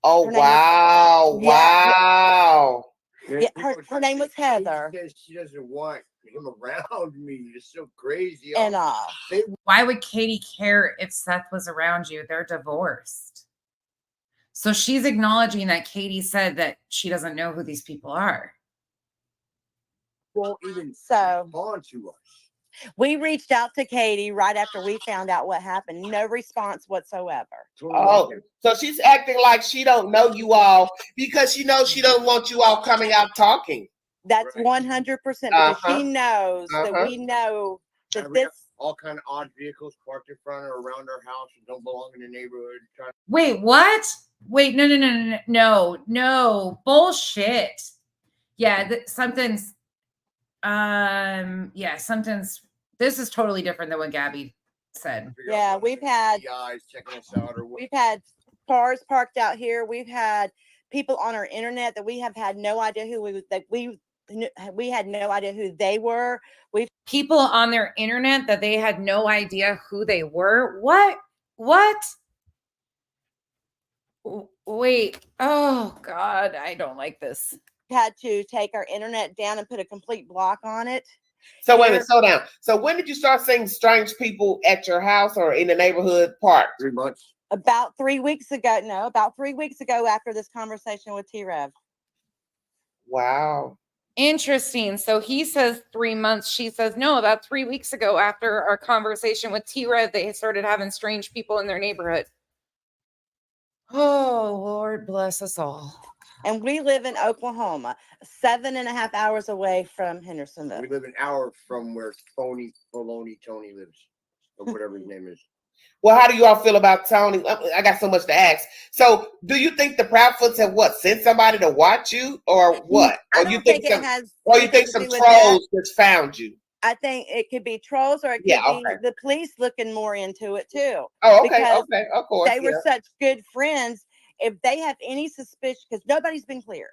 Oh, wow. Wow. Yeah, her name was Heather. She doesn't want him around me. It's so crazy. And why would Katie care if Seth was around you? They're divorced. So she's acknowledging that Katie said that she doesn't know who these people are. Won't even respond to us. We reached out to Katie right after we found out what happened. No response whatsoever. Oh, so she's acting like she don't know you all because she knows she doesn't want you all coming out talking. That's 100% because she knows that we know that we have all kind of odd vehicles parked in front or around our house and don't belong in the neighborhood. Wait, what? Wait, no, bullshit. Yeah, something's. This is totally different than what Gabby said. Yeah, we've had cars parked out here. We've had people on our internet that we have had no idea we had no idea who they were. We've people on their internet that they had no idea who they were. What? Wait. Oh God, I don't like this. Had to take our internet down and put a complete block on it. So wait a minute, slow down. So when did you start seeing strange people at your house or in the neighborhood park? 3 months. About 3 weeks ago. No, about 3 weeks ago after this conversation with T-Rev. Wow. Interesting. So he says 3 months. She says no, about 3 weeks ago after our conversation with T-Rev, they started having strange people in their neighborhood. Oh, Lord bless us all. And we live in Oklahoma, 7.5 hours away from Hendersonville. We live an hour from where Tony lives, or whatever his name is. Well, how do you all feel about Tony? I got so much to ask. So do you think the Proudfoots have sent somebody to watch you or what? Or you think some trolls just found you? I think it could be trolls or it could be the police looking more into it too. Oh, okay, of course. They were such good friends. If they have any suspicion, because nobody's been cleared.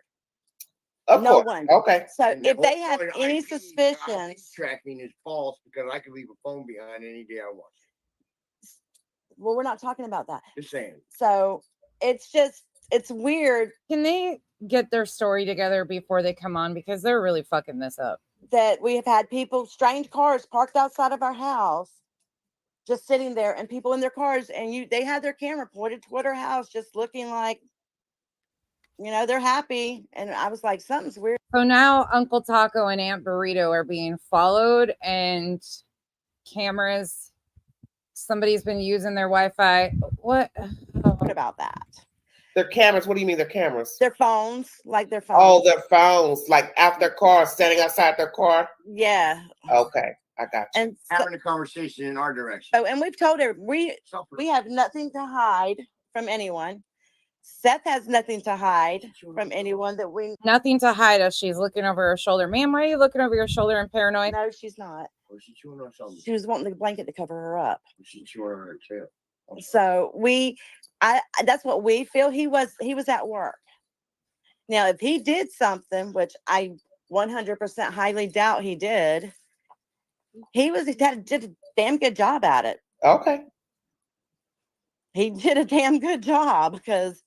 No one. Okay. So if they have any suspicions, tracking is false because I could leave a phone behind any day I want. Well, we're not talking about that. Just saying. So it's weird. Can they get their story together before they come on? Because they're really fucking this up. That we have had strange cars parked outside of our house, just sitting there, and people in their cars, and they had their camera pointed toward our house, just looking like, they're happy. And I was like, something's weird. So now Uncle Taco and Aunt Burrito are being followed, and cameras. Somebody's been using their Wi-Fi. What about that? Their cameras. What do you mean their cameras? Their phones, like their phones. Oh, their phones, like out their car, standing outside their car. Yeah. Okay, I got you. And having a conversation in our direction. Oh, and we've told her we have nothing to hide from anyone. Seth has nothing to hide from anyone that we. Nothing to hide as she's looking over her shoulder. Ma'am, why are you looking over your shoulder and paranoid? No, she's not. Or she chewing on something. She was wanting the blanket to cover her up. She's chewing on her tail. So that's what we feel. He was at work. Now, if he did something, which I 100% highly doubt he did, he did a damn good job at it. Okay. He did a damn good job because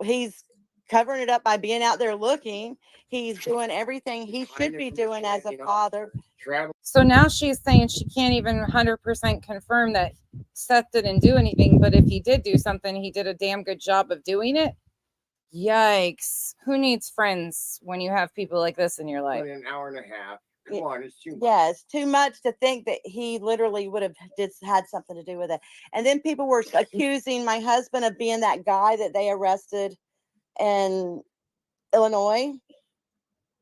he's covering it up by being out there looking. He's doing everything he should be doing as a father. So now she's saying she can't even 100% confirm that Seth didn't do anything, but if he did do something, he did a damn good job of doing it. Yikes. Who needs friends when you have people like this in your life? An hour and a half. Come on, it's too much. Yeah, it's too much to think that he literally would have had something to do with it. And then people were accusing my husband of being that guy that they arrested in Illinois.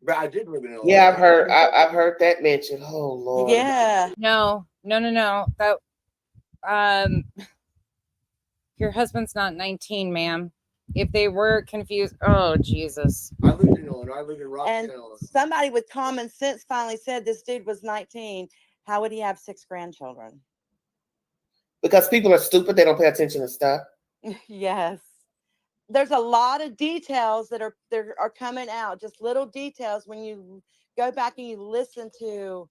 But I did live in Illinois. Yeah, I've heard that mentioned. Oh Lord. Yeah. No. That your husband's not 19, ma'am. If they were confused, oh Jesus. I lived in Illinois. I lived in Rockville, And Illinois. somebody with common sense finally said this dude was 19. How would he have 6 grandchildren? Because people are stupid, they don't pay attention to stuff. Yes. There's a lot of details that are coming out, just little details when you go back and you listen to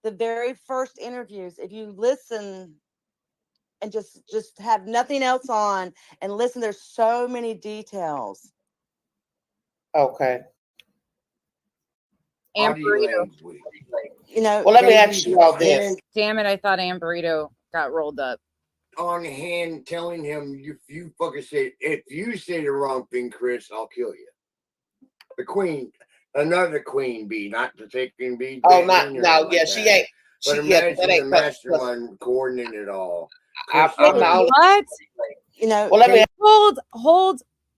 the very first interviews. If you listen and just have nothing else on and listen, there's so many details. Okay. Burrito. You know, well, let me ask you all this. Damn it, I thought Burrito got rolled up. On hand telling him, if you say the wrong thing, Chris, I'll kill you. The queen, another queen bee, not the taking bee. Oh, she ain't. But imagine the mastermind coordinating it all. I'm the only. What? You know, well, let me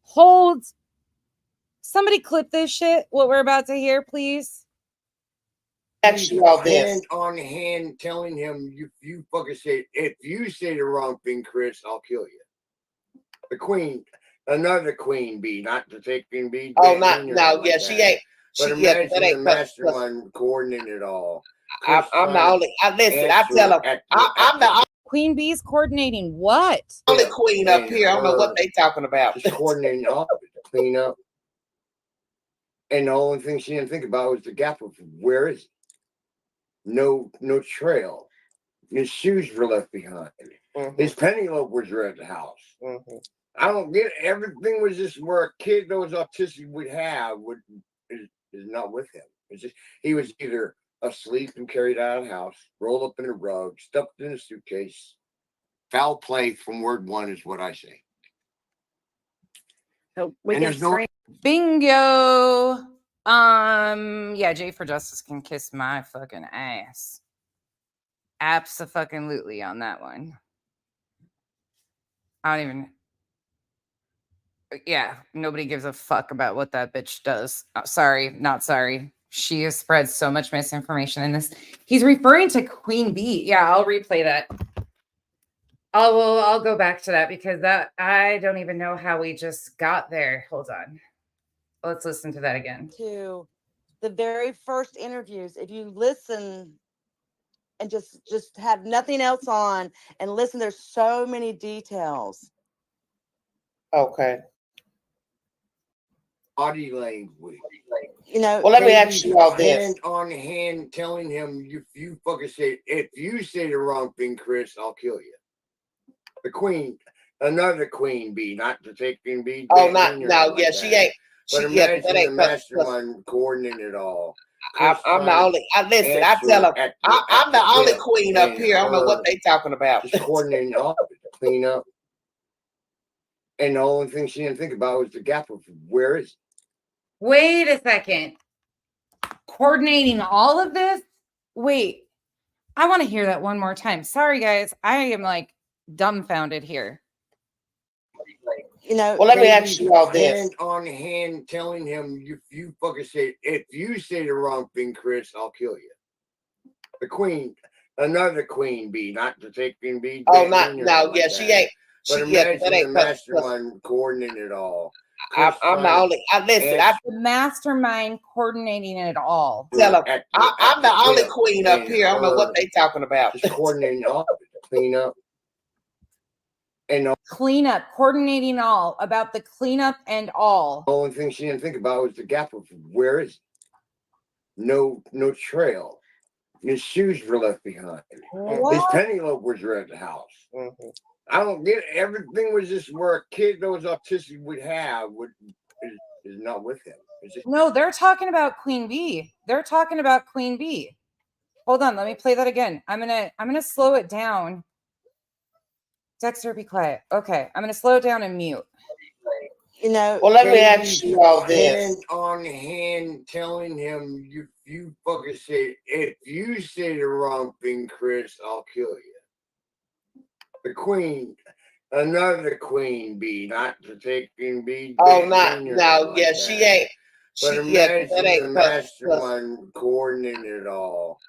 hold. Somebody clip this shit. What we're about to hear, please. Ask you all this. Hand on hand telling him, if you say the wrong thing, Chris, I'll kill you. The queen, another queen bee, not the taking bee. Oh, she ain't. But imagine the mastermind coordinating it all. I'm the only. Listen, I tell them, I'm the queen bees coordinating what? Only queen up here. I don't know what they talking about. Just coordinating all of it, to clean up. And the only thing she didn't think about was the gap of where is it? No trail. His shoes were left behind. Mm-hmm. His pennyloafers were at the house. Mm-hmm. I don't get it. Everything was just where a kid that was autistic would have is not with him. It's just he was either asleep and carried out of the house, rolled up in a rug, stuffed in a suitcase. Foul play from word one is what I say. So we can bingo. Yeah, Jay for Justice can kiss my fucking ass. Abso-fucking-lutely on that one. I don't even. Yeah, nobody gives a fuck about what that bitch does. Sorry, not sorry. She has spread so much misinformation in this. He's referring to Queen Bee. Yeah, I'll replay that. I'll go back to that because that I don't even know how we just got there. Hold on. Let's listen to that again. To the very first interviews, if you listen and just have nothing else on and listen, there's so many details. Okay. Body language. You know, well, let me ask you all this. Hand on hand telling him, if you say the wrong thing, Chris, I'll kill you. The queen, another queen bee, not the taking bee. Oh, she ain't. But imagine the mastermind coordinating it all. I'm the only. Listen, I tell them, I'm the only queen up here. I don't know what they talking about. Just coordinating all of it, to clean up. And the only thing she didn't think about was the gap of where is it? Wait a second. Coordinating all of this? Wait. I want to hear that one more time. Sorry, guys. I am like dumbfounded here. You know, well, let me ask you all this. Hand on hand telling him, if you say the wrong thing, Chris, I'll kill you. The queen, another queen bee, not the taking bee. Oh, she ain't. But imagine the mastermind coordinating it all. I'm the only. Listen, the mastermind coordinating it all. Tell them, I'm the only queen up here. I don't know what they talking about. Just coordinating all of it, to clean up. And cleanup, coordinating all about the cleanup and all. The only thing she didn't think about was the gap of where is it? No trail. His shoes were left behind. What? His pennyloafers were at the house. Mm-hmm. I don't get it. Everything was just where a kid that was autistic would have is not with him. No, they're talking about Queen Bee. They're talking about Queen Bee. Hold on, let me play that again. I'm gonna slow it down. Dexter, be quiet. Okay, I'm gonna slow it down and mute. You know, Well, let me Katie's ask you all this. hand on hand telling him, you fucking say, if you say the wrong thing, Chris, I'll kill you. The queen, another queen bee, not the taking bee. Oh, not Junior no, like yeah, that. she ain't. But She yeah, that imagine ain't the cause mastermind coordinating it all.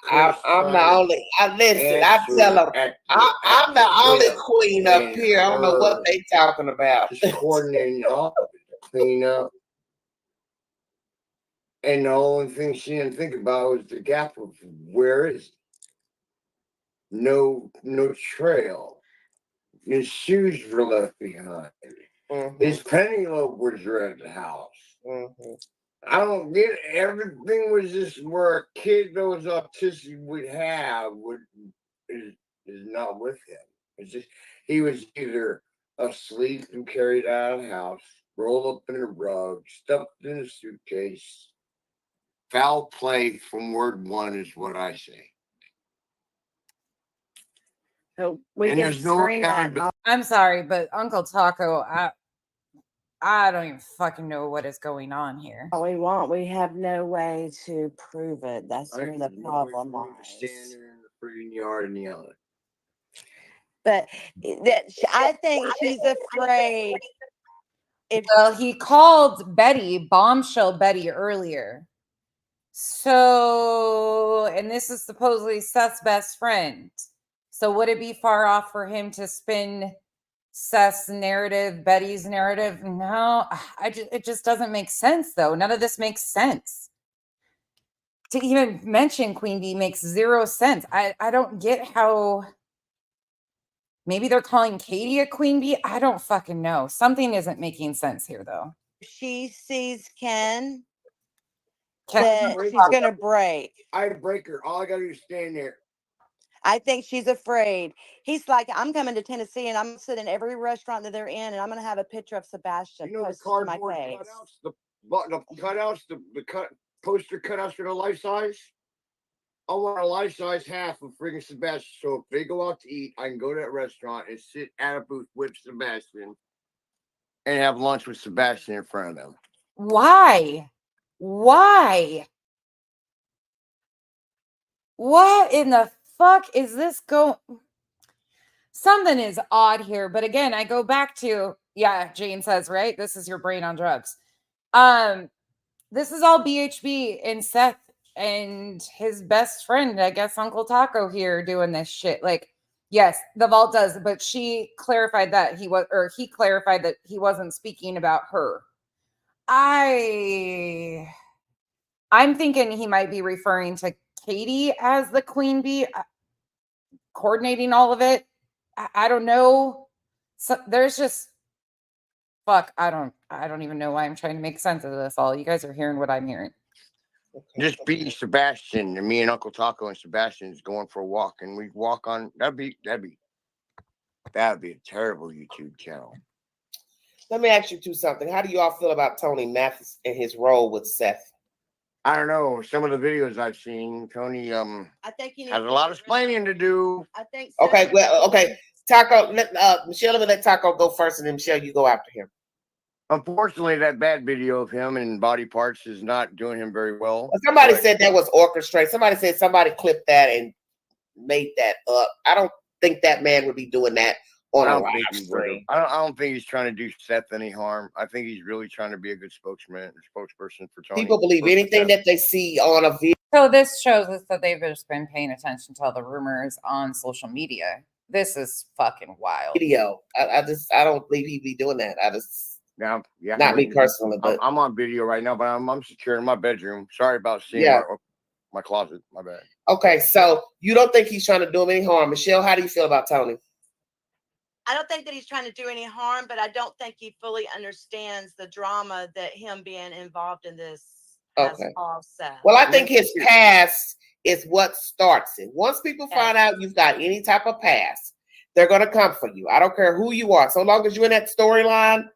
I'm Chris the trying only. I listen. I answer tell them at I'm the only tip, queen up and here. I don't know what her they talking about. just coordinating all of it to clean up. And the only thing she didn't think about was the gap of where is it? No trail. His shoes were left behind. His pennyloaf was at the house. I don't get it. Everything was just where a kid that was autistic would have is not with him. It's just he was either asleep and carried out of the house, rolled up in a rug, stuffed in a suitcase. Foul play from word one is what I say. So we And can there's no screen that. accountability. I'm sorry, but Uncle Taco, I don't even fucking know what is going on here. All we want, we have no way to prove it. That's where the problem lies. Stand there in the freaking yard and yell it. But I think she's afraid. Well, he called Betty, bombshell Betty, earlier. So, and this is supposedly Seth's best friend. So would it be far off for him to spin Seth's narrative, Betty's narrative? No, it just doesn't make sense, though. None of this makes sense. To even mention Queen Bee makes zero sense. I don't get how. Maybe they're calling Katie a queen bee. I don't fucking know. Something isn't making sense here, though. She sees Ken, Ken that she's going to break. I'd break her. All I got to do is stand there. I think she's afraid. He's like, I'm coming to Tennessee and I'm going to sit in every restaurant that they're in and I'm going to have a picture of Sebastian You know, the posted to my cardboard face. cutouts, the poster cutouts for the life size. I want a life size half of freaking Sebastian. So if they go out to eat, I can go to that restaurant and sit at a booth with Sebastian and have lunch with Sebastian in front of them. Why? Why? What in the fuck is this going? Something is odd here. But again, I go back to, yeah, Jane says, right? This is your brain on drugs. This is all BHB and Seth and his best friend, I guess Uncle Taco here doing this shit. Like, yes, the vault does, but she clarified that he clarified that he wasn't speaking about her. I'm thinking he might be referring to Katie as the queen bee, coordinating all of it. I don't know. So there's just fuck. I don't even know why I'm trying to make sense of this all. You guys are hearing what I'm hearing. Just be Sebastian and me and Uncle Taco and Sebastian's going for a walk and we walk on. That'd be a terrible YouTube channel. Let me ask you something. How do you all feel about Tony Mathis and his role with Seth? I don't know. Some of the videos I've seen, Tony I think he has a lot of explaining to do. I think Okay, well, okay. Taco, Michelle, let me let Taco go first, and then Michelle, you go after him. Unfortunately, that bad video of him and body parts is not doing him very well. Somebody said that was orchestrated. Somebody said somebody clipped that and made that up. I don't think that man would be doing that on a live stream. I don't think he's trying to do Seth any harm. I think he's really trying to be a good spokesman or spokesperson for Tony. People believe anything that they see on a video. So this shows us that they've just been paying attention to all the rumors on social media. This is fucking wild. Video. I don't believe he'd be doing that. Now, yeah, not me personally, but I'm on video right now, but I'm secure in my bedroom. Sorry about seeing my closet. My bad. Okay, so you don't think he's trying to do him any harm. Michelle, how do you feel about Tony? I don't think that he's trying to do any harm, but I don't think he fully understands the drama that him being involved in this has all set. Well, I think his past is what starts it. Once people find out you've got any type of past, they're going to come for you. I don't care who you are. So long as you're in that storyline,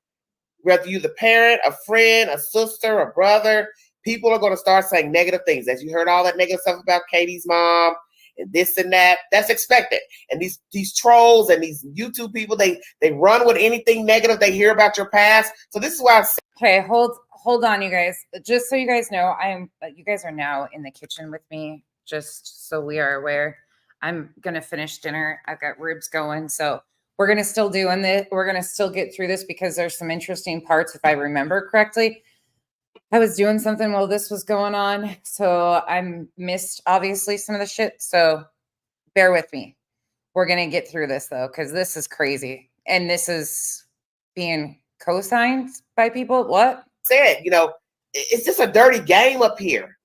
whether you're the parent, a friend, a sister, a brother, people are going to start saying negative things. As you heard all that negative stuff about Katie's mom and this and that. That's expected. And these trolls and these YouTube people, they run with anything negative they hear about your past. So this is why I say, Okay, hold on, you guys. Just so you guys know, you guys are now in the kitchen with me, just so we are aware. I'm gonna finish dinner. I've got ribs going, so we're gonna still doing this. We're gonna still get through this because there's some interesting parts, if I remember correctly. I was doing something while this was going on, so I missed obviously some of the shit. So bear with me. We're gonna get through this though, because this is crazy, and this is being co-signed by people. What? Said, it's just a dirty game up here.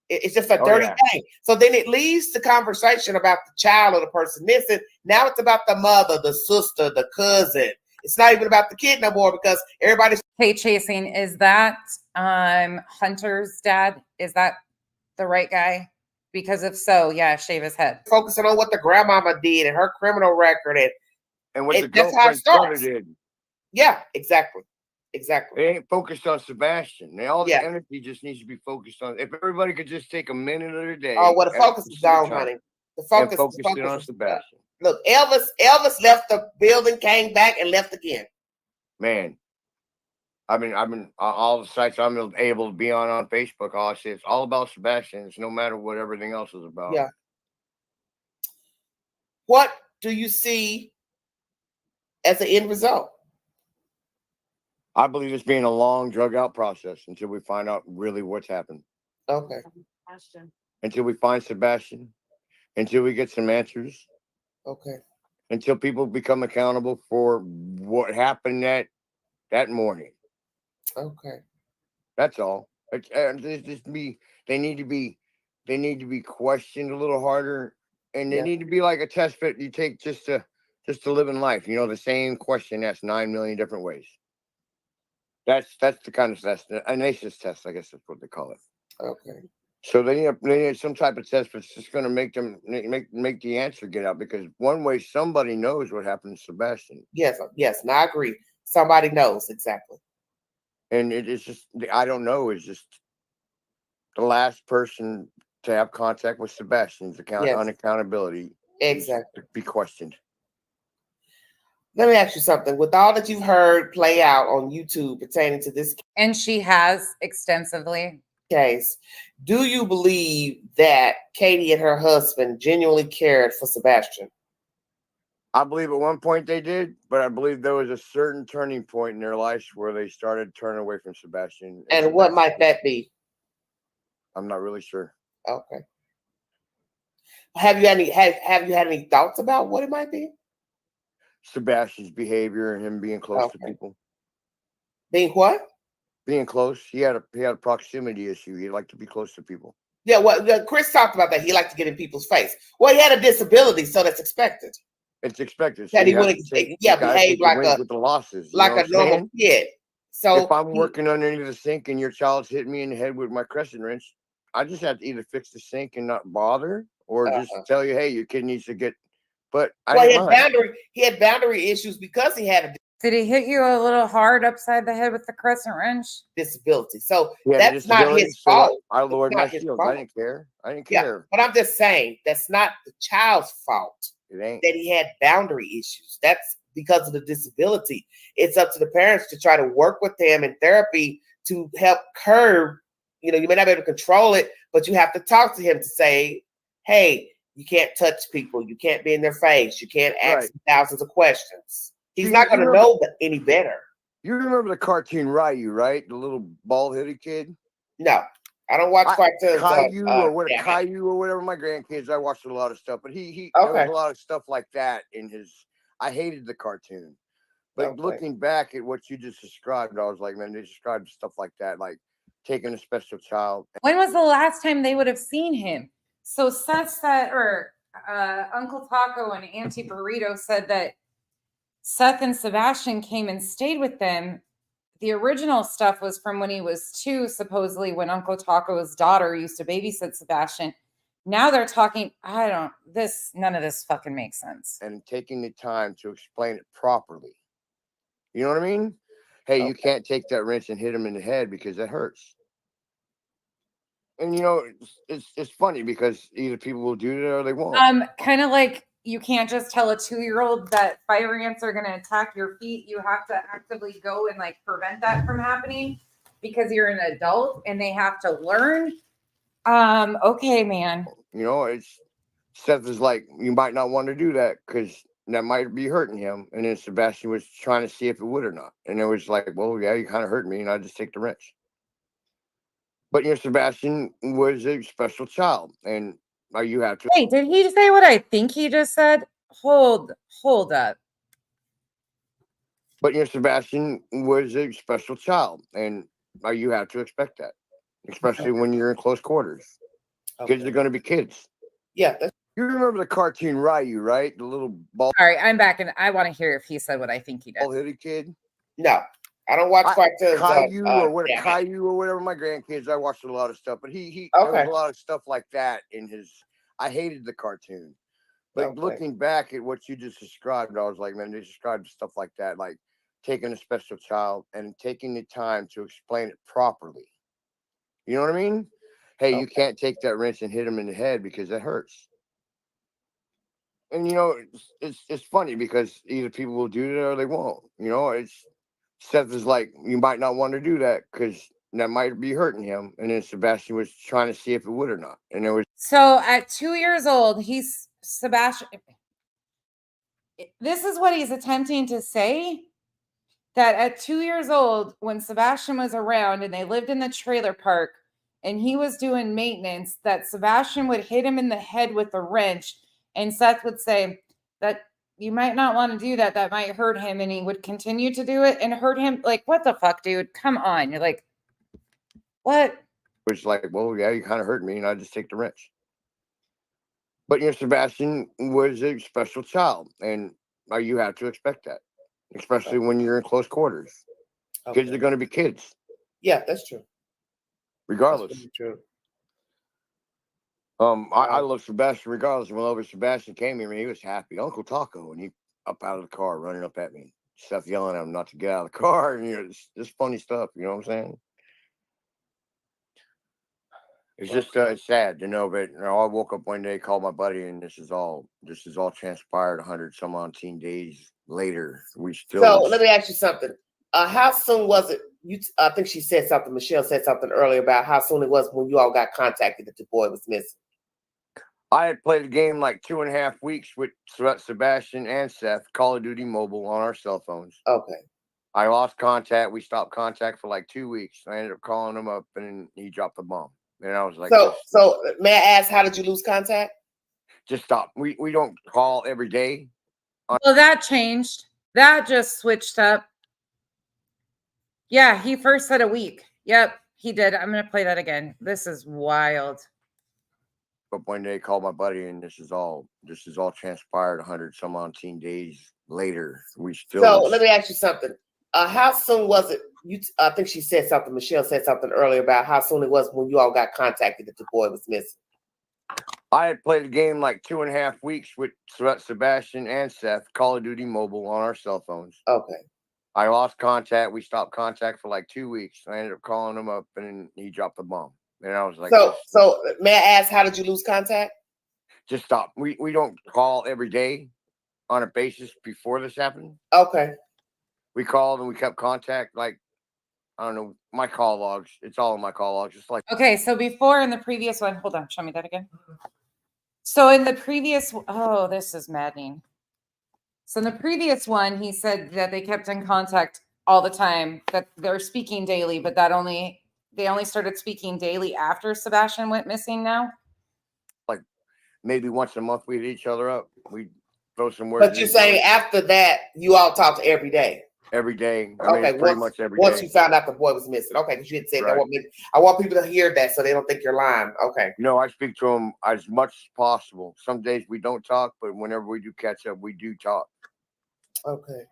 It's just a dirty game. So then it leads to conversation about the child or the person missing. Now it's about the mother, the sister, the cousin. It's not even about the kid no more because everybody's. Hey, Chasing, is that Hunter's dad? Is that the right guy? Because if so, yeah, shave his head. Focusing on what the grandmama did and her criminal record and what the that's how it girlfriend's brother starts. did. Yeah, exactly. They ain't focused on Sebastian. All the energy just needs to be focused on. If everybody could just take a minute of their day. Oh, well, the focus is on, honey. The focus is on Sebastian. Look, Elvis left the building, came back, and left again. Man, I've been all the sites I'm able to be on Facebook. All I say it's all about Sebastian. It's no matter what everything else is about. Yeah. What do you see as an end result? I believe it's being a long, drug out process until we find out really what's happened. Okay. Until we find Sebastian, until we get some answers. Okay. Until people become accountable for what happened that morning. Okay. That's all. They need to be questioned a little harder, and they need to be like a test fit you take just to live in life. The same question asked 9 million different ways. That's the kind of test, a NACES test, I guess that's what they call it. Okay. So they need some type of test that's just going to make them make the answer get out, because one way somebody knows what happened to Sebastian. Yes, and I agree. Somebody knows exactly. And it's just, I don't know, is just the last person to have contact with Sebastian's unaccountability. Exactly. Be questioned. Let me ask you something. With all that you've heard play out on YouTube pertaining to this, and she has extensively case, do you believe that Katie and her husband genuinely cared for Sebastian? I believe at one point they did, but I believe there was a certain turning point in their lives where they started turning away from Sebastian. And what might that be? I'm not really sure. Okay. Have you had any thoughts about what it might be? Sebastian's behavior and him being close to people. Being what? Being close. He had a proximity issue. He liked to be close to people. Yeah, well, Chris talked about that. He liked to get in people's face. Well, he had a disability, so that's expected. It's expected. That he wouldn't, behave like with the losses, like a normal kid. So if I'm working underneath the sink and your child's hitting me in the head with my crescent wrench, I just have to either fix the sink and not bother, or just tell you, hey, your kid needs to get. But he had boundary issues because he had a. Did he hit you a little hard upside the head with the crescent wrench? Disability. So that's not his fault. I lowered my shields. I didn't care. But I'm just saying that's not the child's fault. It ain't. That he had boundary issues. That's because of the disability. It's up to the parents to try to work with them in therapy to help curb. You may not be able to control it, but you have to talk to him to say, hey, you can't touch people. You can't be in their face. You can't ask thousands of questions. He's not going to know any better. You remember the cartoon Ryu, right? The little bald-headed kid? No, I don't watch cartoons. Caillou or whatever. My grandkids, I watched a lot of stuff, but there was a lot of stuff like that in his. I hated the cartoon, but looking back at what you just described, I was like, man, they described stuff like that, like taking a special child. When was the last time they would have seen him? So Seth said, or Uncle Taco and Auntie Burrito said that Seth and Sebastian came and stayed with them. The original stuff was from when he was 2, supposedly when Uncle Taco's daughter used to babysit Sebastian. Now they're talking, none of this fucking makes sense. And taking the time to explain it properly. You know what I mean? Hey, you can't take that wrench and hit him in the head because that hurts. And it's funny because either people will do it or they won't. Kind of like you can't just tell a 2-year-old that fire ants are going to attack your feet. You have to actively go and like prevent that from happening because you're an adult and they have to learn. Okay, man. It's Seth is like, you might not want to do that because that might be hurting him. And then Sebastian was trying to see if it would or not. And it was like, well, yeah, you kind of hurt me, and I just take the wrench. But Sebastian was a special child, and you have to. Wait, did he say what I think he just said? Hold up. But Sebastian was a special child, and you have to expect that, especially when you're in close quarters. Kids are going to be kids. Yeah. You remember the cartoon Ryu, right? The little ball. All right, I'm back, and I want to hear if he said what I think he did. Bald-headed kid. No, I don't watch cartoons. Caillou or whatever. My grandkids, I watched a lot of stuff, but he there was a lot of stuff like that in his. I hated the cartoon, but looking back at what you just described, I was like, man, they described stuff like that, like taking a special child and taking the time to explain it properly. You know what I mean? Hey, you can't take that wrench and hit him in the head because that hurts. And it's funny because either people will do it or they won't. It's Seth is like, you might not want to do that because that might be hurting him. And then Sebastian was trying to see if it would or not. And it was so at 2 years old, Sebastian. This is what he's attempting to say. That at 2 years old, when Sebastian was around and they lived in the trailer park and he was doing maintenance, that Sebastian would hit him in the head with a wrench. And Seth would say that you might not want to do that. That might hurt him. And he would continue to do it and hurt him. Like, what the fuck, dude? Come on. You're like, what? Which like, well, yeah, you kind of hurt me, and I just take the wrench. But Sebastian was a special child, and you have to expect that, especially when you're in close quarters. Kids are going to be kids. Yeah, that's true. Regardless. That's true. I love Sebastian regardless. Whenever Sebastian came here, he was happy. Uncle Taco, and he up out of the car, running up at me. Seth yelling at him not to get out of the car, and it's just funny stuff. You know what I'm saying? It's just it's sad to know, but I woke up one day, called my buddy, and this is all transpired 100 some odd days later. We still. So let me ask you something. How soon was it? I think she said something. Michelle said something earlier about how soon it was when you all got contacted that the boy was missing. I had played a game like 2.5 weeks with Sebastian and Seth, Call of Duty Mobile on our cell phones. Okay. I lost contact. We stopped contact for like 2 weeks. I ended up calling him up, and he dropped the bomb. And I was like, so may I ask, how did you lose contact? Just stop. We don't call every day. Well, that changed. That just switched up. Yeah, he first said a week. Yep, he did. I'm going to play that again. This is wild. But one day, called my buddy, and this is all transpired 100 some odd days later. We still. So let me ask you something. How soon was it? I think she said something. Michelle said something earlier about how soon it was when you all got contacted that the boy was missing. I had played a game like 2.5 weeks with Sebastian and Seth, Call of Duty Mobile on our cell phones. Okay. I lost contact. We stopped contact for like 2 weeks. I ended up calling him up, and he dropped the bomb. And I was like, so may I ask, how did you lose contact? Just stop. We don't call every day on a basis before this happened. Okay. We called and we kept contact. Like, I don't know, my call logs. It's all in my call logs. Just like. Okay, so before in the previous one, hold on, show me that again. So in the previous, oh, this is maddening. So in the previous one, he said that they kept in contact all the time, that they're speaking daily, but they only started speaking daily after Sebastian went missing now. Like maybe once a month we'd hit each other up. We'd throw some words. But you're saying after that, you all talked every day? Every day. Okay, pretty much every day. Once you found out the boy was missing. Okay, because you had said that. I want people to hear that so they don't think you're lying. Okay. No, I speak to him as much as possible. Some days we don't talk, but whenever we do catch up, we do talk. Okay.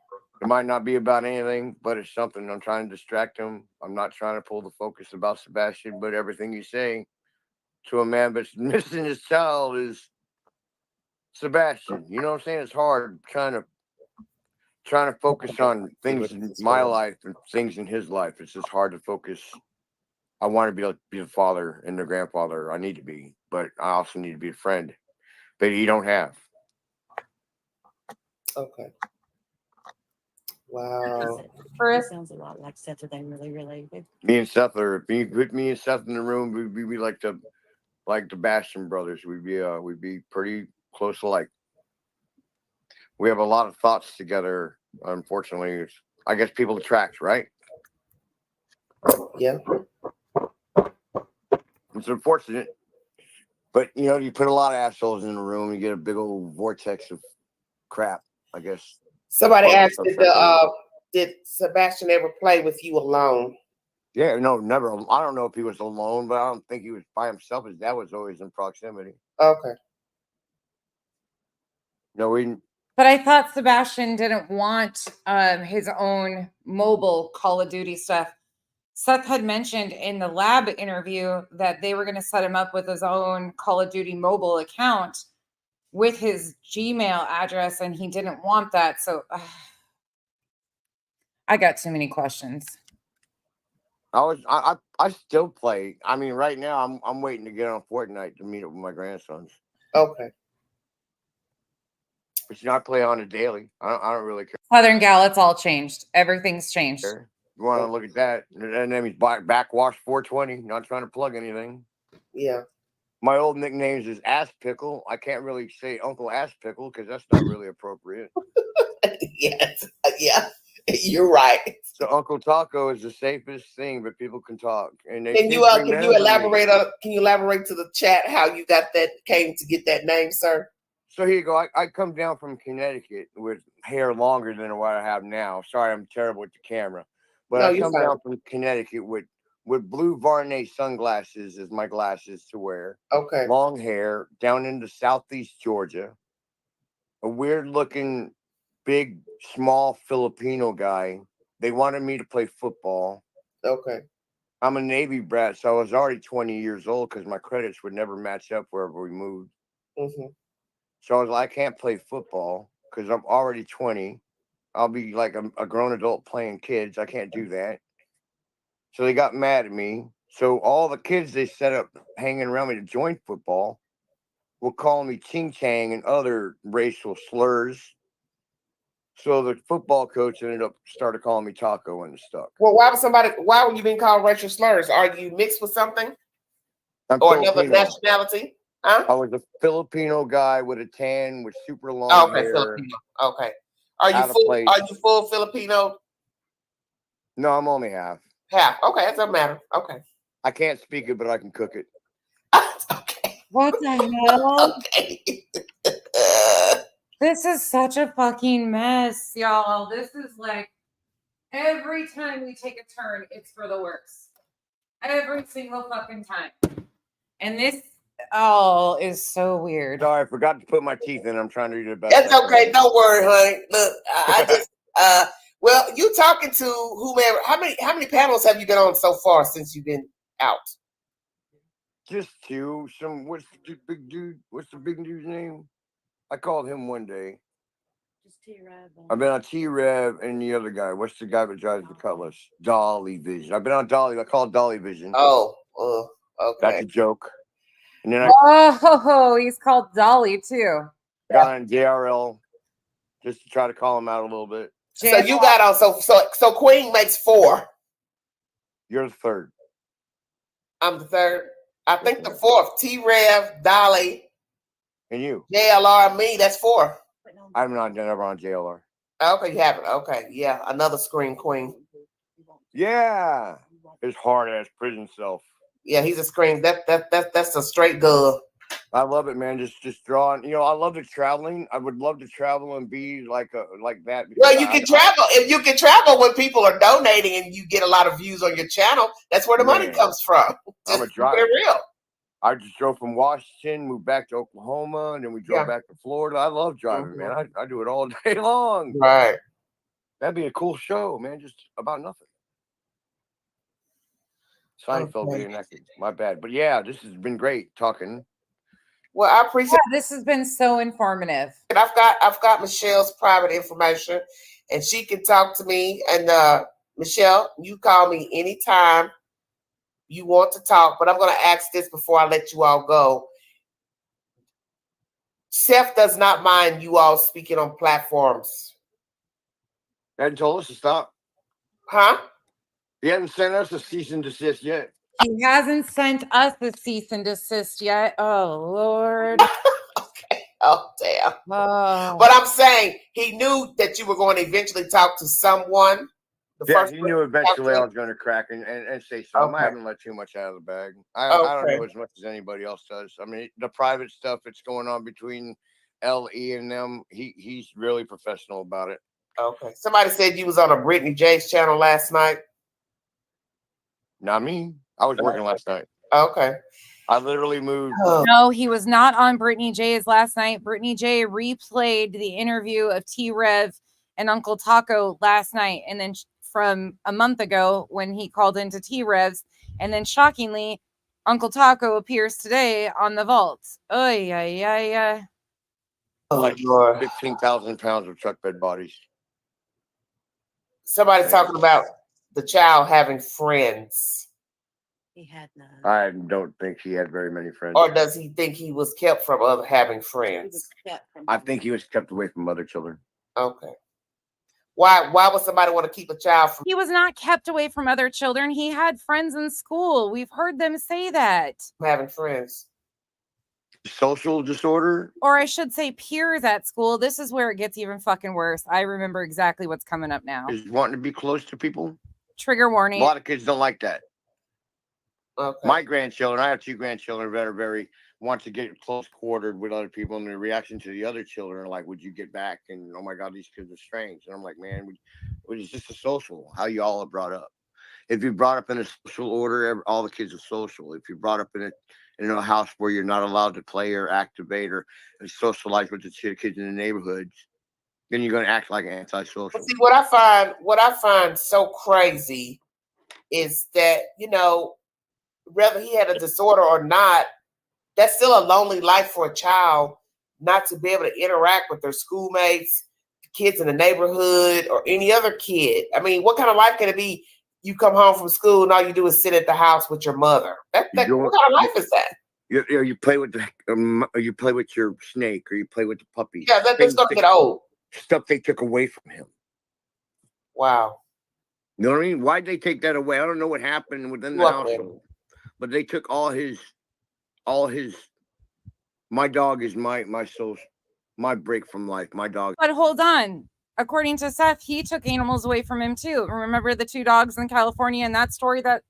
It might not be about anything, but it's something. I'm trying to distract him. I'm not trying to pull the focus about Sebastian, but everything you say to a man that's missing his child is Sebastian. You know what I'm saying? It's hard trying to focus on things in my life and things in his life. It's just hard to focus I want to be the father and the grandfather I need to be, but I also need to be a friend that you don't have. Okay. Wow. It sounds a lot like Seth. Are they really related? Me and Seth are, put me and Seth in the room, we'd be like the Bastion brothers. We'd be pretty close alike. We have a lot of thoughts together. Unfortunately, I guess people attract, right? Yeah. It's unfortunate, but you put a lot of assholes in the room, you get a big old vortex of crap, I guess. Somebody asked, did Sebastian ever play with you alone? Yeah, no, never. I don't know if he was alone, but I don't think he was by himself. His dad was always in proximity. Okay. No, we. But I thought Sebastian didn't want his own mobile Call of Duty stuff. Seth had mentioned in the lab interview that they were going to set him up with his own Call of Duty mobile account with his Gmail address, and he didn't want that. So I got too many questions. I still play. I mean, right now I'm waiting to get on Fortnite to meet up with my grandsons. Okay. But I play on a daily. I don't really care. Southern Gal, it's all changed. Everything's changed. You want to look at that? That name is Backwash 420. Not trying to plug anything. Yeah. My old nicknames is Ass Pickle. I can't really say Uncle Ass Pickle because that's not really appropriate. Yes. Yeah. You're right. So Uncle Taco is the safest thing, but people can talk. And they Can you elaborate to the chat how you came to get that name, sir? So here you go. I come down from Connecticut with hair longer than what I have now. Sorry, I'm terrible with the camera. But No, I you're come fine. down from Connecticut with blue Varney sunglasses as my glasses to wear. Okay. Long hair down into southeast Georgia. A weird looking, big, small Filipino guy. They wanted me to play football. Okay. I'm a Navy brat, so I was already 20 years old because my credits would never match up wherever we moved. Mm-hmm. So I was like, I can't play football because I'm already 20. I'll be like a grown adult playing kids. I can't do that. So they got mad at me. So all the kids they set up hanging around me to join football were calling me Ching Chang and other racial slurs. So the football coach started calling me Taco and stuff. Well, why were you being called racial slurs? Are you mixed with something? I'm or Filipino. Another nationality? Huh? I was a Filipino guy with a tan with super long hair. Filipino. Okay. Are you full Filipino? No, I'm only half. Half. Okay, that doesn't matter. Okay. I can't speak it, but I can cook it. Okay. What the hell? Okay. This is such a fucking mess, y'all. This is like every time we take a turn, it's for the worse. Every single fucking time. And this is so weird. Sorry, I forgot to put my teeth in. I'm trying to do the best. That's okay. Don't worry, honey. Look, I just well, you talking to whomever. How many panels have you been on so far since you've been out? Just two. What's the big dude? What's the big dude's name? I called him one day. Just T-Rev. I've been on T-Rev and the other guy. What's the guy that drives the Cutlass? Dolly Vision. I've been on Dolly. I call it Dolly Vision. Oh, okay. That's a joke. And then he's called Dolly too. got on JRL just to try to call him out a little bit. So you got on. So Queen makes 4. You're the third. I'm the third. I think the fourth. T-Rev, Dolly, and you. JLR, me. That's 4. I'm never on JLR. Okay, you haven't. Okay, yeah, another Scream Queen. Yeah, his hard ass prison self. Yeah, he's a Scream. That's a straight girl. I love it, man. Just drawing. I love the traveling. I would love to travel and be like that. Well, you can travel. If you can travel when people are donating and you get a lot of views on your channel, that's where the money comes from. I'm a driver. Real. I just drove from Washington, moved back to Oklahoma, and then we drove back to Florida. I love driving, man. I do it all day long. Right. That'd be a cool show, man. Just about nothing. Seinfeld reenacted. My bad. But yeah, this has been great talking. Well, I appreciate this has been so informative. And I've got Michelle's private information, and she can talk to me. And Michelle, you call me anytime you want to talk, but I'm going to ask this before I let you all go. Seth does not mind you all speaking on platforms. They hadn't told us to stop. Huh? He hasn't sent us a cease and desist yet. He hasn't sent us the cease and desist yet. Oh, Lord. Okay. Oh, damn. Oh. But I'm saying he knew that you were going to eventually talk to someone. Yeah, he knew eventually I was going to crack and say something. Okay. I haven't let too much out of the bag. I don't know as much as anybody else does. I mean, the private stuff that's going on between LE and them, he's really professional about it. Okay. Somebody said you was on a Brittany J's channel last night. Not me. I was working last night. Okay. I literally moved. No, he was not on Brittany J's last night. Brittany J replayed the interview of T-Rev and Uncle Taco last night, and then from a month ago when he called into T-Rev's, and then shockingly, Uncle Taco appears today on the vault. Oh yeah. Like 15,000 pounds of truck bed bodies. Somebody's talking about the child having friends. He had none. I don't think he had very many friends. Or does he think he was kept from other having friends? I think he was kept away from other children. Okay. Why would somebody want to keep a child from? He was not kept away from other children. He had friends in school. We've heard them say that. Having friends. Social disorder? Or I should say peers at school. This is where it gets even fucking worse. I remember exactly what's coming up now. Is wanting to be close to people? Trigger warning. A lot of kids don't like that. Okay. My grandchildren, I have 2 grandchildren that are very want to get close quartered with other people, and the reaction to the other children are like, would you get back? And oh my God, these kids are strange. And I'm like, man, it's just a social, how you all are brought up. If you're brought up in a social order, all the kids are social. If you're brought up in a house where you're not allowed to play or activate or socialize with the kids in the neighborhoods, then you're going to act like antisocial. But see, what I find so crazy is that, whether he had a disorder or not, that's still a lonely life for a child not to be able to interact with their schoolmates, kids in the neighborhood, or any other kid. I mean, what kind of life can it be? You come home from school and all you do is sit at the house with your mother. What kind of life is that? You play with you play with your snake, or you play with the puppy. Yeah, that's going to get old. Stuff they took away from him. Wow. You know what I mean? Why'd they take that away? I don't know what happened within the household, but they took all his. My dog is my soul, my break from life. My dog. But hold on. According to Seth, he took animals away from him too. Remember the 2 dogs in California and that story that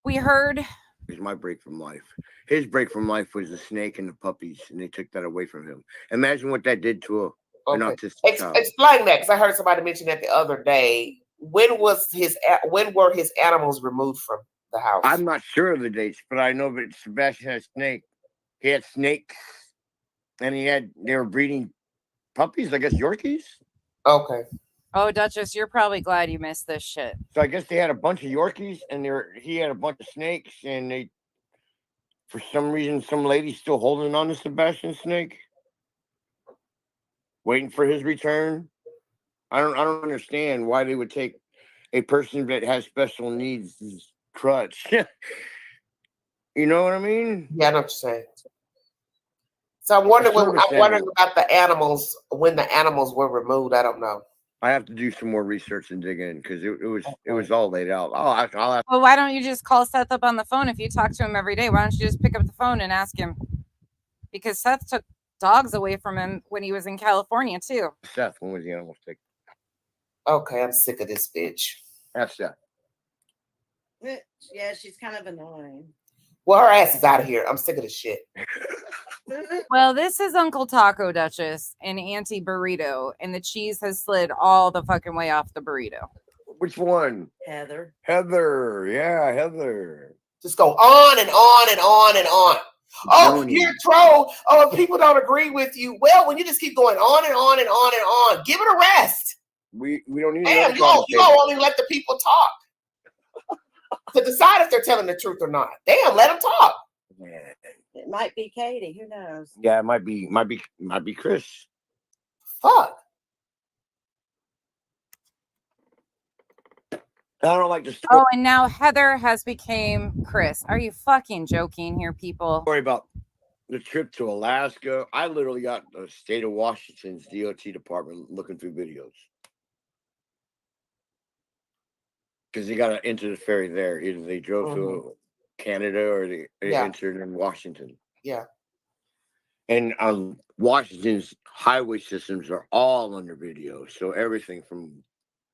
we heard? Is my break from life. His break from life was the snake and the puppies, and they took that away from him. Imagine what that did to an autistic child. Explain that, because I heard somebody mention that the other day. When were his animals removed from the house? I'm not sure of the dates, but I know that Sebastian had a snake. He had snakes, and they were breeding puppies, I guess Yorkies. Okay. Oh, Duchess, you're probably glad you missed this shit. So I guess they had a bunch of Yorkies, and he had a bunch of snakes, and for some reason, some lady's still holding on to Sebastian's snake, waiting for his return. I don't understand why they would take a person that has special needs crutch. You know what I mean? Yeah, I know what you're saying. So I'm wondering about the animals, when the animals were removed. I don't know. I have to do some more research and dig in, because it was all laid out. I'll have Well, why don't you just call Seth up on the phone if you talk to him every day? Why don't you just pick up the phone and ask him? Because Seth took dogs away from him when he was in California too. Seth, when was the animal taken? Okay, I'm sick of this bitch. That's Seth. Yeah, she's kind of annoying. Well, her ass is out of here. I'm sick of this shit. Well, this is Uncle Taco, Duchess, and Auntie Burrito, and the cheese has slid all the fucking way off the burrito. Which one? Heather. Yeah, Heather. Just go on and on and on and on. Oh, you're a troll. Oh, if people don't agree with you. Well, when you just keep going on and on and on and on, give it a rest. We don't need. Damn, you don't only let the people talk to decide if they're telling the truth or not. Damn, let them talk. Yeah. It might be Katie. Who knows? Yeah, it might be Chris. Fuck. I don't like the story Oh, and now Heather has became Chris. Are you fucking joking here, people? about the trip to Alaska. I literally got the state of Washington's DOT department looking through videos. Because they got to enter the ferry there. Either they drove to Canada or they entered in Washington. Yeah. And Washington's highway systems are all under video. So everything from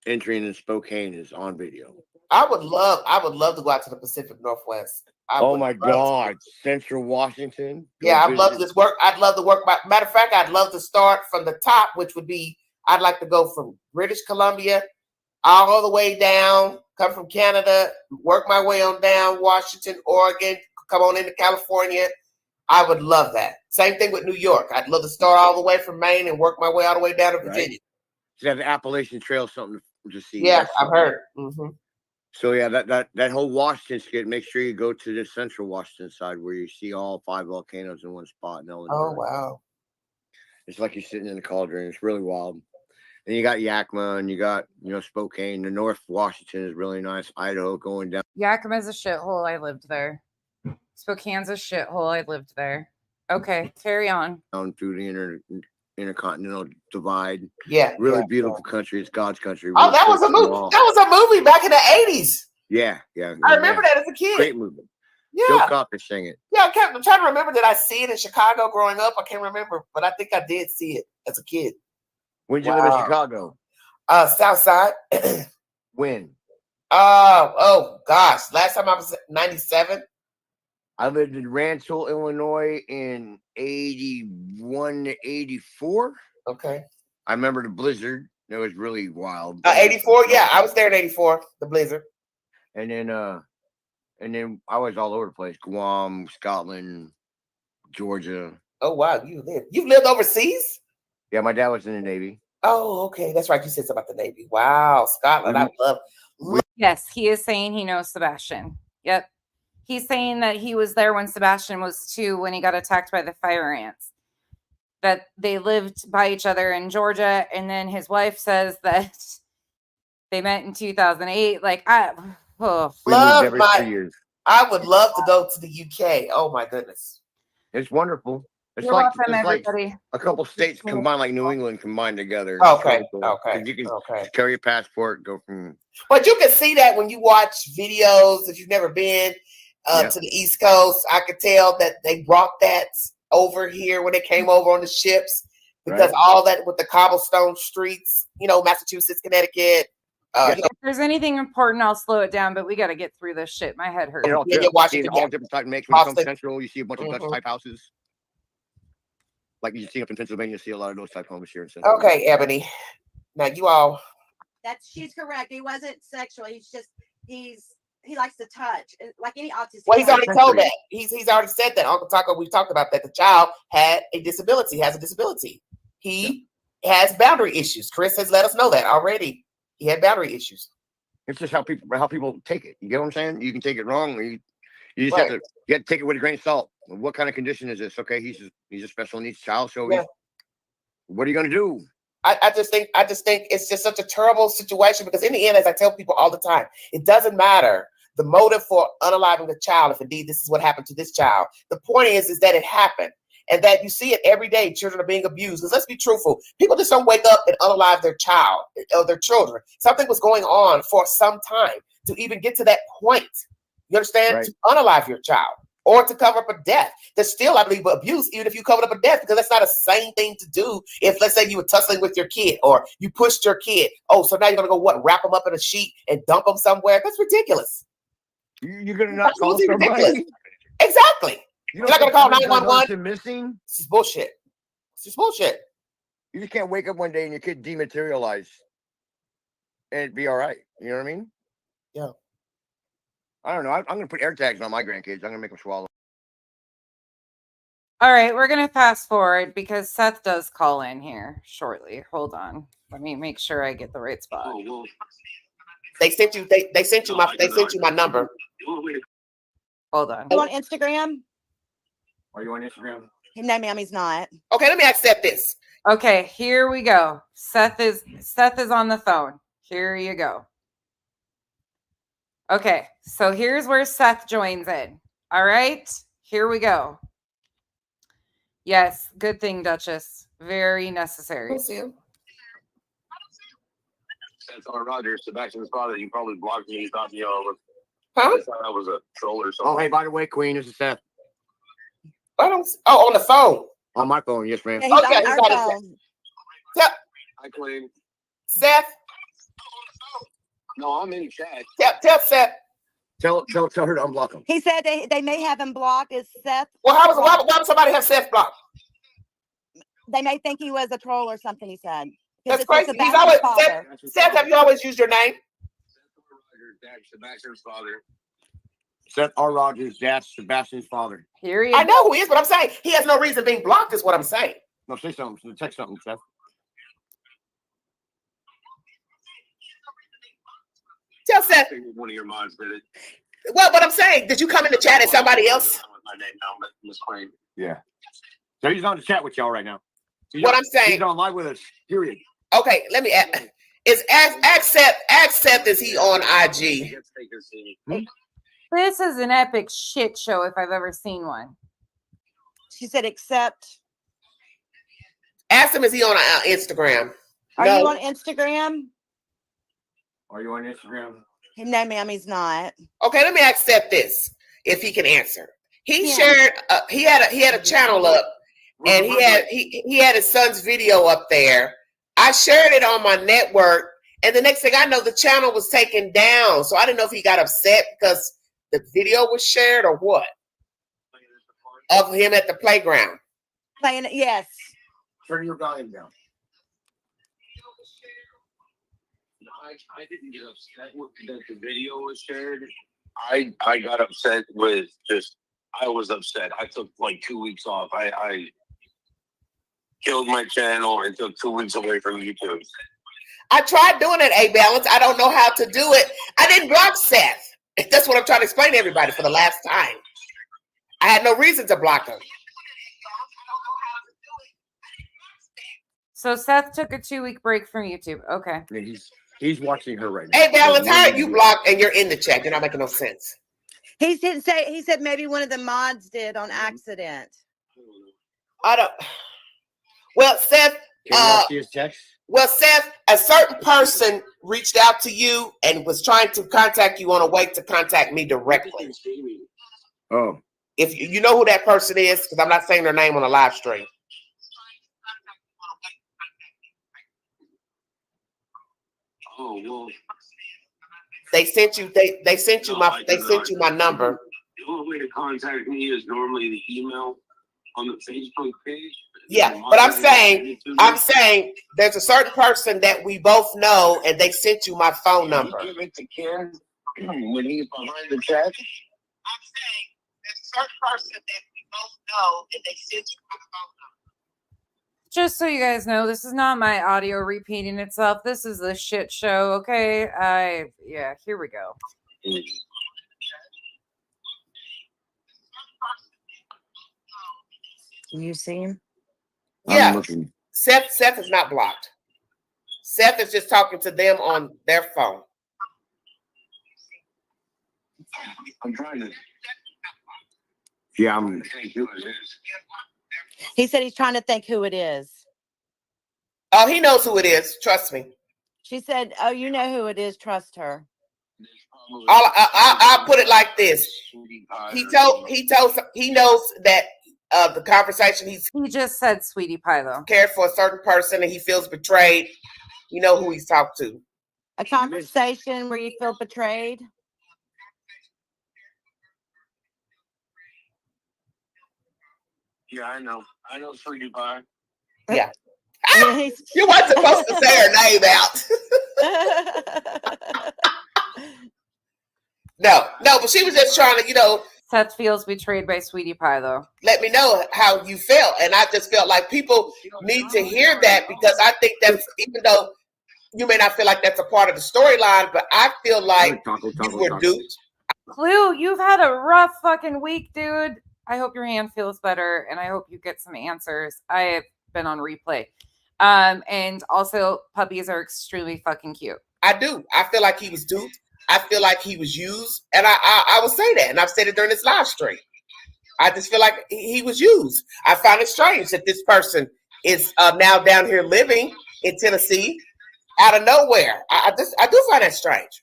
entering in Spokane is on video. I would love to go out to the Pacific Northwest. Oh my God. Central Washington. Yeah, I'd love this work. I'd love to work. Matter of fact, I'd love to start from the top, which would be, I'd like to go from British Columbia all the way down, come from Canada, work my way on down, Washington, Oregon, come on into California. I would love that. Same thing with New York. I'd love to start all the way from Maine and work my way all the way down to Virginia. Right. So the Appalachian Trail, something to see. Yeah, I've heard. So yeah, that whole Washington skit. Make sure you go to the Central Washington side where you see all 5 volcanoes in one spot in Illinois. Oh wow! It's like you're sitting in a cauldron. It's really wild. And you got Yakima, and you got Spokane. The North Washington is really nice. Idaho going down. Yakima's a shithole. I lived there. Spokane's a shithole. I lived there. Okay, carry on. Down through the intercontinental divide. Yeah, really beautiful country. It's God's country. Oh, that was a movie. That was a movie back in the 80s. Yeah. I remember that as a kid. Great movie. Yeah. Joe Cocker sang it. Yeah, I'm trying to remember. Did I see it in Chicago growing up? I can't remember, but I think I did see it as a kid. When did you live in Chicago? South Side. When? Oh gosh. Last time I was 97. I lived in Rantoul, Illinois in 81 to 84. Okay. I remember the blizzard. It was really wild. 84, yeah. I was there in 84, the blizzard. And then I was all over the place. Guam, Scotland, Georgia. Oh wow, you've lived overseas? Yeah, my dad was in the Navy. Oh, okay. That's right. You said something about the Navy. Wow, Scotland. I love. Yes, he is saying he knows Sebastian. Yep. He's saying that he was there when Sebastian was 2 when he got attacked by the fire ants. That they lived by each other in Georgia, and then his wife says that they met in 2008. Like I would love to go to the UK. Oh my goodness, it's wonderful. It's You're like welcome, a couple states combined, like New England combined together. Okay, really cool. You can carry a passport, go from. But you can see that when you watch videos. If you've never been to the East Coast, I could tell that they brought that over here when they came over on the ships, because all that with the cobblestone streets, Massachusetts, Connecticut. If there's anything important, I'll slow it down, but we got to get through this shit. My head hurts. All different type makes when you come central. You see a bunch of Dutch type houses. Like you see up in Pennsylvania, you see a lot of those type homes here in Central. Okay, Ebony. Now you all. She's correct. He wasn't sexual. He likes to touch, like any autistic. Well, he's already told that. He's already said that. Uncle Taco, we've talked about that. The child has a disability. He has boundary issues. Chris has let us know that already. He had boundary issues. It's just how people take it. You get what I'm saying? You can take it wrong, or you just have to take it with a grain of salt. What kind of condition is this? Okay, he's a special needs child. So what are you gonna do? I just think it's just such a terrible situation, because in the end, as I tell people all the time, it doesn't matter the motive for unaliving the child, if indeed this is what happened to this child. The point is that it happened, and that you see it every day. Children are being abused. Because let's be truthful, people just don't wake up and unalive their child or their children. Something was going on for some time to even get to that point. You understand? To unalive your child or to cover up a death. There's still, I believe, abuse, even if you covered up a death, because that's not a sane thing to do. If, let's say, you were tussling with your kid or you pushed your kid. Oh, so now you're going to go, wrap them up in a sheet and dump them somewhere? That's ridiculous. You're going to not call somebody? Ridiculous. Exactly. You're not going to call 911. Missing? This is bullshit. This is bullshit. You just can't wake up one day and your kid dematerialize and it'd be all right. You know what I mean? Yeah. I don't know. I'm going to put air tags on my grandkids. I'm going to make them swallow. All right, we're going to fast forward because Seth does call in here shortly. Hold on. Let me make sure I get the right spot. They sent you my number. Hold on. You on Instagram? Are you on Instagram? No, ma'am, he's not. Okay, let me accept this. Okay, here we go. Seth is on the phone. Here you go. Okay, so here's where Seth joins in. All right, here we go. Yes, good thing, Duchess. Very necessary. Seth R. Rogers, Sebastian's father. You probably blocked me. You thought was. Huh? I thought I was a troll or something. Oh, hey, by the way, Queen, this is Seth. I don't. Oh, on the phone. On my phone, yes, ma'am. Yeah, he's Okay, on he's our got it. phone. I claim. Seth, No, I'm in chat. tell Seth. Tell her to unblock him. He said they may have him blocked. Is Seth? Well, why would somebody have Seth blocked? They may think he was a troll or something. He said. 'Cause That's it says crazy. He's Sebastian's always father. Seth. Have you always used your name? Sebastian's father. Seth R. Rogers, that's Sebastian's father. Here I know who he is, but I'm saying he has no reason being blocked. Is what I'm saying. No, say something. Text something, Seth. Tell Seth. One of your mods did it. Well, what I'm saying, did you come in the chat as somebody else? Yeah. So he's on the chat with y'all right now. I'm saying, he's on live with us. Period. Okay, let me ask. Ask Seth, is he on IG? This is an epic shit show if I've ever seen one. She said, "Except." Ask him, is he on Instagram? Are you on Instagram? Are you on Instagram? No, ma'am, he's not. Okay, let me ask Seth this, if he can answer. He shared. He had a channel up, and he had his son's video up there. I shared it on my network, and the next thing I know, the channel was taken down. So I didn't know if he got upset because the video was shared or what. Of him at the playground. Playing it, yes. Turn your volume down. I didn't get upset that the video was shared. I got upset with I was upset. I took like 2 weeks off. I killed my channel and took 2 weeks away from YouTube. I tried doing it, A-Balance. I don't know how to do it. I didn't block Seth. That's what I'm trying to explain to everybody for the last time. I had no reason to block him. So Seth took a 2-week break from YouTube. Okay. Yeah, he's watching her right now. Hey, Balance, how are you blocked and you're in the chat? You're not making no sense. He didn't say. He said maybe one of the mods did on accident. I don't. Well, Seth. Can you see his text? Well, Seth, a certain person reached out to you and was trying to contact you on a way to contact me directly. Oh. If you know who that person is, because I'm not saying their name on a live stream. Oh well. They sent you. They sent you my. They sent you my number. The only way to contact me is normally the email on the Facebook page. Yeah, but I'm saying there's a certain person that we both know, and they sent you my phone number. Give it to Ken when he's behind the chat. I'm saying there's a certain person that we both know, and they sent you my phone number. Just so you guys know, this is not my audio repeating itself. This is the shit show, okay? Yeah, here we go. Can you see him? Yeah, Seth is not blocked. Seth is just talking to them on their phone. I'm trying to. Yeah, He said he's trying to think who it is. Oh, he knows who it is. Trust me. She said, "Oh, you know who it is. Trust her." I'll put it like this. He knows that the conversation he just said Sweetie Pie though. Cared for a certain person and he feels betrayed. You know who he's talked to. A conversation where you feel betrayed. Yeah, I know. I know Sweetie Pie. Yeah. You weren't supposed to say her name out. No, but she was just trying to, Seth feels betrayed by Sweetie Pie, though. Let me know how you felt. And I just felt like people need to hear that because I think that's, even though you may not feel like that's a part of the storyline, but I feel like you were duped. Clue, you've had a rough fucking week, dude. I hope your hand feels better, and I hope you get some answers. I have been on replay. And also, puppies are extremely fucking cute. I do. I feel like he was duped. I feel like he was used, and I will say that, and I've said it during this live stream. I just feel like he was used. I find it strange that this person is now down here living in Tennessee out of nowhere. I do find that strange.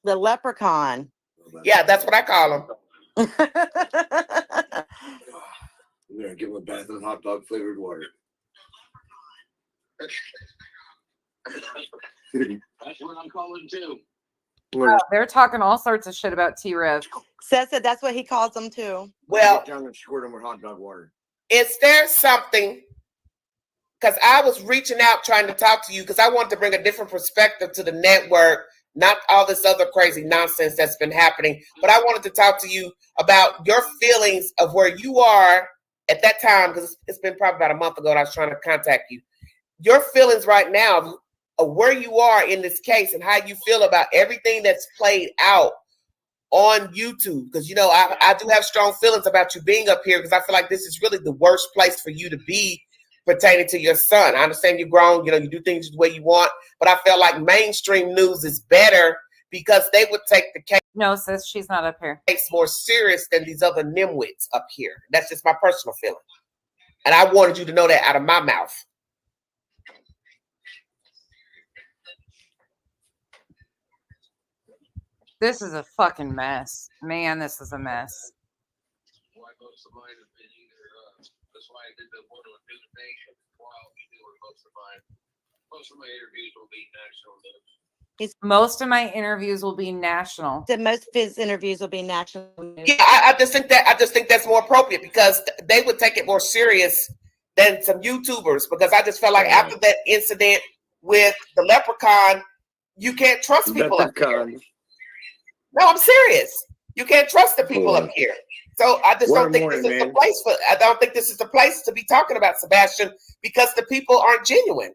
The leprechaun. Yeah, that's what I call him. I'm gonna give him a bath in hot dog flavored water. That's what I'm calling too. Wow, they're talking all sorts of shit about T-Rev. Seth said that's what he calls them too. Well, get down and squirt him with hot dog water. Is there something? Because I was reaching out trying to talk to you because I wanted to bring a different perspective to the network, not all this other crazy nonsense that's been happening. But I wanted to talk to you about your feelings of where you are at that time, because it's been probably about a month ago that I was trying to contact you. Your feelings right now of where you are in this case and how you feel about everything that's played out on YouTube. Because, you know, I do have strong feelings about you being up here because I feel like this is really the worst place for you to be pertaining to your son. I understand you're grown, you know, you do things the way you want, but I feel like mainstream news is better because they would take the case. No, sis, she's not up here. More serious than these other nimwits up here. That's just my personal feeling. And I wanted you to know that out of my mouth. This is a fucking mess. Man, this is a mess. That's why I did the one on Nation while we do most of mine. Most of my interviews will be national news. Most of my interviews will be national. Most of his interviews will be national news. Yeah, I just think that's more appropriate because they would take it more serious than some YouTubers. Because I just felt like after that incident with the leprechaun, you can't trust people up here. No, I'm serious. You can't trust the people up here. So I just don't think this is the place for. I don't think this is the place to be talking about Sebastian because the people aren't genuine.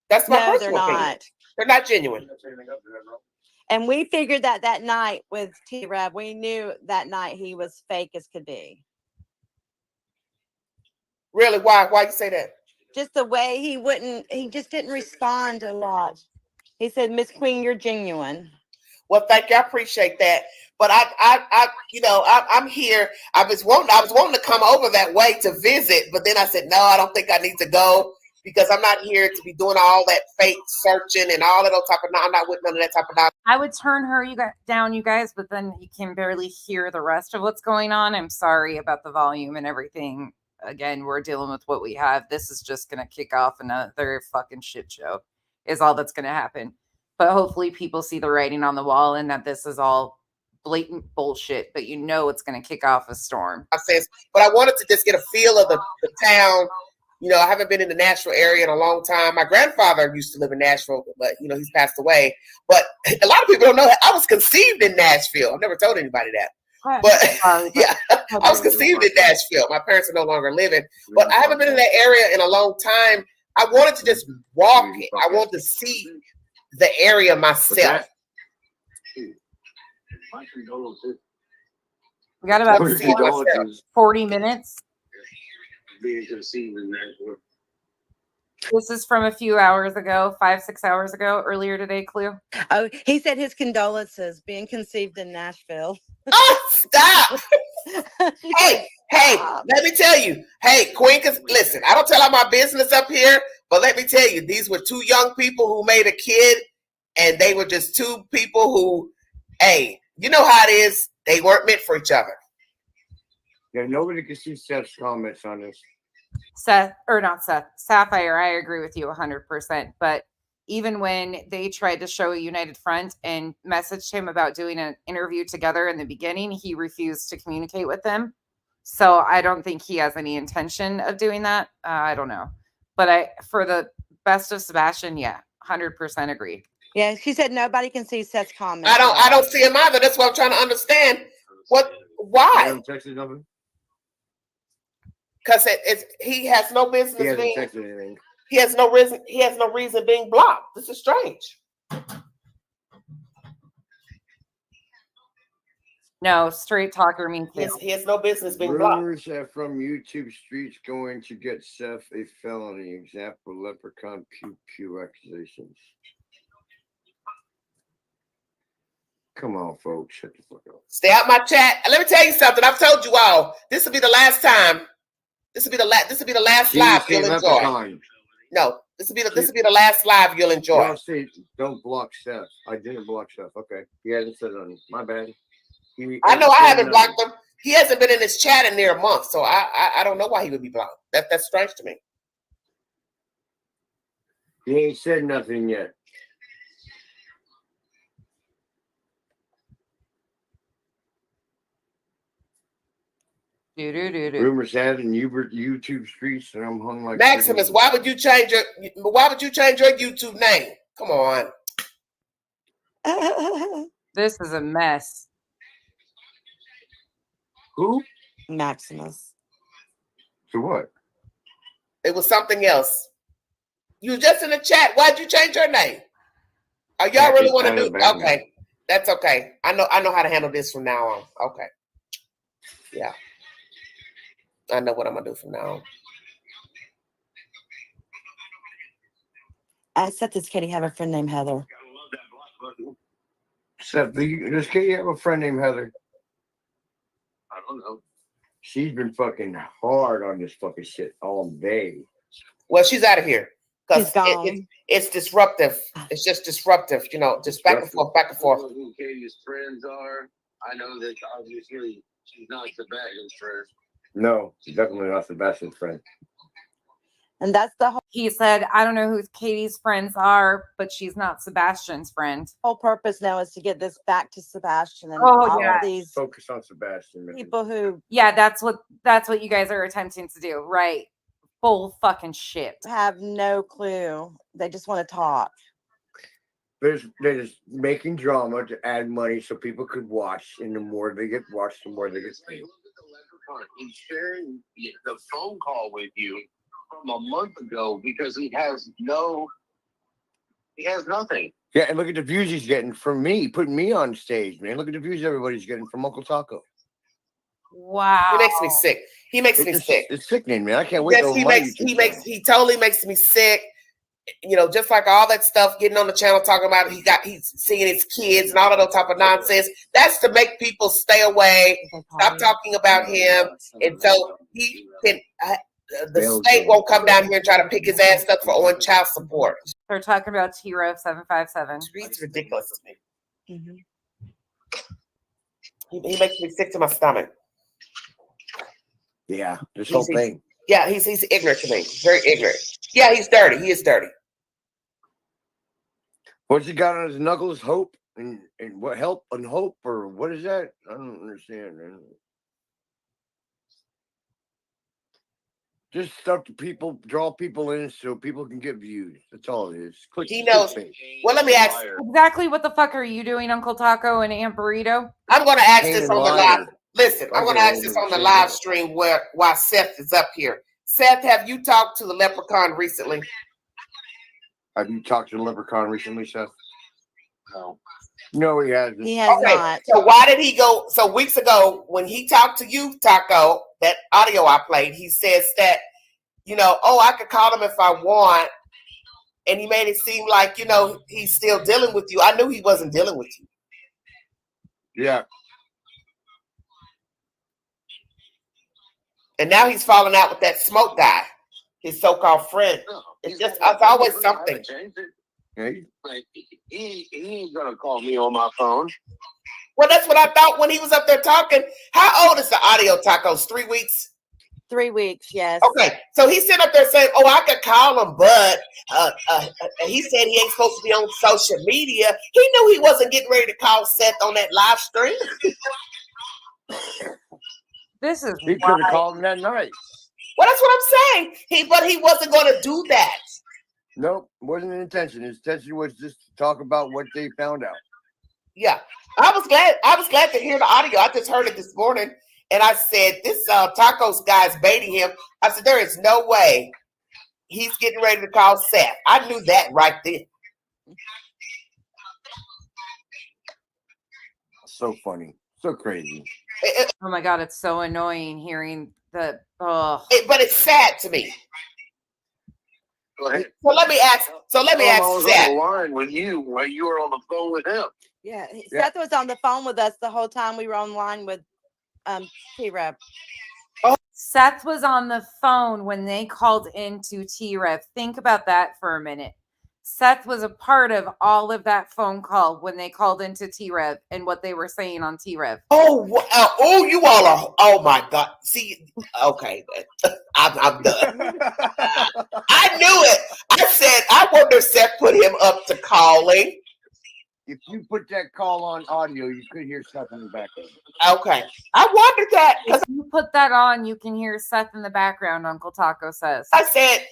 That's my personal opinion. They're not genuine. And we figured that night with T-Rev, we knew that night he was fake as could be. Really? Why? Why you say that? Just the way he just didn't respond a lot. He said, "Miss Queen, you're genuine." Well, thank you. I appreciate that. But I'm here. I was wanting to come over that way to visit, but then I said, no, I don't think I need to go because I'm not here to be doing all that fake searching and all that type of. I'm not with none of that type of nonsense. I would turn her down, you guys, but then you can barely hear the rest of what's going on. I'm sorry about the volume and everything. Again, we're dealing with what we have. This is just going to kick off another fucking shit show is all that's going to happen. But hopefully people see the writing on the wall and that this is all blatant bullshit, but you know it's going to kick off a storm. But I wanted to just get a feel of the town. You know, I haven't been in the Nashville area in a long time. My grandfather used to live in Nashville, but, you know, he's passed away. But a lot of people don't know that I was conceived in Nashville. I've never told anybody that. But yeah, I was conceived in Nashville. My parents are no longer living. But I haven't been in that area in a long time. I wanted to just walk it. I wanted to see the area myself. We got about 40 minutes. This is from a few hours ago, 5-6 hours ago, earlier today, Clue. Oh, he said his condolences being conceived in Nashville. Oh, stop. Hey, let me tell you. Hey, Queen, listen, I don't tell all my business up here, but let me tell you, these were two young people who made a kid, and they were just two people who, hey, you know how it is. They weren't meant for each other. Yeah, nobody can see Seth's comments on this. Sapphire, I agree with you 100%. But even when they tried to show a united front and messaged him about doing an interview together in the beginning, he refused to communicate with them. So I don't think he has any intention of doing that. I don't know. But for the best of Sebastian, yeah, 100% agree. Yeah, she said nobody can see Seth's comments. I don't see him either. That's what I'm trying to understand. Why? Because he has no business being. He has no reason. He has no reason being blocked. This is strange. No, straight talker me too. He has no business being blocked. Rumors that from YouTube streets going to get Seth a felony. Example, leprechaun pew pew accusations. Come on, folks. Shut the fuck up. Stay out my chat. Let me tell you something. I've told you all. This will be the last time. This will be the last live you'll enjoy. Leprechaun. No, this will be the last live you'll enjoy. Don't block Seth. I didn't block Seth. Okay. He hasn't said anything. My bad. I know I haven't blocked him. He hasn't been in this chat in near a month, so I don't know why he would be blocked. That's strange to me. He ain't said nothing yet. Rumors had in YouTube streets, and I'm hung like Maximus. Why would you change your YouTube name? Come on. This is a mess. Who? Maximus. To what? It was something else. You were just in the chat. Why'd you change your name? Oh, y'all really want to do? Okay, that's okay. I know how to handle this from now on. Okay. Yeah. I know what I'm gonna do from now on. Seth, does Katie have a friend named Heather? Seth, does Katie have a friend named Heather? I don't know. She's been fucking hard on this fucking shit all day. Well, she's out of here because it's disruptive. It's just disruptive, just back and forth, back and forth. I don't know who Katie's friends are. I know that obviously she's not Sebastian's friend. No, she's definitely not Sebastian's friend. And that's the whole. He said, I don't know who Katie's friends are, but she's not Sebastian's friend. Whole purpose now is to get this back to Sebastian and Oh, all yeah. of these Focus on Sebastian. people who that's what you guys are attempting to do, right? Full fucking shit. have no clue. They just want to talk. They're just making drama to add money so people could watch, and the more they get watched, the more they get paid. He's sharing the phone call with you from a month ago because he has nothing. Yeah, and look at the views he's getting from me, putting me on stage, man. Look at the views everybody's getting from Uncle Taco. Wow. He makes me sick. He makes me sick. It's sickening, man. I can't wait. Yes, he totally makes me sick. Just like all that stuff, getting on the channel talking about he's seeing his kids and all of that type of nonsense. That's to make people stay away, stop talking about him, and so he can. The state won't come down here and try to pick his ass up for owing child support. They're talking about T-Rev 757. It's ridiculous to me. He makes me sick to my stomach. Yeah, this whole thing. Yeah, he's ignorant to me. Very ignorant. Yeah, he's dirty. He is dirty. What's he got on his knuckles? Hope and what help and hope, or what is that? I don't understand, man. Just stuff to people, draw people in so people can get views. That's all it is. He knows. Well, let me ask. Exactly what the fuck are you doing, Uncle Taco and Aunt Burrito? I'm going to ask this on the live. Listen, I'm going to ask this on the live stream while Seth is up here. Seth, have you talked to the leprechaun recently? Have you talked to the leprechaun recently, Seth? No. No, he hasn't. He has not. So why did he go? So weeks ago, when he talked to you, Taco, that audio I played, he says that, I could call him if I want. And he made it seem like, he's still dealing with you. I knew he wasn't dealing with you. Yeah. And now he's falling out with that smoke guy, his so-called friend. It's always something. He ain't gonna call me on my phone. Well, that's what I thought when he was up there talking. How old is the audio, Tacos? 3 weeks? 3 weeks, yes. Okay, so he's sitting up there saying, I could call him, but he said he ain't supposed to be on social media. He knew he wasn't getting ready to call Seth on that live stream. He could have called him that night. Well, that's what I'm saying. But he wasn't going to do that. Nope, wasn't an intention. His intention was just to talk about what they found out. Yeah, I was glad to hear the audio. I just heard it this morning, and I said, "This Tacos guy's baiting him." I said, "There is no way he's getting ready to call Seth." I knew that right then. So funny. So crazy. Oh my God, it's so annoying hearing the, but it's sad to me. Go ahead. So let me ask. I was on Seth. the line with you while you were on the phone with him. Yeah, Seth was on the phone with us the whole time we were online with T-Rev. Seth was on the phone when they called into T-Rev. Think about that for a minute. Seth was a part of all of that phone call when they called into T-Rev and what they were saying on T-Rev. Oh, you all are. Oh my God. See, okay, I'm done. I knew it. I said, I wonder if Seth put him up to calling. If you put that call on audio, you could hear Seth in the background. Okay, I wondered that. If you put that on, you can hear Seth in the background, Uncle Taco says. I said,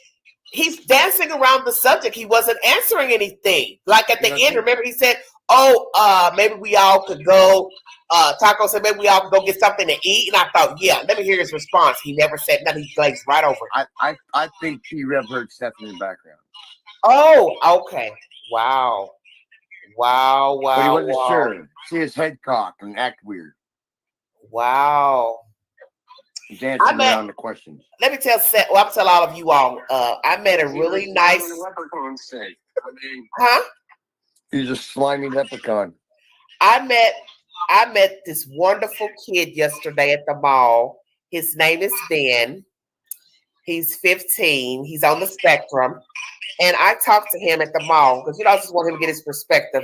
he's dancing around the subject. He wasn't answering anything. Like at the end, remember he said, maybe we all could go. Taco said, maybe we all could go get something to eat. And I thought, yeah, let me hear his response. He never said nothing. He glazed right over it. I think T-Rev heard Seth in the background. Oh, okay. Wow. But he wasn't sure. See his head cock and act weird. Wow. He's answering around the questions. Let me tell Seth, I'll tell all of you all, I met a really nice. Huh? He's a slimy leprechaun. I met this wonderful kid yesterday at the mall. His name is Ben. He's 15. He's on the spectrum. And I talked to him at the mall because, I just want him to get his perspective,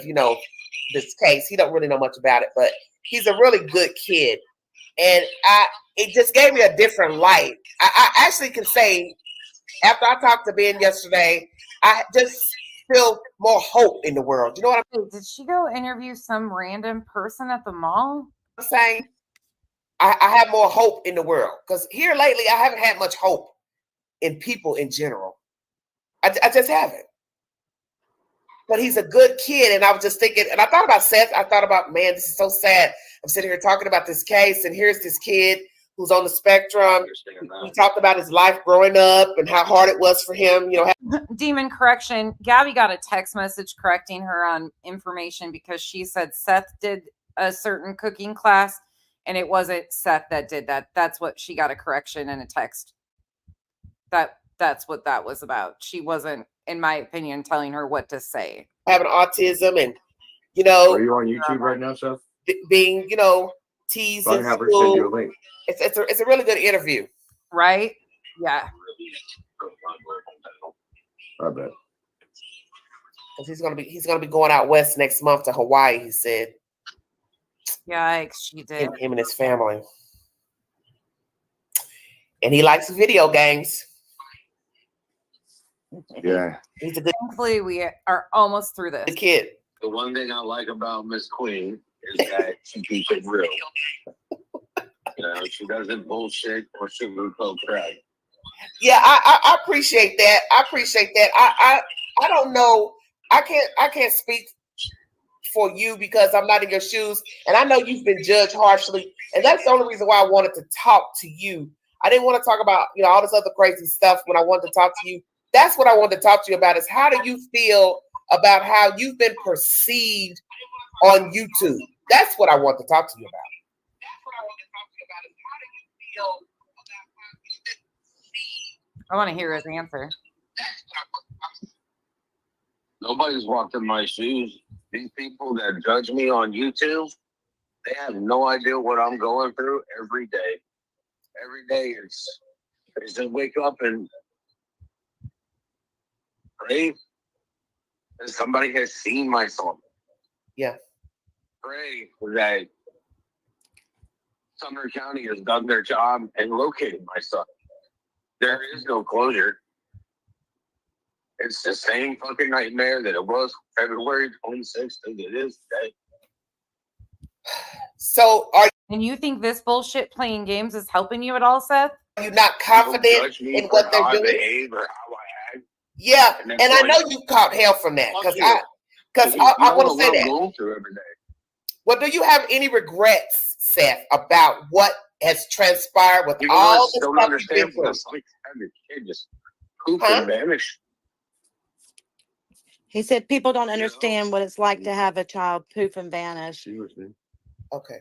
this case. He don't really know much about it, but he's a really good kid. And it just gave me a different light. I actually can say, after I talked to Ben yesterday, I just feel more hope in the world. You know what I mean? Did she go interview some random person at the mall? I'm saying I have more hope in the world because here lately I haven't had much hope in people in general. I just haven't. But he's a good kid, and I was just thinking, and I thought about Seth. I thought about, man, this is so sad. I'm sitting here talking about this case, and here's this kid who's on the spectrum. We talked about his life growing up and how hard it was for him. Demon correction. Gabby got a text message correcting her on information because she said Seth did a certain cooking class, and it wasn't Seth that did that. That's what she got a correction in a text. That's what that was about. She wasn't, in my opinion, telling her what to say. Having autism and, Are you on YouTube right now, Seth? Being, teased in Send school. you a link. It's a really good interview. Right? Yeah. I bet. Because he's gonna be going out west next month to Hawaii, he said. Yikes, she did. Him and his family. And he likes video games. Yeah. He's a good. Thankfully, we are almost through this. Kid. The one thing I like about Miss Queen is that she keeps it real. She doesn't bullshit or sugarcoat crap. Yeah, I appreciate that. I don't know. I can't speak for you because I'm not in your shoes, and I know you've been judged harshly, and that's the only reason why I wanted to talk to you. I didn't want to talk about all this other crazy stuff when I wanted to talk to you. That's what I wanted to talk to you about is how do you feel about how you've been perceived on YouTube? That's what I want to talk to you about. I want to hear his answer. Nobody's walked in my shoes. These people that judge me on YouTube, they have no idea what I'm going through every day. Every day it's just wake up and pray that somebody has seen my song. Yeah. Pray that Sumner County has done their job and located my son. There is no closure. It's the same fucking nightmare that it was February 26th as it is today. So and you think this bullshit playing games is helping you at all, Seth? Are you not confident in what they're doing? Behave or how I act. Yeah, and I know you caught hell from that because I want to say that. Going through every day. Well, do you have any regrets, Seth, about what has transpired with all the don't stuff understand you've been what it's like to have your kid just poof and vanish. He said people don't understand what it's like to have a child poof and vanish. Okay.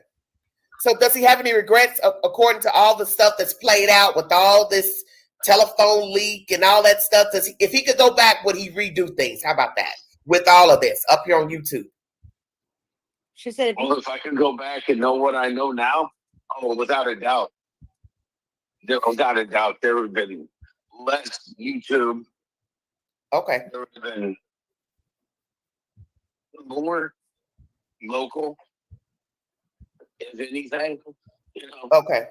So does he have any regrets according to all the stuff that's played out with all this telephone leak and all that stuff? If he could go back, would he redo things? How about that? With all of this up here on YouTube. She said, if I could go back and know what I know now, without a doubt. Without a doubt, there would have been less YouTube. Okay. There would have been more local, if anything. Okay.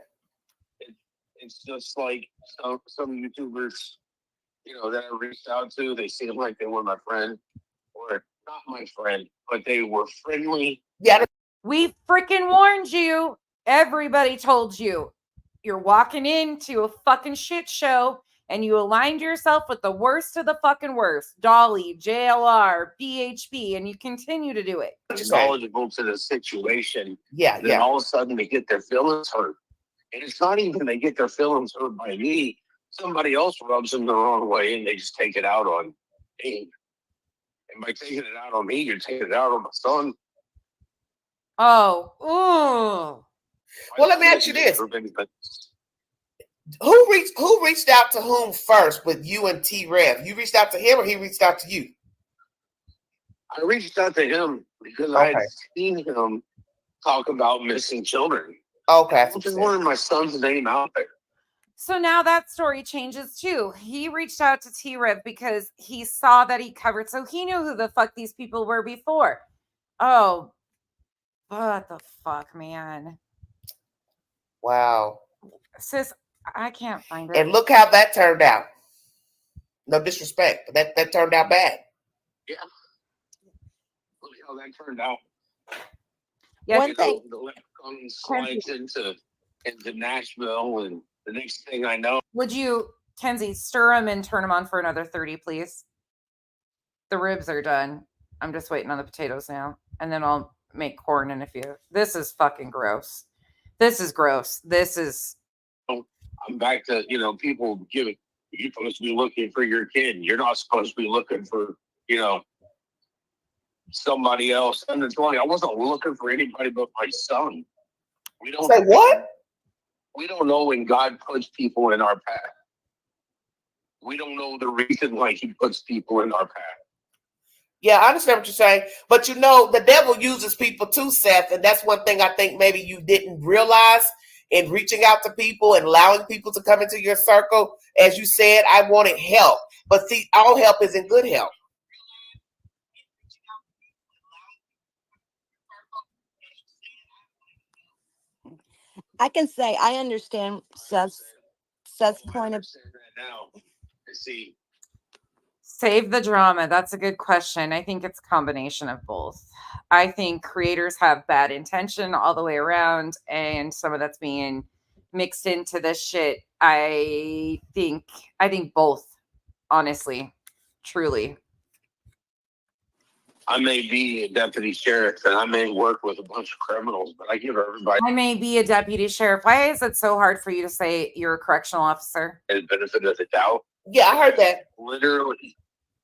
It's just like some YouTubers, that I reached out to. They seemed like they were my friend, or not my friend, but they were friendly. Yeah. We freaking warned you. Everybody told you. You're walking into a fucking shit show and you aligned yourself with the worst of the fucking worst. Dolly, JLR, BHP, and you continue to do it. Knowledgeable to the situation. Yeah, then all of a sudden they get their feelings hurt. And it's not even they get their feelings hurt by me. Somebody else rubs them the wrong way and they just take it out on me. And by taking it out on me, you're taking it out on my son. Oh, ooh. Well, let me ask you this. Who reached out to whom first with you and T-Rev? You reached out to him or he reached out to you? I reached out to him because I had seen him talk about missing children. Okay. I just wanted my son's name out there. So now that story changes too. He reached out to T-Rev because he saw that he covered, so he knew who the fuck these people were before. Oh, what the fuck, man. Wow. Sis, I can't find it. And look how that turned out. No disrespect, but that turned out bad. Yeah. Look how that turned out. Yeah. One thing. The left comes slides into Nashville, and the next thing I know. Would you, Kenzie, stir them and turn them on for another 30, please? The ribs are done. I'm just waiting on the potatoes now. And then I'll make corn in a few. This is fucking gross. This is gross. This is. I'm back to, people you're supposed to be looking for your kid. You're not supposed to be looking for, somebody else. And it's like, I wasn't looking for anybody but my son. We don't say what? We don't know when God puts people in our path. We don't know the reason why he puts people in our path. Yeah, I understand what you're saying. But the devil uses people too, Seth. And that's one thing I think maybe you didn't realize in reaching out to people and allowing people to come into your circle. As you said, I wanted help. But see, all help isn't good help. I can say I understand Seth's point of See. Save the drama. That's a good question. I think it's a combination of both. I think creators have bad intention all the way around, and some of that's being mixed into this shit. I think both, honestly, truly. I may be a deputy sheriff and I may work with a bunch of criminals, but I give everybody I may be a deputy sheriff. Why is it so hard for you to say you're a correctional officer? the benefit of the doubt. Yeah, I heard that. Literally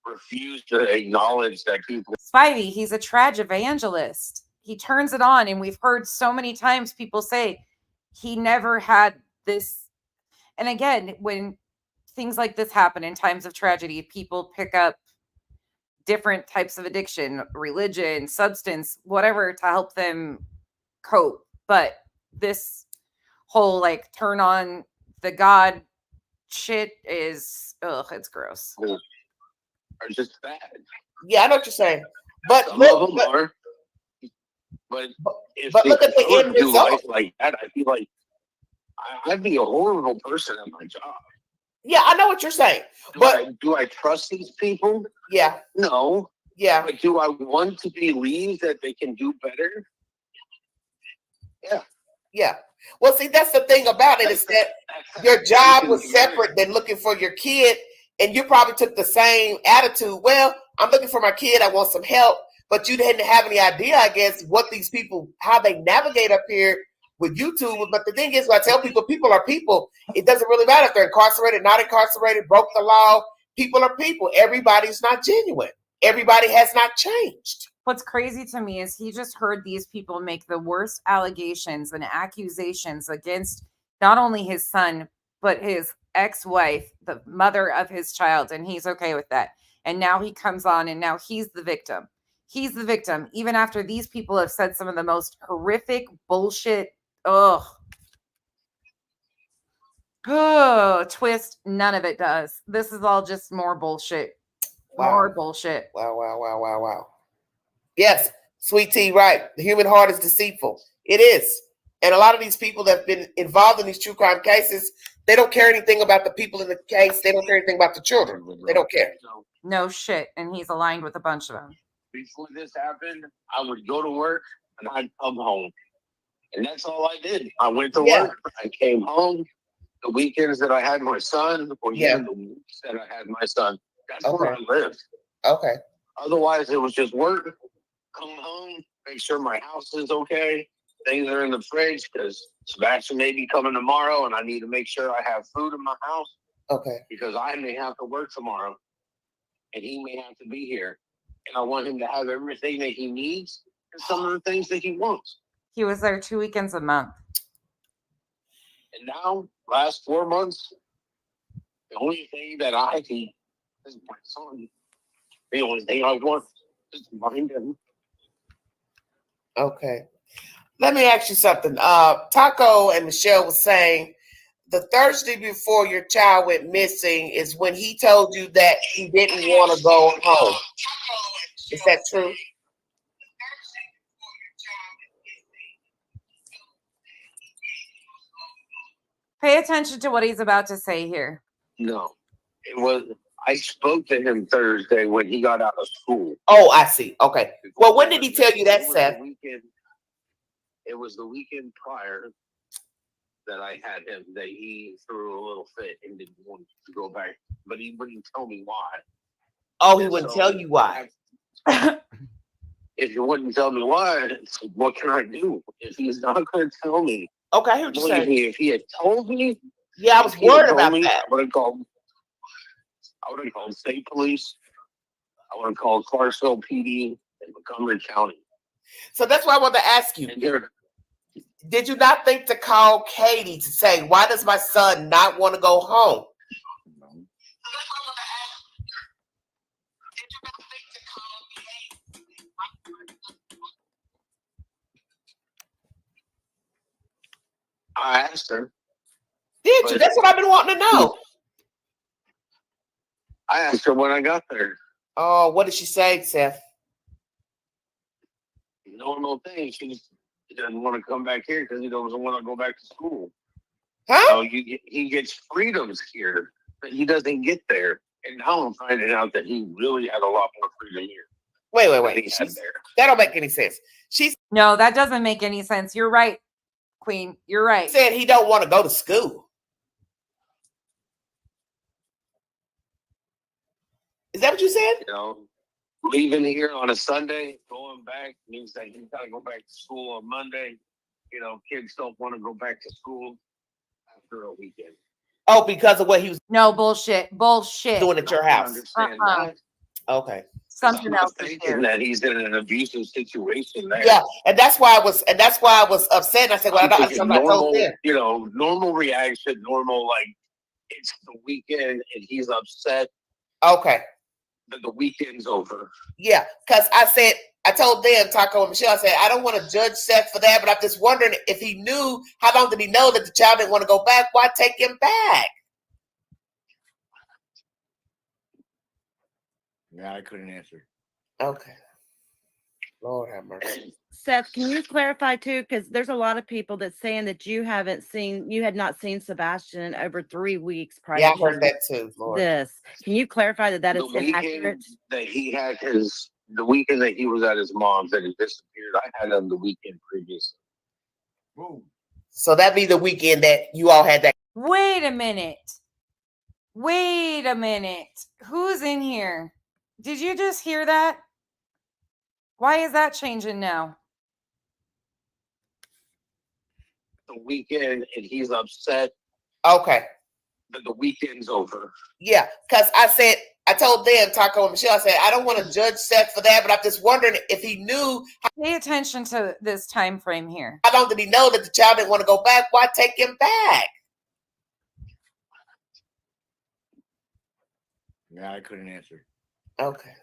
refuse to acknowledge that people. Spivey, he's a trage evangelist. He turns it on, and we've heard so many times people say he never had this. And again, when things like this happen in times of tragedy, people pick up different types of addiction, religion, substance, whatever, to help them cope. But this whole turn on the God shit is, it's gross. Are just bad. Yeah, I know what you're saying. But Some of them are. But look at the end do result. life like that, I feel like I'd be a horrible person at my job. Yeah, I know what you're saying. Do I trust these people? Yeah. No. Yeah. But do I want to believe that they can do better? Yeah. Yeah. Well, see, that's the thing about it, is that your job was separate than looking for your kid, and you probably took the same attitude. Well, I'm looking for my kid. I want some help. But you didn't have any idea, I guess, what these people, how they navigate up here with YouTube. But the thing is, when I tell people are people. It doesn't really matter if they're incarcerated, not incarcerated, broke the law. People are people. Everybody's not genuine. Everybody has not changed. What's crazy to me is he just heard these people make the worst allegations and accusations against not only his son, but his ex-wife, the mother of his child, and he's okay with that. And now he comes on and now he's the victim. He's the victim, even after these people have said some of the most horrific bullshit. Oh, twist. None of it does. This is all just more bullshit. More bullshit. Wow. Yes, Sweet Tea, right. The human heart is deceitful. It is. And a lot of these people that have been involved in these true crime cases, they don't care anything about the people in the case. They don't care anything about the children. They don't care. No shit. And he's aligned with a bunch of them. Before this happened, I would go to work and I'd come home. And that's all I did. I went to work. I came home. The weekends that I had my son, or even the weeks that I had my son, that's where I lived. Okay. Otherwise, it was just work, come home, make sure my house is okay, things are in the fridge, because Sebastian may be coming tomorrow, and I need to make sure I have food in my house. Okay. Because I may have to work tomorrow, and he may have to be here. And I want him to have everything that he needs and some of the things that he wants. He was there 2 weekends a month. And now, last 4 months, the only thing that I need is my son. The only thing I want is to mind him. Okay. Let me ask you something. Taco and Michelle was saying the Thursday before your child went missing is when he told you that he didn't want to go home. Is that true? Pay attention to what he's about to say here. No, it was. I spoke to him Thursday when he got out of school. Oh, I see. Okay. Well, when did he tell you that, Seth? It was the weekend prior that I had him that he threw a little fit and didn't want to go back, but he wouldn't tell me why. Oh, he wouldn't tell you why. If you wouldn't tell me why, what can I do? If he's not going to tell me. Okay, I hear what you're saying. If he had told me. Yeah, I was worried about that. I would have called state police. I would have called Clarksville PD and Montgomery County. So that's why I wanted to ask you. Did you not think to call Katie to say, why does my son not want to go home? I asked her. Did you? That's what I've been wanting to know. I asked her when I got there. Oh, what did she say, Seth? Normal thing. She doesn't want to come back here because he doesn't want to go back to school. Huh? So he gets freedoms here that he doesn't get there. And now I'm finding out that he really had a lot more freedom here. Wait. That don't make any sense. No, that doesn't make any sense. You're right, Queen. You're right. Said he don't want to go to school. Is that what you said? You know, leaving here on a Sunday, going back means that you got to go back to school on Monday. You know, kids don't want to go back to school after a weekend. Oh, because of what he was bullshit doing at your house. Understand that. Okay. Something else thinking that he's in an abusive situation there. Yeah, and that's why I was upset. I said, well, I told them. You know, normal reaction, normal, like, it's the weekend and he's upset. Okay. That the weekend's over. Yeah, because I told them, Taco and Michelle, I said, I don't want to judge Seth for that, but I'm just wondering if he knew, how long did he know that the child didn't want to go back? Why take him back? Yeah, I couldn't answer. Okay. Lord have mercy. Seth, can you clarify too? Because there's a lot of people that's saying that you had not seen Sebastian in over 3 weeks prior. Yeah, I heard that too. Lord. This. Can you clarify that is The inaccurate? weekend that he was at his mom's that he disappeared, I had him the weekend previously. So that'd be the weekend that you all had that. Wait a minute. Who's in here? Did you just hear that? Why is that changing now? The weekend and he's upset. Okay. That the weekend's over. Yeah, because I said I told Dan, Taco and Michelle, I said, I don't want to judge Seth for that, but I'm just wondering if he knew. Pay attention to this time frame here. How long did he know that the child didn't want to go back? Why take him back? Yeah, I couldn't answer. Okay.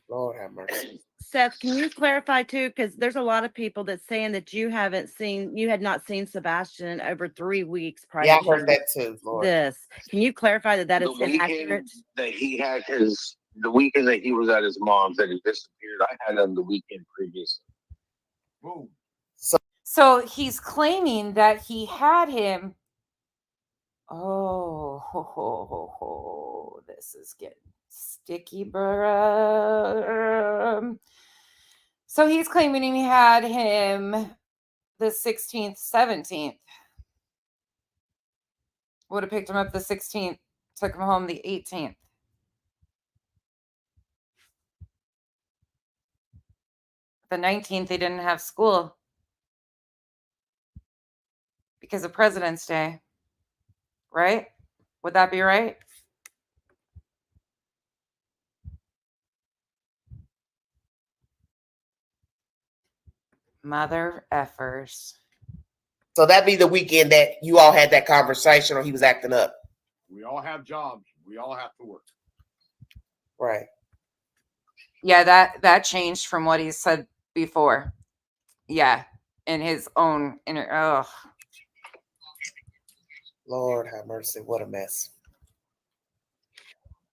Lord have mercy. Seth, can you clarify too? Because there's a lot of people that's saying that you had not seen Sebastian in over 3 weeks prior. Yeah, I to heard that too. Lord. This. Can you clarify that is The inaccurate? weekend that he had the weekend that he was at his mom's that he disappeared, I had him the weekend previous. Whoa. So he's claiming that he had him. Oh, this is getting sticky, bro. So he's claiming he had him the 16th, 17th. Would have picked him up the 16th, took him home the 18th. The 19th, they didn't have school because of President's Day, right? Would that be right? Mother effers. So that'd be the weekend that you all had that conversation or he was acting up. We all have jobs. We all have to work. Right. Yeah, that changed from what he said before. Yeah, in his own inner. Oh, Lord have mercy. What a mess.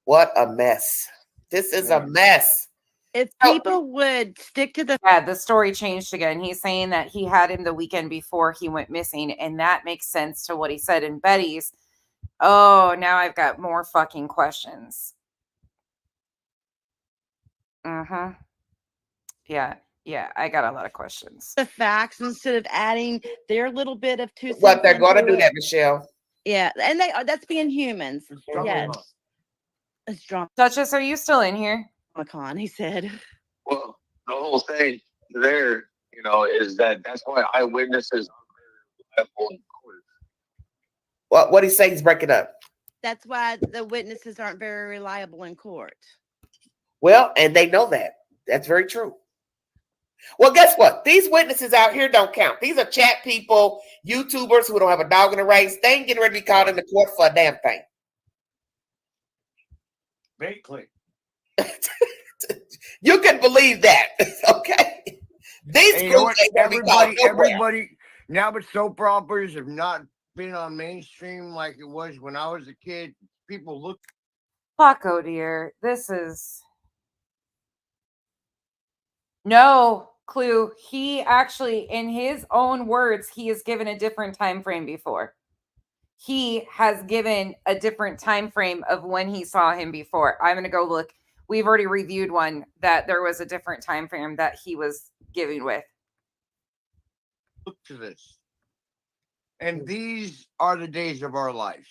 What a mess. This is a mess. If people would stick to the the story changed again. He's saying that he had him the weekend before he went missing, and that makes sense to what he said in Betty's. Oh, now I've got more fucking questions. Yeah, I got a lot of questions. the facts instead of adding their little bit of 2 cents. What they're going to do into it. that, Michelle. Yeah, and that's being humans. Yes. It's drama. Duchess, are you still in here? Con, he said. Well, the whole thing there, is that's why eyewitnesses are very reliable. What he say? He's breaking up. That's why the witnesses aren't very reliable in court. Well, and they know that. That's very true. Well, guess what? These witnesses out here don't count. These are chat people, YouTubers who don't have a dog in the race. They ain't getting ready to be called into court for a damn thing. Bait click. You can believe that, okay? These groups ain't gonna be called nowhere. Everybody. Now, but soap operas have not been on mainstream like it was when I was a kid. People look. Fuck, oh dear. This is. No, Clue. He actually, in his own words, he has given a different time frame before. He has given a different time frame of when he saw him before. I'm going to go look. We've already reviewed one that there was a different time frame that he was giving with. Look to this. And these are the days of our life.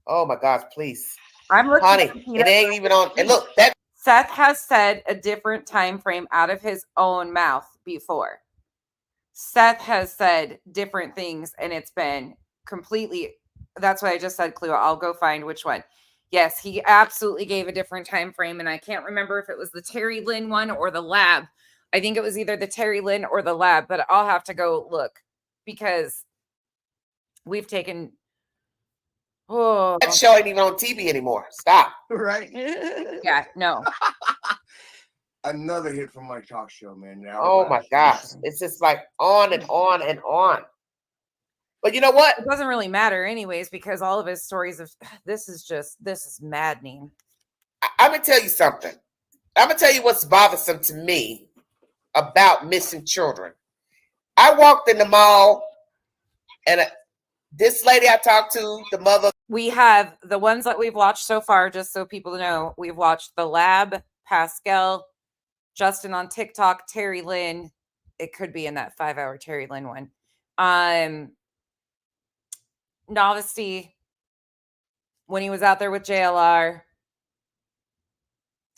Oh my gosh, please. I'm looking. Honey, it ain't even on. And look, that Seth has said a different time frame out of his own mouth before. Seth has said different things, and it's been completely. That's what I just said, Clue. I'll go find which one. Yes, he absolutely gave a different time frame, and I can't remember if it was the Terry Lynn one or the lab. I think it was either the Terry Lynn or the lab, but I'll have to go look because we've taken. Oh, that show ain't even on TV anymore. Stop. Right? Yeah, no. Another hit from my talk show, man. Now, oh my gosh. It's just like on and on and on. But you know what? It doesn't really matter anyways, because all of his stories of this is maddening. I'm going to tell you something. I'm going to tell you what's bothersome to me about missing children. I walked in the mall and this lady I talked to, the mother. We have the ones that we've watched so far, just so people know. We've watched The Lab, Pascal, Justin on TikTok, Terry Lynn. It could be in that 5-hour Terry Lynn one. Novelty, when he was out there with JLR.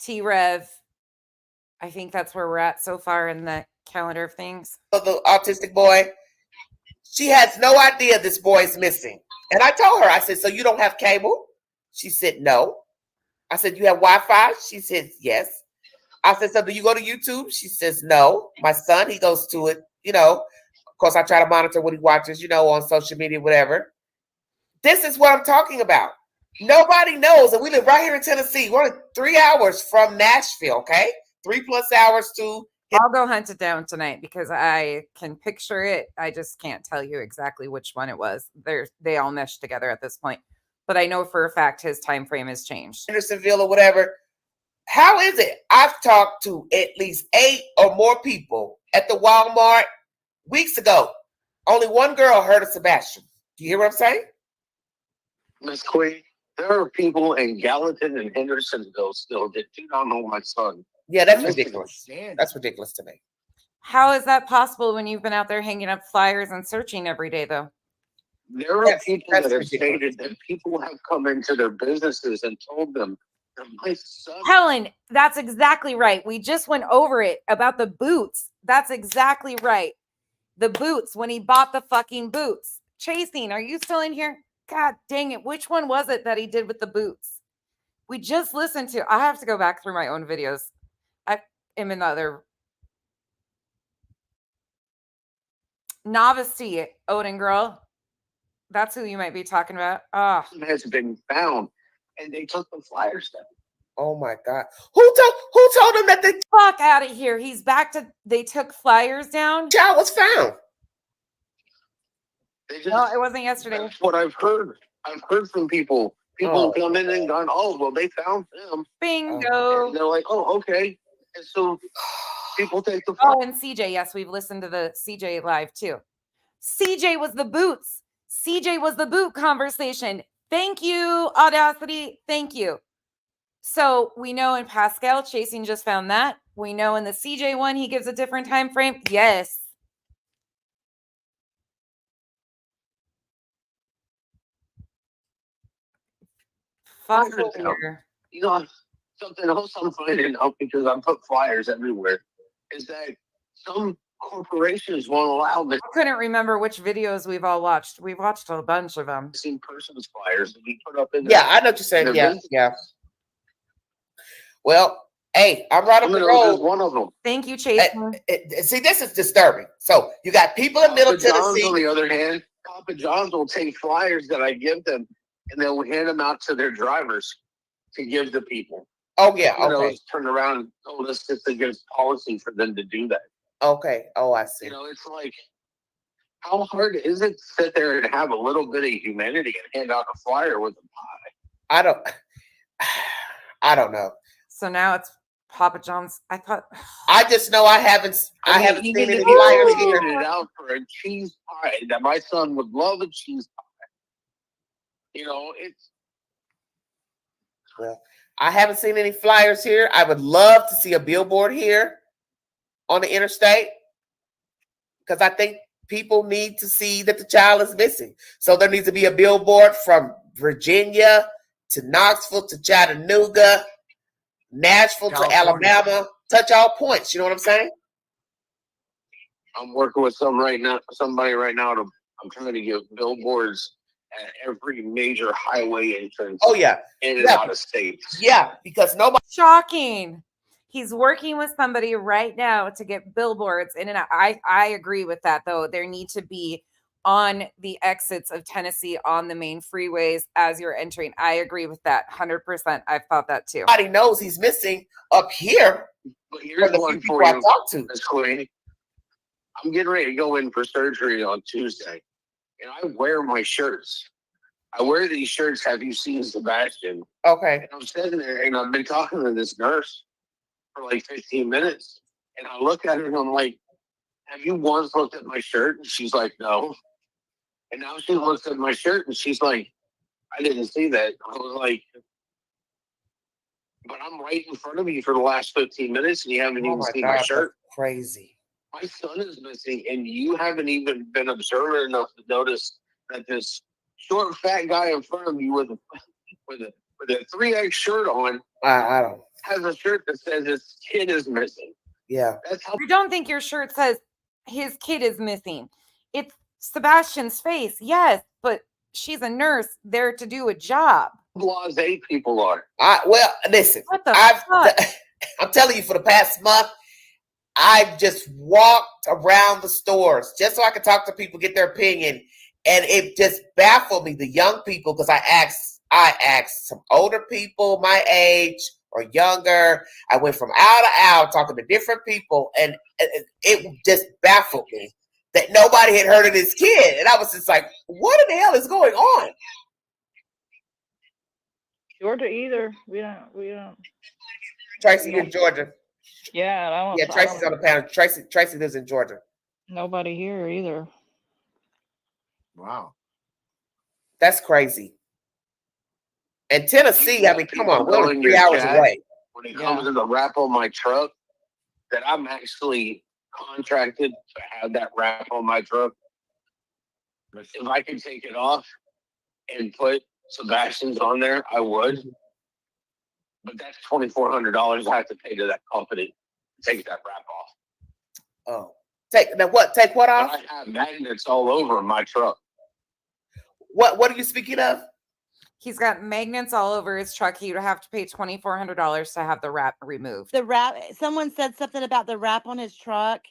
T-Rev. I think that's where we're at so far in the calendar of things. The autistic boy. She has no idea this boy is missing. And I told her, I said, so you don't have cable? She said, no. I said, you have Wi-Fi? She says, yes. I said, so do you go to YouTube? She says, no. My son, he goes to it, you know. Of course, I try to monitor what he watches, you know, on social media, whatever. This is what I'm talking about. Nobody knows. And we live right here in Tennessee. We're only 3 hours from Nashville, okay? 3+ hours to... I'll go hunt it down tonight because I can picture it. I just can't tell you exactly which one it was. They all meshed together at this point. But I know for a fact his time frame has changed. Hendersonville or whatever. How is it? I've talked to at least 8 or more people at the Walmart weeks ago. Only one girl heard of Sebastian. Do you hear what I'm saying? Miss Queen, there are people in Gallatin and Hendersonville still that do not know my son. Yeah, that's ridiculous. That's ridiculous to me. How is that possible when you've been out there hanging up flyers and searching every day, though? There are people that have stated that people have come into their businesses and told them that my son. Helen, that's exactly right. We just went over it about the boots. That's exactly right. The boots, when he bought the fucking boots. Chasing, are you still in here? God dang it. Which one was it that he did with the boots? We just listened to. I have to go back through my own videos. I am in the other. Novice Odin girl. That's who you might be talking about. Ah, Has been found, and they took the flyers down. Oh my God! Who told him that the fuck out of here? He's back to. They took flyers down. child was found? No, it wasn't yesterday. That's what I've heard. I've heard from people. People have come in and gone, oh, well, they found them. Bingo. And they're like, oh, okay. And so people take the. Oh, and CJ. Yes, we've listened to the CJ live too. CJ was the boots. CJ was the boot conversation. Thank you, Audacity. Thank you. So we know in Pascal, Chasing just found that. We know in the CJ one, he gives a different time frame. Yes. Fuck here. You know, something else I'm finding out because I put flyers everywhere is that some corporations won't allow this. I couldn't remember which videos we've all watched. We've watched a bunch of them. Seen persons flyers to be put up in. Yeah, I know what you're saying. Yeah, yeah. Well, hey, I'm right up the road. One of them. Thank you, Chase. See, this is disturbing. So you got people in Middle Tennessee. On the other hand, Papa John's will take flyers that I give them, and they'll hand them out to their drivers to give to people. Oh yeah, You know, okay, turn around and told us it's against policy for them to do that. okay. Oh, I see. You know, it's like, how hard is it to sit there and have a little bit of humanity and hand out a flyer with a pie? I don't know. So now it's Papa John's. I thought. I just know I haven't seen any Even flyers if here. you it out for a cheese pie that my son would love a cheese pie. You know, it's. Well, I haven't seen any flyers here. I would love to see a billboard here on the interstate because I think people need to see that the child is missing. So there needs to be a billboard from Virginia to Knoxville to Chattanooga, Nashville to Alabama, touch all points. You know what I'm saying? I'm working with somebody right now. I'm trying to give billboards at every major highway entrance. Oh yeah, in and out of states. Yeah, because nobody. Shocking. He's working with somebody right now to get billboards in and out. I agree with that though. There need to be on the exits of Tennessee on the main freeways as you're entering. I agree with that 100%. I've thought that too. Nobody knows he's missing up here. But here's one for you, Miss Queen. I'm getting ready to go in for surgery on Tuesday, and I wear my shirts. I wear these shirts. Have you seen Sebastian? Okay. And I'm sitting there, and I've been talking to this nurse for like 15 minutes, and I look at her, and I'm like, "Have you once looked at my shirt?" And she's like, "No." And now she looks at my shirt, and she's like, "I didn't see that." I was like, "But I'm right in front of you for the last 15 minutes, and you haven't even seen my shirt." That's crazy. My son is missing, and you haven't even been observant enough to notice that this short, fat guy in front of you with a 3X shirt on, I don't. has a shirt that says his kid is missing. Yeah. That's how. I don't think your shirt says his kid is missing. It's Sebastian's face. Yes, but she's a nurse there to do a job. blasé people are. Well, listen, I'm telling you, for the past month, I've just walked around the stores just so I could talk to people, get their opinion, and it just baffled me. The young people, because I asked some older people my age or younger. I went from hour to hour talking to different people, and it just baffled me that nobody had heard of this kid, and I was just like, "What in the hell is going on?" Georgia either. We don't. Tracy, you're in Georgia. Yeah, I don't. Yeah, Tracy's on the panel. Tracy lives in Georgia. Nobody here either. Wow, that's crazy. And Tennessee, I mean, come on, we're in 3 your hours chat, away. When it comes to the wrap on my truck, that I'm actually contracted to have that wrap on my truck. If I could take it off and put Sebastian's on there, I would. But that's $2,400 I have to pay to that company to take that wrap off. Oh, take what off? But I have magnets all over my truck. What are you speaking of? He's got magnets all over his truck. He would have to pay $2,400 to have the wrap removed. The wrap. Someone said something about the wrap on his truck,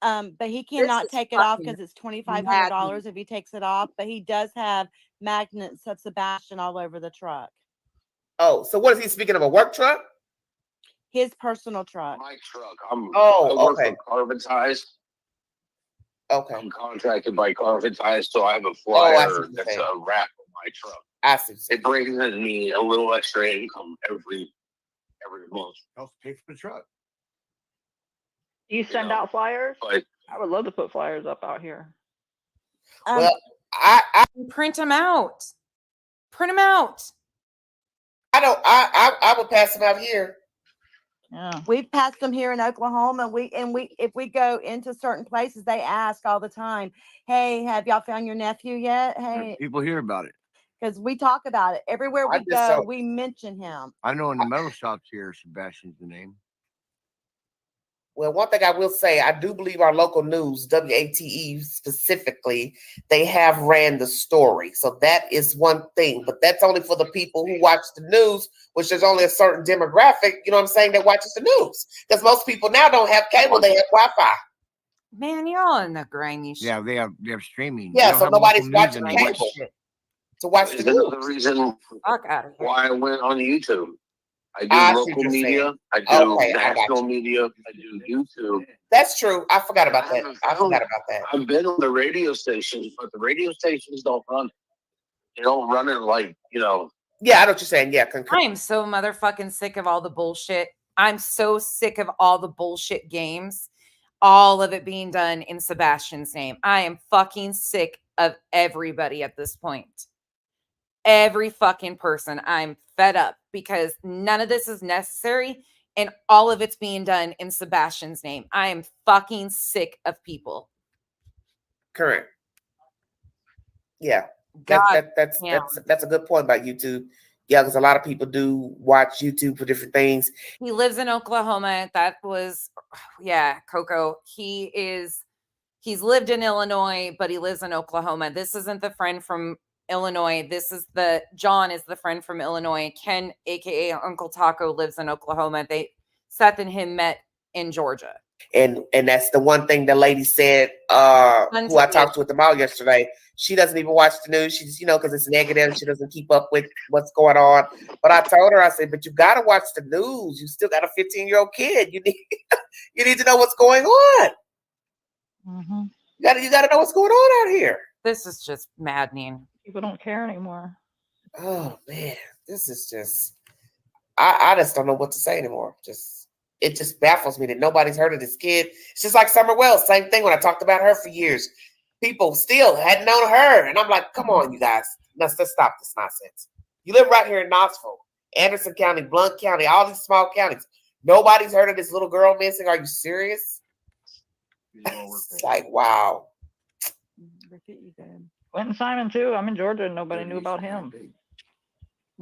but he cannot take it off because it's $2,500 if he takes it off. But he does have magnets of Sebastian all over the truck. Oh, so what is he speaking of? A work truck? His personal truck. My truck. I work okay. for Confrontation. Okay. I'm contracted by Confrontation, so I have a flyer that's a wrap on my truck. I see. It brings in me a little extra income every month. Helps pay for the truck. Do you send out flyers? But I would love to put flyers up out here. Well, I print them out. Print them out. I would pass them out here. Yeah. We've passed them here in Oklahoma. If we go into certain places, they ask all the time, "Hey, have y'all found your nephew yet?" Hey, People hear about it. because we talk about it everywhere we go. We mention him. I know in the metal shops here, Sebastian's the name. Well, one thing I will say, I do believe our local news, WATE specifically, they have ran the story. So that is one thing, but that's only for the people who watch the news, which there's only a certain demographic, you know what I'm saying, that watches the news. Because most people now don't have cable, they have Wi-Fi. Man, you're all in the grimy shit. Yeah, they have streaming. Yeah, They don't so have nobody's local news watching anymore. cable to watch the Is news. another reason Fuck out of here. why I went on YouTube. I do I see what local you're media. saying. I do Okay, I got national you. media. I do YouTube. That's true. I forgot about that. I've been on the radio stations, but the radio stations don't run it. They don't run it like, Yeah, I know what you're saying. Yeah, I am so motherfucking sick of all the bullshit. I'm so sick of all the bullshit games. All of it being done in Sebastian's name. I am fucking sick of everybody at this point. Every fucking person. I'm fed up because none of this is necessary and all of it's being done in Sebastian's name. I am fucking sick of people. Correct. Yeah. God, That's a good point about YouTube. Yeah, because a lot of people do watch YouTube for different things. He lives in Oklahoma. That was, Coco. He's lived in Illinois, but he lives in Oklahoma. This isn't the friend from Illinois. John is the friend from Illinois. Ken, aka Uncle Taco, lives in Oklahoma. Seth and him met in Georgia. And that's the one thing the lady said, who I talked to at the mall yesterday. She doesn't even watch the news. She's, because it's negative. She doesn't keep up with what's going on. But I told her, I said, but you got to watch the news. You still got a 15-year-old kid. You need to know what's going on. Mm-hmm. You got to know what's going on out here. This is just maddening. People don't care anymore. Oh man, this is just. I just don't know what to say anymore. It just baffles me that nobody's heard of this kid. It's just like Summer Wells, same thing when I talked about her for years. People still hadn't known her. And I'm like, come on, you guys. Let's stop this nonsense. You live right here in Knoxville, Anderson County, Blount County, all these small counties. Nobody's heard of this little girl missing. Are you serious? It's like, wow. Quentin Simon, too. I'm in Georgia and nobody knew about him.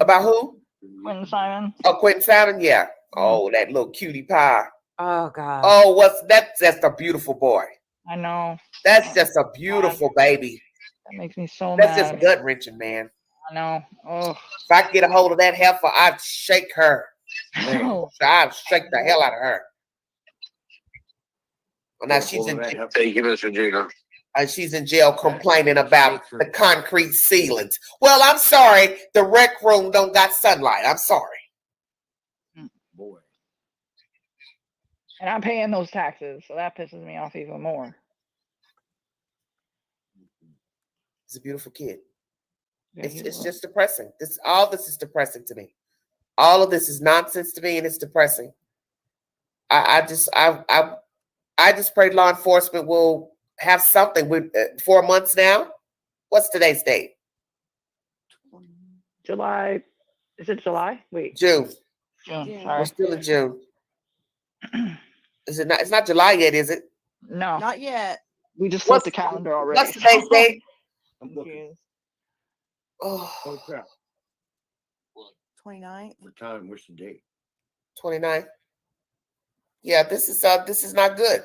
About who? Quentin Simon. Oh, Quentin Simon? Yeah. Oh, that little cutie pie. Oh, God. Oh, that's a beautiful boy. I know. That's just a beautiful baby. That makes me so That's mad. just gut wrenching, man. I know. Oh, If I could get a hold of that heifer, I'd shake her. Man, I'd shake the hell out of her. Well, now she's in jail. Thank you, Mr. Jigger. She's in jail complaining about the concrete ceilings. Well, I'm sorry. The rec room don't got sunlight. I'm sorry. Boy. and I'm paying those taxes, so that pisses me off even more. He's a beautiful kid. Yeah, It's just depressing. All this is depressing to me. All of this is nonsense to me, and it's depressing. I just pray law enforcement will have something. With 4 months now. What's today's date? July. Is it July? Wait. June. June. We're Sorry. still in June. Is it not? It's not July yet, is it? No. Not yet. We just flipped the calendar already. What's today's date? I'm looking. Oh, crap. 29th. What time? What's the date? 29. Yeah, this is not good.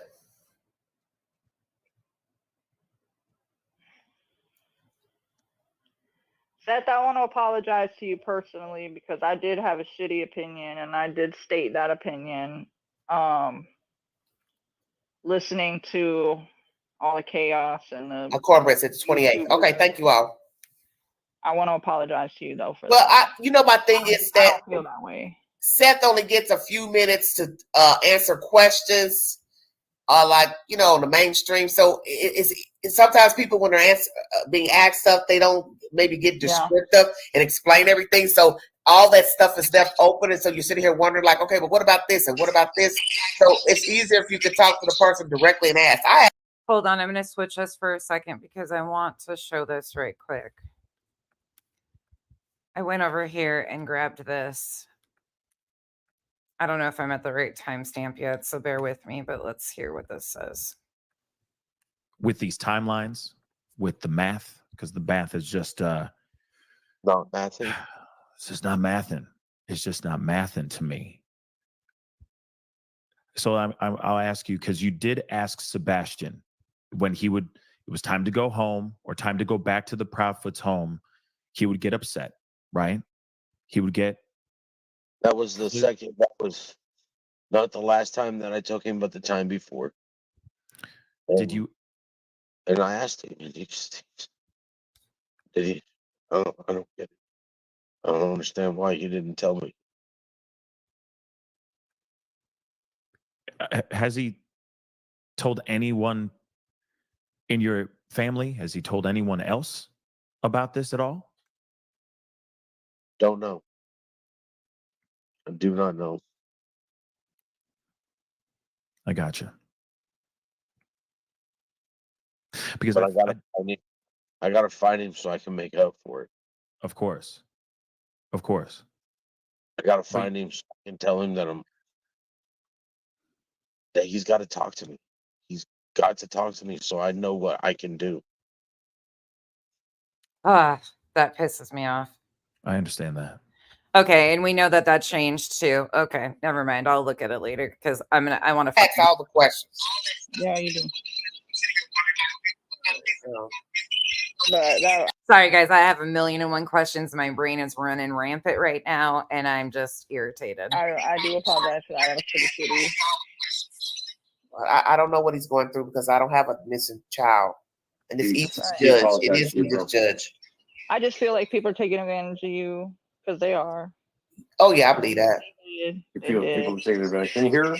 Seth, I want to apologize to you personally because I did have a shitty opinion and I did state that opinion. Listening to all the chaos and the Cornbread said 28. Okay, thank you all. I want to apologize to you though for Well, that. my thing is I that don't feel that way. Seth only gets a few minutes to answer questions, on the mainstream. So it's sometimes people when they're being asked stuff, they don't maybe get descriptive and explain everything. So all that stuff is left open, and so you're sitting here wondering, like, okay, but what about this and what about this? So it's easier if you could talk to the person directly and ask. Hold on, I'm going to switch this for a second because I want to show this right quick. I went over here and grabbed this. I don't know if I'm at the right timestamp yet, so bear with me, but let's hear what this says. With these timelines, with the math, because the math is just not mathing. It's just not mathing. It's just not mathing to me. So I'll ask you, because you did ask Sebastian when it was time to go home or time to go back to the Proudfoot's home, he would get upset, right? He would get. That was the second. That was not the last time that I took him, but the time before. Did you? And I asked him, and did he? I don't get it. I don't understand why you didn't tell me. Has he told anyone in your family? Has he told anyone else about this at all? Don't know. I do not know. I gotcha. Because but I gotta find him so I can make up for it. Of course. Of course. I gotta find him so I can tell him that he's got to talk to me. He's got to talk to me so I know what I can do. That pisses me off. I understand that. Okay, and we know that changed too. Okay, never mind. I'll look at it later because I want to ask all the questions. Yeah, you do. Sorry, guys. I have 1,000,001 questions. My brain is running rampant right now, and I'm just irritated. I do apologize for that. That was pretty shitty. I don't know what he's going through because I don't have a missing child, and it's easy to judge. It is easy to judge. I just feel like people are taking advantage of you because they are. Oh yeah, I believe that. People taking advantage. Can you hear her?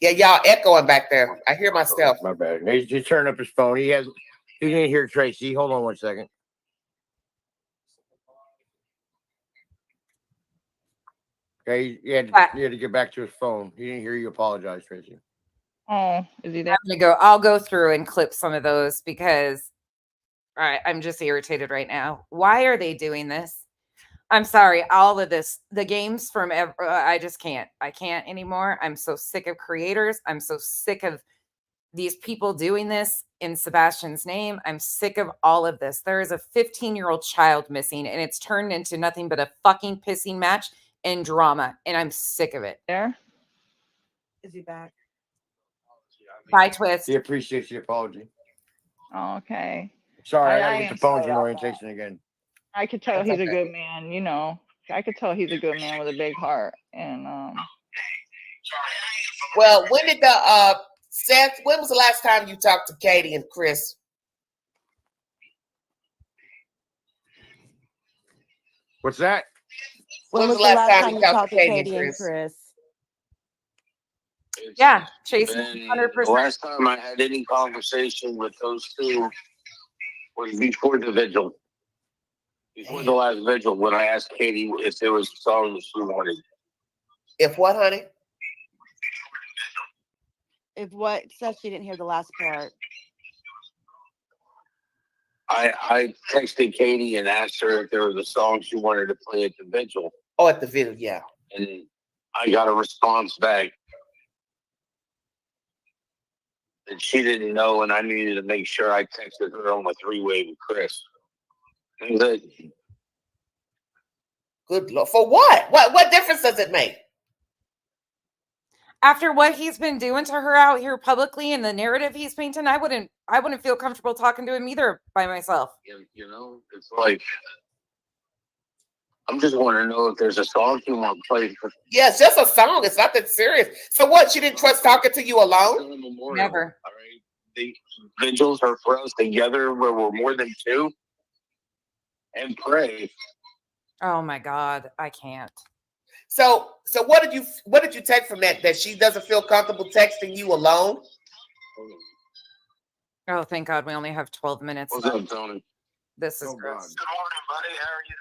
Yeah, y'all echoing back there. I hear myself. My bad. He's just turning up his phone. He didn't hear Tracy. Hold on 1 second. Okay, he had to get back to his phone. He didn't hear you apologize, Tracy. Oh, is he there? I'll go through and clip some of those because I'm just irritated right now. Why are they doing this? I'm sorry. All of this, the games from I just can't. I can't anymore. I'm so sick of creators. I'm so sick of these people doing this in Sebastian's name. I'm sick of all of this. There is a 15-year-old child missing, and it's turned into nothing but a fucking pissing match and drama, and I'm sick of it. There? Is he back? Bye, Twist. He appreciates the apology. Oh, okay. Sorry, I gotta get the phones in orientation again. I could tell That's he's a okay. good man, you know. I could tell he's a good man with a big heart. And Well, when did the Seth? When was the last time you talked to Katie and Chris? What's that? When was the last time you talked to Katie and Chris? Yeah, Chase, And 100%. the last time I had any conversation with those two was before the vigil. Before the last vigil, when I asked Katie if there was a song that she wanted. If what, honey? If what? Seth, she didn't hear the last part. I texted Katie and asked her if there was a song she wanted to play at the vigil. Oh, at the vigil, yeah. And I got a response back that she didn't know, and I needed to make sure I texted her on the three-way with Chris. And that, Good Lord. For what? What difference does it make? After what he's been doing to her out here publicly and the narrative he's painting, I wouldn't feel comfortable talking to him either by myself. you know, it's like, I'm just want to know if there's a song you want played for. Yeah, it's just a song. It's nothing serious. So what? She didn't trust talking to you alone? Never. All right. The vigils are for us together where we're more than two. And pray. Oh my God, I can't. So what did you take from that? That she doesn't feel comfortable texting you alone? Oh, thank God, we only have 12 minutes. What's up, Tony? This is gross. Good morning, buddy. How are you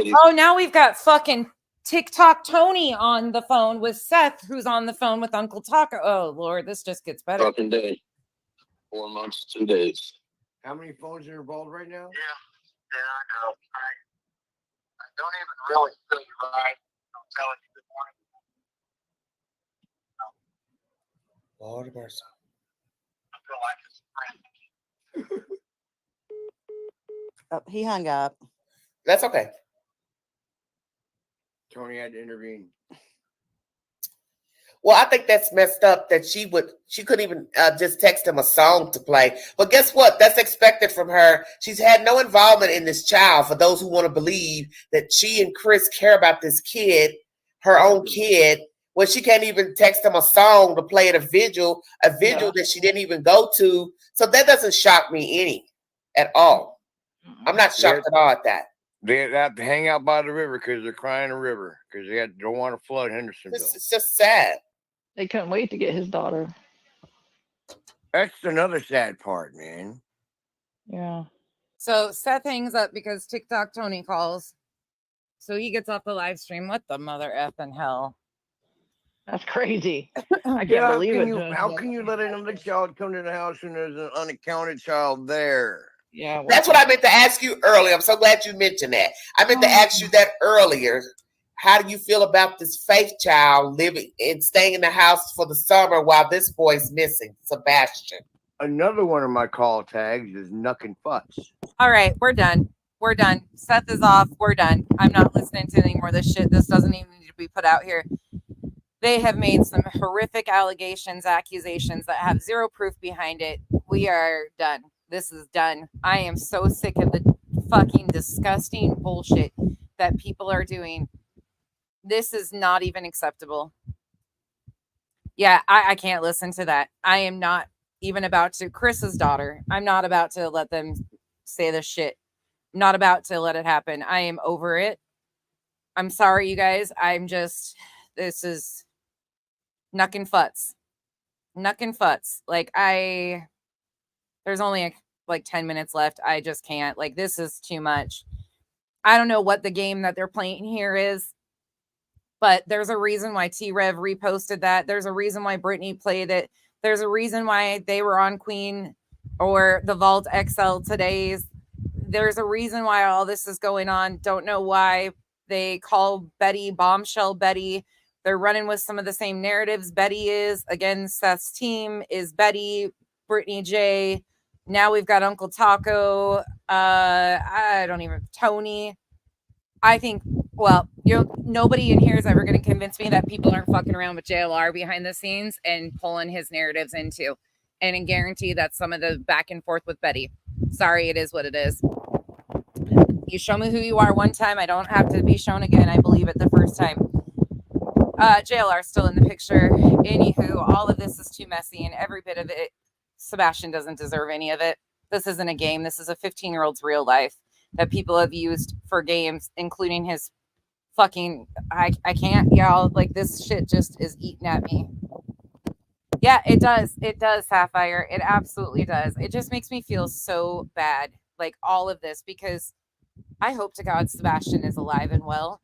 today? Oh, now we've got fucking TikTok Tony on the phone with Seth, who's on the phone with Uncle Taco. Oh Lord, this just gets better. Fucking day. 4 months, 2 days. How many phones are involved right now? Yeah, I know. I don't even really feel you right. I'm telling you good morning. Lord of mercy. I feel like it's Oh, he hung up. That's okay. Tony had to intervene. Well, I think that's messed up that she couldn't even just text him a song to play. But guess what? That's expected from her. She's had no involvement in this child, for those who want to believe that she and Chris care about this kid, her own kid, when she can't even text him a song to play at a vigil that she didn't even go to. So that doesn't shock me any at all. I'm not shocked at all at that. They have to hang out by the river because they're crying the river because they don't want to flood Hendersonville. It's just sad. they couldn't wait to get his daughter. That's another sad part, man. Yeah. So Seth hangs up because TikTok Tony calls. So he gets off the live stream. What the mother effing hell? That's crazy. I can't Yeah, believe it. How can you let another child come to the house when there's an unaccounted child there? Yeah. That's what I meant to ask you earlier. I'm so glad you mentioned that. I meant to ask you that earlier. How do you feel about this Faith child living and staying in the house for the summer while this boy's missing, Sebastian? Another one of my call tags is Knuckin' Futz. All right, we're done. We're done. Seth is off. We're done. I'm not listening to any more of this shit. This doesn't even need to be put out here. They have made some horrific allegations, accusations that have zero proof behind it. We are done. This is done. I am so sick of the fucking disgusting bullshit that people are doing. This is not even acceptable. Yeah, I can't listen to that. I am not even about to. Chris's daughter, I'm not about to let them say this shit. I'm not about to let it happen. I am over it. I'm sorry, you guys. This is Knuckin' Futz. Knuckin' Futz. Like, there's only like 10 minutes left. I just can't. Like, this is too much. I don't know what the game that they're playing here is, but there's a reason why T-Rev reposted that. There's a reason why Brittany played it. There's a reason why they were on Queen or the Vault XL today's. There's a reason why all this is going on. Don't know why they call Betty Bombshell Betty. They're running with some of the same narratives Betty is. Again, Seth's team is Betty, Brittany J. Now we've got Uncle Taco. Tony. I think, well, nobody in here is ever going to convince me that people aren't fucking around with JLR behind the scenes and pulling his narratives into. And I guarantee that's some of the back and forth with Betty. Sorry, it is what it is. You show me who you are one time, I don't have to be shown again. I believe it the first time. JLR still in the picture. Anywho, all of this is too messy, and every bit of it, Sebastian doesn't deserve any of it. This isn't a game. This is a 15-year-old's real life that people have used for games, including his fucking, I can't, y'all. Like, this shit just is eating at me. Yeah, it does. It does, Sapphire. It absolutely does. It just makes me feel so bad, like, all of this, because I hope to God Sebastian is alive and well.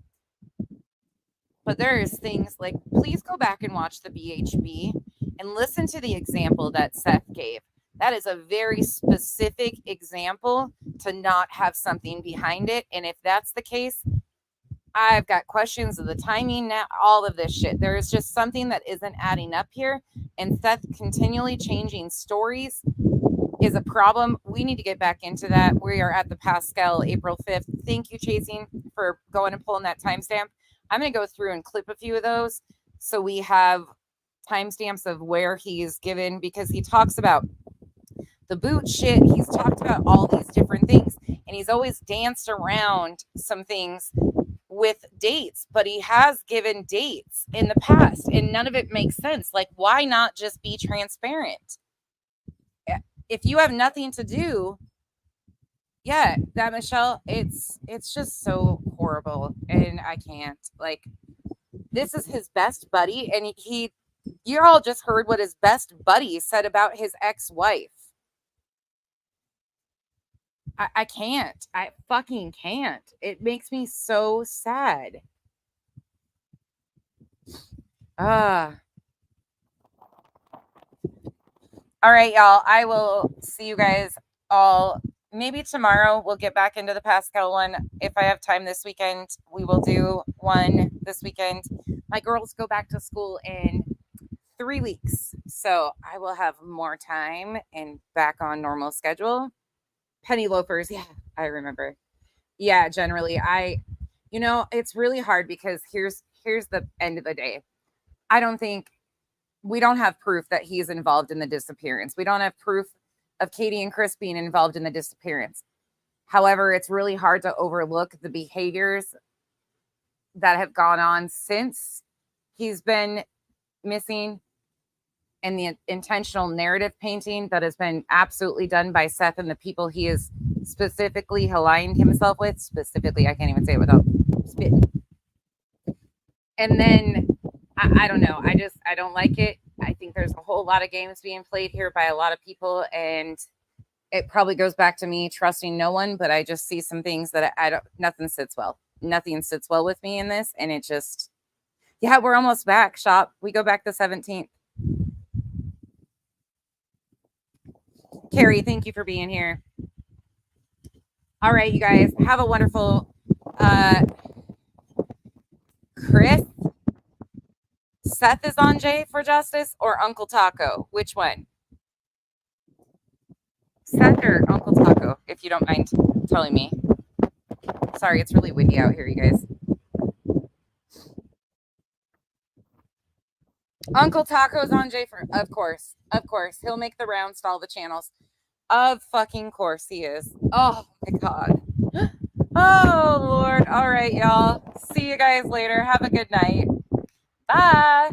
But there is things like, please go back and watch the BHB and listen to the example that Seth gave. That is a very specific example to not have something behind it. And if that's the case, I've got questions of the timing now, all of this shit. There is just something that isn't adding up here. And Seth continually changing stories is a problem. We need to get back into that. We are at the Pascal April 5th. Thank you, Chasing, for going and pulling that timestamp. I'm going to go through and clip a few of those so we have timestamps of where he's given, because he talks about the boot shit. He's talked about all these different things, and he's always danced around some things with dates, but he has given dates in the past, and none of it makes sense. Like, why not just be transparent? If you have nothing to do, yeah, that Michelle, it's just so horrible, and I can't. Like, this is his best buddy, and you all just heard what his best buddy said about his ex-wife. I can't. I fucking can't. It makes me so sad. All right, y'all. I will see you guys all. Maybe tomorrow we'll get back into the Pascal one. If I have time this weekend, we will do one this weekend. My girls go back to school in 3 weeks, so I will have more time and back on normal schedule. Penny loafers, yeah, I remember. Yeah, generally, it's really hard because here's the end of the day. We don't have proof that he's involved in the disappearance. We don't have proof of Katie and Chris being involved in the disappearance. However, it's really hard to overlook the behaviors that have gone on since he's been missing, and the intentional narrative painting that has been absolutely done by Seth and the people he is specifically aligned himself with. Specifically, I can't even say it without spitting. And then, I don't know. I don't like it. I think there's a whole lot of games being played here by a lot of people, and it probably goes back to me trusting no one, but I just see some things that nothing sits well. Nothing sits well with me in this, and it just, yeah, we're almost back, shop. We go back the 17th. Carrie, thank you for being here. All right, you guys, have a wonderful Chris. Seth is on Jay for justice, or Uncle Taco? Which one? Seth or Uncle Taco, if you don't mind telling me. Sorry, it's really windy out here, you guys. Uncle Taco's on Jay for, of course. He'll make the rounds to all the channels. Of fucking course he is. Oh my God. Oh Lord. All right, y'all. See you guys later. Have a good night. Bye.